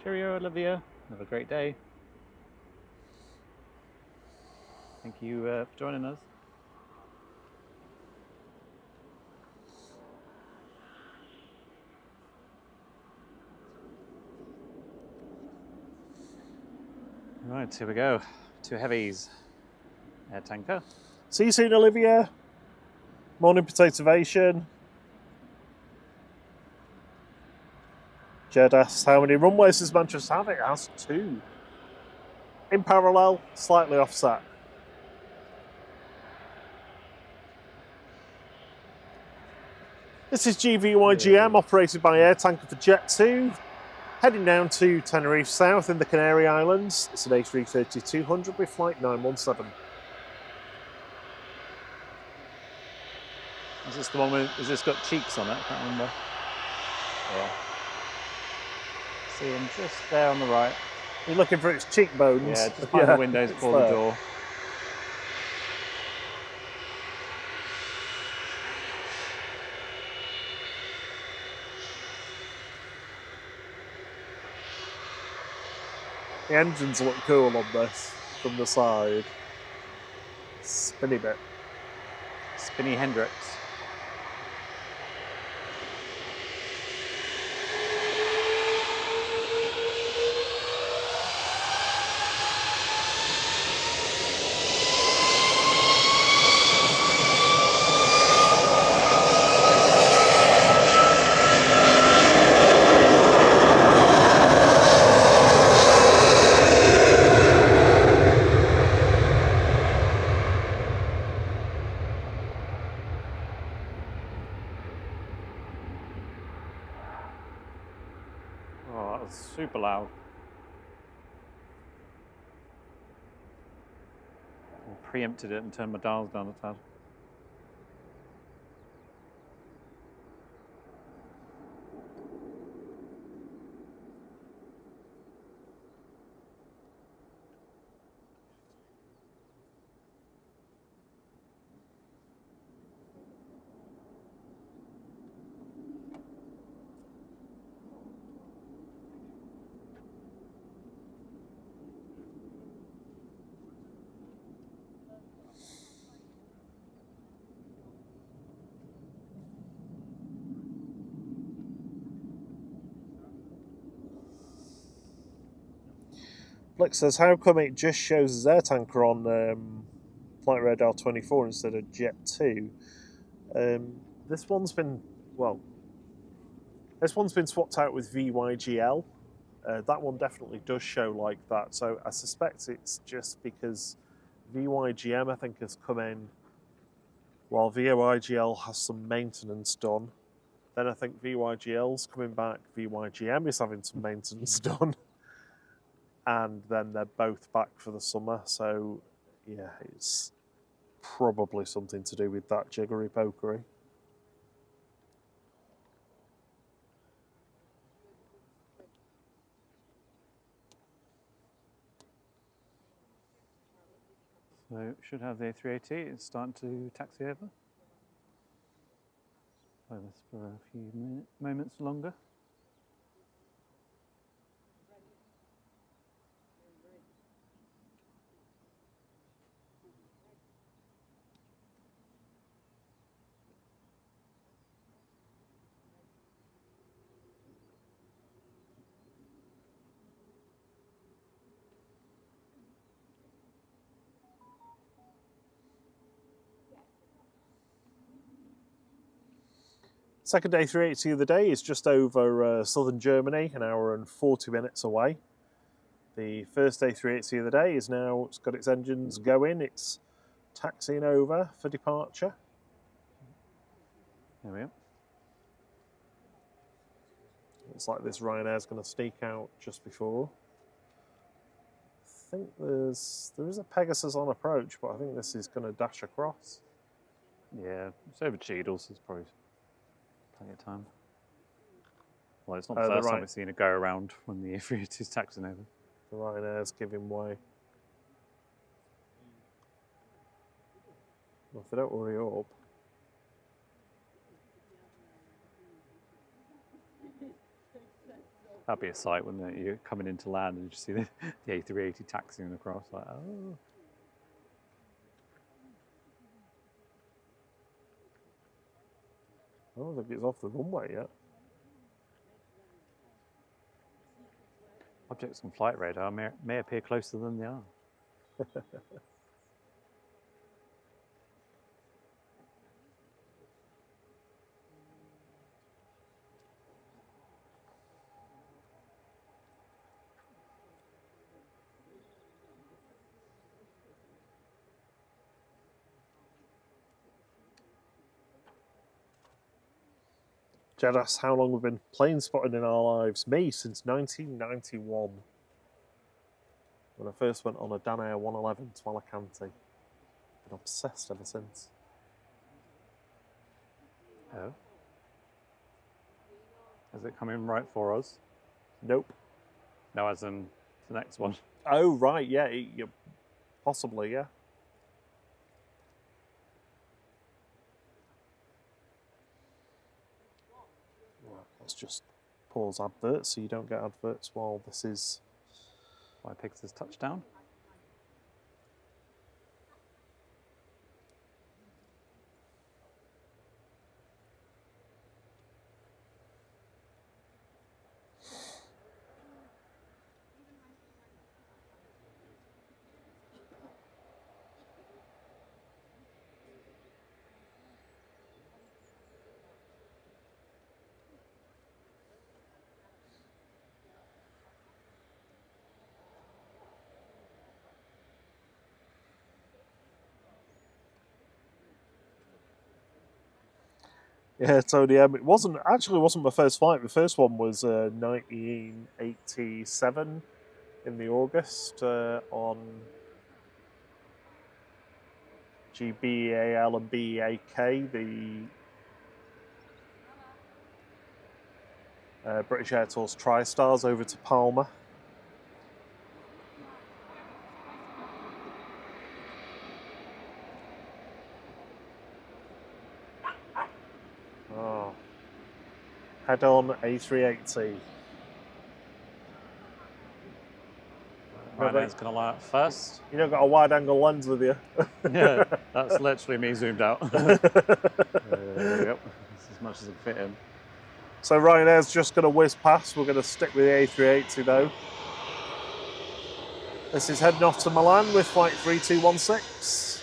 Cheerio, Olivia. Have a great day. Thank you for joining us. Right, here we go. Two heavies. Air tanker. See you soon, Olivia. Morning, Potatovation. Jed asks, how many runways does Manchester have? It has 2. In parallel, slightly offset. This is GVYGM, operated by Air Tanker for Jet 2. Heading down to Tenerife South in the Canary Islands. It's an A330-200 with flight 917. Is this the one with, has this got cheeks on it? I can't remember. Yeah. See him just there on the right. You're looking for its cheekbones. Yeah, just behind the windows before the door. The engines look cool on this from the side. Spinny bit. Spinny Hendrix. Oh, that was super loud. I preempted it and turned my dials down a tad. Flick says, how come it just shows his air tanker on Flight Radar 24 instead of Jet 2? This one's been swapped out with VYGL. That one definitely does show like that. So I suspect it's just because VYGM, I think, has come in while VYGL has some maintenance done. Then I think VYGL's coming back, VYGM is having some maintenance done. And then they're both back for the summer. So, yeah, it's probably something to do with that jiggery-pokery. So should have the A380. It's starting to taxi over. Play this for a few moments longer. Second A380 of the day is just over southern Germany, an hour and 40 minutes away. The first A380 of the day is now, it's got its engines going, it's taxiing over for departure. There we are. Looks like this Ryanair's going to sneak out just before. I think there is a Pegasus on approach, but I think this is going to dash across. Yeah, it's over Cheadle, so it's probably plenty of time. Well, it's not the Oh, first right. time we've seen it go around when the A380 is taxiing over. The Ryanair's giving way. Well, if they don't hurry up. That'd be a sight, wouldn't it? You're coming into land and you just see the A380 taxiing across, like, oh. I don't think it's off the runway yet. Objects on flight radar may appear closer than they are. Jed asks how long we've been plane spotting in our lives. Me, since 1991. When I first went on a Danair 111 to Alicante. Been obsessed ever since. Oh. Is it coming right for us? Nope. No, as in the next one. Oh, right, yeah, possibly, yeah. Right, let's just pause adverts so you don't get adverts while this is Fly picks his touchdown. Yeah, Tony M. It wasn't my first flight. The first one was 1987 in the August on GBEAL and BEAK, the British Air Tours TriStars over to Palma. Oh. Head on A380. Ryanair's going to line up first. You don't got a wide angle lens with you. Yeah, that's literally me zoomed out. Yep, that's as much as I can fit in. So Ryanair's just going to whiz past. We're going to stick with the A380 though. This is heading off to Milan with flight 3216.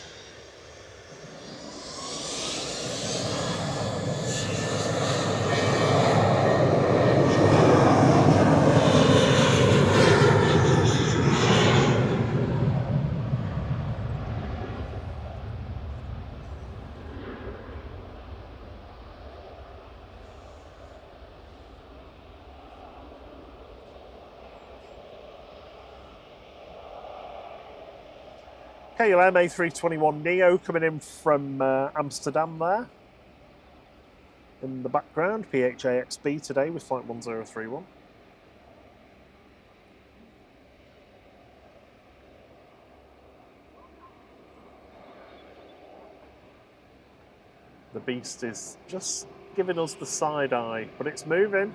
KLM A321 Neo coming in from Amsterdam there. In the background, PHAXB today with flight 1031. The beast is just giving us the side eye, but it's moving.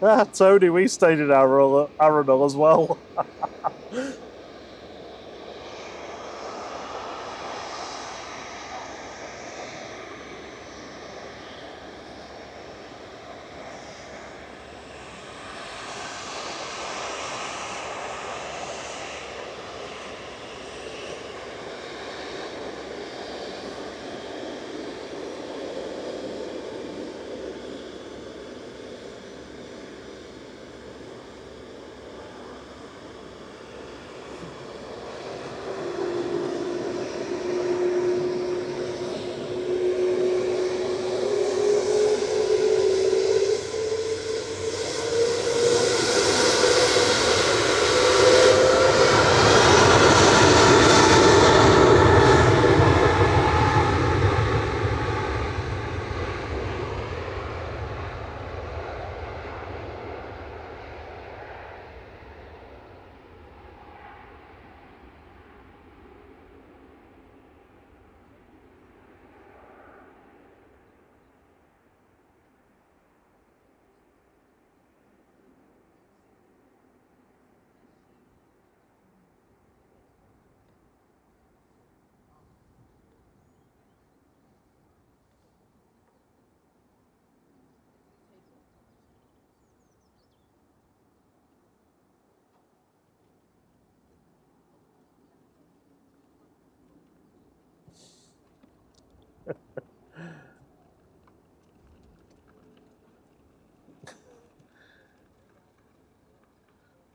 Ah, Tony, we stayed in Arenal as well.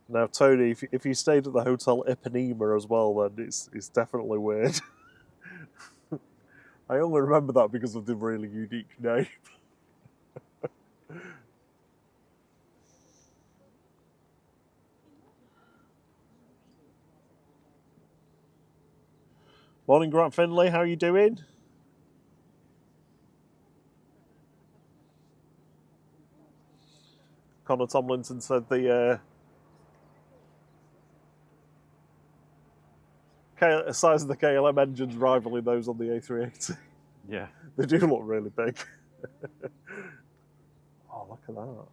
Now, Tony, if you stayed at the Hotel Ipanema as well, then it's definitely weird. I only remember that because of the really unique name. Morning, Grant Finley. How are you doing? Connor Tomlinson said the size of the KLM engines rivaling those on the A380. Yeah. They do look really big. Oh, look at that.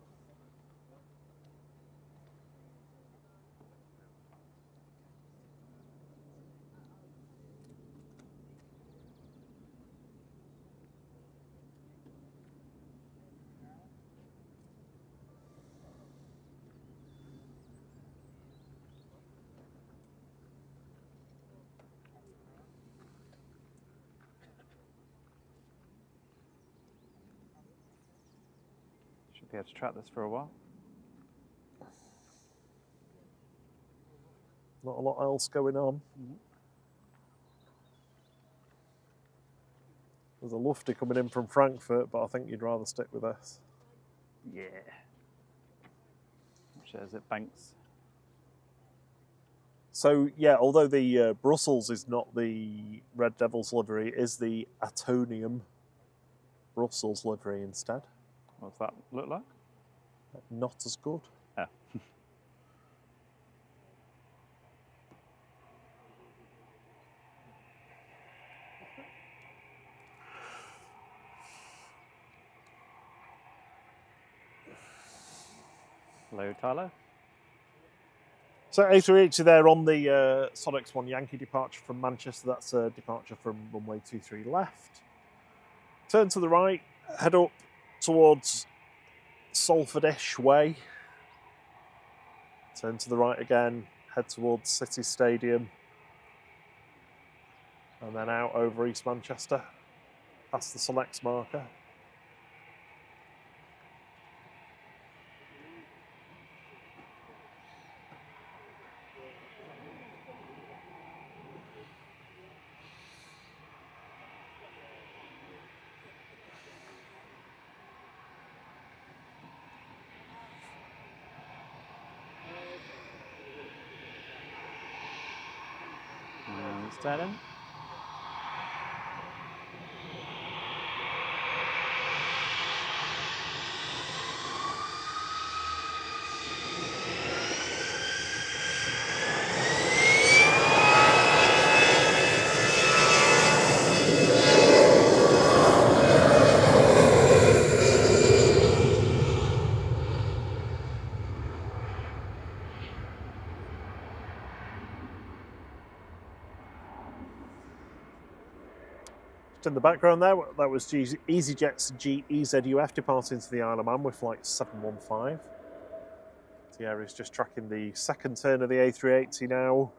Should be able to track this for a while. Not a lot else going on. There's a lufty coming in from Frankfurt, but I think you'd rather stick with this. Yeah. Shares it banks. So, yeah, although the Brussels is not the Red Devils livery, it is the Atonium Brussels livery instead. What's that look like? Not as good. Oh. Hello, Tyler. So A380 there on the Sonics 1 Yankee departure from Manchester. That's a departure from runway 23 left. Turn to the right, head up towards Salfordish Way. Turn to the right again, head towards City Stadium. And then out over East Manchester, past the Selects marker. Sterling. In the background there, that was EasyJet's GEZUF departing to the Isle of Man with flight 715. Thierry is just tracking the second turn of the A380 now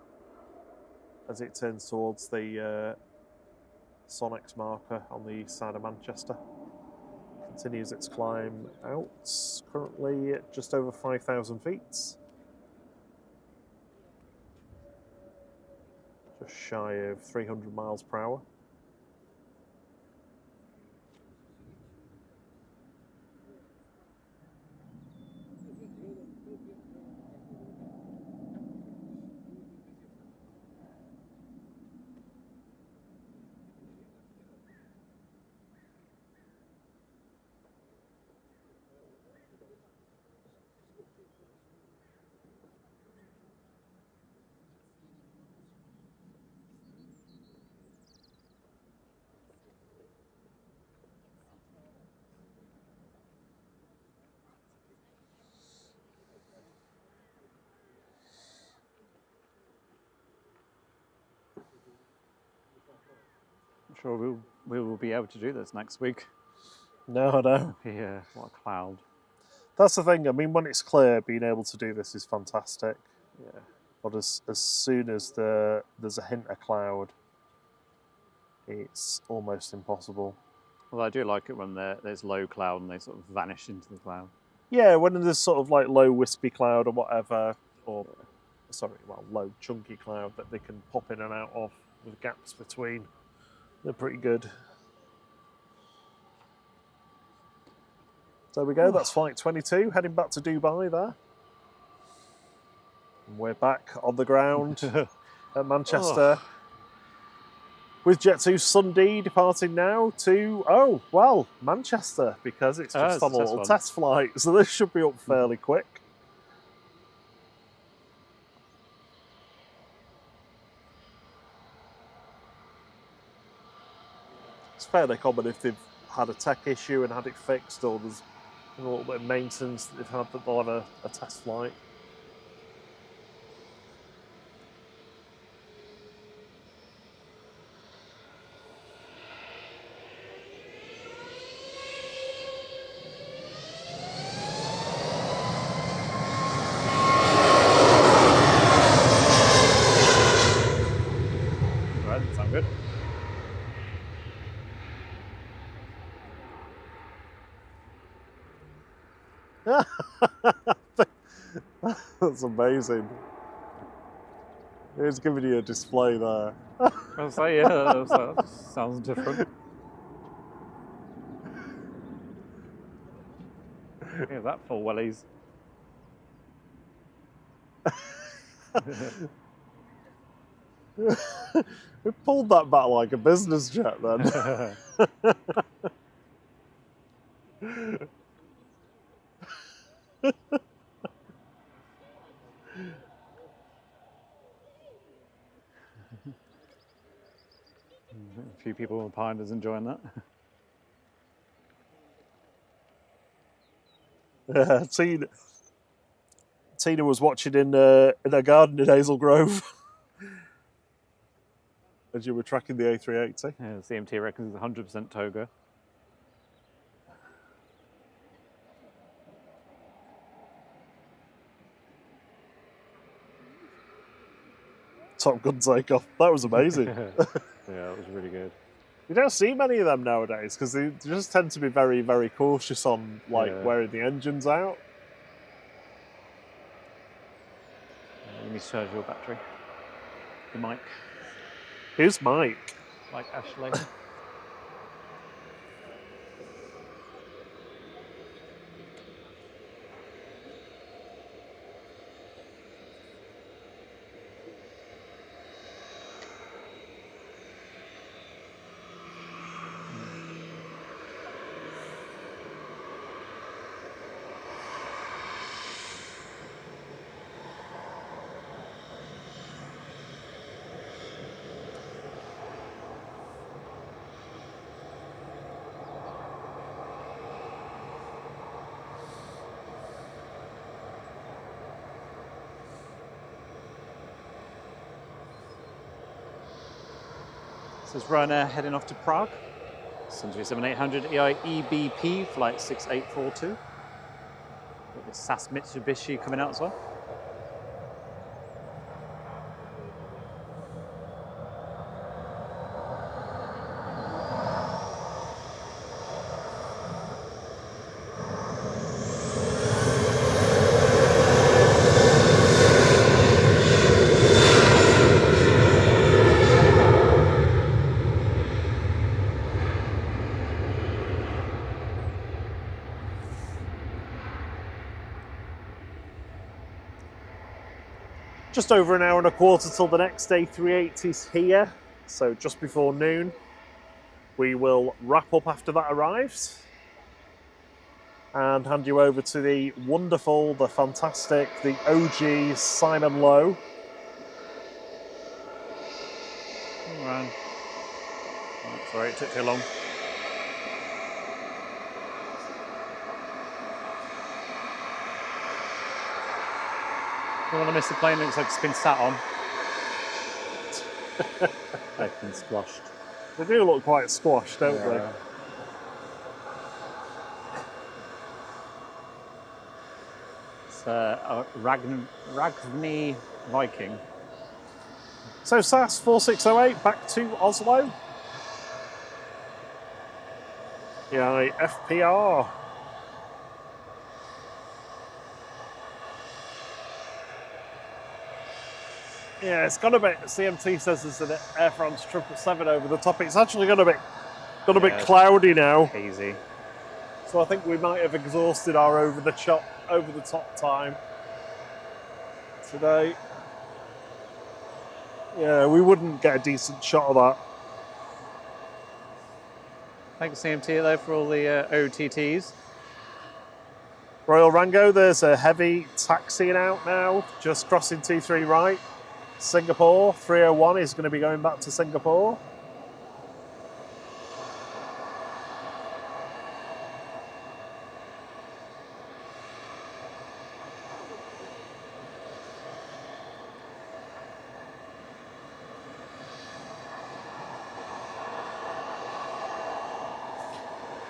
as it turns towards the Sonics marker on the east side of Manchester. Continues its climb out, currently at just over 5,000 feet. Just shy of 300 miles per hour. I'm sure we will be able to do this next week. No, no. Yeah, what a cloud. That's the thing. I mean, when it's clear, being able to do this is fantastic. Yeah. But as soon as there's a hint of cloud, it's almost impossible. Well, I do like it when there's low cloud and they sort of vanish into the cloud. Yeah, when there's sort of like low wispy cloud or whatever, or low chunky cloud that they can pop in and out of with gaps between. They're pretty good. So there we go, that's flight 22, heading back to Dubai there. And we're back on the ground at Manchester. with Jet2 Sunday departing now to, oh, well, Manchester, because it's just it's on a a test little one. test flight, so this should be up fairly quick. It's fairly common if they've had a tech issue and had it fixed, or there's a little bit of maintenance that they've had, that they'll have a test flight. That doesn't sound good. That's amazing. It's giving you a display there. I'll say, yeah, that sounds different. Yeah, that full wellies. We pulled that back like a business jet then. A few people behind us enjoying that. Yeah, Tina was watching in a garden in Hazel Grove as you were tracking the A380. Yeah, the CMT reckons it's 100% toga. Top Gun takeoff. That was amazing. Yeah, that was really good. You don't see many of them nowadays because they just tend to be very, very cautious on wearing the engines out. You need to charge your battery. The mic. Who's Mike? Like Ashley. This is Ryanair heading off to Prague. 737-800 EI EBP, flight 6842. Got the SAS Mitsubishi coming out as well. Just over an hour and a quarter till the next A380 is here, so just before noon. We will wrap up after that arrives and hand you over to the wonderful, the fantastic, the OG Simon Lowe. Right. Oh, sorry, it took too long. Don't want to miss the plane, looks like it's been sat on. They've been squashed. They do look quite squashed, don't they? It's a Ragni Viking. So SAS 4608 back to Oslo. Yeah, FPR. Yeah, it's got a bit. CMT says there's an Air France 777 over the top. It's actually got a bit cloudy now. Hazy. So I think we might have exhausted our over the top time today. Yeah, we wouldn't get a decent shot of that Thanks CMT though for all the OTTs. Royal Rango, there's a heavy taxiing out now, just crossing T3 right. Singapore, 301 is going to be going back to Singapore.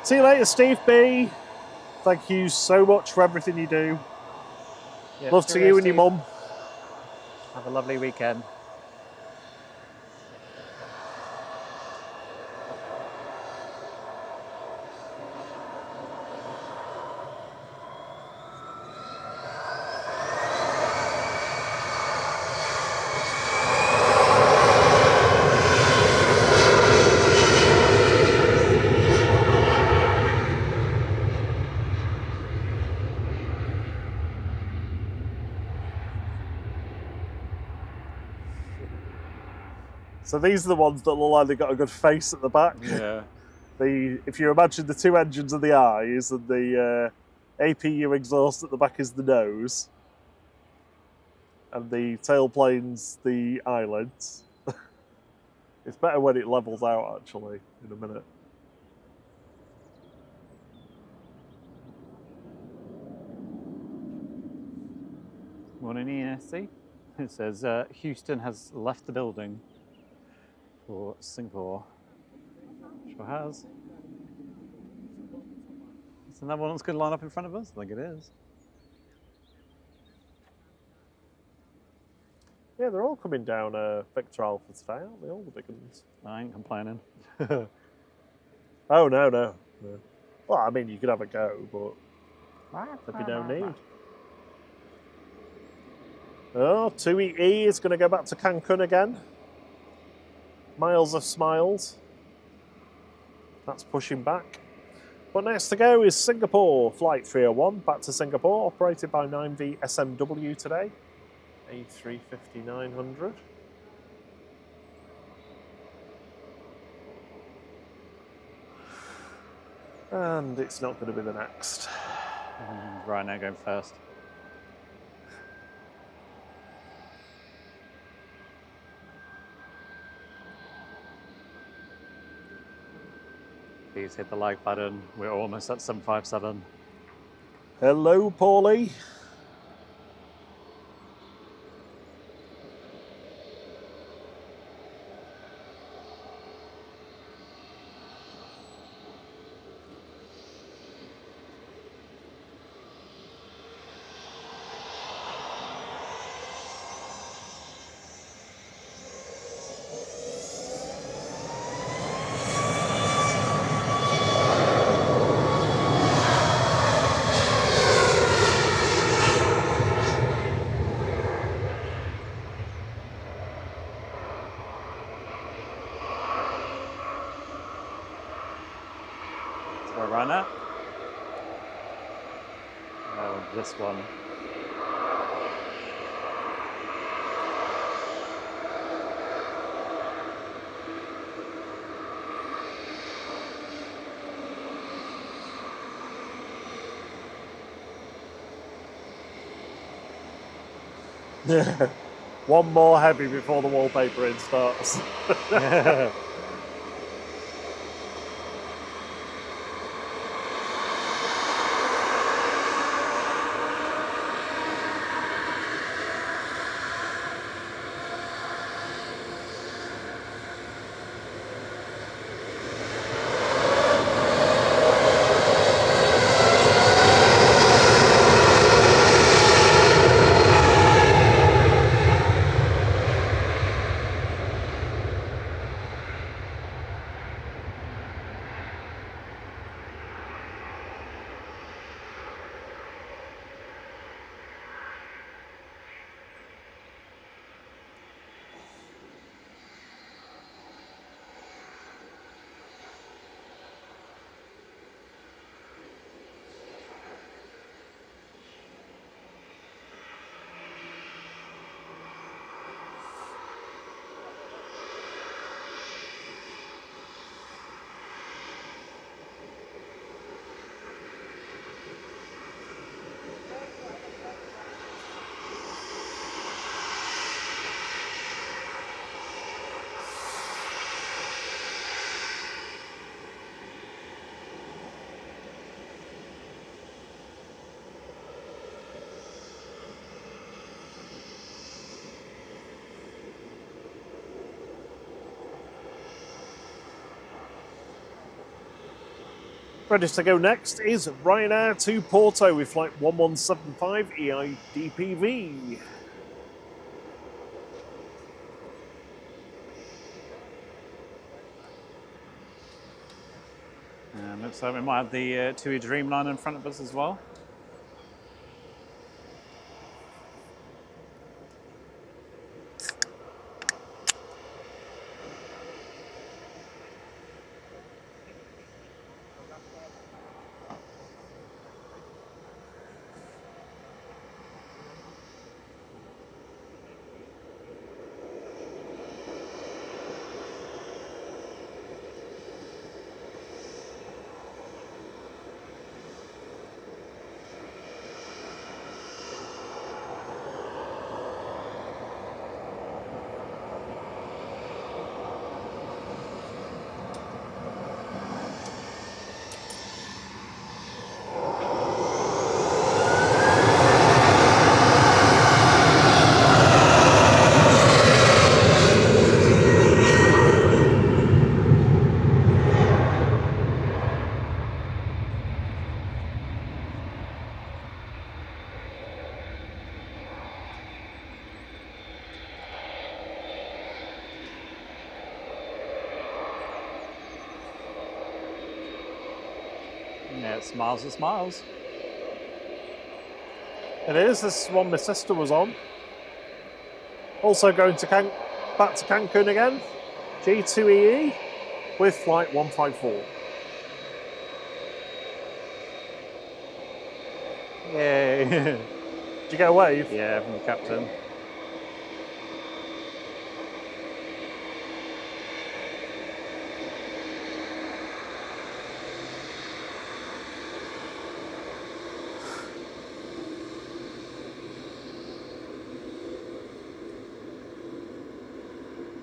See you later, Steve B. Thank you so much for everything you do. Yeah, Love to cheerio, you and your Steve. mum. Have a lovely weekend. So these are the ones that look like they've got a good face at the back. Yeah. If you imagine the two engines are the eyes and the APU exhaust at the back is the nose, and the tailplane's the eyelids. It's better when it levels out, actually, in a minute. Morning ESC. It says Houston has left the building for Singapore. Sure has. Is another one that's going to line up in front of us? I think it is. Yeah, they're all coming down Victor Alpha today, aren't they? All the big ones. I ain't complaining. Oh, no. Well, I mean, you could have a go, but there'd be no need. Oh, 2EE is going to go back to Cancun again. Miles of smiles. That's pushing back. But next to go is Singapore, Flight 301, back to Singapore, operated by 9V SMW today. A350-900. And it's not going to be the next. Right now, going first. Please hit the like button. We're almost at 757. Hello, Paulie. So right now. Oh, this one. One more heavy before the wallpaper in starts. Ready to go next is Ryanair to Porto with flight 1175 EIDPV. And looks like we might have the TUI Dreamliner in front of us as well. Yeah, it smiles, it smiles. It is. This is one my sister was on. Also going to back to Cancun again. G2EE with flight 154. Yay! Did you get a wave? Yeah, from the captain.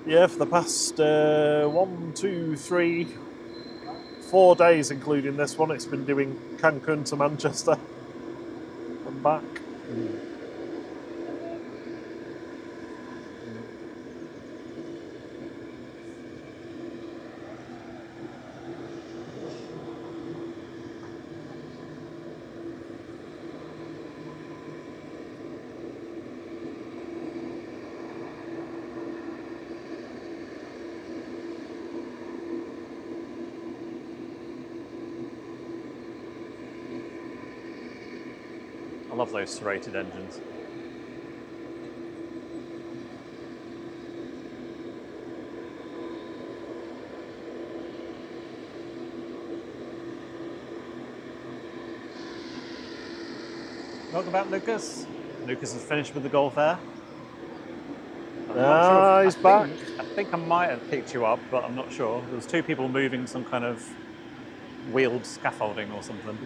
Yeah, for the past 1, 2, 3, 4 days, including this one, it's been doing Cancun to Manchester and back. I love those serrated engines. Welcome back, Lucas. Lucas has finished with the Golf Air. I'm not sure He's back. I think I might have picked you up, but I'm not sure. There was 2 people moving some kind of wheeled scaffolding or something.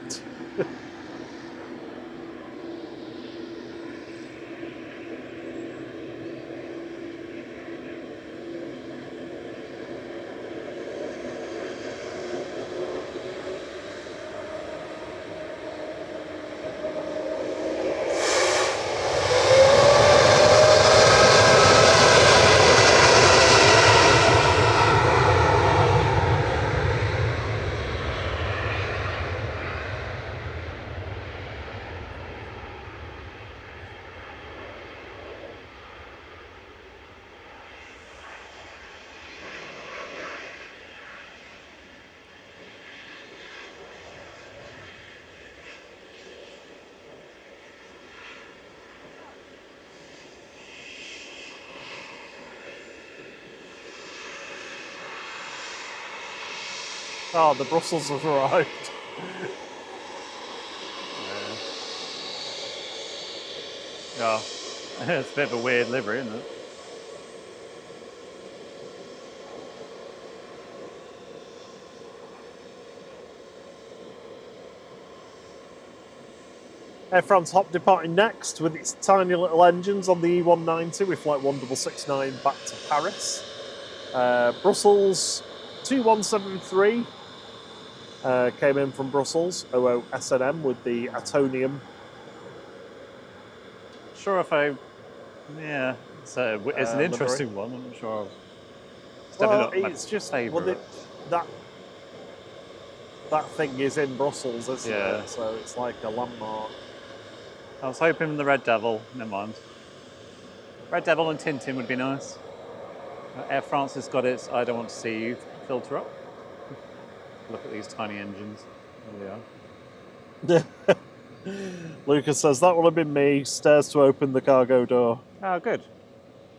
Oh, the Brussels have arrived. Yeah, it's a bit of a weird livery, isn't it? Air France Hop departing next with its tiny little engines on the E190 with flight 1669 back to Paris. Brussels 2173 came in from Brussels, OO SNM with the Atonium. Sure if I... Yeah, it's an Livery. interesting one. I'm not sure. It's Well, definitely not it's my just favourite. that that thing is in Brussels, isn't Yeah. it? So it's like a landmark. I was hoping the Red Devil. Never mind. Red Devil and Tintin would be nice. Air France has got its "I don't want to see you" filter up. Look at these tiny engines. There they are. Lucas says that will have been me. Stairs to open the cargo door. Oh, good.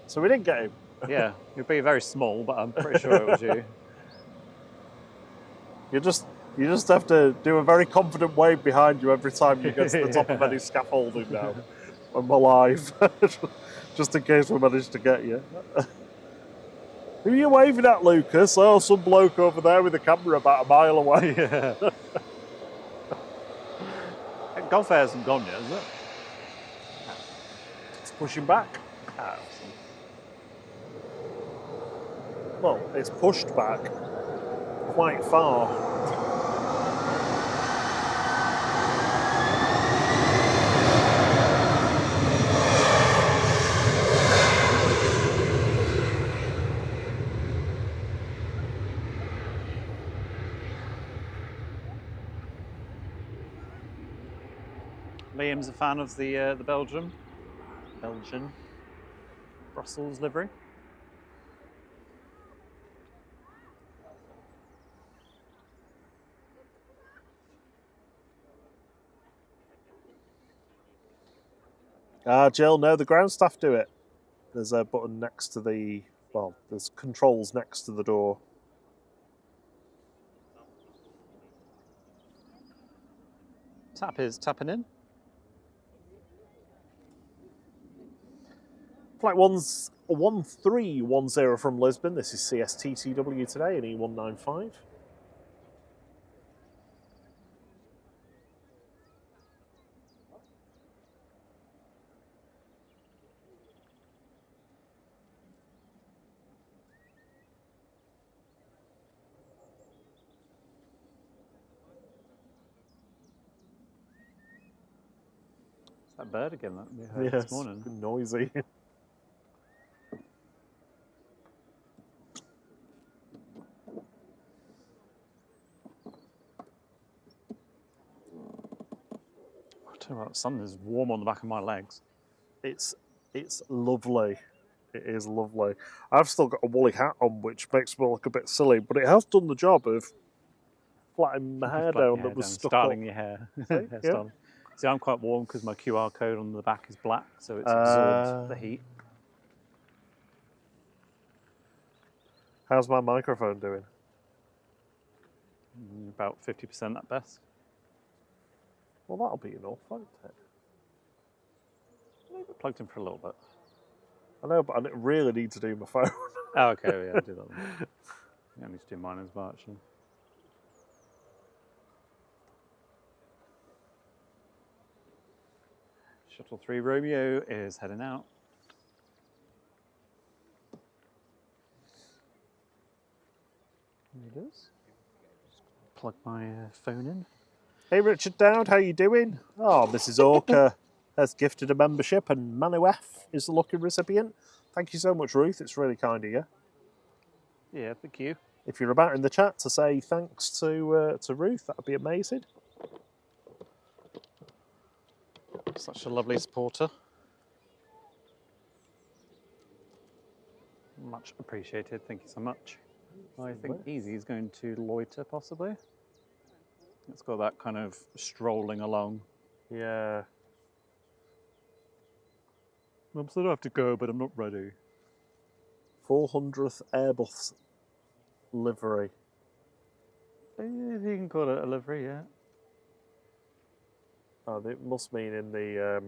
So we didn't get him. Yeah, you'd be very small, but I'm pretty sure it was you. You just have to do a very confident wave behind you every time you get to the top of any scaffolding now when we're live, just in case we manage to get you. Who are you waving at, Lucas? Oh, some bloke over there with a camera about a mile away. Yeah. Gulf Air hasn't gone yet, is it? It's pushing back. Oh, Well, it's pushed back quite far. Liam's a fan of the Belgian Brussels livery. Jill, no, the ground staff do it. There's a button next to the, well, there's controls next to the door. Tap is tapping in. Flight 1310 from Lisbon. This is CSTTW today in E195. It's that bird again that we heard this morning. Noisy. I tell you what, the sun is warm on the back of my legs. It's lovely. It is lovely. I've still got a woolly hat on, which makes me look a bit silly, but it has done the job of flattening my hair down that was stuck starting up. your hair. Yeah. See, I'm quite warm because my QR code on the back is black, so it's absorbed the heat. How's my microphone doing? About 50% at best. Well, that'll be enough, won't it? Leave it plugged in for a little bit. I know, but I really need to do my phone. Oh, okay, yeah, I'll do that then. I need to do mine as well, actually. Shuttle 3 Romeo is heading out. There it is. Plug my phone in. Hey, Richard Dowd, how you doing? Oh, Mrs. Orca has gifted a membership, and Manu F is the lucky recipient. Thank you so much, Ruth. It's really kind of you. Yeah, thank you. If you're about in the chat to say thanks to Ruth, that would be amazing. Such a lovely supporter. Much appreciated. Thank you so much. I think Easy is going to loiter, possibly. It's got that kind of strolling along. Yeah. Mum said I have to go, but I'm not ready. 400th Airbus livery. You can call it a livery, yeah. Oh, it must mean in the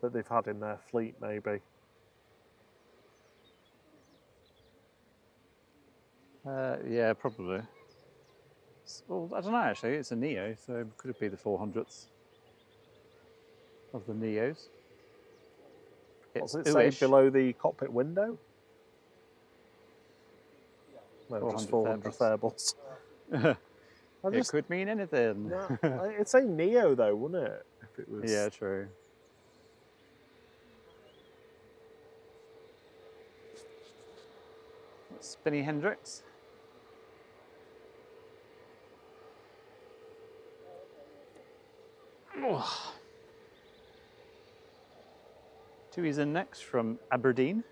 that they've had in their fleet, maybe. Yeah, probably. Well, I don't know, actually. It's a Neo, so could it be the 400th of the Neos? What's it say below the cockpit window? No, just 400th Airbus. It could mean anything. It'd say Neo, though, wouldn't it? If it was... Yeah, true. Spinny Hendrix. Tui's in next from Aberdeen.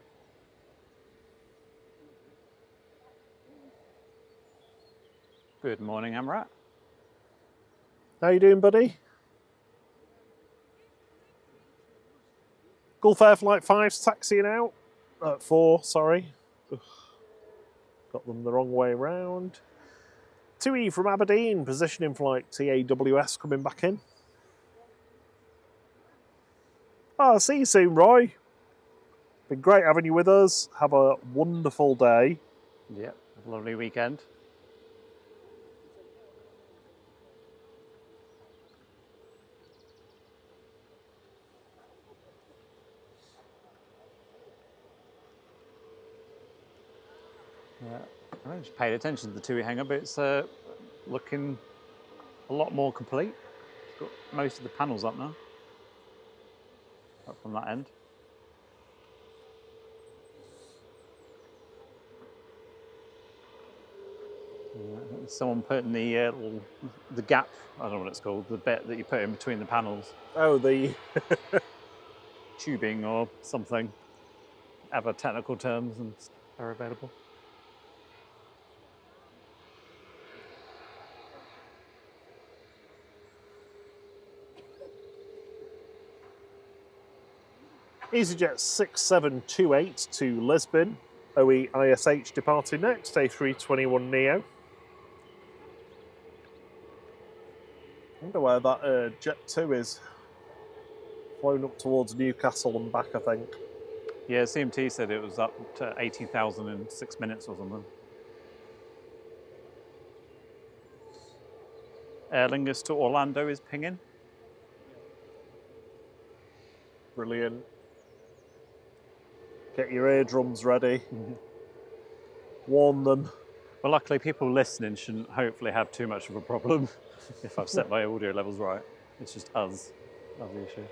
Good morning, Amrat. How you doing, buddy? Gulf Air Flight 5's taxiing out. 4, sorry. Ugh. Got them the wrong way round. 2E from Aberdeen, positioning flight TAWS coming back in. I'll see you soon, Roy. Been great having you with us. Have a wonderful day. Yep, lovely weekend. I just paid attention to the TUI hangar, but it's looking a lot more complete. It's got most of the panels up now, up from that end. Someone put in the gap, I don't know what it's called, the bit that you put in between the panels. Oh, the Tubing or something. Other technical terms and are available. EasyJet 6728 to Lisbon. OE ISH departing next, A321neo. I wonder where that Jet 2 is. Flown up towards Newcastle and back, I think. Yeah, CMT said it was up to 18,000 in 6 minutes or something. Aer Lingus to Orlando is pinging. Brilliant. Get your eardrums ready. Warn them. Well, luckily people listening shouldn't hopefully have too much of a problem if I've set my audio levels right. It's just us, the issue.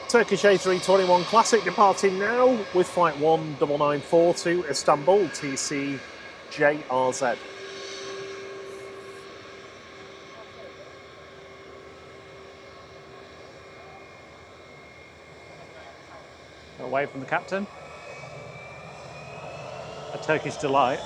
Turkish A321 Classic departing now with flight 19994 to Istanbul, TC JRZ. Away from the captain. A Turkish delight.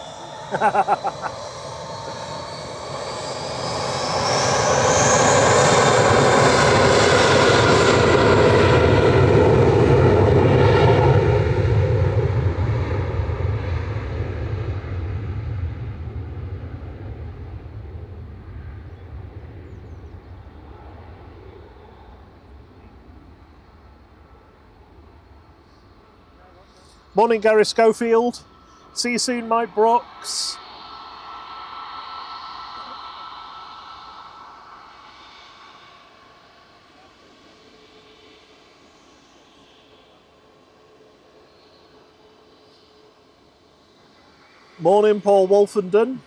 Morning, Gary Schofield. See you soon, Mike Brooks. Morning, Paul Wolfenden.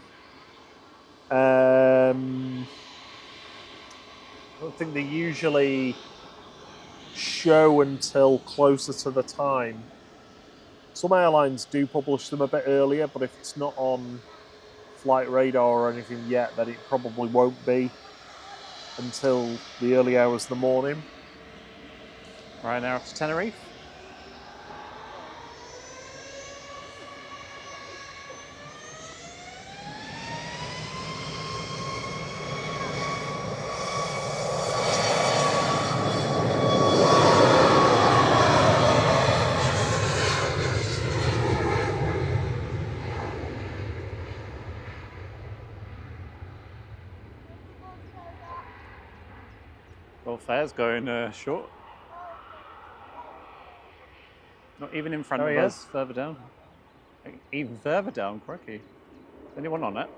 I don't think they usually show until closer to the time. Some airlines do publish them a bit earlier, but if it's not on flight radar or anything yet, then it probably won't be until the early hours of the morning. Right now to Tenerife. Gulf Air's going short. Not even in front There of he us, is. further down. Even further down, crikey. Is anyone on it?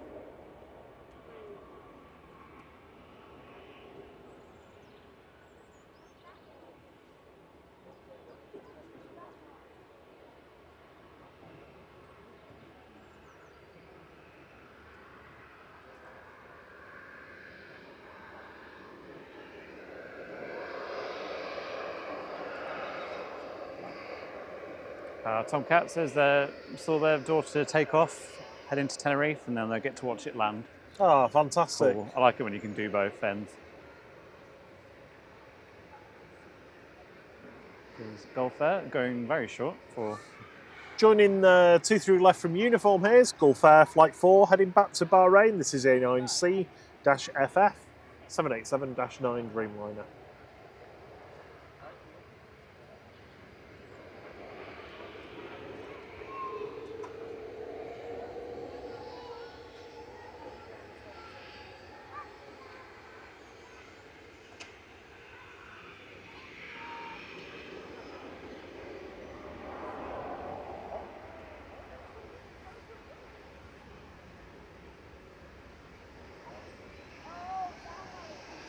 Tomcat says they saw their daughter take off, head into Tenerife, and then they get to watch it land. Oh, fantastic. Cool. I like it when you can do both ends. There's Gulf Air going very short for. Joining 2-3 left from uniform here is Gulf Air Flight 4 heading back to Bahrain. This is A9C-FF 787-9 Dreamliner.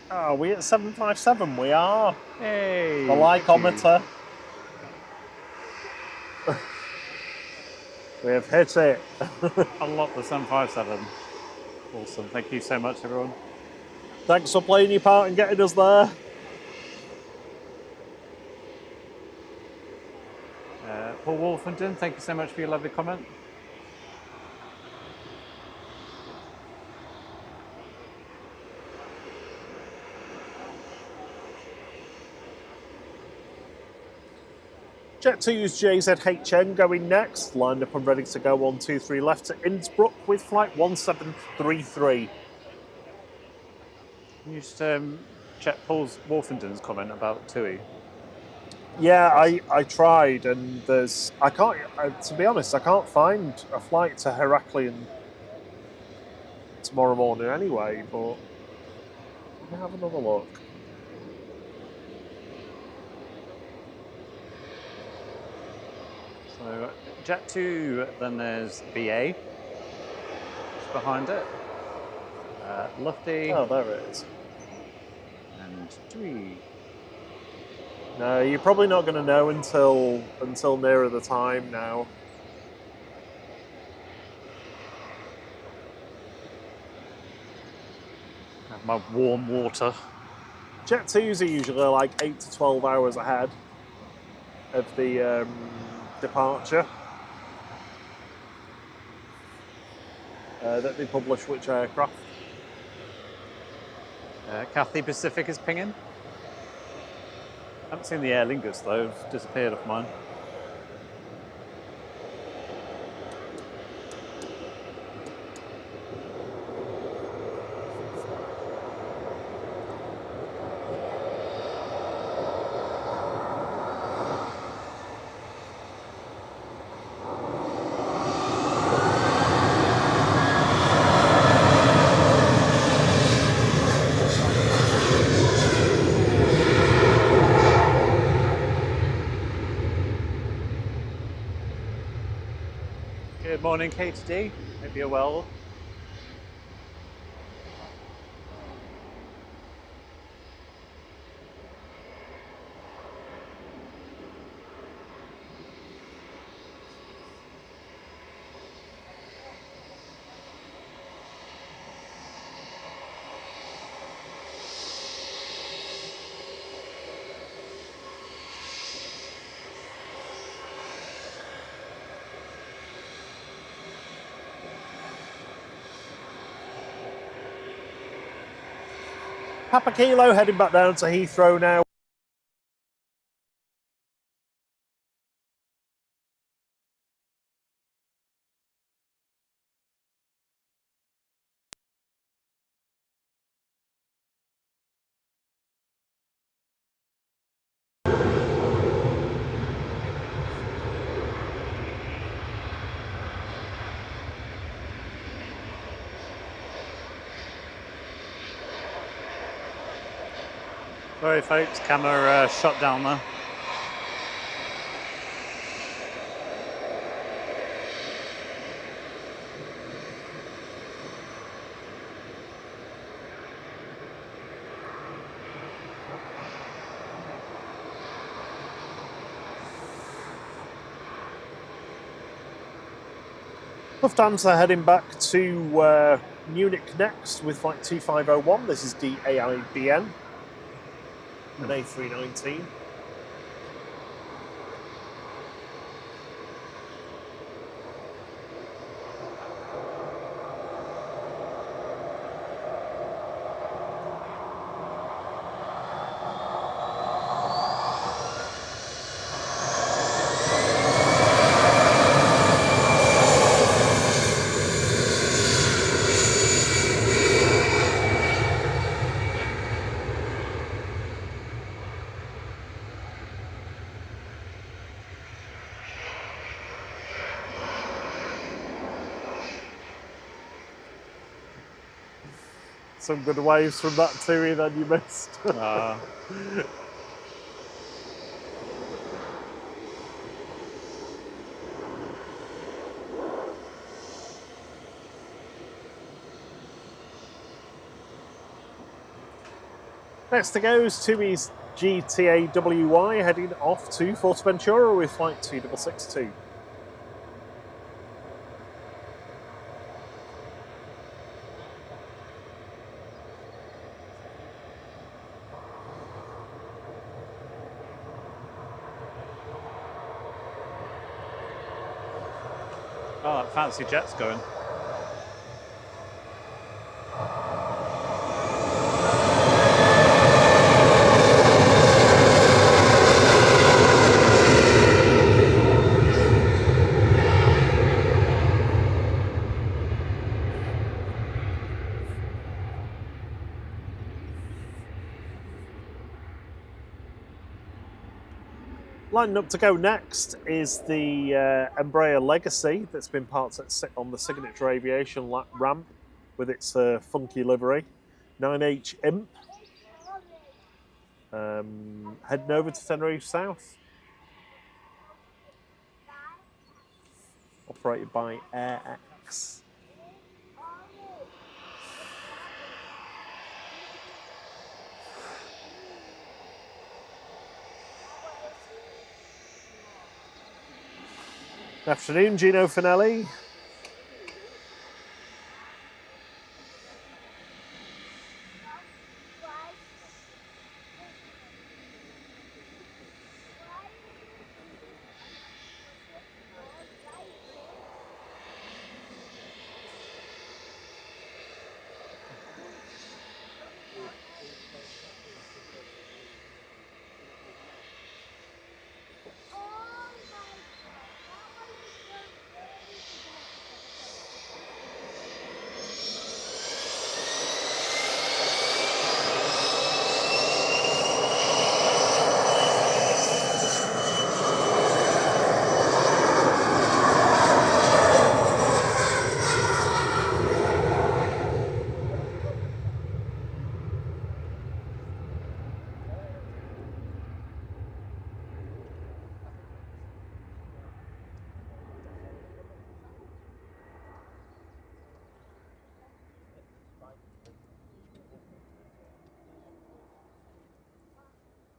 Are we at 757? We are. Hey! The lycometer. We have hit it. Unlock the 757. Awesome. Thank you so much, everyone. Thanks for playing your part and getting us there. Paul Wolfenden, thank you so much for your lovely comment. Jet 2's JZHN going next, lined up and ready to go on 2-3 left to Innsbruck with flight 1733. Can you just check Paul Wolfenden's comment about TUI? Yeah, I tried, and I can't. To be honest, I can't find a flight to Heraklion tomorrow morning anyway. But let me have another look. So Jet 2, then there's BA just behind it. Lufty Oh, there it is. and TUI. No, you're probably not going to know until nearer the time now. Have my warm water. Jet 2s are usually like 8 to 12 hours ahead of the departure that they publish which aircraft. Cathay Pacific is pinging. Haven't seen the Aer Lingus though, it's disappeared off mine. Good morning, KTD. Hope you're well. Papa Kilo heading back down to Heathrow now. Sorry folks, camera shut down there. Lufthansa heading back to Munich next with flight 2501. This is DAIBN, an A319. Some good waves from that TUI then you missed. Next to go is TUI's GTAWY heading off to Fuerteventura with flight 2662. Oh, that fancy jet's going. Lining up to go next is the Embraer Legacy that's been parked on the Signature Aviation ramp with its funky livery. 9H Imp. Heading over to Tenerife South. Operated by AirX. Good afternoon, Gino Finelli.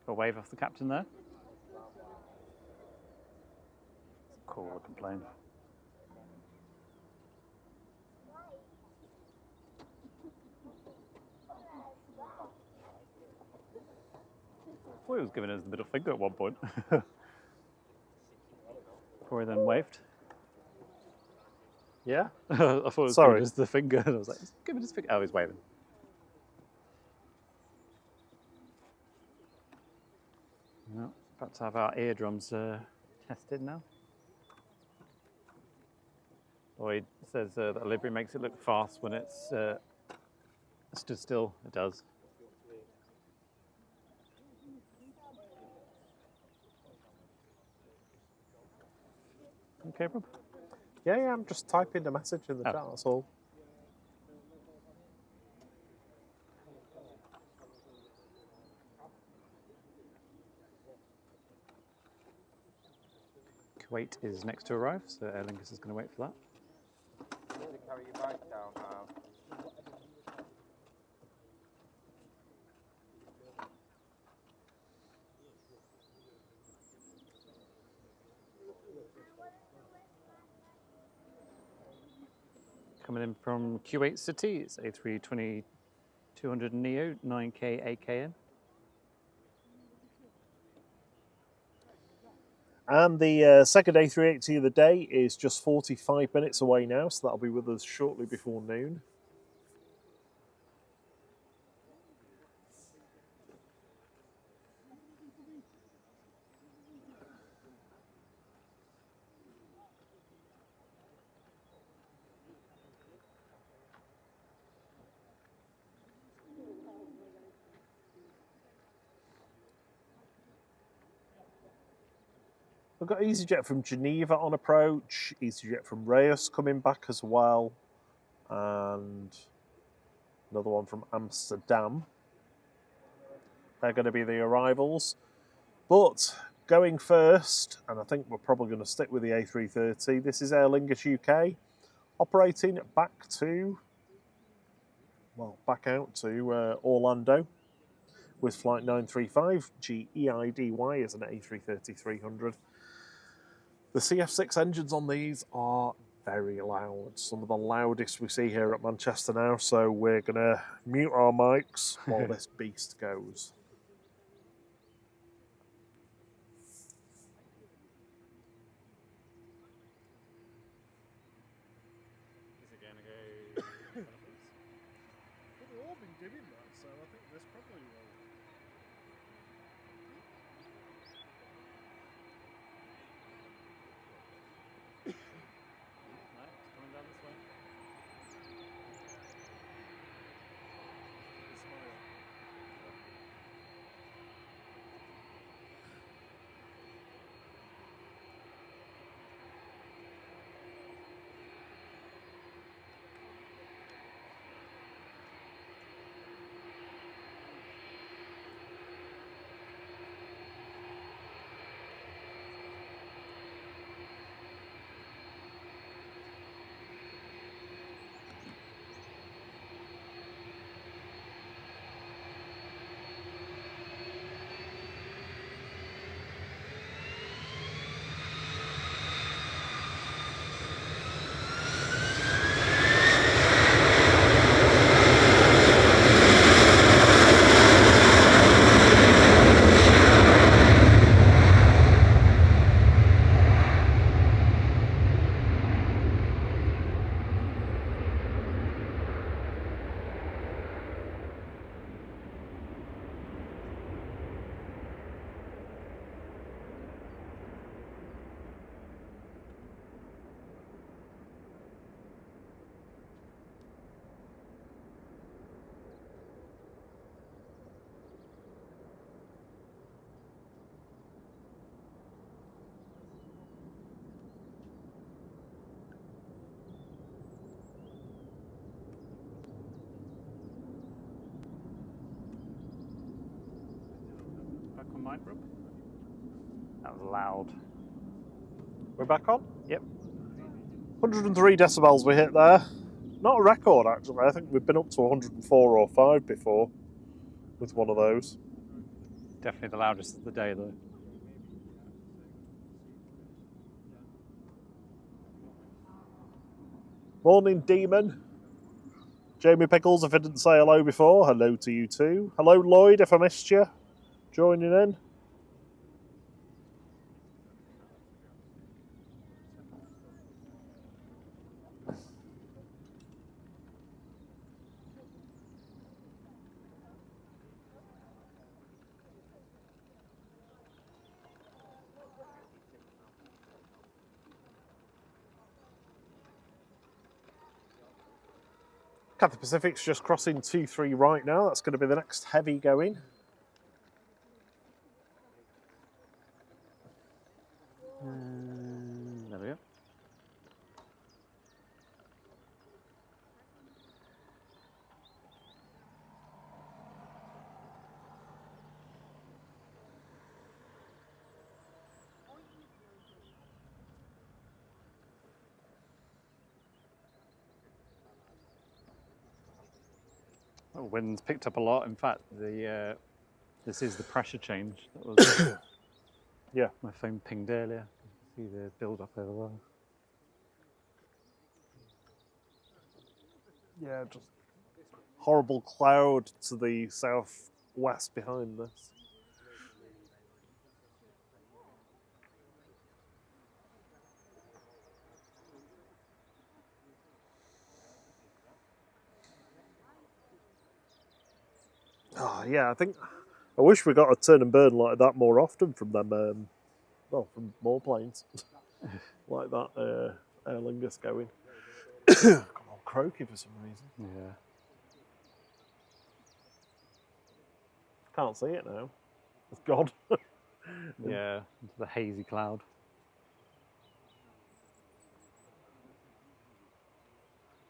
A wave off the captain there. Cool looking plane. Boy, he was giving us the middle finger at one point. Before he then waved. Yeah? I thought it was giving us the finger, and I was like, give it his finger. Oh, he's waving. Well, about to have our eardrums tested now. Lloyd says that livery makes it look fast when it's stood still. It does. Okay, Rob? Yeah, I'm just typing a message in the chat, that's all. Kuwait is next to arrive, so Aer Lingus is going to wait for that. You need to carry your bike down now. Coming in from Kuwait City, it's A320 200 Neo, 9K AKN. And the second A380 of the day is just 45 minutes away now, so that'll be with us shortly before noon. We've got EasyJet from Geneva on approach, EasyJet from Reus coming back as well, and another one from Amsterdam. They're going to be the arrivals. But going first, and I think we're probably going to stick with the A330, this is Aer Lingus UK, operating back out to Orlando with flight 935, GEIDY as an A330-300. The CF6 engines on these are very loud, some of the loudest we see here at Manchester now, so we're going to mute our mics while this beast goes. They've all been doing that, so I think this probably will. Coming down this way. Back on mic, Rob. That was loud. We're back on? Yep. 103 decibels we hit there. Not a record, actually. I think we've been up to 104 or 5 before with one of those. Definitely the loudest of the day, though. Morning, Demon. Jamie Pickles, if I didn't say hello before, hello to you too. Hello, Lloyd, if I missed you, joining in. Cathay Pacific's just crossing 2-3 right now. That's going to be the next heavy going. There we go. The wind's picked up a lot. In fact, this is the pressure change that was Yeah. my phone pinged earlier. You can see the build up over there. Yeah, just horrible cloud to the southwest behind this. Oh, yeah, I wish we got a turn and burn like that more often from them. Well, from more planes like that. Aer Lingus going. Come on, croaky for some reason. Yeah. Can't see it now. It's gone. Yeah, into the hazy cloud.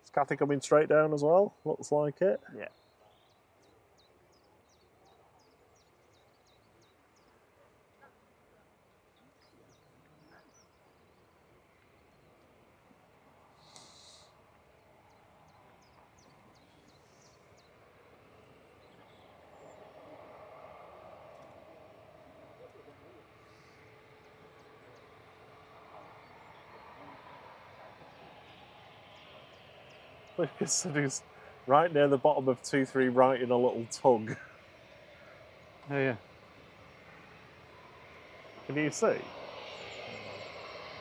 Is Kathy coming straight down as well? Looks like it. Yeah. Lucas said he's right near the bottom of 2-3 right in a little tug. Oh yeah. Can you see?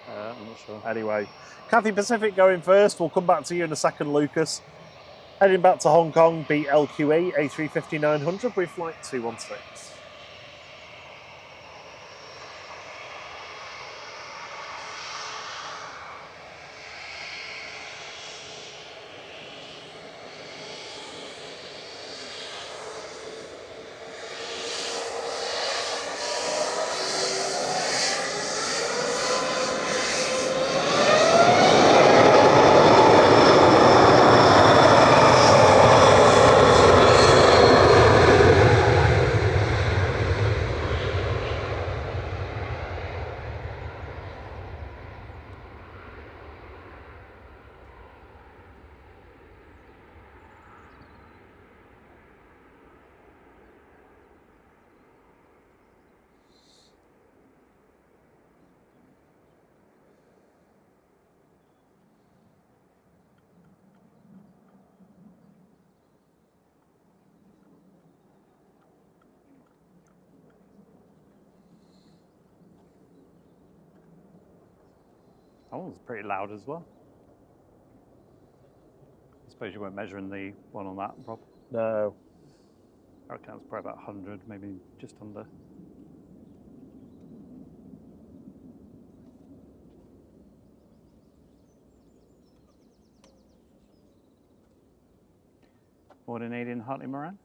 I'm not sure. Anyway, Cathay Pacific going first. We'll come back to you in a second, Lucas. Heading back to Hong Kong, beat LQE A350-900 with flight 216. That one was pretty loud as well. I suppose you weren't measuring the one on that, Rob. No. I reckon it's probably about 100, maybe just under. Morning, Aidan Hartley Moran.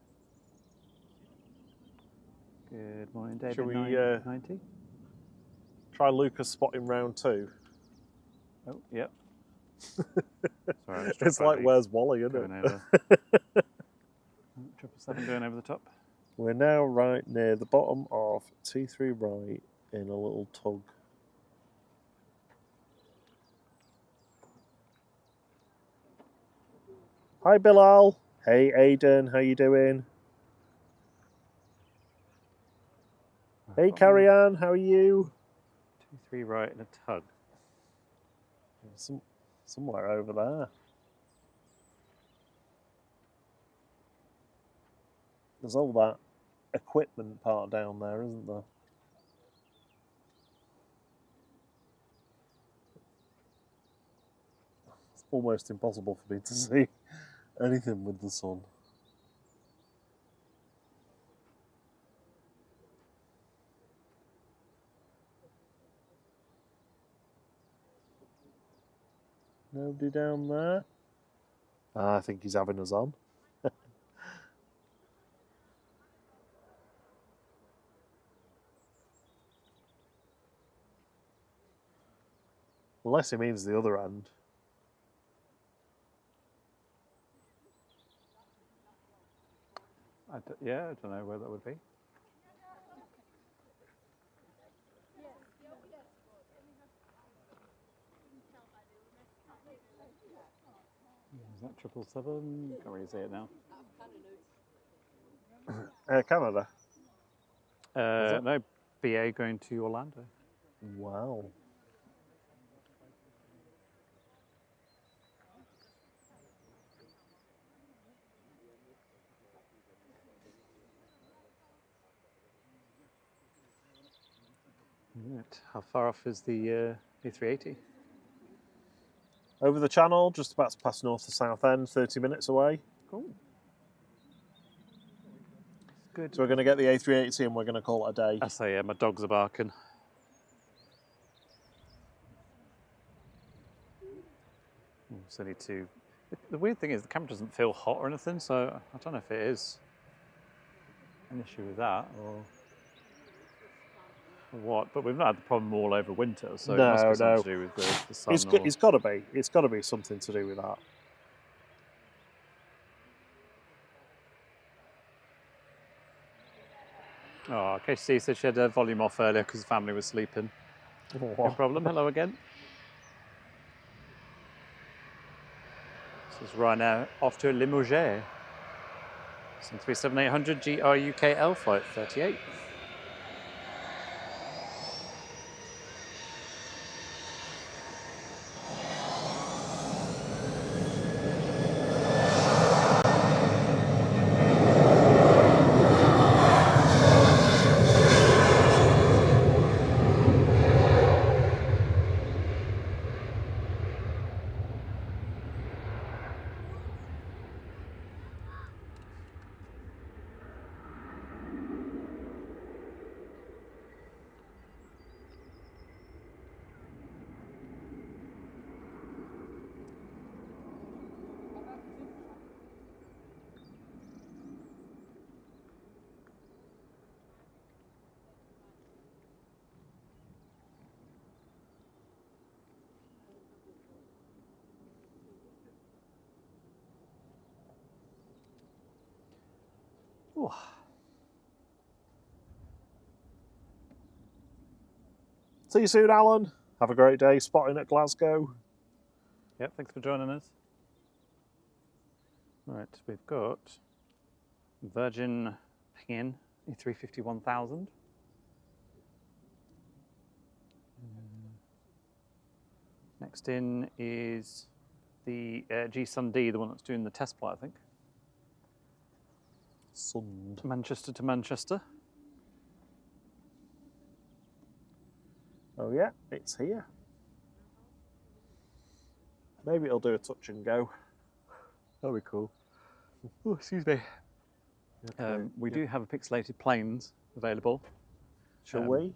Good morning, David. Shall we 90. try Lucas spotting round 2? Oh, yep. Sorry, It's like Where's Wally, isn't going it? over. 777 going over the top. We're now right near the bottom of 2-3 right in a little tug. Hi Bilal. Hey Aidan, how you doing? Hey Carrie Ann, how are you? 2-3 right in a tug. Somewhere over there. There's all that equipment part down there, isn't there? It's almost impossible for me to see anything with the sun. Nobody down there? I think he's having us on. Unless he means the other end. Yeah, I don't know where that would be. Is that 777? Can't really see it now. Air Canada. it? No, BA going to Orlando. Wow. Right. How far off is the A380? Over the channel, just about to pass north to south end, 30 minutes away. Cool. Good. So we're going to get the A380 and we're going to call it a day. I say, yeah, my dogs are barking. So I need to. The weird thing is the camera doesn't feel hot or anything, so I don't know if it is an issue with that or what. But we've not had the problem all over winter, so it must be something to do with the sun. It's got to be. It's got to be something to do with that. Oh, KC said she had her volume off earlier because the family was sleeping. No problem. Hello again. This is Ryanair off to Limoges. Some 37800 GRUKL flight 38. Ooh. See you soon, Alan. Have a great day spotting at Glasgow. Yep, thanks for joining us. Right, we've got Virgin Ping A350-1000. Next in is the G-Sun D, the one that's doing the test flight, I think. Sund. Manchester to Manchester. Oh yeah, it's here. Maybe it'll do a touch and go. That'll be cool. Oh, excuse me. Okay. We do have a pixelated planes available. Shall we?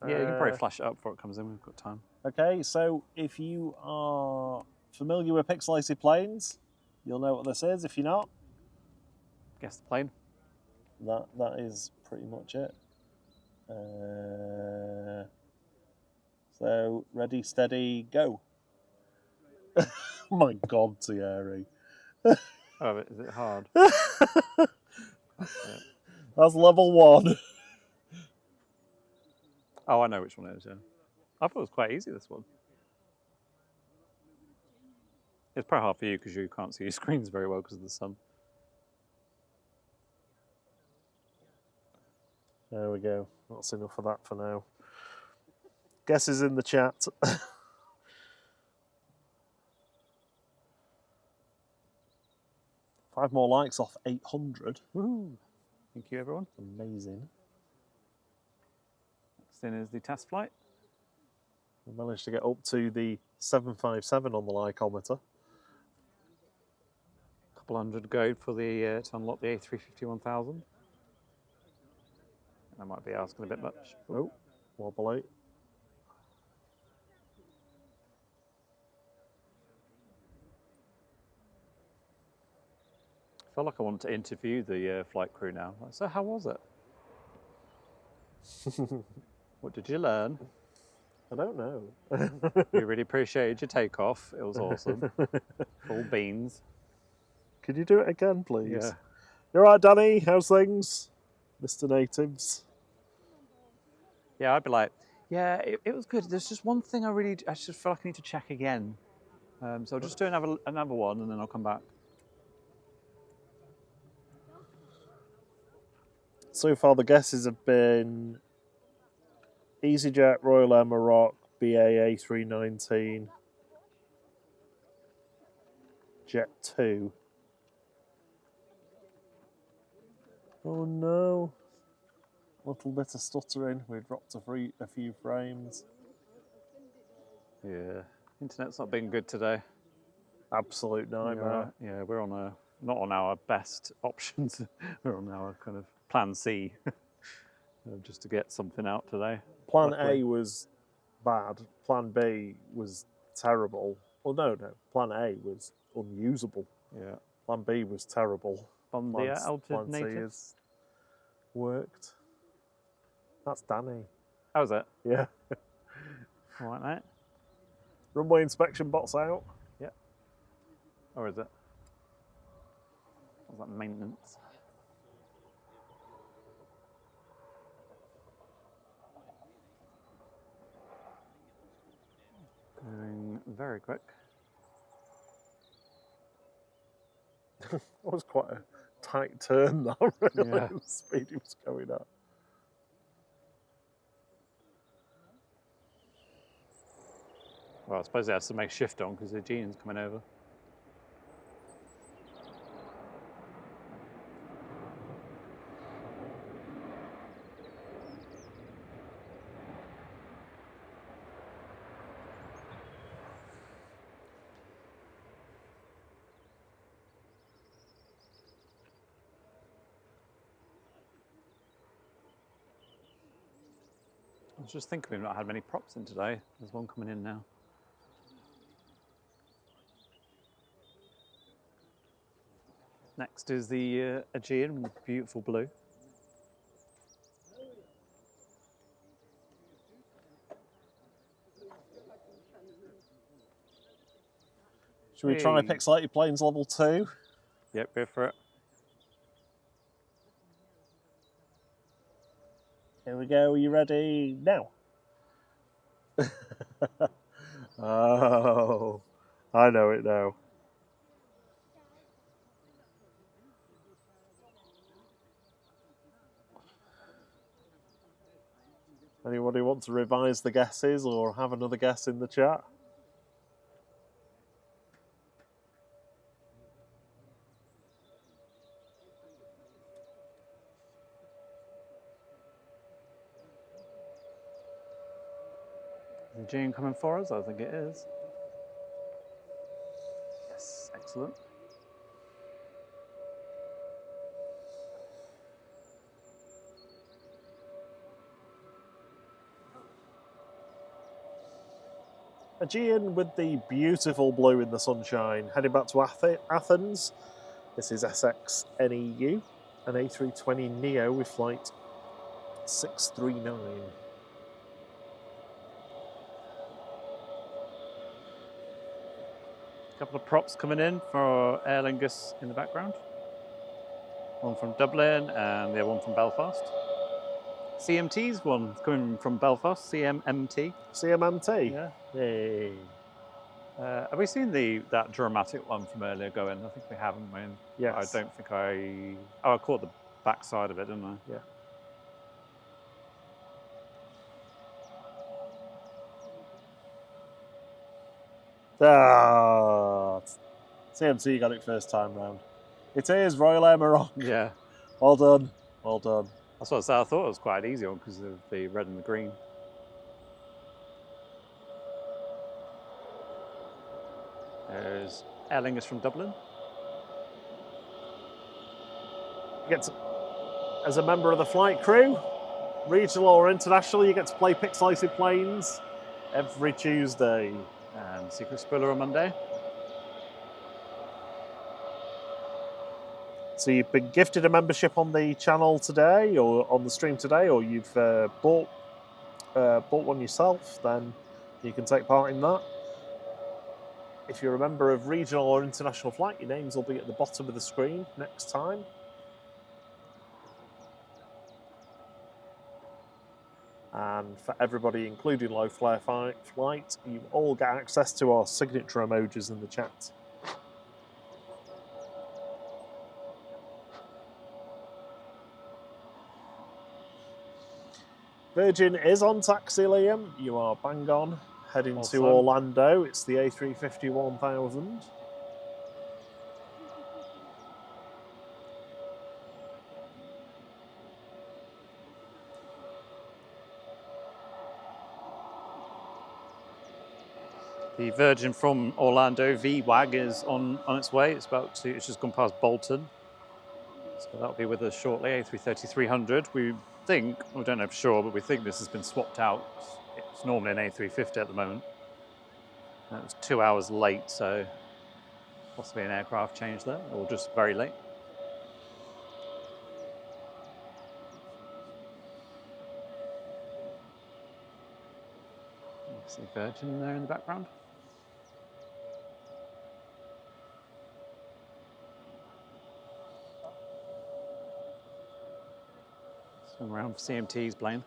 Yeah, you can probably flash it up before it comes in. We've got time. Okay, so if you are familiar with pixelated planes, you'll know what this is. If you're not, Guess the plane. that is pretty much it. So ready, steady, go. Oh my God, Thierry. Oh, is it hard? That's level 1. Oh, I know which one it is, yeah. I thought it was quite easy, this one. It's probably hard for you because you can't see your screens very well because of the sun. There we go. That's enough of that for now. Guesses in the chat. 5 more likes off 800. Woohoo! Thank you, everyone. Amazing. Next in is the test flight. We managed to get up to the 757 on the lycometer. Couple hundred go for the to unlock the A350-1000. I might be asking a bit much. Oh, wobbly. I feel like I want to interview the flight crew now. Like, so how was it? What did you learn? I don't know. We really appreciated your takeoff. It was awesome. Full beans. Could you do it again, please? Yeah. You all right, Danny? How's things? Mr. Natives. Yeah, I'd be like, yeah, it was good. There's just one thing I just feel like I need to check again. So I'll just do another one and then I'll come back. So far, the guesses have been EasyJet, Royal Air Maroc, BA A319, Jet 2. Oh no. Little bit of stuttering. We've dropped a few frames. Yeah, internet's not been good today. Absolute nightmare. Yeah, we're on not on our best options. We're on our kind of plan C, just to get something out today. Plan luckily. A was bad. Plan B was terrible. Well, no. Plan A was unusable. Yeah. Plan B was terrible. Bon Plan, dia, plan C alternative. is worked. That's Danny. How's it? Yeah. All right, mate. Runway inspection bot's out. Yeah. Or is it? Or is that maintenance? Going very quick. That was quite a tight turn, though, really, Yeah. the speed he was going at. Well, I suppose it has to make shift on because the Aegean's coming over. I was just thinking we've not had many props in today. There's one coming in now. Next is the Aegean in the beautiful blue. Should we try Hey. pixelated planes level 2? Yep, go for it. Here we go. Are you ready? Now. Oh, I know it now. Anybody want to revise the guesses or have another guess in the chat? Is the Aegean coming for us? I think it is. Yes, excellent. Aegean with the beautiful blue in the sunshine, heading back to Athens. This is SX NEU, an A320 Neo with flight 639. A couple of props coming in for Aer Lingus in the background. One from Dublin and the other one from Belfast. CMT's one coming from Belfast, CMMT. CMMT? Yeah. Hey. Have we seen that dramatic one from earlier going? I think we haven't. Yes. I don't think I... Oh, I caught the back side of it, didn't I? Yeah. Ah, CMT got it first time round. It is Royal Air Maroc. Yeah. Well done. Well done. That's what I said. I thought it was quite an easy one because of the red and the green. There's Aer Lingus from Dublin. As a member of the flight crew, regional or international, you get to play pixelated planes every Tuesday. And Secret Spoiler on Monday. So you've been gifted a membership on the channel today, or on the stream today, or you've bought one yourself, then you can take part in that. If you're a member of regional or international flight, your names will be at the bottom of the screen next time. And for everybody, including low flare flight, you all get access to our signature emojis in the chat. Virgin is on taxi, Liam. You are bang on. Heading to Awesome. Orlando. It's the A350 1000. The Virgin from Orlando VWAG is on its way. It's just gone past Bolton. So that'll be with us shortly, A330-300. We don't know for sure, but we think this has been swapped out. It's normally an A350 at the moment. And it was 2 hours late, so possibly an aircraft change there, or just very late. You see Virgin there in the background. Swing around for CMT's plane.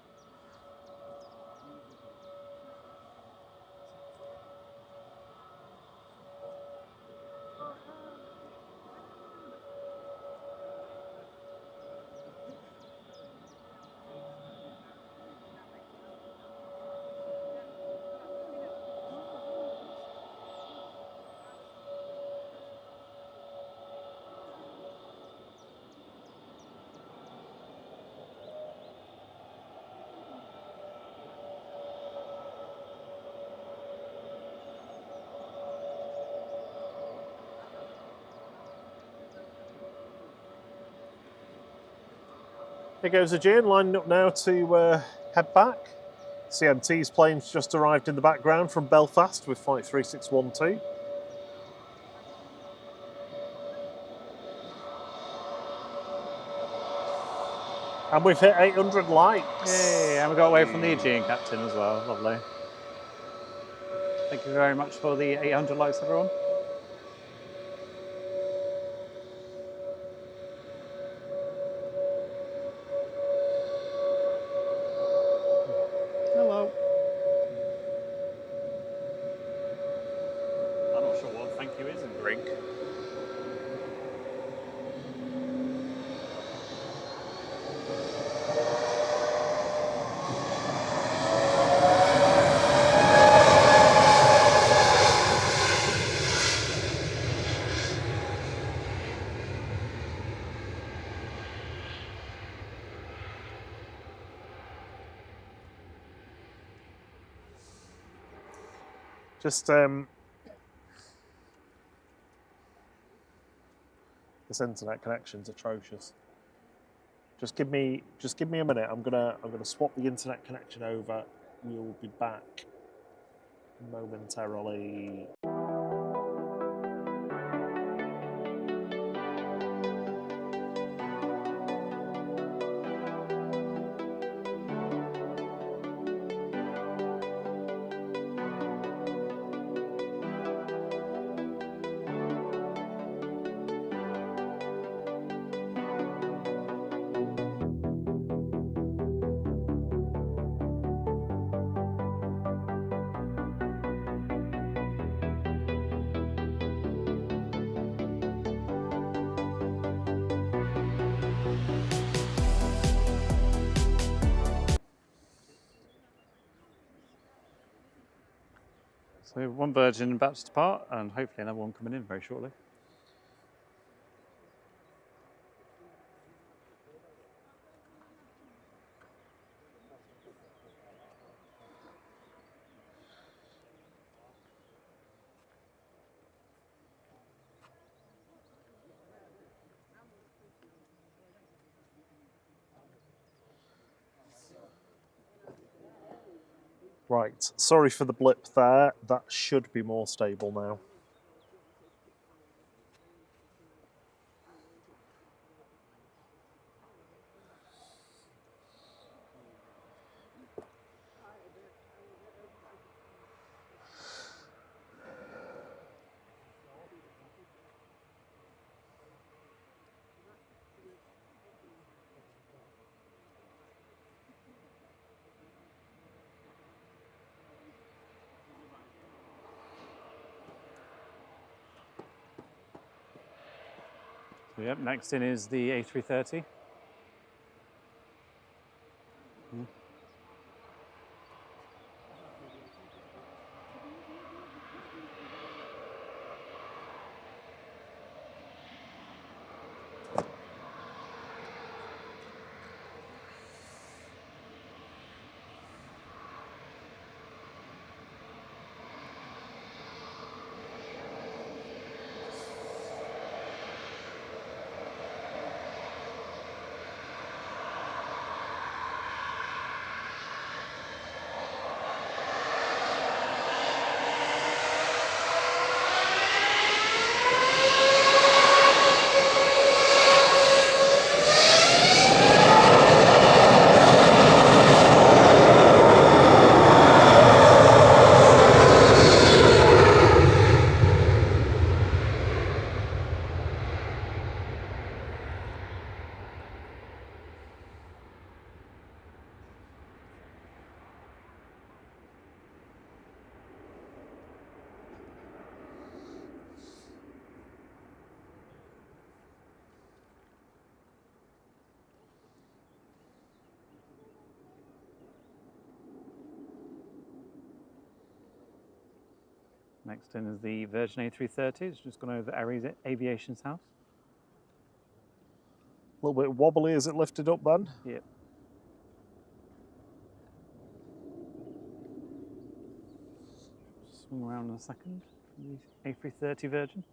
Here goes the Jane, lining up now to head back. CMT's plane's just arrived in the background from Belfast with flight 3612. And we've hit 800 likes. Yay, and we got away from the Aegean captain as well. Lovely. Thank you very much for the 800 likes, everyone. Hello. I'm not sure what thank you is in Greek. Just this internet connection's atrocious. Just give me a minute. I'm gonna swap the internet connection over. We'll be back momentarily. So one Virgin about to depart, and hopefully another one coming in very shortly. Right, sorry for the blip there. That should be more stable now. So yep, next in is the A330. Next in is the Virgin A330. It's just gone over Aviation's house. A little bit wobbly as it lifted up then. Yep. Swing around in a second. The A330 Virgin.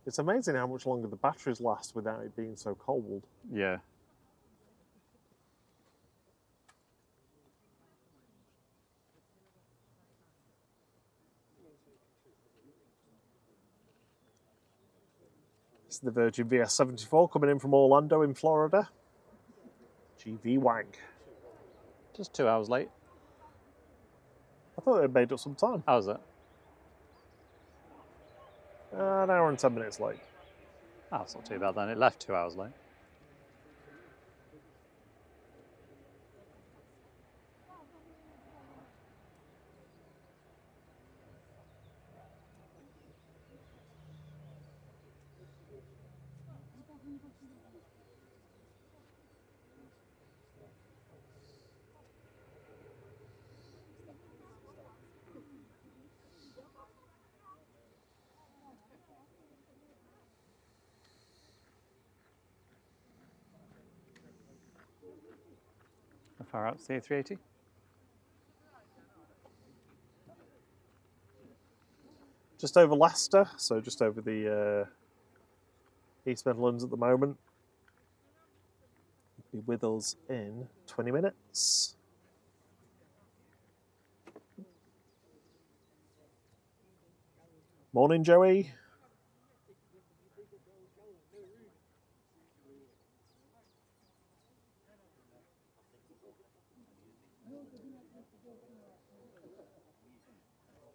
It's amazing how much longer the batteries last without it being so cold. Yeah. This is the Virgin VS74 coming in from Orlando in Florida. GV Wang. Just 2 hours late. I thought they'd made up some time. How's it? An hour and 10 minutes late. Oh, it's not too bad then. It left 2 hours late. How far out's the A380? Just over Leicester, so just over the East Midlands at the moment. Be with us in 20 minutes. Morning, Joey.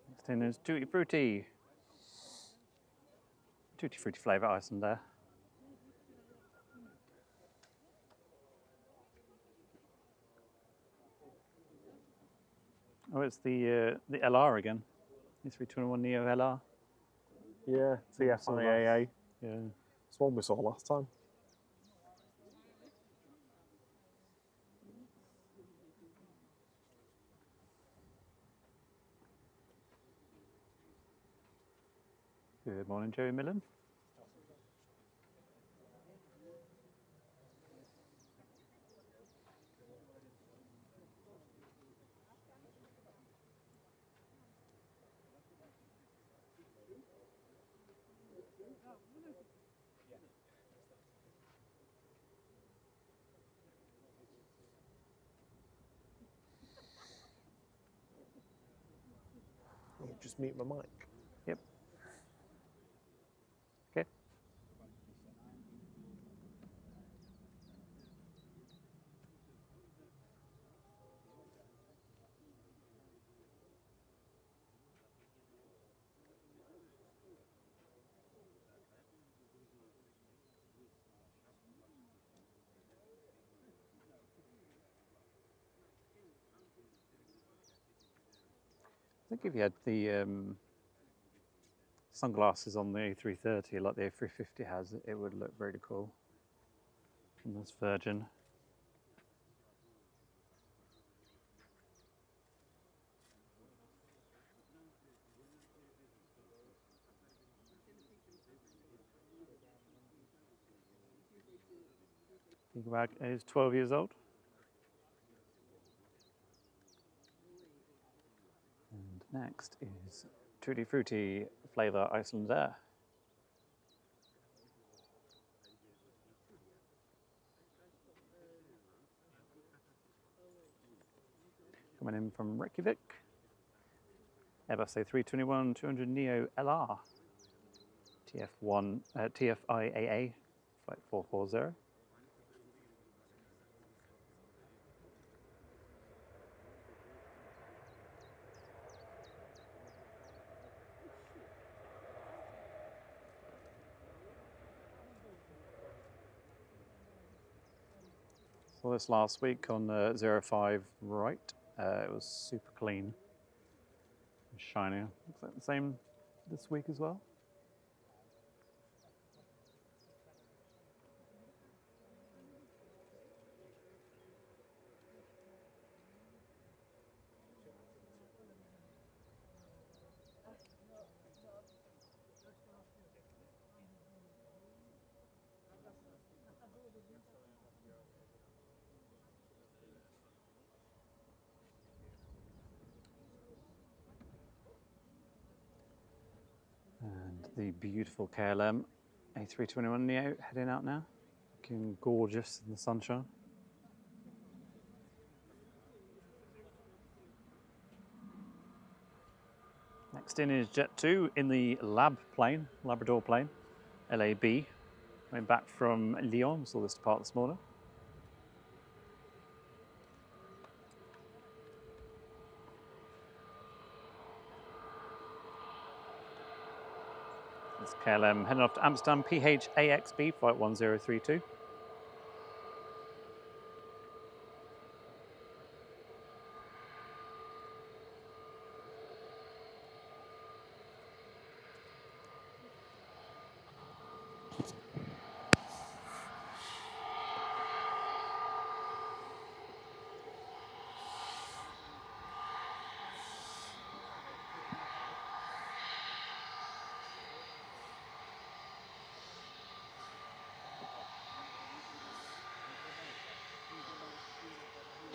Next in is Tutti Frutti. Tutti Frutti flavour Iceland there. Oh, it's the LR again. The 321 Neo LR. Yeah, CFIAA. Yeah. It's one we saw last time. Good morning, Joey Millen. Just mute my mic. Yep. Okay. I think if you had the sunglasses on the A330 like the A350 has, it would look really cool. And this Virgin. Gigawag is 12 years old. And next is Tutti Frutti flavour Iceland Air. Coming in from Reykjavik. Airbus A321 200 Neo LR. TFIAA flight 440. Saw this last week on 05 right. It was super clean and shiny. Looks like the same this week as well. And the beautiful KLM A321neo heading out now. Looking gorgeous in the sunshine. Next in is Jet 2 in the Labrador plane, LAB. Coming back from Lyon, saw this depart this morning. This KLM heading off to Amsterdam, PHAXB, flight 1032.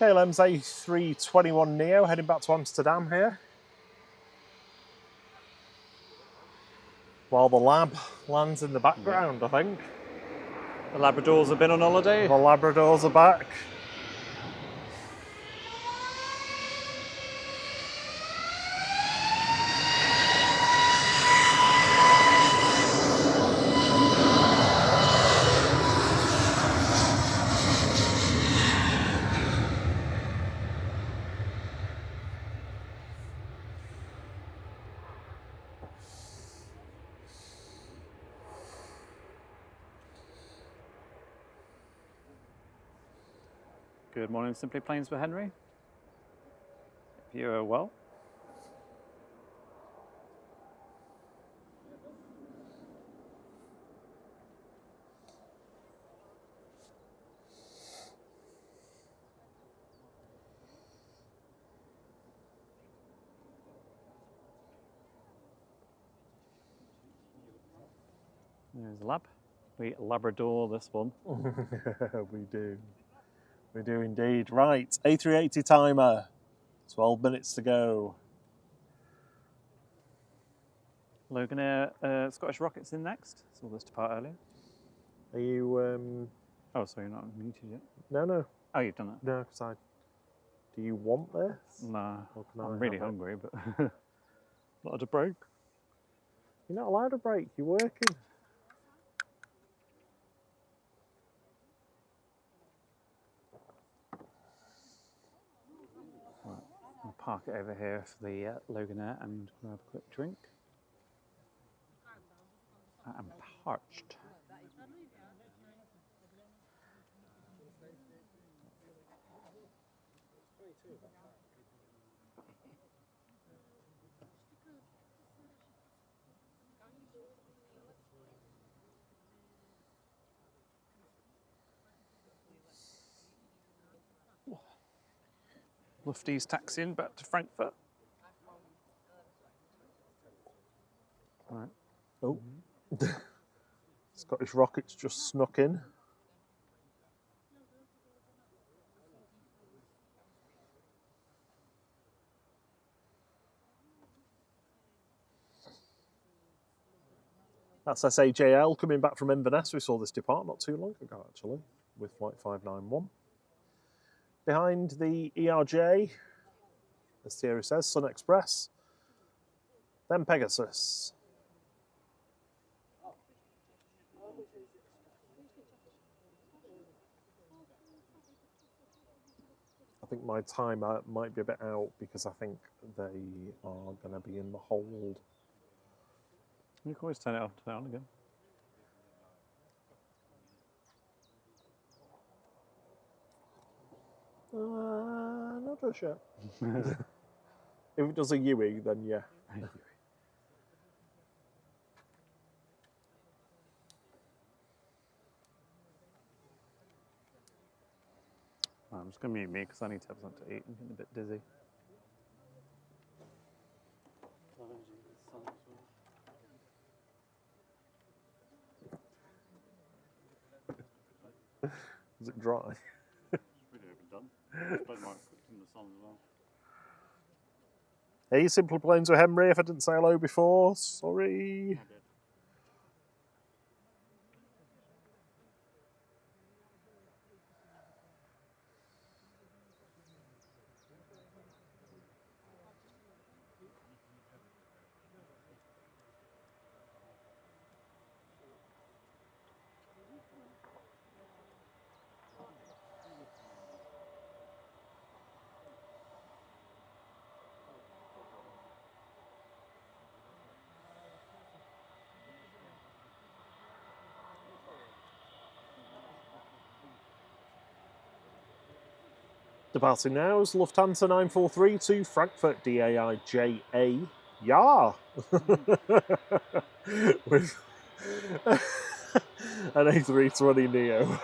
KLM's A321neo heading back to Amsterdam here. While the lab lands in the background, I think. The Labradors have been on holiday. The Labradors are back. Good morning, Simply Planes for Henry. If you are well. There's a lab. We Labrador this one. We do. We do indeed. Right, A380 timer. 12 minutes to go. Loganair Scottish Rockets in next. Saw this depart earlier. Are you... Oh, sorry, you're not muted yet. No. Oh, you've done it. No, because Do you want this? Nah, Or can I I'm really have it? hungry, but not at a break. You're not allowed a break. You're working. I'll park it over here for the Loganair and grab a quick drink. I'm parched. Lufty's taxiing back to Frankfurt. All right. Oh. Scottish Rockets just snuck in. That's SAJL coming back from Inverness. We saw this depart not too long ago, actually, with flight 591. Behind the ERJ, as Thierry says, Sun Express, then Pegasus. I think my timer might be a bit out because I think they are going to be in the hold. You can always turn it off and turn it on again. Not just yet. If it does a Yui, then yeah. I'm just going to mute me because I need to have something to eat. I'm getting a bit dizzy. Is it dry? Pretty overdone. I suppose I might cook in the sun as well. Hey, Simple Planes with Henry. If I didn't say hello before, sorry. I did. Departing now is Lufthansa 943 to Frankfurt DAI-JA. Yeah! With an A320neo.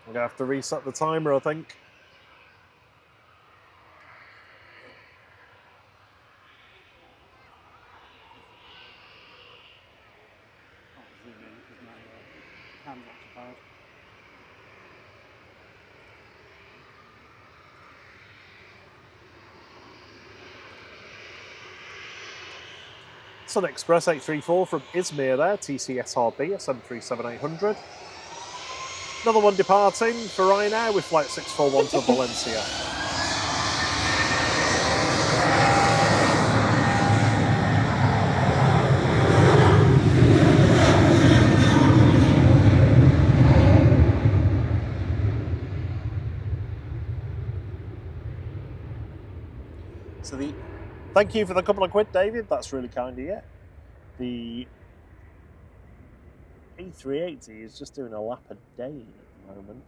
I'm going to have to reset the timer, I think. Can't zoom in because my cam's occupied. Sun Express 834 from Izmir there, TCSRB, SM37800. Another one departing for Ryanair with flight 641 to Valencia. So thank you for the couple of quid, David. That's really kind of you. The A380 is just doing a lap a day at the moment.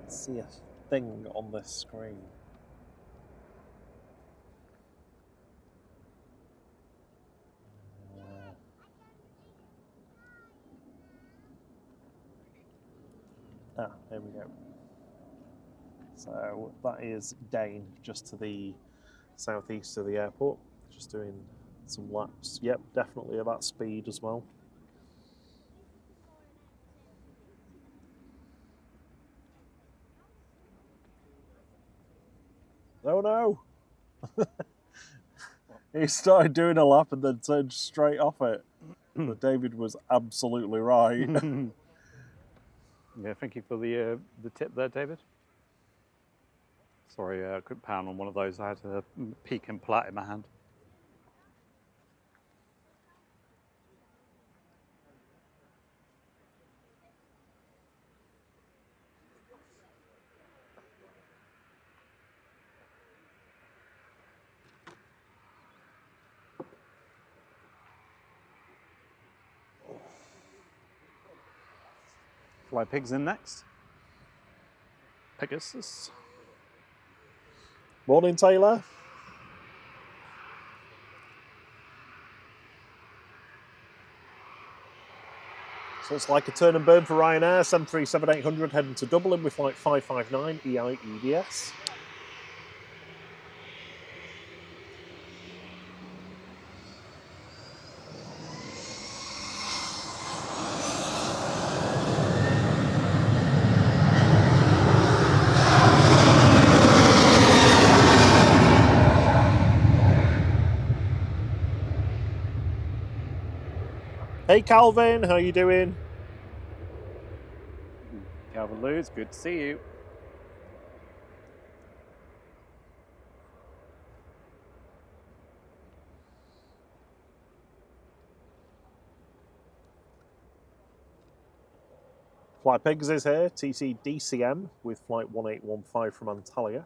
Let's see a thing on this screen. There we go. So that is Dane, just to the southeast of the airport, just doing some laps. Yep, definitely at that speed as well. Oh no! He started doing a lap and then turned straight off it. But David was absolutely right. Yeah, thank you for the tip there, David. Sorry, I couldn't pound on one of those. I had a peak and plat in my hand. Fly Pigs in next. Pegasus. Morning, Taylor. So it's like a turn and burn for Ryanair, 737-800 heading to Dublin with flight 559 EIEDS. Hey Calvin, how you doing? Calvin Lewis, good to see you. Flight Pigs is here, TC DCM with flight 1815 from Antalya.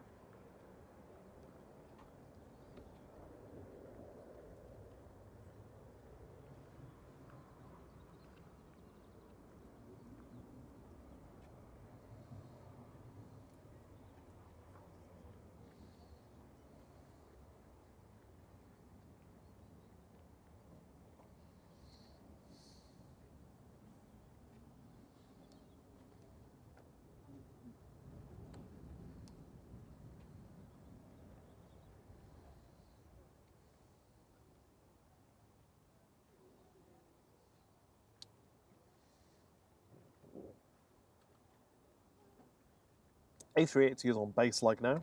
A380 is on base leg now.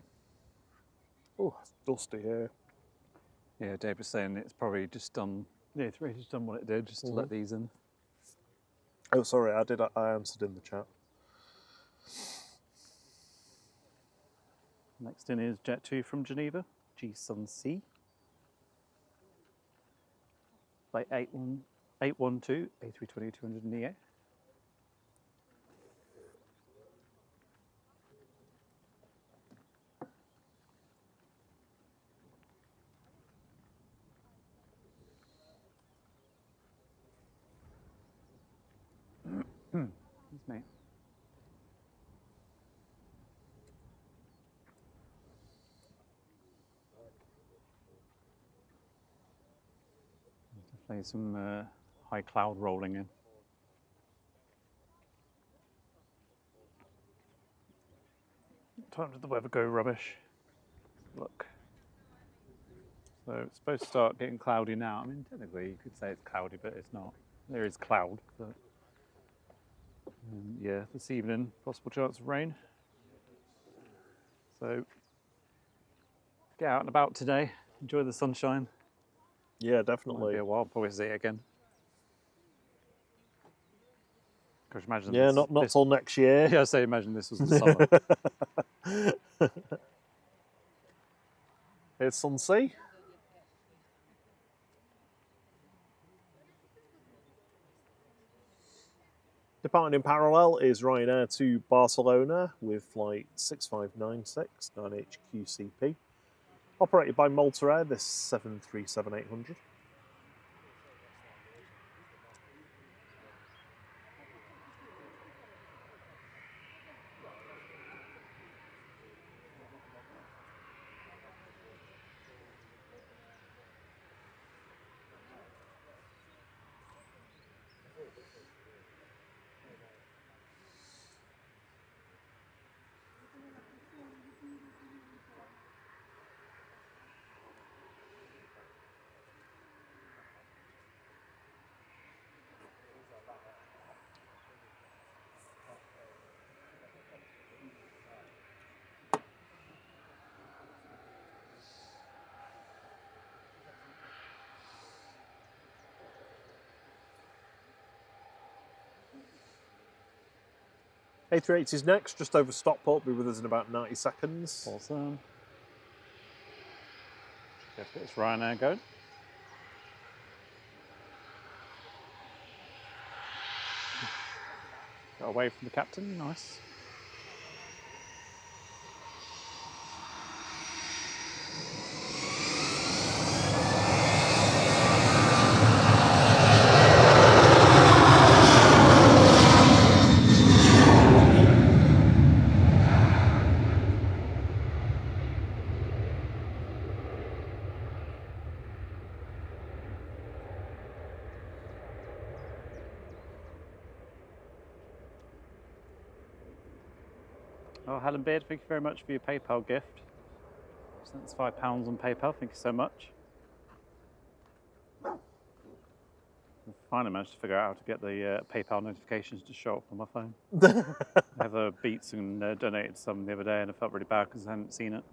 Oh, it's dusty here. Yeah, Dave was saying it's probably just done. Yeah, it's really just done what it did, just to let these in. Oh, sorry, I answered in the chat. Next in is Jet 2 from Geneva, G Sun C. Flight 812, A320-200 NEO. Excuse me. Definitely some high cloud rolling in. What time did the weather go rubbish? Look. So it's supposed to start getting cloudy now. I mean, technically you could say it's cloudy, but it's not. There is cloud, but yeah, this evening, possible chance of rain. So get out and about today. Enjoy the sunshine. Yeah, Might definitely. be a while, probably see it again. Gosh, imagine Yeah, this, not till next year. Yeah, I say imagine this was the summer. Here's Sunsea. Departing in parallel is Ryanair to Barcelona with flight 6596, 9HQCP. Operated by Malta Air, this 737-800. A380 is next, just over Stockport, be with us in about 90 seconds. Awesome. If it's Ryanair going. Got away from the captain, nice. Oh, Helen Beard, thank you very much for your PayPal gift. That's £5 on PayPal. Thank you so much. I finally managed to figure out how to get the PayPal notifications to show up on my phone. I have a Beats and donated some the other day, and I felt really bad because I hadn't seen it.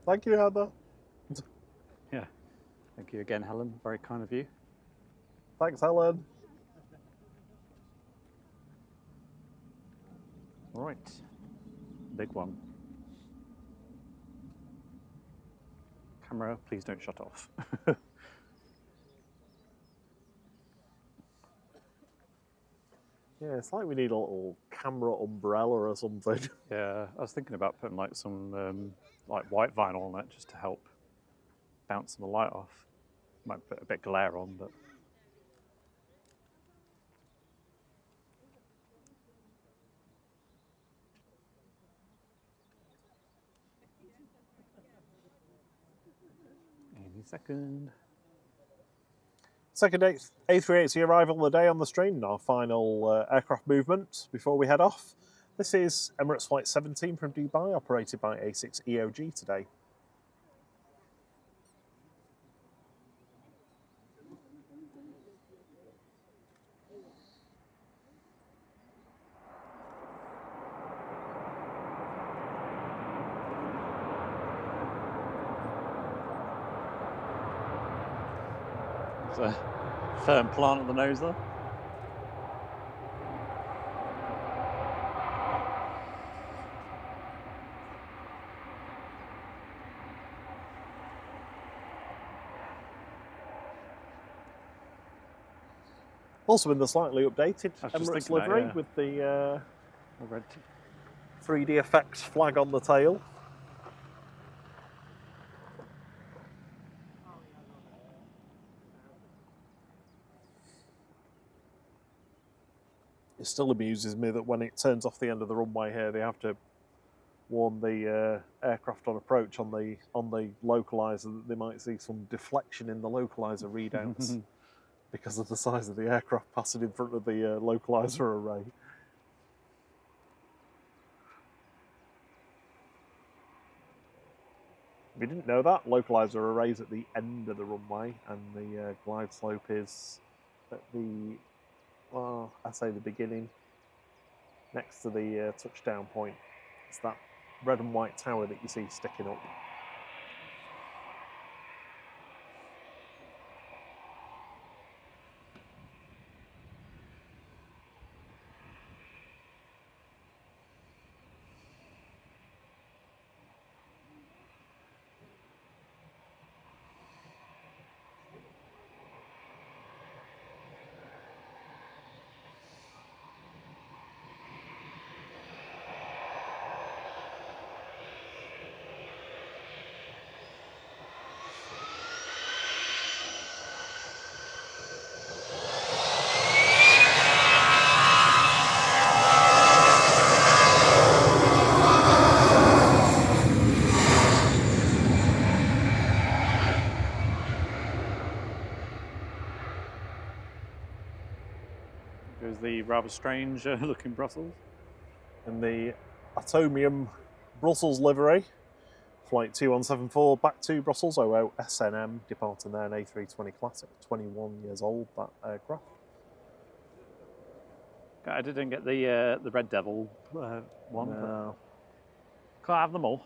Thank you, Heather. Yeah. Thank you again, Helen. Very kind of you. Thanks, Helen. Right. Big one. Camera, please don't shut off. Yeah, it's like we need a little camera umbrella or something. Yeah, I was thinking about putting like some like white vinyl on it just to help bounce some of the light off. Might put a bit of glare on, but any second. Second A380 arrival of the day on the stream, our final aircraft movement before we head off. This is Emirates Flight 17 from Dubai, operated by A6EOG today. There's a firm plant at the nose there. Also in the slightly updated I was just Emirates thinking that, livery yeah. with the Red 3D effects flag on the tail. It still amuses me that when it turns off the end of the runway here, they have to warn the aircraft on approach on the localizer that they might see some deflection in the localizer readouts because of the size of the aircraft passing in front of the localizer array. If you didn't know that, localizer arrays at the end of the runway, and the glide slope is at the, well, I say the beginning, next to the touchdown point. It's that red and white tower that you see sticking up. There's the rather strange looking Brussels. And the Atomium Brussels livery, flight 2174 back to Brussels 00 SNM, departing there an A320 Classic, 21 years old, that aircraft. I didn't get the Red Devil one. No. But can't have them all.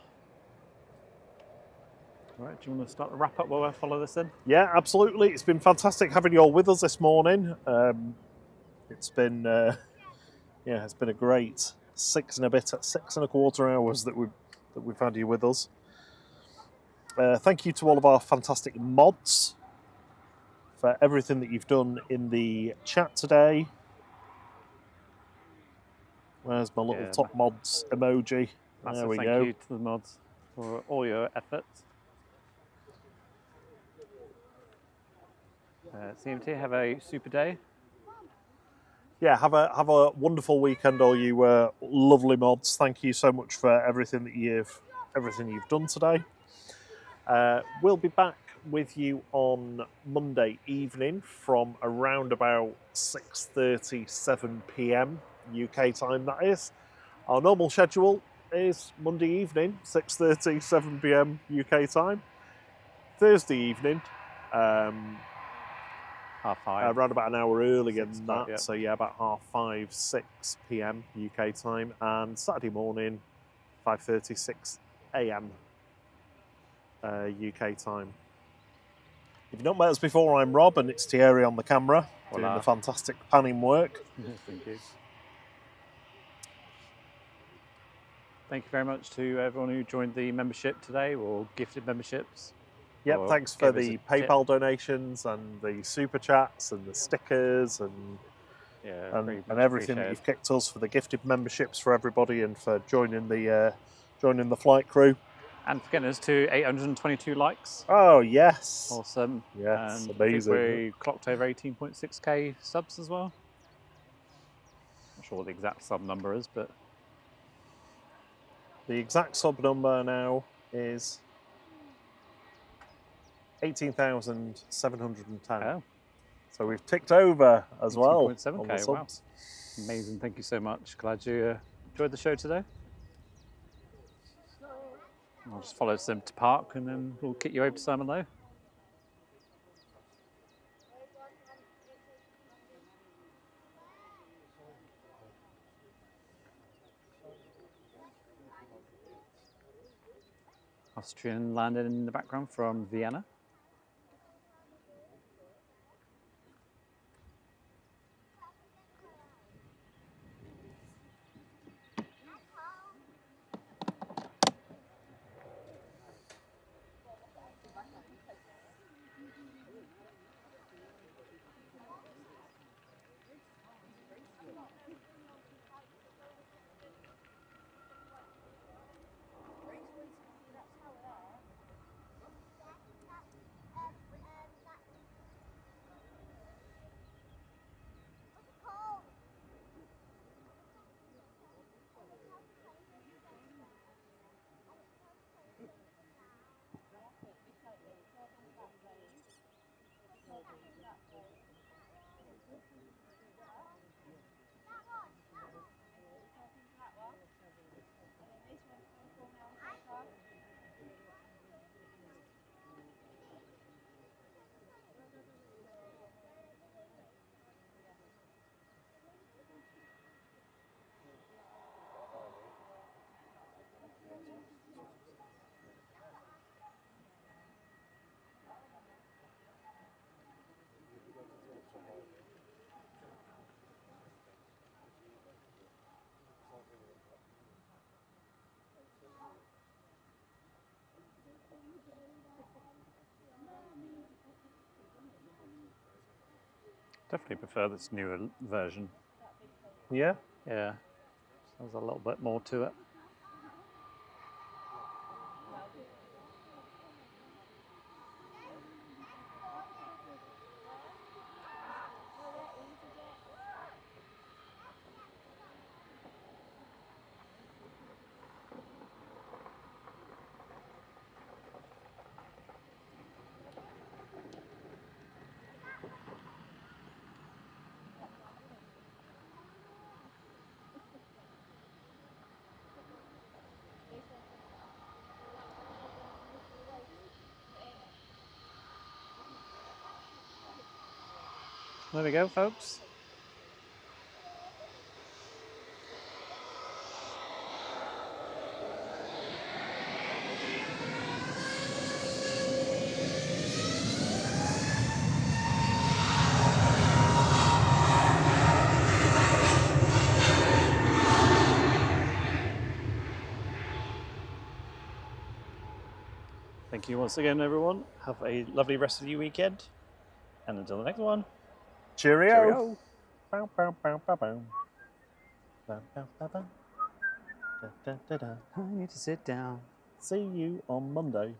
All right, do you want to start the wrap up while I follow this in? Yeah, absolutely. It's been fantastic having you all with us this morning. It's been it's been a great 6.25 hours that we've had you with us. Thank you to all of our fantastic mods for everything that you've done in the chat today. Where's my little top mods emoji? Massive There we thank go. you to the mods for all your efforts. CMT, have a super day. Yeah, have a wonderful weekend, all you lovely mods. Thank you so much for everything you've done today. We'll be back with you on Monday evening from around about 6:30, 7 p.m. UK time, that is. Our normal schedule is Monday evening, 6:30, 7 p.m. UK time. Thursday evening, Half 5. around about an hour earlier 6 than o'clock, that. yeah. So yeah, about 5:30, 6 p.m. UK time. And Saturday morning, 5:30, 6 a.m. UK time. If you've not met us before, I'm Rob, and it's Thierry on the camera, doing Voila. the fantastic panning work. Thank you. Thank you very much to everyone who joined the membership today or gifted memberships. Yep, or thanks for gave us the a tip. PayPal donations and the super chats and the stickers and Yeah, very much everything that appreciated. you've kicked us, for the gifted memberships for everybody, and for joining the flight crew. And for getting us to 822 likes. Oh yes, Awesome. yes, And amazing. I think we clocked over 18.6k subs as well. Not sure what the exact sub number is, but The exact sub number now is 18,710. oh, So we've ticked over as well on the 18.7k. Wow, subs. amazing! Thank you so much. Glad you enjoyed the show today. I'll just follow Sim to park, and then we'll kick you over to Simon Lowe. Austrian landed in the background from Vienna. Definitely prefer this newer version. Yeah. Yeah, there's a little bit more to it. There we go, folks. Thank you once again, everyone. Have a lovely rest of your weekend. And until the next one, Cheerio. cheerio. Bow, bow, bow, bow, bow. Bow, bow, bow, bow. Da, da, da, da. I need to sit down. See you on Monday.